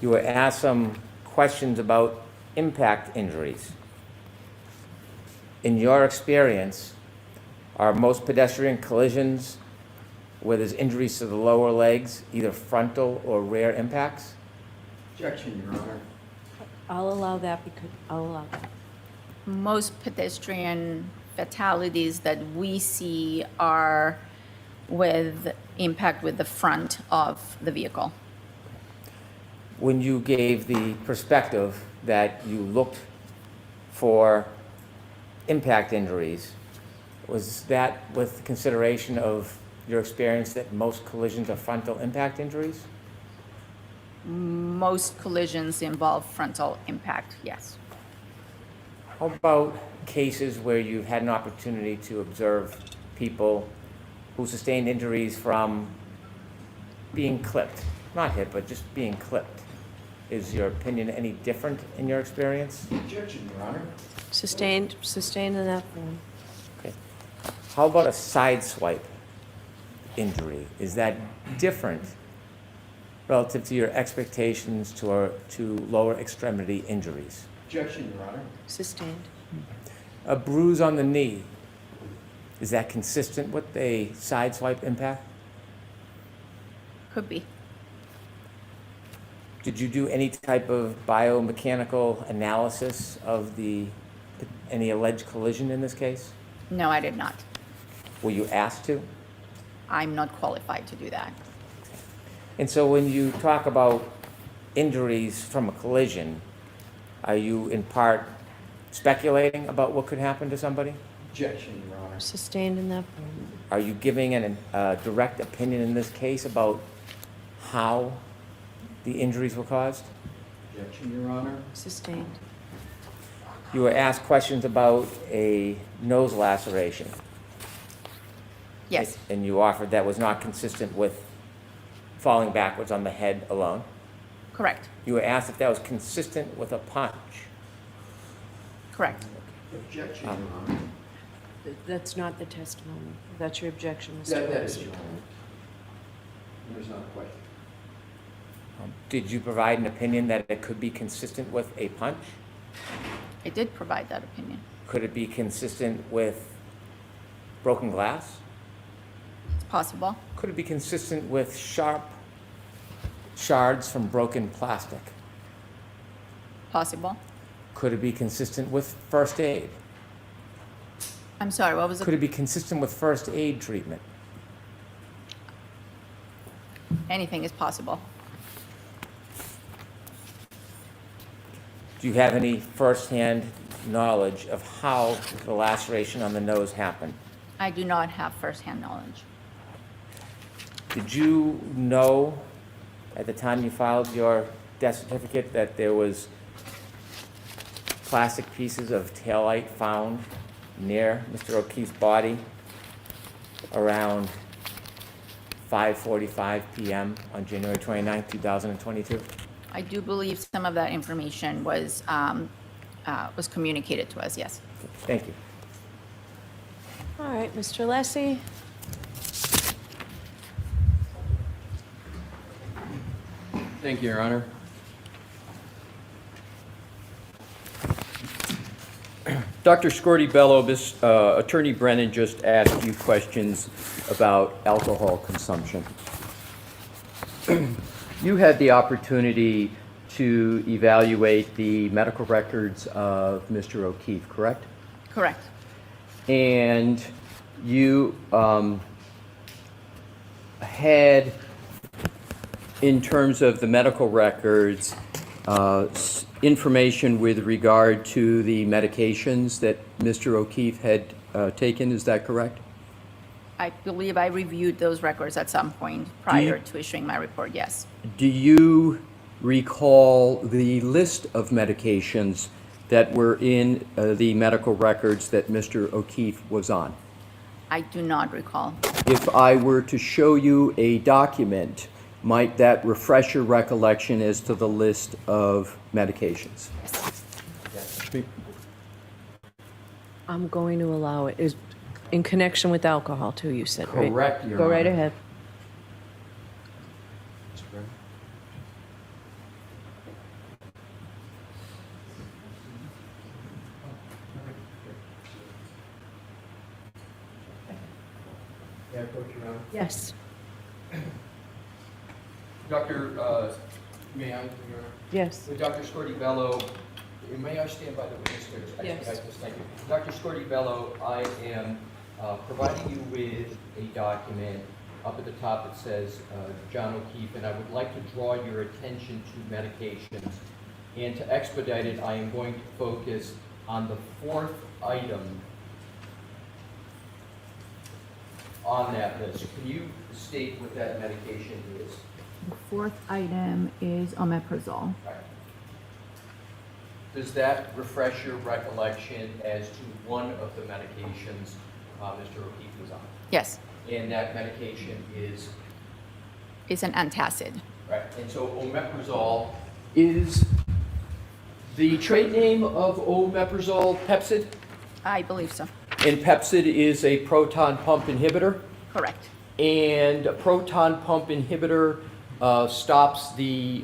You were asked some questions about impact injuries. In your experience, are most pedestrian collisions where there's injuries to the lower legs, either frontal or rear impacts? Objection, Your Honor. I'll allow that because, I'll allow that. Most pedestrian fatalities that we see are with impact with the front of the vehicle. When you gave the perspective that you looked for impact injuries, was that with consideration of your experience that most collisions are frontal impact injuries? Most collisions involve frontal impact, yes. How about cases where you've had an opportunity to observe people who sustained injuries from being clipped? Not hit, but just being clipped. Is your opinion any different in your experience? Objection, Your Honor. Sustained in that form. Okay. How about a side swipe injury? Is that different relative to your expectations to lower extremity injuries? Objection, Your Honor. Sustained. A bruise on the knee, is that consistent with a side swipe impact? Could be. Did you do any type of biomechanical analysis of any alleged collision in this case? No, I did not. Were you asked to? I'm not qualified to do that. And so when you talk about injuries from a collision, are you in part speculating about what could happen to somebody? Objection, Your Honor. Sustained in that form. Are you giving a direct opinion in this case about how the injuries were caused? Objection, Your Honor. Sustained. You were asked questions about a nose laceration. Yes, And you offered that was not consistent with falling backwards on the head alone. correct, You were asked if that was consistent with a punch. correct. Objection, Your Honor. That's not the testimony. That's your objection, Mr. That Lexi. is, Your Honor. There's not a question. Did you provide an opinion that it could be consistent with a punch? I did provide that opinion. Could it be consistent with broken glass? It's possible. Could it be consistent with sharp shards from broken plastic? Possible. Could it be consistent with first aid? I'm sorry, what was Could it? it be consistent with first aid treatment? Anything is possible. Do you have any firsthand knowledge of how the laceration on the nose happened? I do not have firsthand knowledge. Did you know at the time you filed your death certificate that there was plastic pieces of taillight found near Mr. O'Keefe's body around 5:45 p.m. on January 29, 2022? I do believe some of that information was communicated to us, yes. Thank you. All right, Mr. Lessy. Thank you, Your Honor. Dr. Scorti-Bello, Attorney Brennan just asked you questions about alcohol consumption. You had the opportunity to evaluate the medical records of Mr. O'Keefe, correct? Correct. And you had, in terms of the medical records, information with regard to the medications that Mr. O'Keefe had taken, is that correct? I believe I reviewed those records at some point prior to issuing my report, yes. Do you recall the list of medications that were in the medical records that Mr. O'Keefe was on? I do not recall. If I were to show you a document, might that refresh your recollection as to the list of medications? I'm going to allow it. Is in connection with alcohol too, you said, right? Correct, Your Go right Honor. ahead. Yeah, Coach, Your Honor. Yes. Dr., may I, Your Honor? Yes. With Dr. Scordi-Bello, may I stand by the witness here? Yes. Thank you. Dr. Scordi-Bello, I am providing you with a document. Up at the top it says John O'Keefe, and I would like to draw your attention to medications. And to expedite it, I am going to focus on the fourth item on that list. Can you state what that medication is? The fourth item is omeprazole. Right. Does that refresh your recollection as to one of the medications Mr. O'Keefe was on? Yes, And that medication is, it's an antacid. right, and so omeprazole is the trade name of omeprazole Pepsid? I believe so. And Pepsid is a proton pump inhibitor, Correct. and a proton pump inhibitor stops the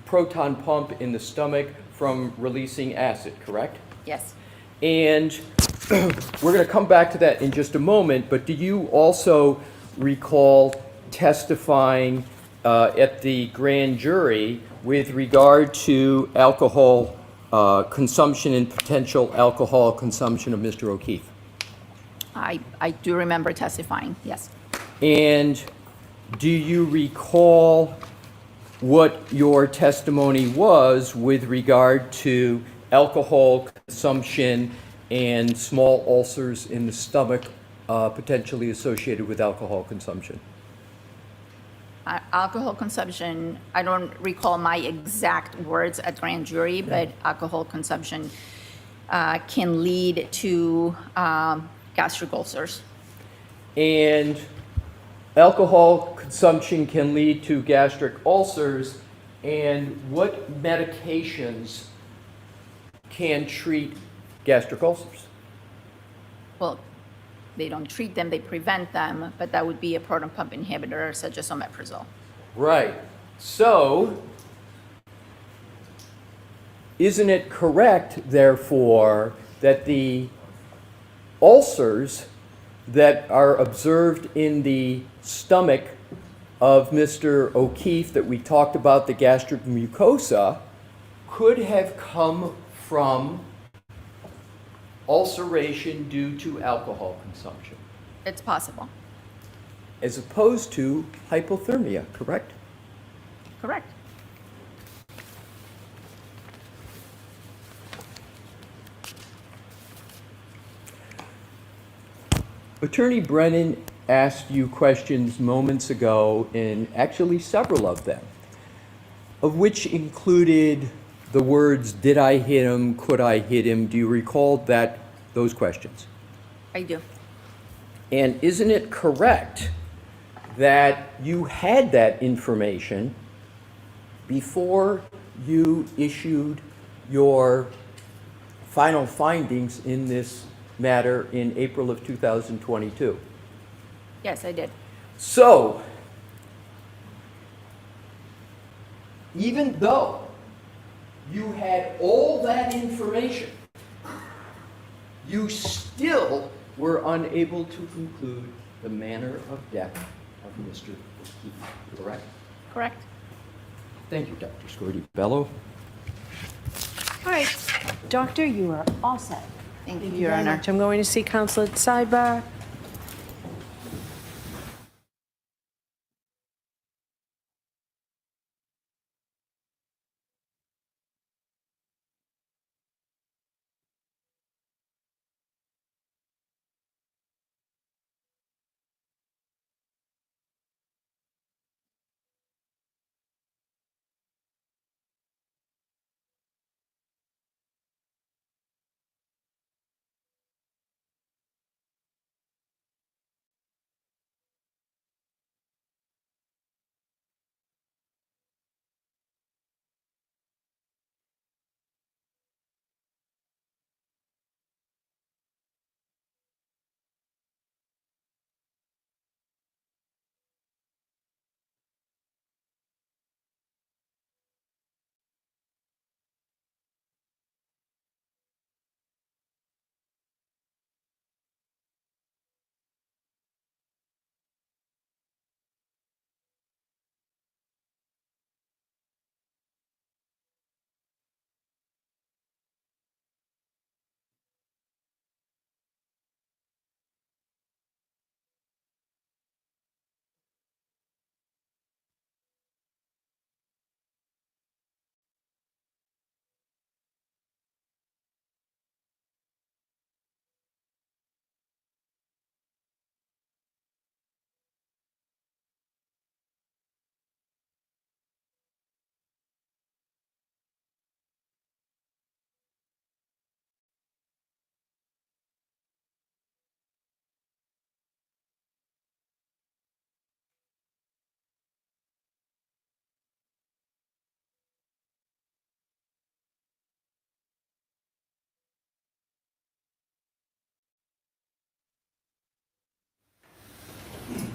proton pump in the stomach from releasing acid, correct? Yes. And we're going to come back to that in just a moment, but do you also recall testifying at the grand jury with regard to alcohol consumption and potential alcohol consumption of Mr. O'Keefe? I do remember testifying, yes. And do you recall what your testimony was with regard to alcohol consumption and small ulcers in the stomach potentially associated with alcohol consumption? Alcohol consumption, I don't recall my exact words at grand jury, but alcohol consumption can lead to gastric ulcers. And alcohol consumption can lead to gastric ulcers, and what medications can treat gastric ulcers? Well, they don't treat them, they prevent them, but that would be a proton pump inhibitor such as omeprazole. Right. So, isn't it correct, therefore, that the ulcers that are observed in the stomach of Mr. O'Keefe that we talked about, the gastric mucosa, could have come from ulceration due to alcohol consumption, It's possible. as opposed to hypothermia, correct? Correct. Attorney Brennan asked you questions moments ago, and actually several of them, of which included the words, did I hit him, could I hit him? Do you recall those questions? I do. And isn't it correct that you had that information before you issued your final findings in this matter in April of 2022? Yes, I did. So, even though you had all that information, you still were unable to conclude the manner of death of Mr. O'Keefe, correct? Correct. Thank you, Dr. Scordi-Bello. All right, Doctor, you are all set. Thank you, Thank you Your very Honor. much. I'm going to see counsel at the sidebar.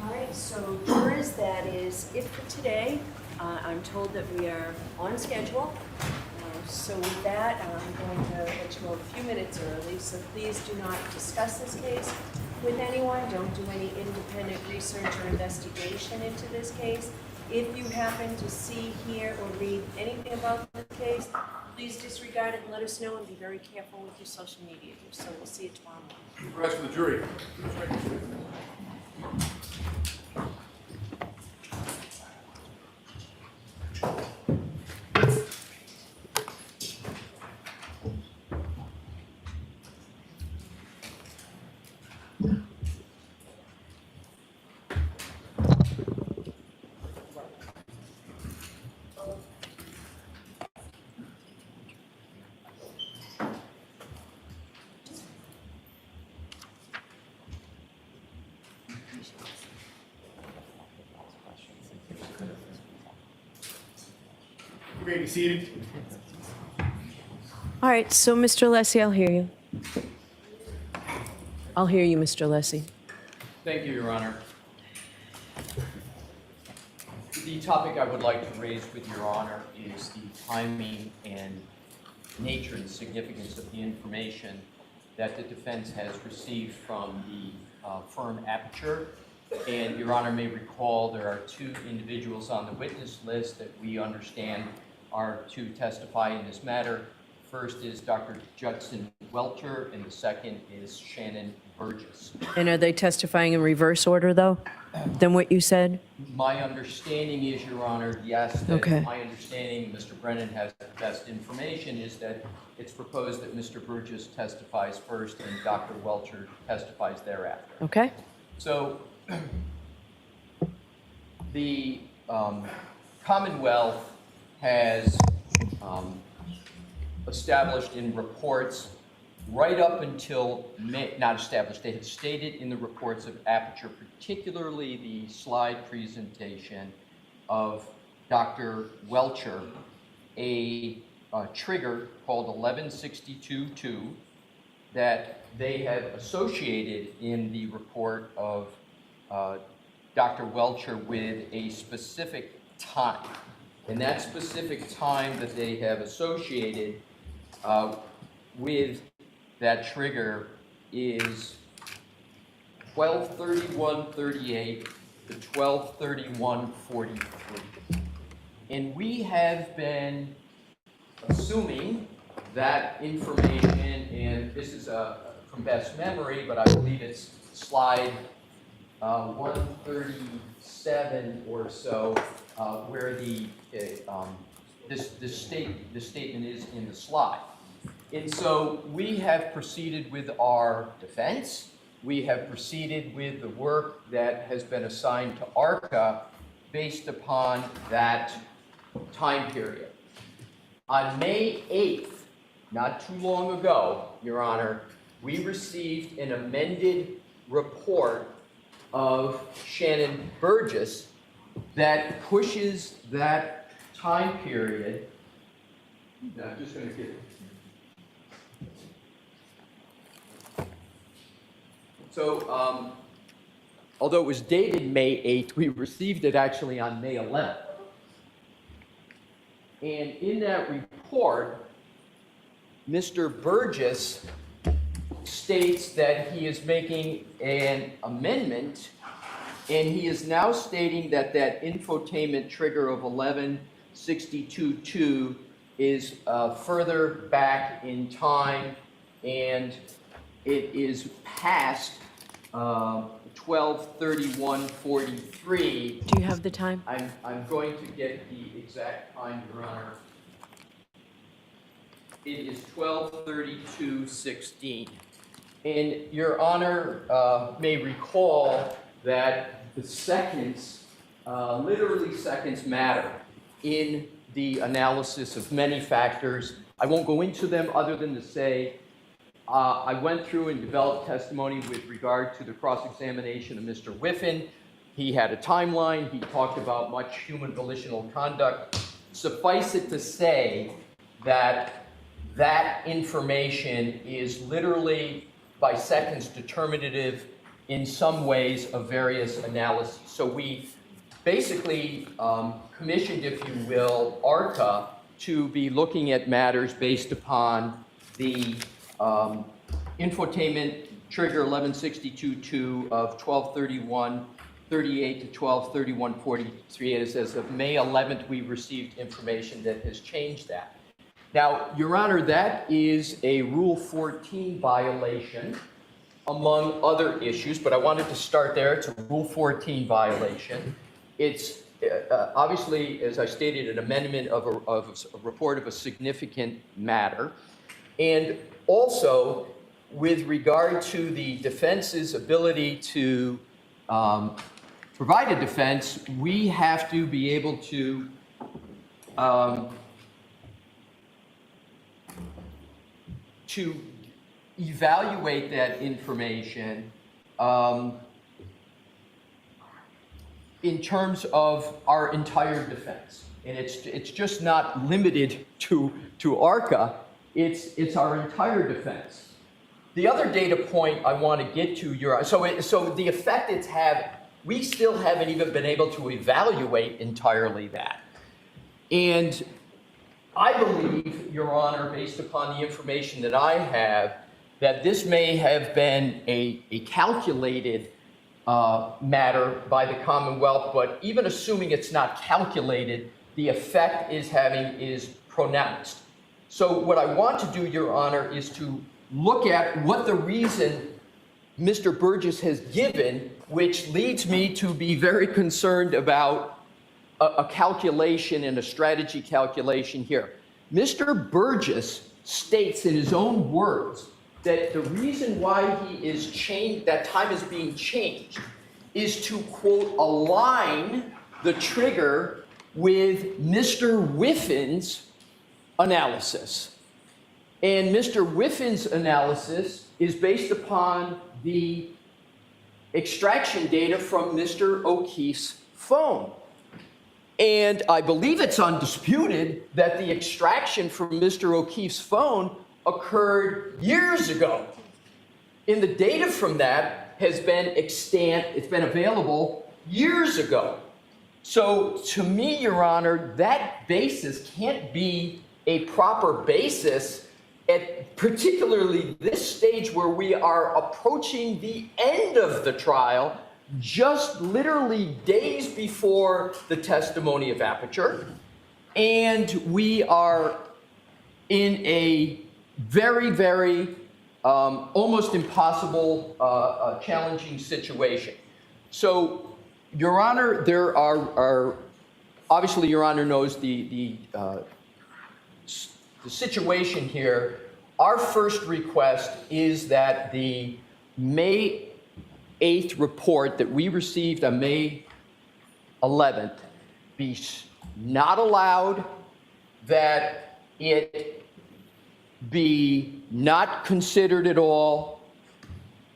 All right, so jurors, that is it for today. I'm told that we are on schedule. So with that, I'm going to let you know a few minutes early, so please do not discuss this case with anyone. Don't do any independent research or investigation into this case. If you happen to see, hear, or read anything about the case, please disregard it and let us know, and be very careful with your social media use. So we'll see you tomorrow morning. Rest for the jury. You may be seated. All right, so Mr. Alessi, I'll hear you. I'll hear you, Mr. Alessi. Thank you, Your Honor. The topic I would like to raise with Your Honor is the timing and nature and significance of the information that the defense has received from the firm Aperture. And Your Honor may recall there are two individuals on the witness list that we understand are to testify in this matter. First is Dr. Judson Welcher, and the second is Shannon Burgess. And are they testifying in reverse order, though, than what you said? My understanding is, Your Honor, yes, that Okay. my understanding, Mr. Brennan has the best information, is that it's proposed that Mr. Burgess testifies first and Dr. Welcher testifies thereafter. Okay? So the Commonwealth has established in reports right up until not established, they have stated in the reports of Aperture, particularly the slide presentation of Dr. Welcher, a trigger called 1162.2 that they have associated in the report of Dr. Welcher with a specific time. And that specific time that they have associated with that trigger is 12/31/38 to 12/31/43. And we have been assuming that information, and this is from best memory, but I believe it's slide 137 or so, where this statement is in the slide. And so we have proceeded with our defense. We have proceeded with the work that has been assigned to ARCA based upon that time period. On May 8th, not too long ago, Your Honor, we received an amended report of Shannon Burgess that pushes that time period. Now, I'm just going to get. So, although it was dated May 8th, we received it actually on May 11th. And in that report, Mr. Burgess states that he is making an amendment, and he is now stating that that infotainment trigger of 1162.2 is further back in time, and it is past 12/31/43. Do you have the time? I'm going to get the exact time, Your Honor. It is 12/32/16. And Your Honor may recall that the seconds, literally seconds, matter in the analysis of many factors. I won't go into them other than to say I went through and developed testimony with regard to the cross-examination of Mr. Whiffen. He had a timeline. He talked about much human volitional conduct. Suffice it to say that that information is literally, by seconds, determinative in some ways of various analyses. So we basically commissioned, if you will, ARCA to be looking at matters based upon the infotainment trigger 1162.2 of 12/31/38 to 12/31/43. As of May 11th, we received information that has changed that. Now, Your Honor, that is a Rule 14 violation, among other issues, but I wanted to start there. It's a Rule 14 violation. It's obviously, as I stated, an amendment of a report of a significant matter. And also, with regard to the defense's ability to provide a defense, we have to be able to evaluate that information in terms of our entire defense. And it's just not limited to ARCA, it's our entire defense. The other data point I want to get to, so the effect it's had, we still haven't even been able to evaluate entirely that. And I believe, Your Honor, based upon the information that I have, that this may have been a calculated matter by the Commonwealth, but even assuming it's not calculated, the effect is pronounced. So what I want to do, Your Honor, is to look at what the reason Mr. Burgess has given, which leads me to be very concerned about a calculation and a strategy calculation here. Mr. Burgess states in his own words that the reason why he is changed, that time is being changed, is to, quote, align the trigger with Mr. Whiffen's analysis. And Mr. Whiffen's analysis is based upon the extraction data from Mr. O'Keefe's phone. And I believe it's undisputed that the extraction from Mr. O'Keefe's phone occurred years ago. And the data from that has been extant, it's been available years ago. So to me, Your Honor, that basis can't be a proper basis at particularly this stage where we are approaching the end of the trial, just literally days before the testimony of Aperture. And we are in a very, very almost impossible, challenging situation. So, Your Honor, there are obviously, Your Honor knows the situation here. Our first request is that the May 8th report that we received on May 11th be not allowed, that it be not considered at all.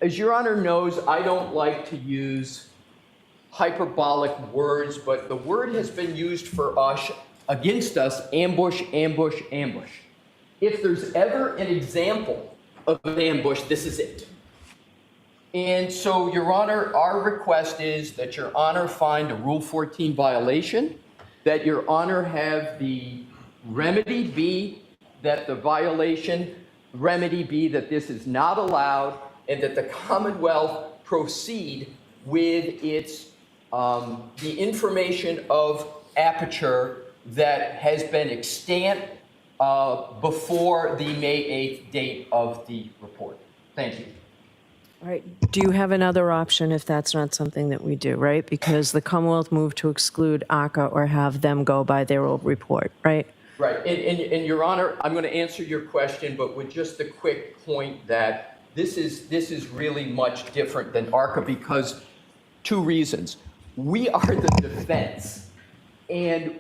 As Your Honor knows, I don't like to use hyperbolic words, but the word has been used for us, against us, ambush, ambush, ambush. If there's ever an example of an ambush, this is it. And so, Your Honor, our request is that Your Honor find a Rule 14 violation, that Your Honor have the remedy be that the violation remedy be that this is not allowed, and that the Commonwealth proceed with its the information of aperture that has been extant before the May 8th date of the report. Thank you. All right, do you have another option if that's not something that we do, right? Because the Commonwealth moved to exclude ARCA or have them go by their old report, right? Right, and Your Honor, I'm going to answer your question, but with just the quick point that this is really much different than ARCA because two reasons. We are the defense, and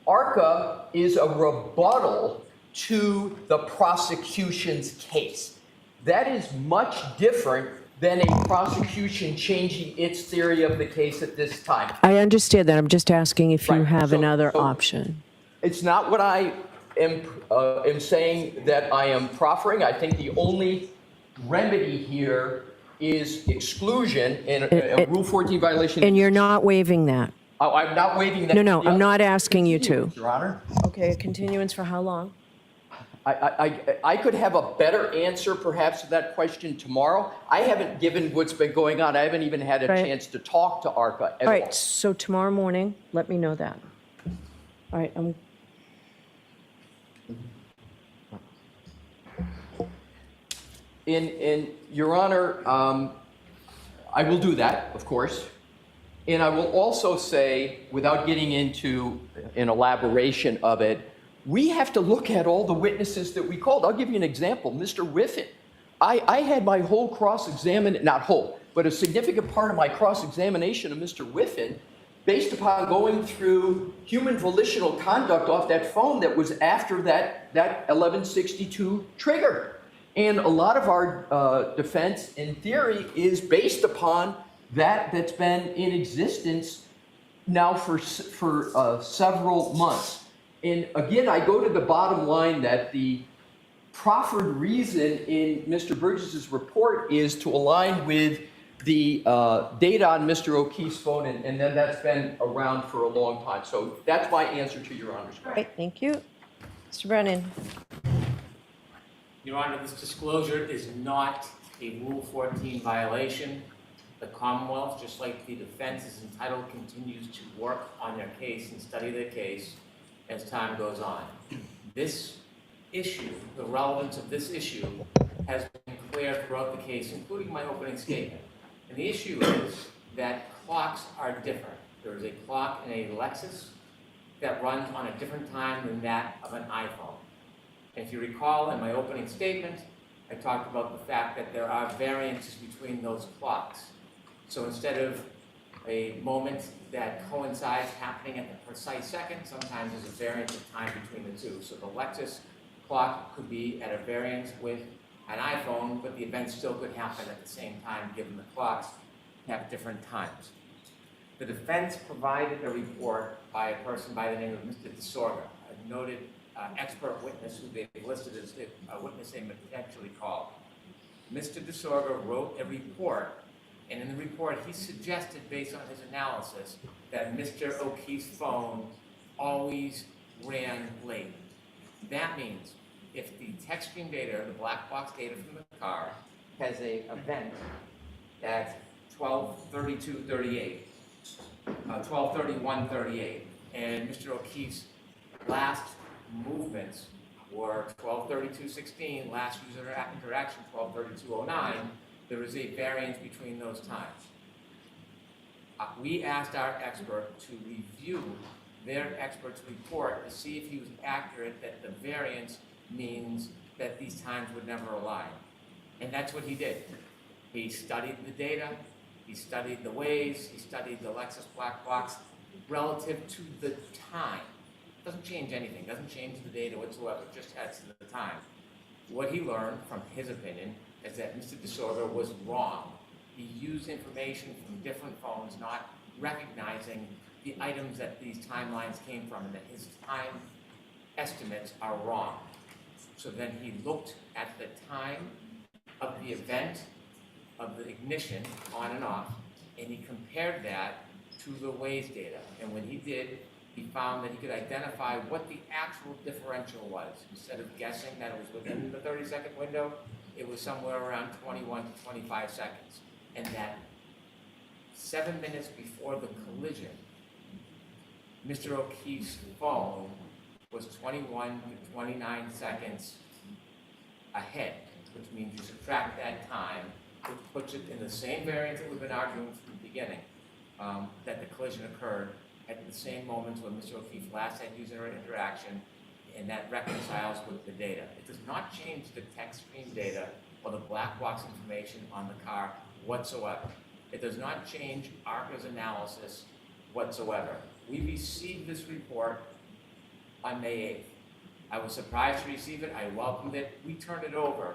ARCA is a rebuttal to the prosecution's case. That is much different than a prosecution changing its theory of the case at this time. I understand that. I'm just asking if you Right, have so- another so- option. It's not what I am saying that I am proffering. I think the only remedy here is exclusion and a Rule 14 violation. And you're not waiving that? I'm not waiving that. No, I'm not asking you to. Your Honor. Okay, a continuance for how long? I could have a better answer perhaps to that question tomorrow. I haven't, given what's been going on, I haven't even had a Right. chance to talk to ARCA at All all. right, so tomorrow morning, let me know that. All right, In Your Honor, I will do that, of course. And I will also say, without getting into an elaboration of it, we have to look at all the witnesses that we called. I'll give you an example. Mr. Whiffen. I had my whole cross-examination, not whole, but a significant part of my cross-examination of Mr. Whiffen based upon going through human volitional conduct off that phone that was after that 1162 trigger. And a lot of our defense in theory is based upon that's been in existence now for several months. And again, I go to the bottom line that the proffered reason in Mr. Burgess's report is to align with the data on Mr. O'Keefe's phone, and then that's been around for a long time. So that's my answer to Your Honor's question. all right, thank you. Mr. Brennan. Your Honor, this disclosure is not a Rule 14 violation. The Commonwealth, just like the defense is entitled, continues to work on their case and study their case as time goes on. This issue, the relevance of this issue, has been clear throughout the case, including my opening statement. And the issue is that clocks are different. There is a clock in a Lexus that runs on a different time than that of an iPhone. And if you recall in my opening statement, I talked about the fact that there are variances between those clocks. So instead of a moment that coincides happening at the precise second, sometimes there's a variance of time between the two. So the Lexus clock could be at a variance with an iPhone, but the event still could happen at the same time given the clocks have different times. The defense provided a report by a person by the name of Mr. DeSorga, a noted expert witness who they've listed as a witness they potentially called. Mr. DeSorga wrote a report, and in the report he suggested, based on his analysis, that Mr. O'Keefe's phone always ran late. That means if the text stream data, the black box data from the car, has an event at 12:32:38, 12:31:38, and Mr. O'Keefe's last movements or 1232.16, last user interaction 1232.09, there is a variance between those times. We asked our expert to review their expert's report to see if he was accurate that the variance means that these times would never align. And that's what he did. He studied the data, he studied the ways, he studied the Lexus black box relative to the time. Doesn't change anything, doesn't change the data whatsoever, just adds to the time. What he learned, from his opinion, is that Mr. DeSorbo was wrong. He used information from different phones, not recognizing the items that these timelines came from, and that his time estimates are wrong. So then he looked at the time of the event, of the ignition, on and off, and he compared that to the Waze data. And when he did, he found that he could identify what the actual differential was. Instead of guessing that it was within the 30-second window, it was somewhere around 21 to 25 seconds. And that 7 minutes before the collision, Mr. O'Keefe's phone was 21 to 29 seconds ahead, which means you subtract that time, which puts it in the same variance that we've been arguing from the beginning, that the collision occurred at the same moments when Mr. O'Keefe last had user interaction, and that reconciles with the data. It does not change the text stream data or the black box information on the car whatsoever. It does not change ARCA's analysis whatsoever. We received this report on May 8th. I was surprised to receive it. I welcomed it. We turned it over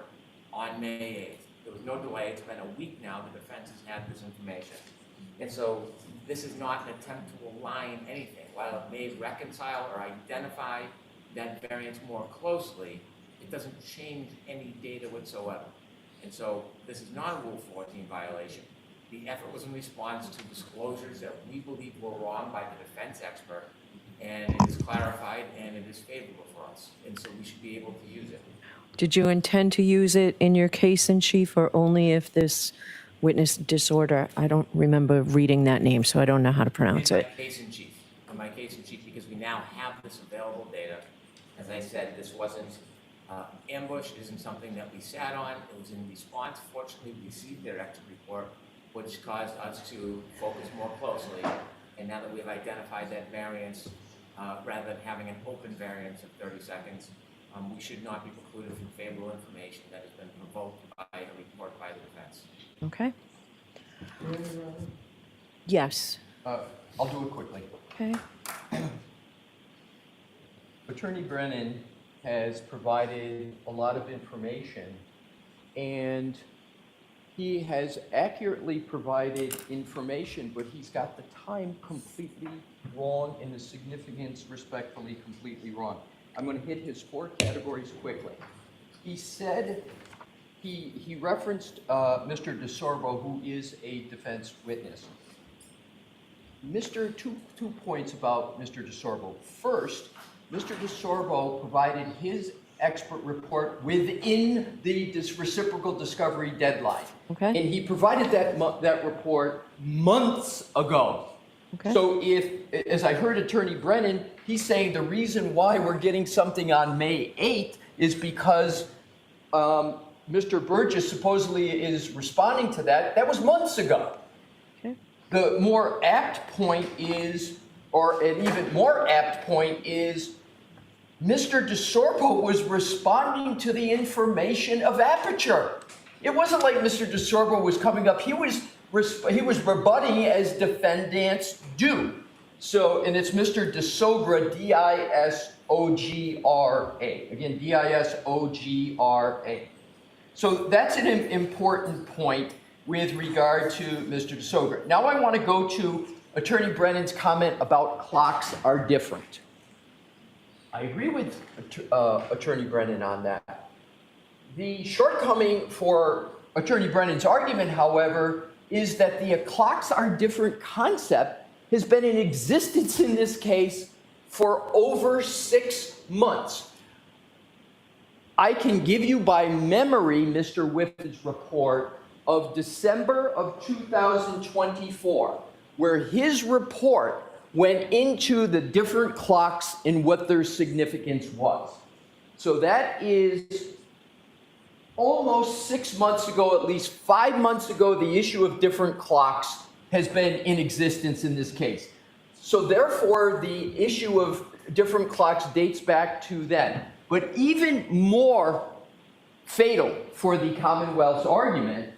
on May 8th. There was no delay. It's been a week now the defense has had this information. And so this is not an attempt to align anything. While it may reconcile or identify that variance more closely, it doesn't change any data whatsoever. And so this is not a Rule 14 violation. The effort was in response to disclosures that we believe were wrong by the defense expert, and it is clarified and it is favorable for us. And so we should be able to use it. Did you intend to use it in your case in chief, or only if this witness disorder? I don't remember reading that name, so I don't know how to pronounce it. On my case in chief, because we now have this available data. As I said, this wasn't ambush, it isn't something that we sat on. It was in response. Fortunately, we received their expert report, which caused us to focus more closely. And now that we've identified that variance, rather than having an open variance of 30 seconds, we should not be precluded from favorable information that has been provoked by a report by the defense. Okay. Yes. I'll do it quickly. Okay. Attorney Brennan has provided a lot of information, and he has accurately provided information, but he's got the time completely wrong and the significance respectfully completely wrong. I'm going to hit his 4 categories quickly. He said, he referenced Mr. DeSorbo, who is a defense witness. Two points about Mr. DeSorbo. First, Mr. DeSorbo provided his expert report within the reciprocal discovery deadline. Okay. And he provided that report months ago. Okay. So if, as I heard Attorney Brennan, he's saying the reason why we're getting something on May 8th is because Mr. Burgess supposedly is responding to that. That was months ago. Okay. The more apt point is, or an even more apt point is, Mr. DeSorbo was responding to the information of Aperture. It wasn't like Mr. DeSorbo was coming up. He was rebutting as defendants do. So, and it's Mr. DeSogra, D-I-S-O-G-R-A. Again, D-I-S-O-G-R-A. So that's an important point with regard to Mr. DeSogra. Now I want to go to Attorney Brennan's comment about clocks are different. I agree with Attorney Brennan on that. The shortcoming for Attorney Brennan's argument, however, is that the clocks are different concept has been in existence in this case for over 6 months. I can give you by memory Mr. Whiff's report of December of 2024, where his report went into the different clocks and what their significance was. So that is almost 6 months ago, at least 5 months ago, the issue of different clocks has been in existence in this case. So therefore, the issue of different clocks dates back to then. But even more fatal for the Commonwealth's argument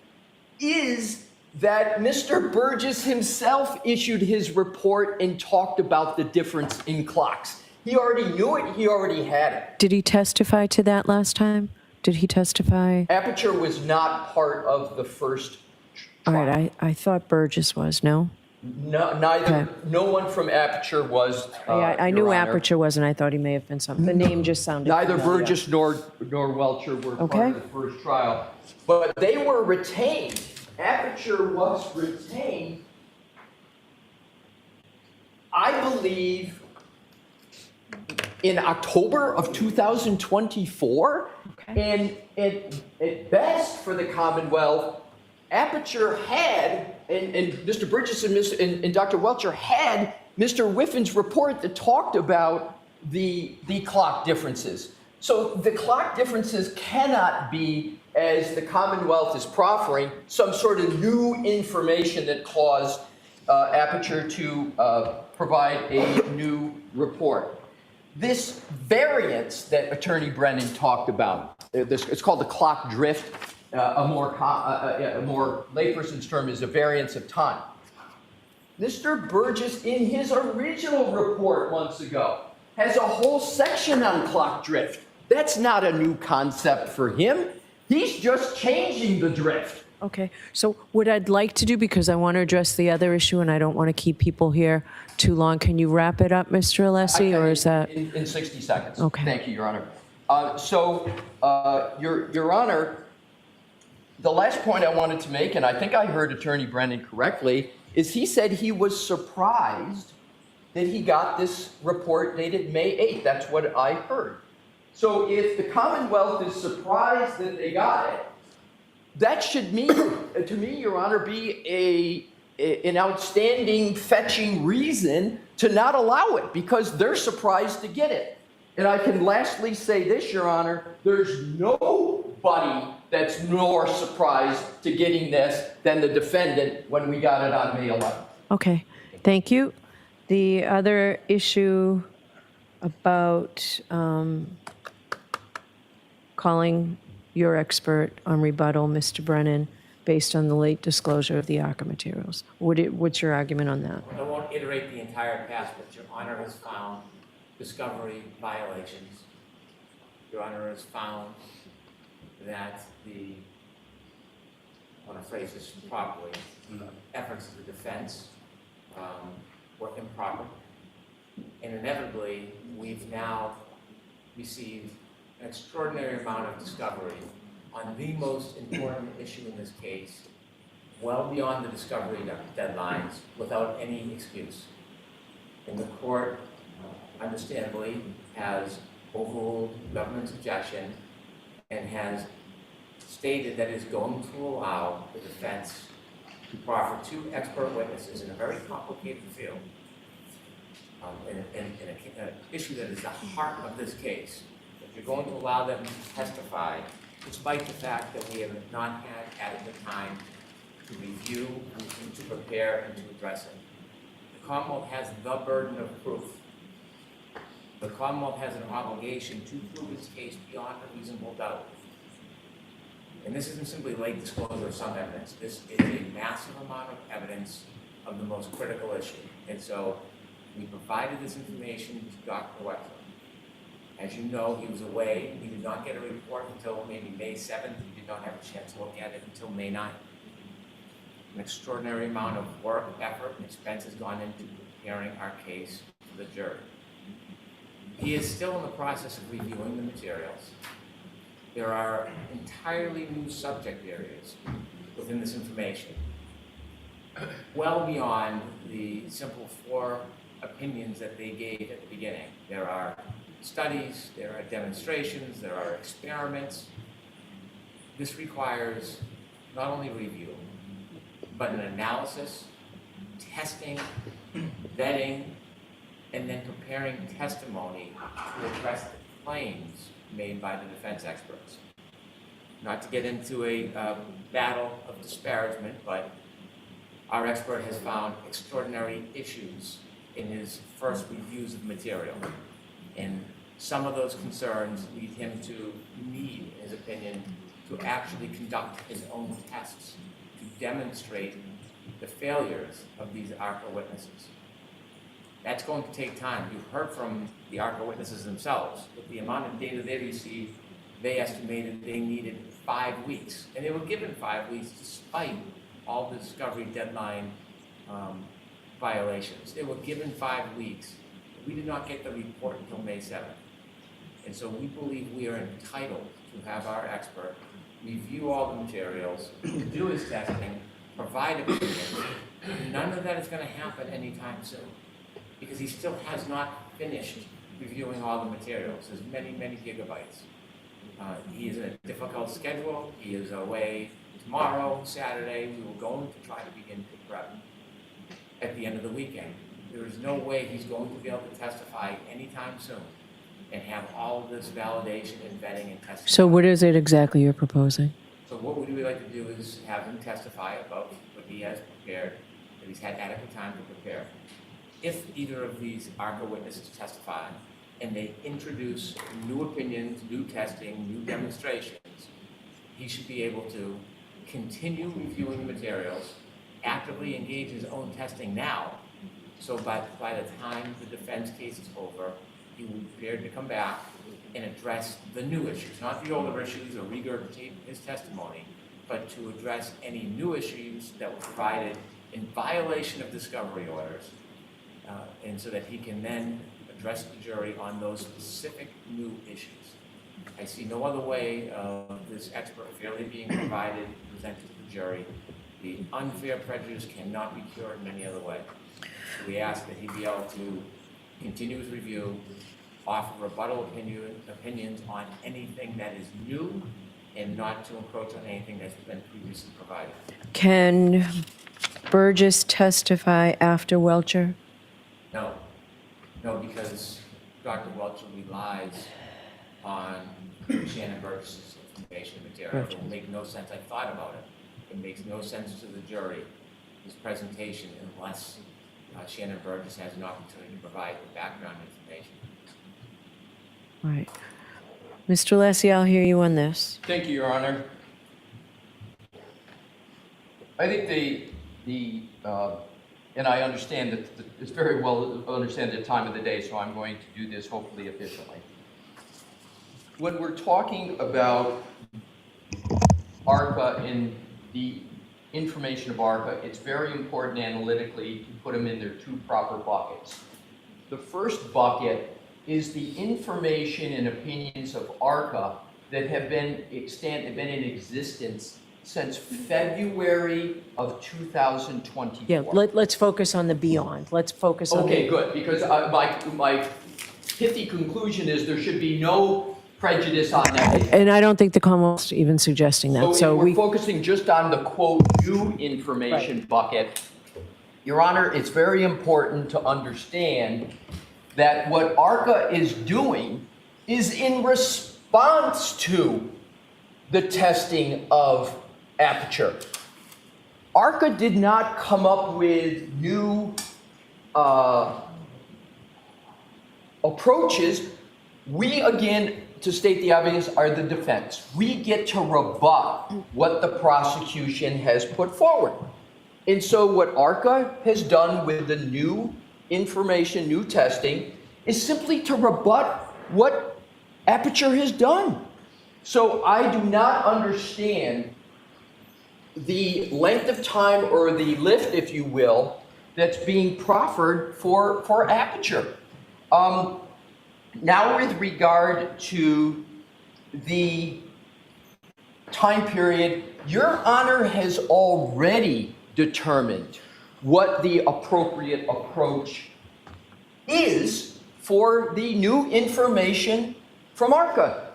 is that Mr. Burgess himself issued his report and talked about the difference in clocks. He already knew it, he already had it. Did he testify to that last time? Did he testify? Aperture was not part of the first All trial. right, I thought Burgess was, no? No, neither, Okay. no one from Aperture was. Yeah, I Your knew Honor. Aperture wasn't. I thought he may have been something. The name just sounded Neither familiar. Burgess nor Welcher were part Okay. of the first trial, but they were retained. Aperture was retained, I believe, in October of 2024. Okay. And at best for the Commonwealth, Aperture had, and Mr. Burgess and Dr. Welcher had Mr. Whiffin's report that talked about the clock differences. So the clock differences cannot be, as the Commonwealth is proffering, some sort of new information that caused Aperture to provide a new report. This variance that Attorney Brennan talked about, it's called the clock drift. A more layperson's term is a variance of time. Mr. Burgess, in his original report months ago, has a whole section on clock drift. That's not a new concept for him. He's just changing the drift. Okay, so what I'd like to do, because I want to address the other issue and I don't want to keep people here too long, can you wrap it up, Mr. Alessi, or is that? In 60 seconds. Okay. Thank you, Your Honor. Your Honor, the last point I wanted to make, and I think I heard Attorney Brennan correctly, is he said he was surprised that he got this report dated May 8th. That's what I heard. So if the Commonwealth is surprised that they got it, that should mean, to me, Your Honor, be an outstanding, fetching reason to not allow it, because they're surprised to get it. And I can lastly say this, Your Honor, there's nobody that's more surprised to getting this than the defendant when we got it on May 11th. Okay, thank you. The other issue about calling your expert on rebuttal, Mr. Brennan, based on the late disclosure of the ARCA materials. What's your argument on that? I won't iterate the entire past, but Your Honor has found discovery violations. Your Honor has found that I want to phrase this properly, the efforts of the defense were improper. And inevitably, we've now received an extraordinary amount of discovery on the most important issue in this case, well beyond the discovery deadlines, without any excuse. And the court, understandably, has overruled the government's objection and has stated that it is going to allow the defense to proffer two expert witnesses in a very complicated field, in an issue that is the heart of this case. If you're going to allow them to testify, despite the fact that we have not had adequate time to review and to prepare and to address it. The Commonwealth has the burden of proof. The Commonwealth has an obligation to prove its case beyond a reasonable doubt. And this isn't simply late disclosure of some evidence. This is a massive amount of evidence of the most critical issue. And so we provided this information to Dr. Welcher. As you know, he was away. He did not get a report until maybe May 7th. He did not have a chance to look at it until May 9th. An extraordinary amount of work, effort, and expense has gone into preparing our case for the jury. He is still in the process of reviewing the materials. There are entirely new subject areas within this information, well beyond the simple four opinions that they gave at the beginning. There are studies, there are demonstrations, there are experiments. This requires not only review, but an analysis, testing, vetting, and then preparing testimony to address the claims made by the defense experts. Not to get into a battle of disparagement, but our expert has found extraordinary issues in his first reviews of material. And some of those concerns lead him to need, in his opinion, to actually conduct his own tests to demonstrate the failures of these ARPA witnesses. That's going to take time. You've heard from the ARPA witnesses themselves. With the amount of data they received, they estimated they needed 5 weeks. And they were given 5 weeks despite all the discovery deadline violations. They were given 5 weeks. We did not get the report until May 7th. And so we believe we are entitled to have our expert review all the materials, do his testing, provide opinions. None of that is going to happen anytime soon because he still has not finished reviewing all the materials. There's many, many gigabytes. He is in a difficult schedule. He is away tomorrow, Saturday. We were going to try to begin to prep at the end of the weekend. There is no way he's going to be able to testify anytime soon and have all of this validation and vetting and testing. So what is it exactly you're proposing? So what would we like to do is have him testify about what he has prepared, that he's had adequate time to prepare. If either of these ARPA witnesses testify and they introduce new opinions, new testing, new demonstrations, he should be able to continue reviewing the materials, actively engage his own testing now, so by the time the defense case is over, he will be prepared to come back and address the new issues, not the older issues or regurgitate his testimony, but to address any new issues that were provided in violation of discovery orders, and so that he can then address the jury on those specific new issues. I see no other way of this expert fairly being provided, presented to the jury. The unfair prejudice cannot be cured in any other way. We ask that he be able to continue his review, offer rebuttal opinions on anything that is new, and not to encroach on anything that's been previously provided. Can Burgess testify after Welcher? No, because Dr. Welcher relies on Shannon Burgess's information material. It will make no sense. I thought about it. It makes no sense to the jury, his presentation, unless Shannon Burgess has an opportunity to provide the background information. Right. Mr. Lessie, I'll hear you on this. Thank you, Your Honor. I think and I understand that it's very well understand the time of the day, so I'm going to do this hopefully efficiently. When we're talking about ARPA and the information of ARPA, it's very important analytically to put them in their two proper buckets. The first bucket is the information and opinions of ARPA that have been in existence since February of 2024. Yeah, let's focus on the beyond. Let's focus on Okay, good, because my pithy conclusion is there should be no prejudice on that. And I don't think the Commonwealth's even suggesting that. So if we're focusing just on the quote new information bucket, Your Honor, it's very important to understand that what ARCA is doing is in response to the testing of Aperture. ARCA did not come up with new approaches. We, again, to state the obvious, are the defense. We get to rebut what the prosecution has put forward. And so what ARCA has done with the new information, new testing, is simply to rebut what Aperture has done. So I do not understand the length of time or the lift, if you will, that's being proffered for Aperture. Now with regard to the time period, Your Honor has already determined what the appropriate approach is for the new information from ARCA.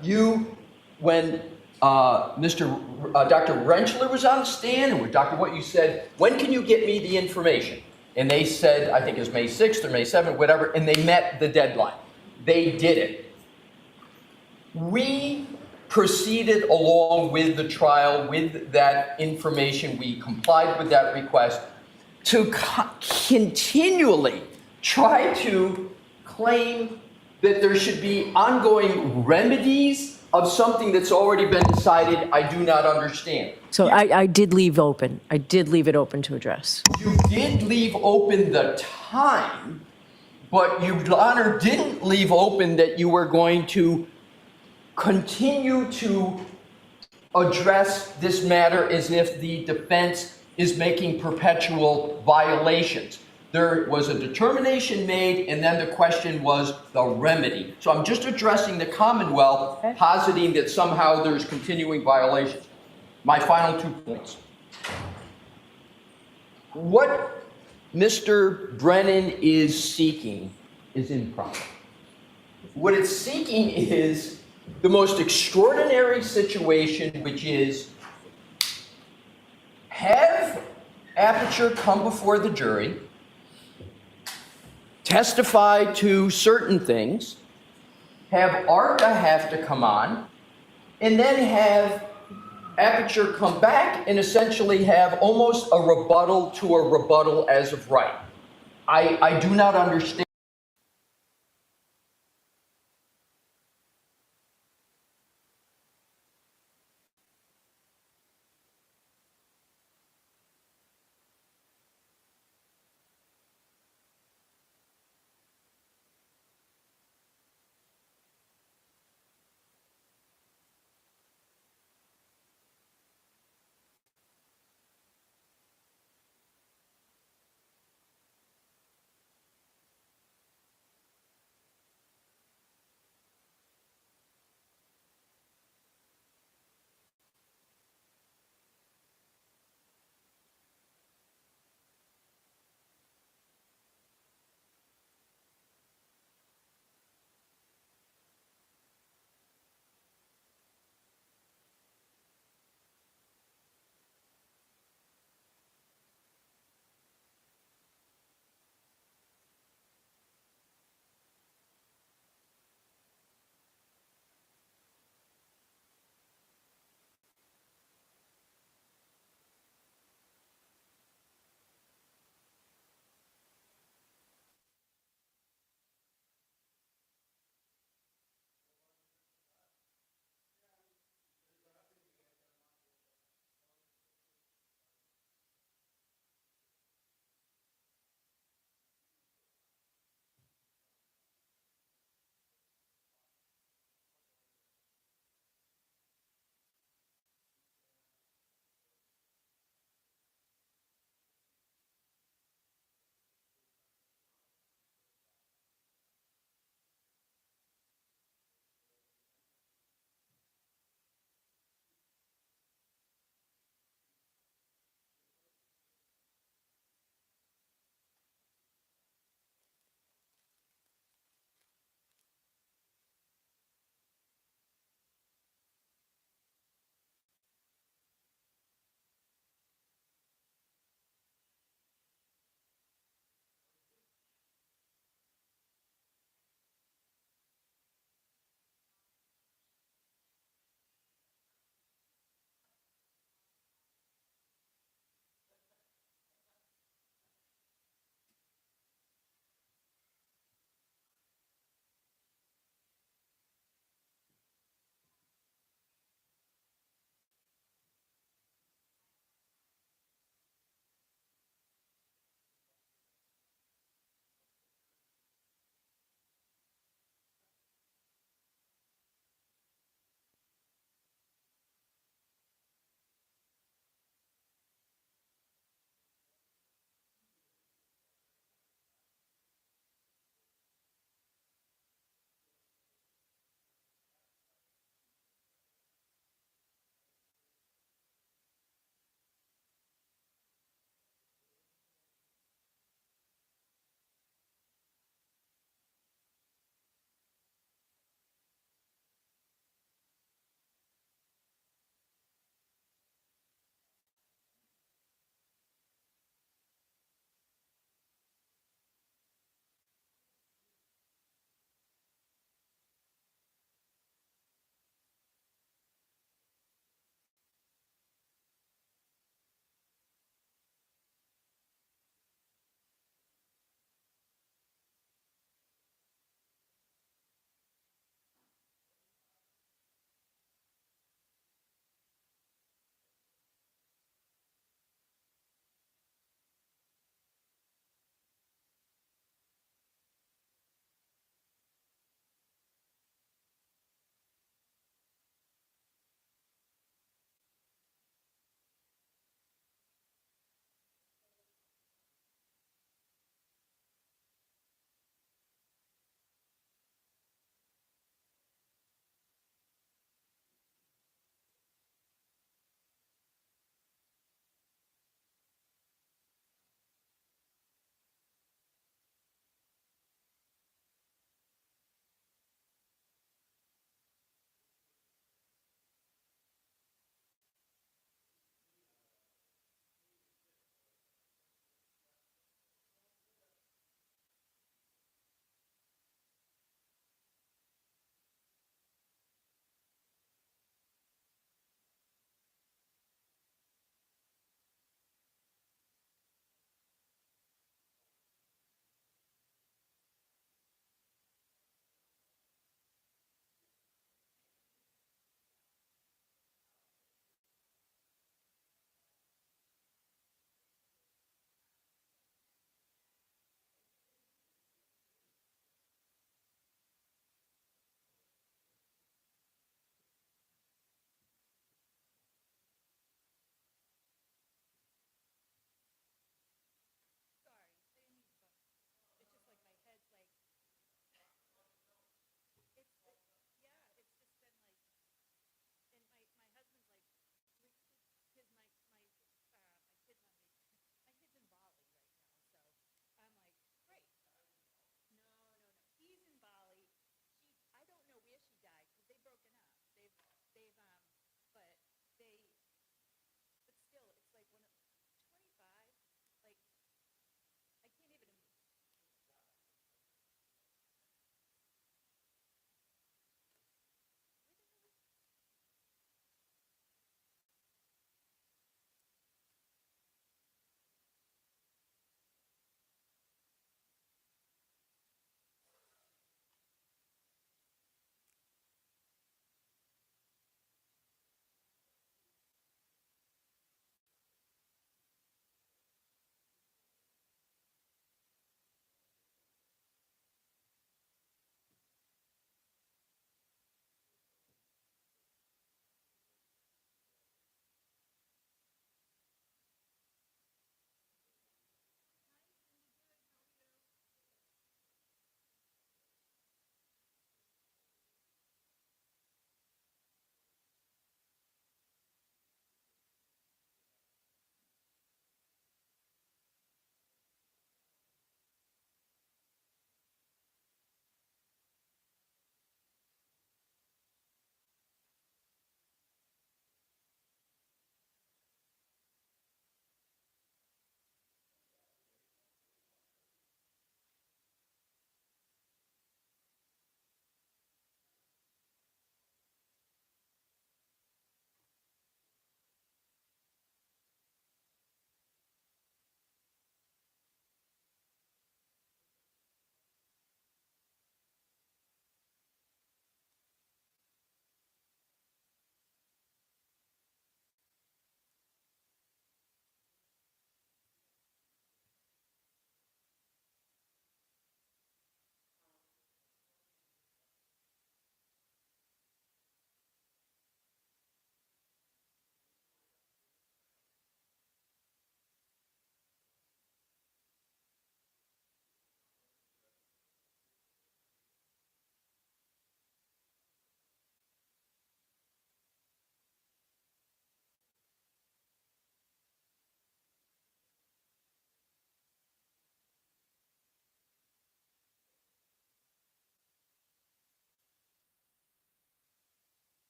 When Dr. Rentschler was on the stand, and with Dr. What you said, when can you get me the information? And they said, I think it was May 6th or May 7th, whatever, and they met the deadline. They did it. We proceeded along with the trial with that information. We complied with that request to continually try to claim that there should be ongoing remedies of something that's already been decided. I do not understand. So I did leave open. I did leave it open to address. You did leave open the time, but Your Honor didn't leave open that you were going to continue to address this matter as if the defense is making perpetual violations. There was a determination made, and then the question was the remedy. So I'm just addressing the Commonwealth, positing that somehow there's continuing violations. My final 2 points. What Mr. Brennan is seeking is improper. What it's seeking is the most extraordinary situation, which is have Aperture come before the jury, testify to certain things, have ARCA have to come on, and then have Aperture come back and essentially have almost a rebuttal to a rebuttal as of right. I do not understand.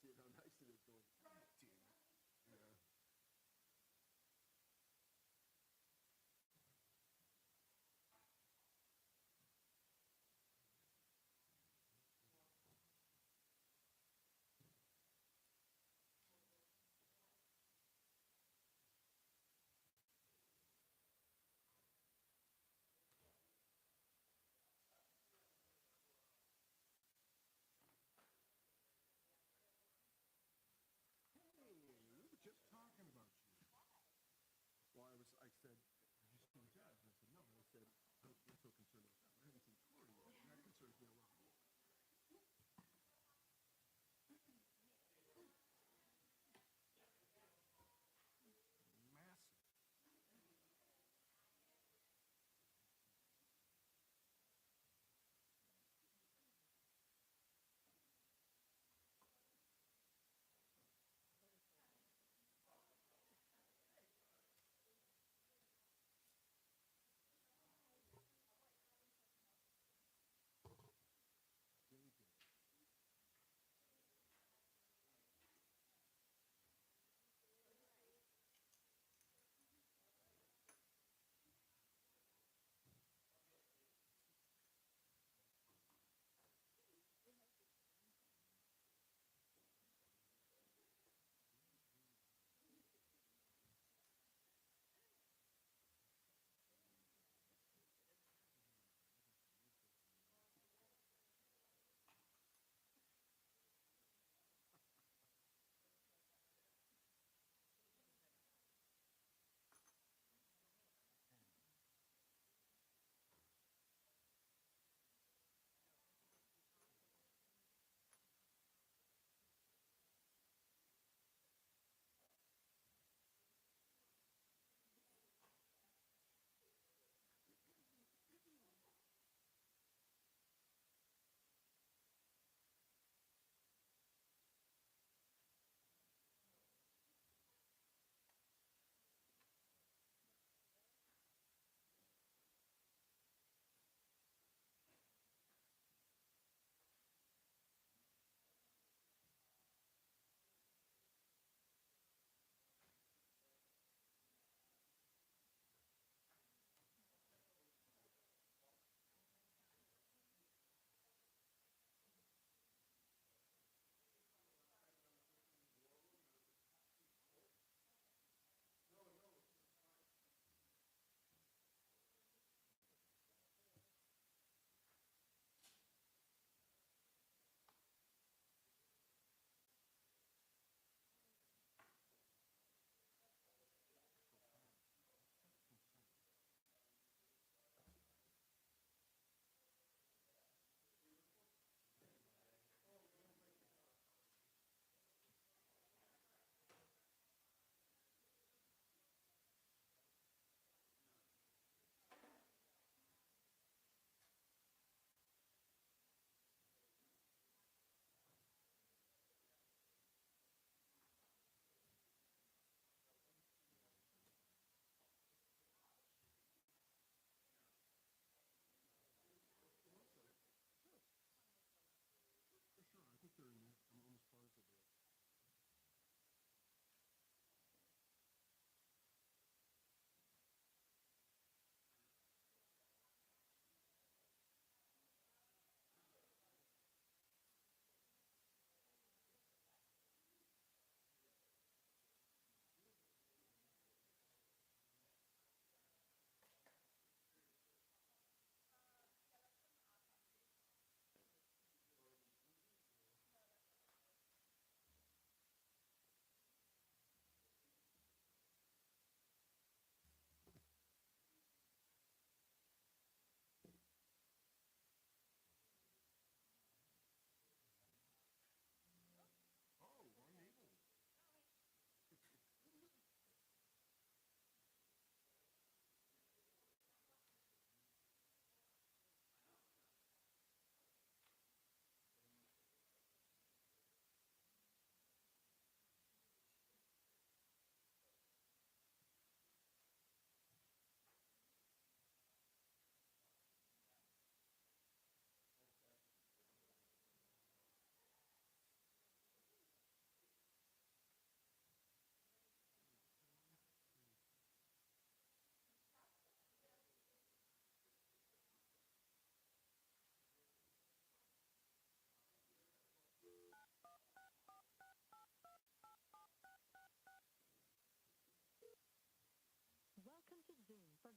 You know, nice it is going, damn it. You know.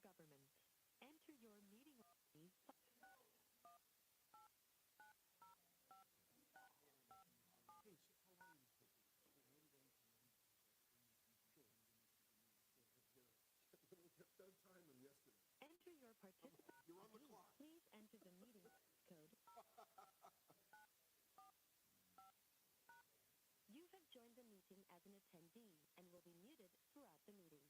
government. Enter your meeting ID. Enter your participant ID. Please enter the meeting code. You have joined the meeting as an attendee and will be muted throughout the meeting.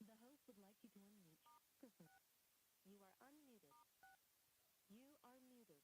The host would like you to unmute your microphone. You are unmuted. You are muted.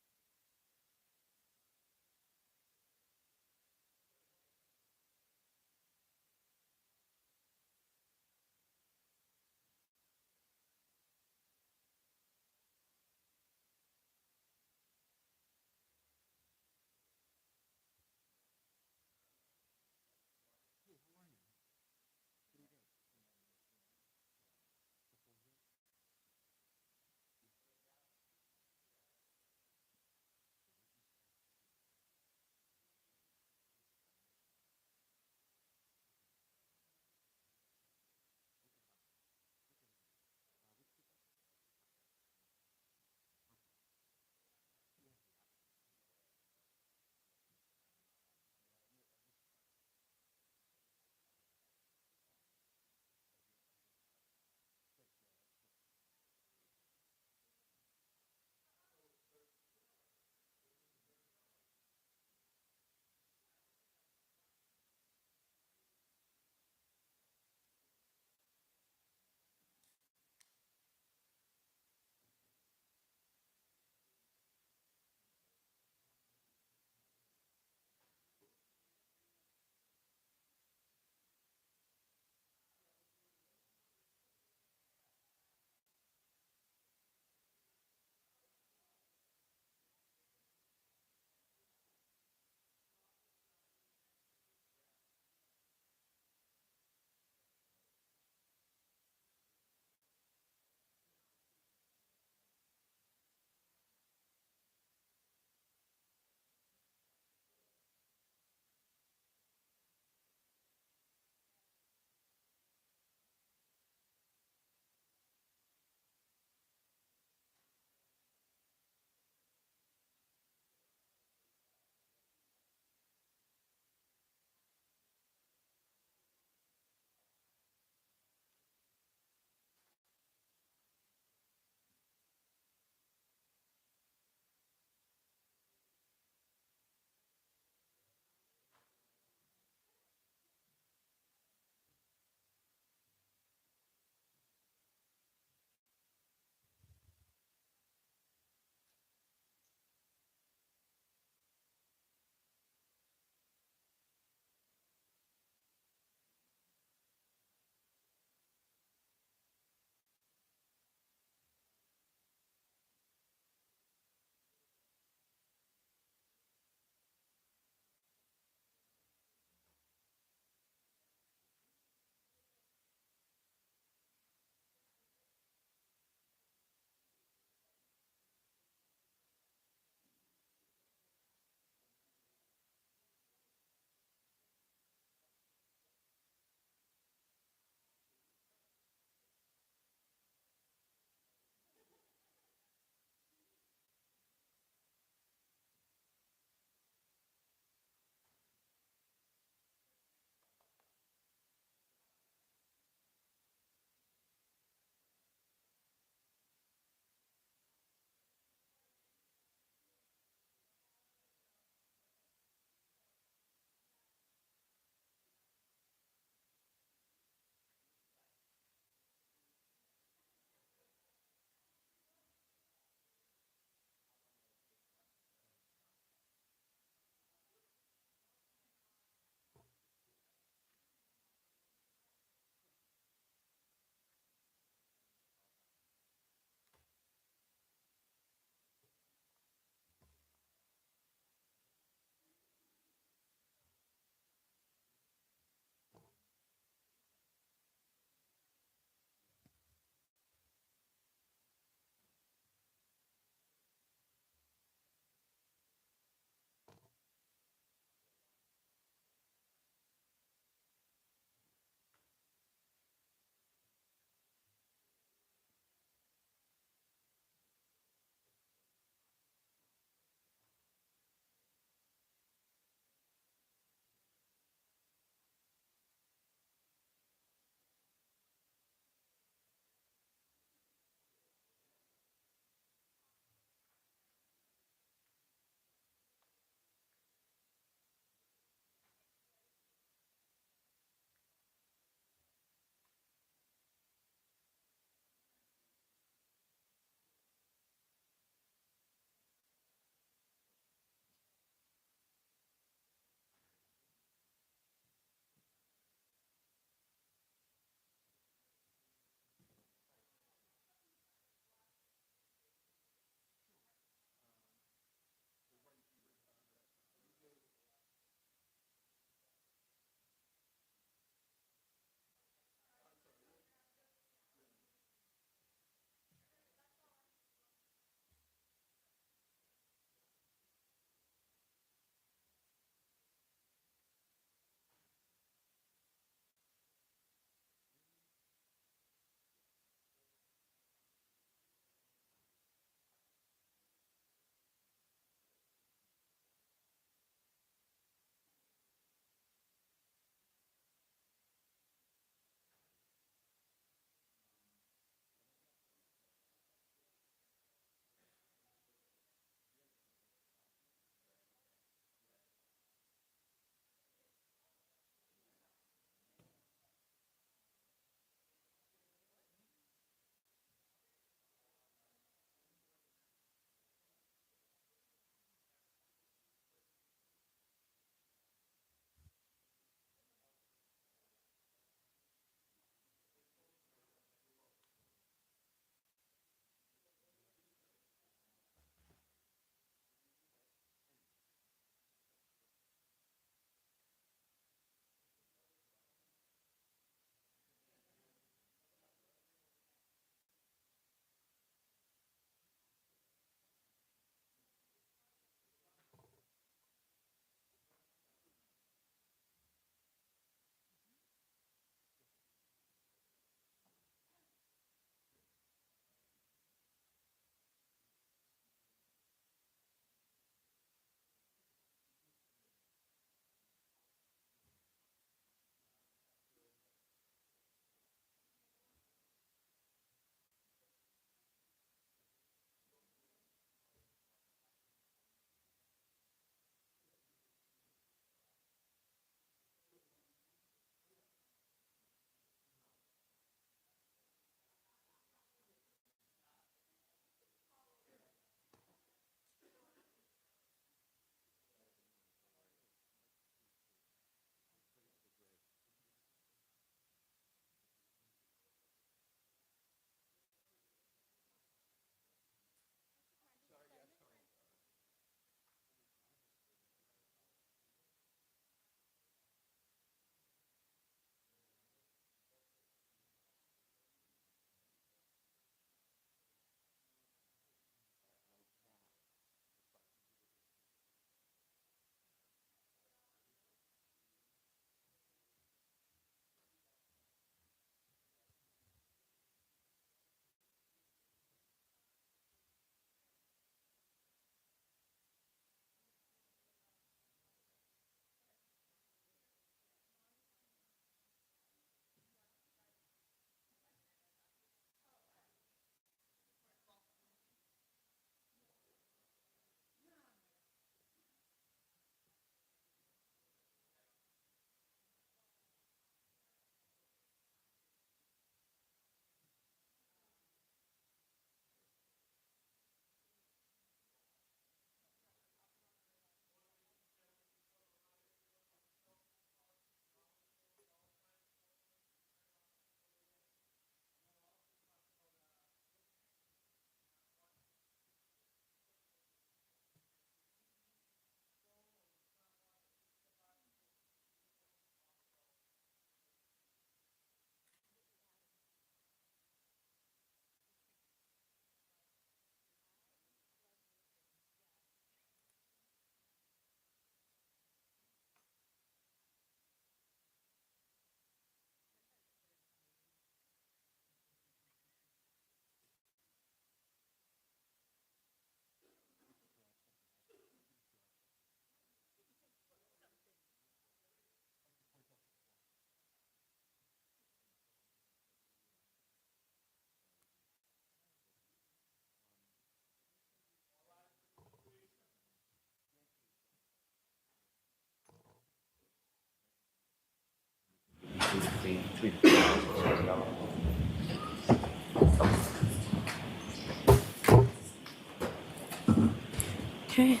Okay.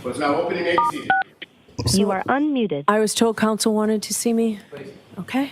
Was now open and seated. You are unmuted. I was told council wanted to see me. Okay.